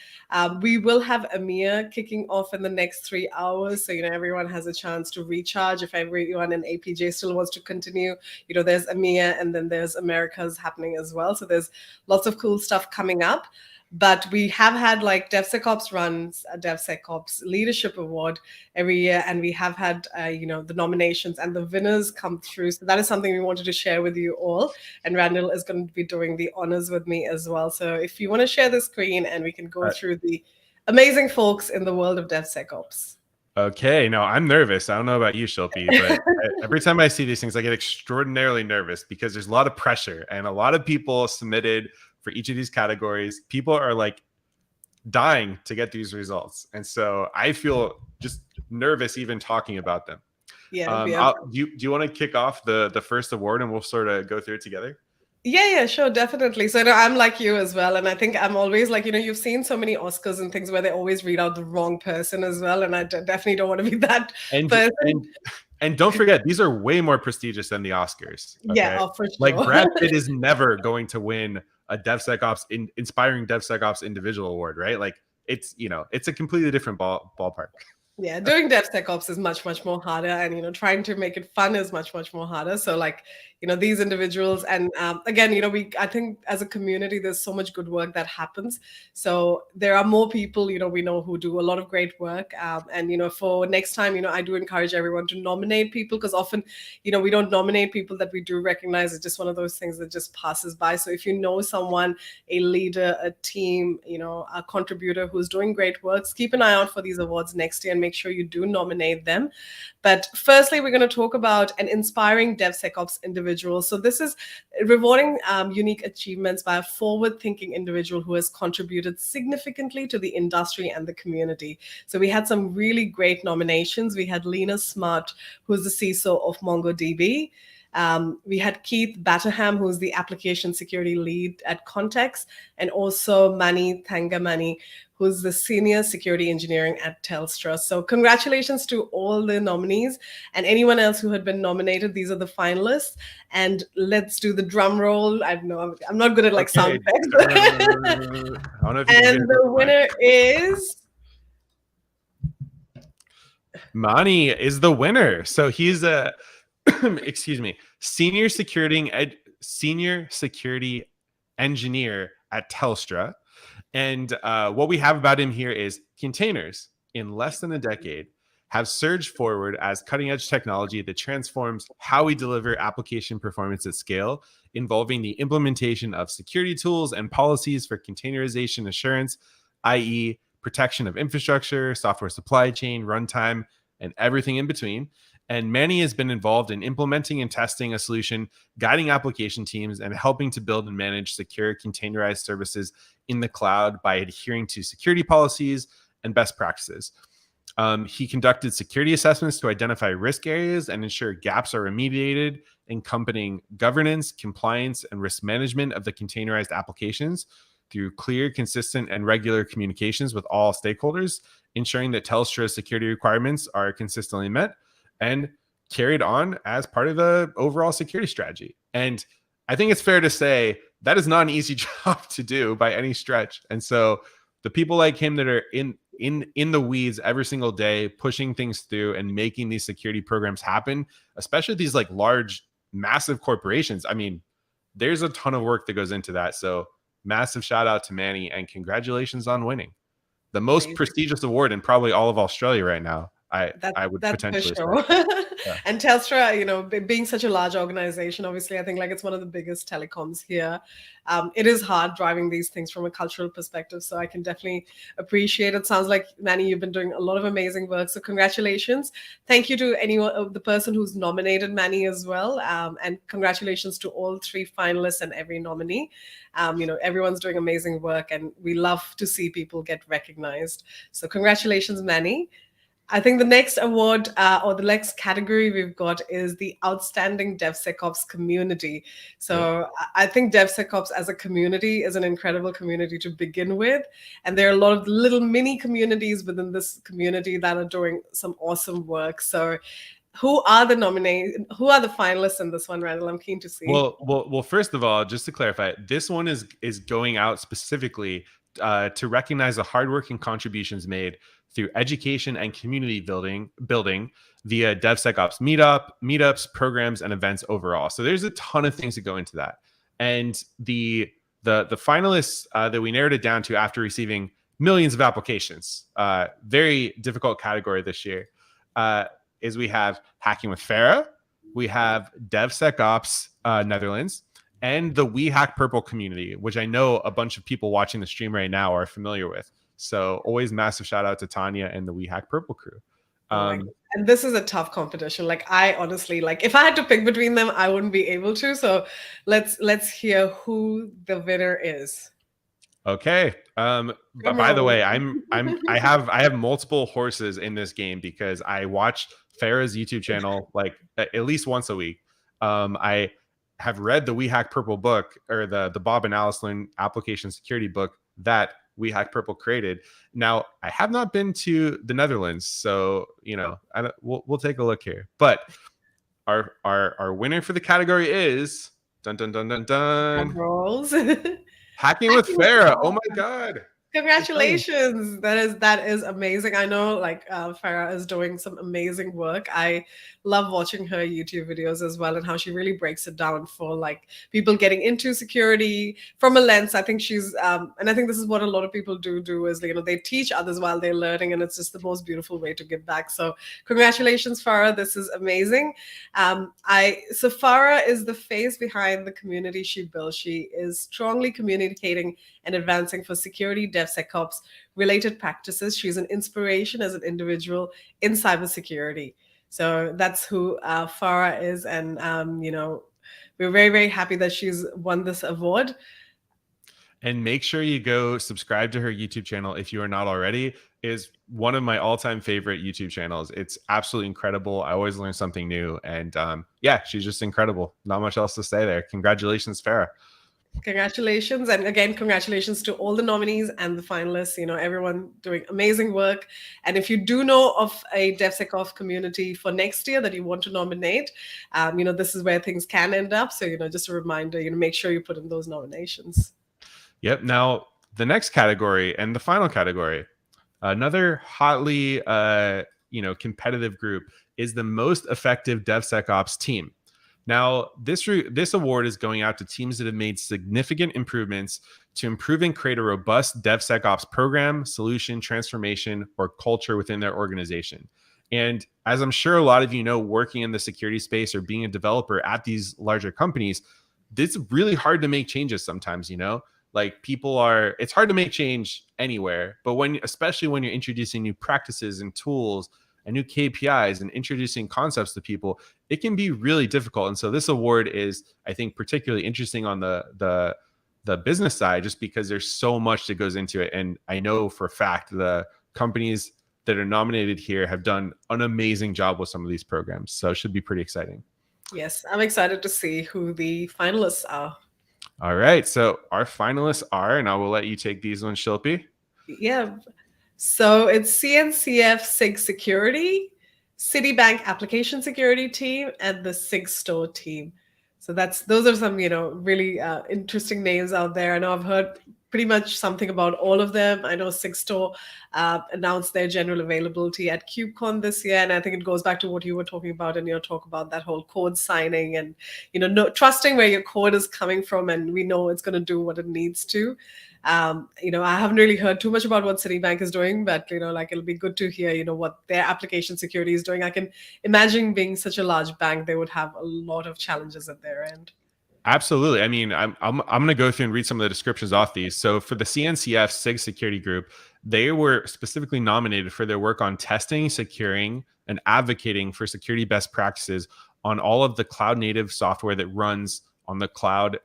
We will have EMEA kicking off in the next 3 hours, so everyone has a chance to recharge. If everyone in APJ still wants to continue, there's EMEA, and then there's Americas happening as well. So there's lots of cool stuff coming up. But we have had DevSecOps runs a DevSecOps Leadership Award every year, and we have had the nominations and the winners come through. So that is something we wanted to share with you all. And Randall is going to be doing the honors with me as well. So if you want to share the screen, and we can go through the amazing folks in the world of DevSecOps. Okay, no, I'm nervous. I don't know about you, Shilpi, but every time I see these things, I get extraordinarily nervous because there's a lot of pressure and a lot of people submitted for each of these categories. People are dying to get these results. And so I feel just nervous even talking about them. Yeah. Do you want to kick off the first award and we'll sort of go through it together? Yeah, sure, definitely. So I'm like you as well. And I think I'm always you've seen so many Oscars and things where they always read out the wrong person as well. And I definitely don't want to be that person. And don't forget, these are way more prestigious than the Oscars. Okay? Yeah, for sure. Brad Pitt is never going to win a DevSecOps Inspiring DevSecOps Individual Award, right? It's a completely different ballpark. Yeah, doing DevSecOps is much, much more harder, and trying to make it fun is much, much more harder. So, like, these individuals, and again, I think as a community, there's so much good work that happens. So there are more people, we know, who do a lot of great work, and for next time, I do encourage everyone to nominate people, because often, we don't nominate people that we do recognize. It's just one of those things that just passes by. So if you know someone, a leader, a team, a contributor who's doing great works, keep an eye out for these awards next year and make sure you do nominate them. But firstly, we're going to talk about an inspiring DevSecOps individual. So this is rewarding unique achievements by a forward-thinking individual who has contributed significantly to the industry and the community. So we had some really great nominations. We had Lena Smart, who's the CISO of MongoDB. We had Keith Batterham, who's the application security lead at Context, and also Mani Thangamani, who's the senior security engineering at Telstra. So congratulations to all the nominees and anyone else who had been nominated. These are the finalists. And let's do the drum roll. I know I'm not good at sound effects. And the winner is... Mani is the winner. So he's a excuse me, senior security engineer at Telstra. And what we have about him here is containers in less than a decade have surged forward as cutting edge technology that transforms how we deliver application performance at scale, involving the implementation of security tools and policies for containerization assurance, i.e. protection of infrastructure, software supply chain, runtime, and everything in between. And Manny has been involved in implementing and testing a solution, guiding application teams, and helping to build and manage secure containerized services in the cloud by adhering to security policies and best practices. He conducted security assessments to identify risk areas and ensure gaps are remediated, encompassing governance, compliance, and risk management of the containerized applications through clear, consistent, and regular communications with all stakeholders, ensuring that Telstra's security requirements are consistently met and carried on as part of the overall security strategy. And I think it's fair to say that is not an easy job to do by any stretch. And so the people like him that are in the weeds every single day, pushing things through and making these security programs happen, especially these like large, massive corporations. I mean, there's a ton of work that goes into that. So massive shout out to Manny and congratulations on winning the most prestigious award in probably all of Australia right now. I would potentially for sure. say. Yeah. And Telstra, being such a large organization, obviously, I think it's one of the biggest telecoms here. It is hard driving these things from a cultural perspective, so I can definitely appreciate it. Sounds like, Manny, you've been doing a lot of amazing work, so congratulations. Thank you to anyone, the person who's nominated Manny as well, and congratulations to all 3 finalists and every nominee. Everyone's doing amazing work, and we love to see people get recognized. So congratulations, Manny. I think the next award or the next category we've got is the Outstanding DevSecOps Community. So I think DevSecOps as a community is an incredible community to begin with. And there are a lot of little mini communities within this community that are doing some awesome work. So who are the finalists in this one, Randall? I'm keen to see. Well, first of all, just to clarify, this one is going out specifically to recognize the hardworking contributions made through education and community building via DevSecOps meetups, programs, and events overall. So there's a ton of things that go into that. And the finalists that we narrowed it down to after receiving millions of applications, very difficult category this year, is we have Hacking with Farah, we have DevSecOps Netherlands, and the We Hack Purple community, which I know a bunch of people watching the stream right now are familiar with. So always massive shout out to Tanya and the We Hack Purple crew. And this is a tough competition. I honestly, if I had to pick between them, I wouldn't be able to. So let's hear who the winner is. Okay. But by the way, I have multiple horses in this game because I watch Farah's YouTube channel at least once a week. I have read the We Hack Purple book, or the Bob and Alice Learn application security book that We Hack Purple created. Now, I have not been to the Netherlands, so we'll take a look here. But our winner for the category is dun dun dun dun dun. Rolls. Hacking with Farah. Oh my god. Congratulations. That is amazing. I know like Farah is doing some amazing work. I love watching her YouTube videos as well and how she really breaks it down for like people getting into security from a lens. I think she's and I think this is what a lot of people do is, you know, they teach others while they're learning, and it's just the most beautiful way to give back. So congratulations, Farah. This is amazing. So Farah is the face behind the community she built. She is strongly communicating and advancing for security, DevSecOps related practices. She's an inspiration as an individual in cybersecurity. So that's who Farah is. And, you know, we're very, very happy that she's won this award. And make sure you go subscribe to her YouTube channel if you are not already. Is one of my all-time favorite YouTube channels. It's absolutely incredible. I always learn something new. And yeah, she's just incredible. Not much else to say there. Congratulations, Farah. Congratulations. And again, congratulations to all the nominees and the finalists, you know, everyone doing amazing work. And if you do know of a DevSecOps community for next year that you want to nominate, you know, this is where things can end up. So, you know, just a reminder, you know, make sure you put in those nominations. Yep. Now, the next category and the final category, another hotly, you know, competitive group is the most effective DevSecOps team. Now, this award is going out to teams that have made significant improvements to improve and create a robust DevSecOps program, solution, transformation, or culture within their organization. And as I'm sure a lot of you know, working in the security space or being a developer at these larger companies, it's really hard to make changes sometimes, you know? Like it's hard to make change anywhere, but especially when you're introducing new practices and tools and new KPIs and introducing concepts to people, it can be really difficult. And so this award is, I think, particularly interesting on the business side, just because there's so much that goes into it. And I know for a fact the companies that are nominated here have done an amazing job with some of these programs. So it should be pretty exciting. Yes, I'm excited to see who the finalists are. All right. So our finalists are, and I will let you take these ones, Shilpi. Yeah. So it's CNCF SIG Security, Citibank Application Security Team, and the SIG Store team. So those are some, you know, really interesting names out there. I know I've heard pretty much something about all of them. I know SIG Store announced their general availability at KubeCon this year, and I think it goes back to what you were talking about in your talk about that whole code signing and, you know, trusting where your code is coming from, and we know it's going to do what it needs to. You know, I haven't really heard too much about what Citibank is doing, but, you know, like it'll be good to hear, you know, what their application security is doing. I can imagine being such a large bank, they would have a lot of challenges at their end. Absolutely. I mean, I'm going to go through and read some of the descriptions off these. So for the CNCF SIG Security Group, they were specifically nominated for their work on testing, securing, and advocating for security best practices on all of the cloud native software that runs on the cloud,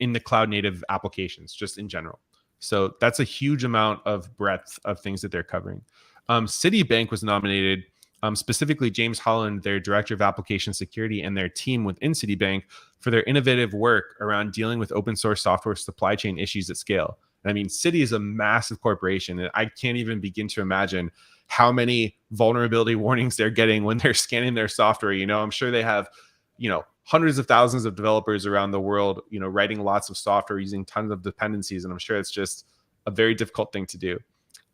in the cloud native applications, just in general. So that's a huge amount of breadth of things that they're covering. Citibank was nominated, specifically James Holland, their director of application security, and their team within Citibank for their innovative work around dealing with open source software supply chain issues at scale. And I mean, Citi is a massive corporation, and I can't even begin to imagine how many vulnerability warnings they're getting when they're scanning their software. You know, I'm sure they have, you know, hundreds of thousands of developers around the world, you know, writing lots of software using tons of dependencies. And I'm sure it's just a very difficult thing to do.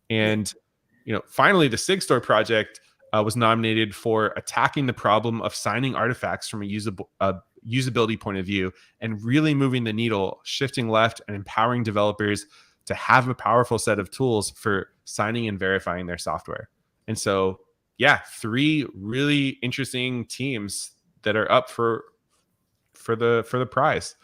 And, you know, finally, the SIG Store project was nominated for attacking the problem of signing artifacts from a usability point of view and really moving the needle, shifting left and empowering developers to have a powerful set of tools for signing and verifying their software. And so, yeah, 3 really interesting teams that are up for the prize.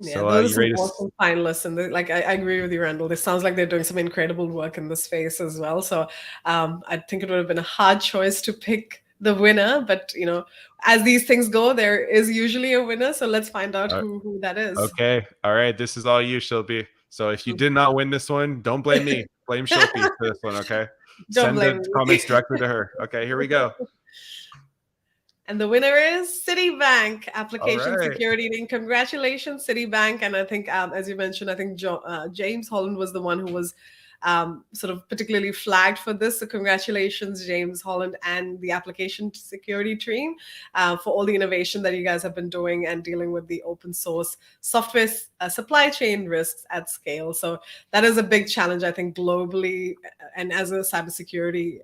Yeah, So those you are ready some to awesome finalists, and I agree with you, Randall. This sounds like they're doing some incredible work in this space as well. So I think it would have been a hard choice to pick the winner, but, you know, as these things go, there is usually a winner. So let's find out who that is. Okay. All right. This is all you, Shilpi. So if you did not win this one, don't blame me. Blame Shilpi for this one. Okay. Don't Send blame the me. comments directly to her. Okay. Here we go. And the winner is Citibank Application right. Security Team. Congratulations, Citibank. And I think, as you mentioned, I think James Holland was the one who was sort of particularly flagged for this. So congratulations, James, Holland, and the application security team for all the innovation that you guys have been doing and dealing with the open source software supply chain risks at scale. So that is a big challenge, I think, globally, and as a cybersecurity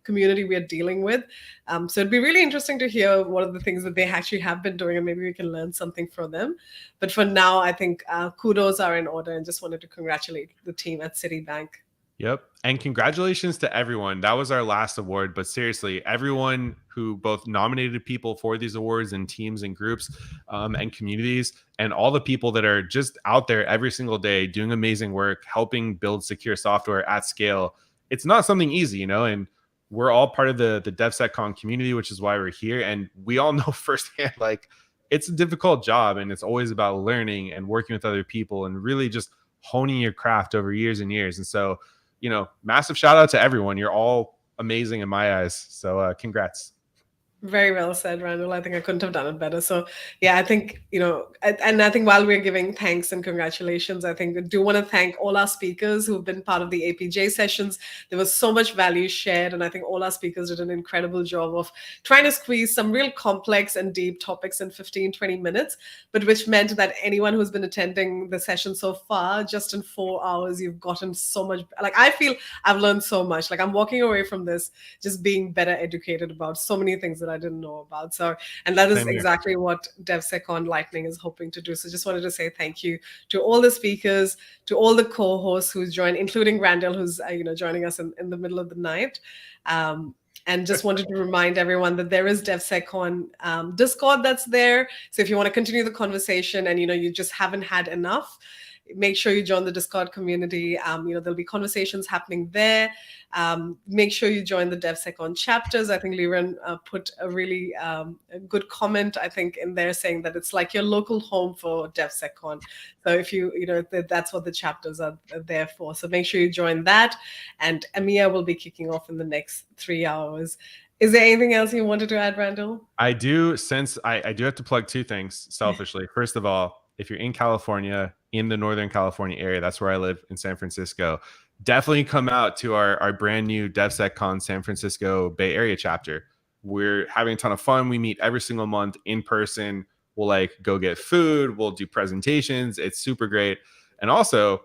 community we are dealing with. So it'd be really interesting to hear what are the things that they actually have been doing, and maybe we can learn something from them. But for now, I think kudos are in order, and just wanted to congratulate the team at Citibank. Yep. And congratulations to everyone. That was our last award. But seriously, everyone who both nominated people for these awards and teams and groups and communities, and all the people that are just out there every single day doing amazing work, helping build secure software at scale. It's not something easy, you know, and we're all part of the DevSecCon community, which is why we're here. And we all know firsthand, like, it's a difficult job, and it's always about learning and working with other people and really just honing your craft over years and years. And so, you know, massive shout out to everyone. You're all amazing in my eyes. So congrats. Very well said, Randall. I think I couldn't have done it better. So yeah, I think, you know, and I think while we're giving thanks and congratulations, I think I do want to thank all our speakers who've been part of the APJ sessions. There was so much value shared, and I think all our speakers did an incredible job of trying to squeeze some real complex and deep topics in 15, 20 minutes, but which meant that anyone who's been attending the session so far, just in 4 hours, you've gotten so much. Like, I feel I've learned so much. Like, I'm walking away from this just being better educated about so many things that I didn't know about. So, and that is exactly what DevSecCon Lightning is hoping to do. So just wanted to say thank you to all the speakers, to all the co-hosts who's joined, including Randall, who's joining us in the middle of the night. And just wanted to remind everyone that there is DevSecCon Discord that's there. So if you want to continue the conversation and you just haven't had enough, make sure you join the Discord community. There'll be conversations happening there. Make sure you join the DevSecCon chapters. I think Liren put a really a good comment, I think, in there saying that it's like your local home for DevSecCon. So if that's what the chapters are there for. So make sure you join that. And EMEA will be kicking off in the next 3 hours. Is there anything else you wanted to add, Randall? I do, since I do have to plug two things selfishly. First of all, if you're in California, in the Northern California area, that's where I live in San Francisco, definitely come out to our brand new DevSecCon San Francisco Bay Area chapter. We're having a ton of fun. We meet every single month in person. We'll go get food. We'll do presentations. It's super great. And also,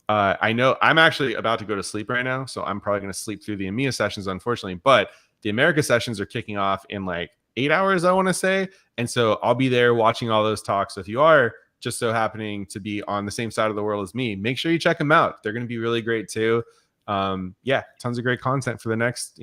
I know I'm actually about to go to sleep right now, so I'm probably going to sleep through the EMEA sessions, unfortunately. But the America sessions are kicking off in 8 hours, I want to say. And so I'll be there watching all those talks. So if you are just so happening to be on the same side of the world as me, make sure you check them out. They're going to be really great too. Tons of great content for the next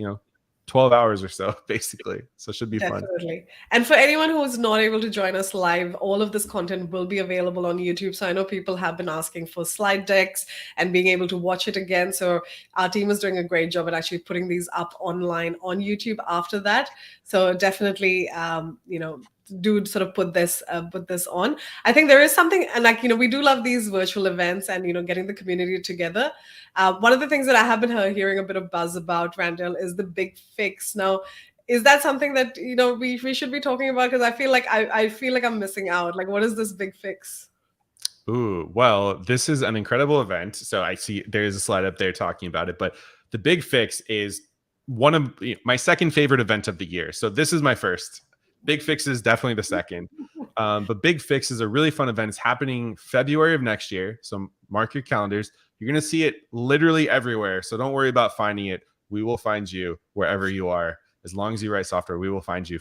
12 hours or so, basically. So it should be fun. Definitely. And for anyone who is not able to join us live, all of this content will be available on YouTube. So I know people have been asking for slide decks and being able to watch it again. So our team is doing a great job at actually putting these up online on YouTube after that. So definitely, do sort of put this on. I think there is something, and we do love these virtual events and getting the community together. One of the things that I have been hearing a bit of buzz about, Randall, is the big fix. Now, is that something that we should be talking about? Because I feel like I'm missing out. What is this big fix? Ooh, well, this is an incredible event. So I see there's a slide up there talking about it, but the big fix is one of my second favorite event of the year. So this is my first. Big Fix is definitely the second. But Big Fix is a really fun event. It's happening February of next year. So mark your calendars. You're going to see it literally everywhere. So don't worry about finding it. We will find you wherever you are. As long as you write software, we will find you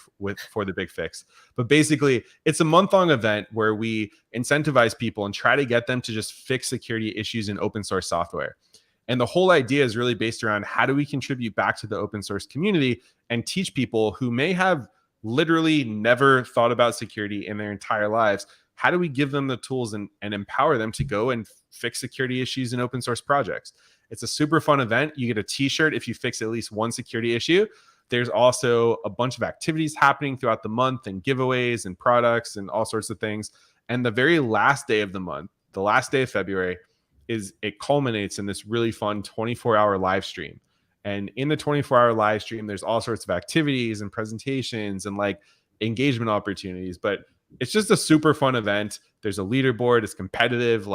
for the Big Fix. But basically, it's a month-long event where we incentivize people and try to get them to just fix security issues in open source software. And the whole idea is really based around how do we contribute back to the open source community and teach people who may have literally never thought about security in their entire lives. How do we give them the tools and empower them to go and fix security issues in open source projects? It's a super fun event. You get a t-shirt if you fix at least one security issue. There's also a bunch of activities happening throughout the month and giveaways and products and all sorts of things. And the very last day of the month, the last day of February, it culminates in this really fun 24-hour live stream. And in the 24-hour live stream, there's all sorts of activities and presentations and engagement opportunities. But it's just a super fun event. There's a leaderboard. It's competitive.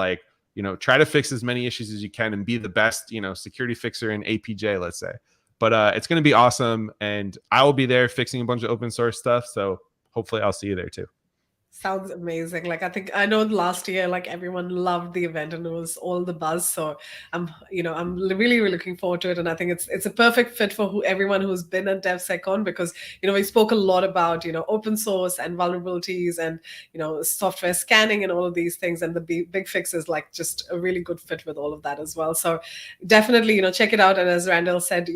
try to fix as many issues as you can and be the best, security fixer in APJ, let's say. But it's going to be awesome. And I will be there fixing a bunch of open source stuff. So hopefully I'll see you there too. Sounds amazing. Like, I know last year, like, everyone loved the event and it was all the buzz. So I'm really, really looking forward to it. And I think it's a perfect fit for everyone who's been at DevSecCon, because, we spoke a lot about, open source and vulnerabilities and, software scanning and all of these things. And the big fix is like just a really good fit with all of that as well. So definitely, check it out. And as Randall said,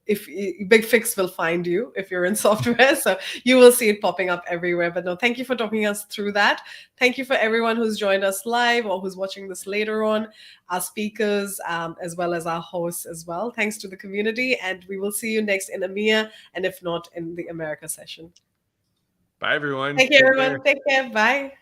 if big fix will find you if you're in software, so you will see it popping up everywhere. But no, thank you for talking us through that. Thank you for everyone who's joined us live or who's watching this later on, our speakers, as well as our hosts as well. Thanks to the community, and we will see you next in EMEA, and if not, in the America session. Bye, everyone. Thank you, everyone. Take care. Bye.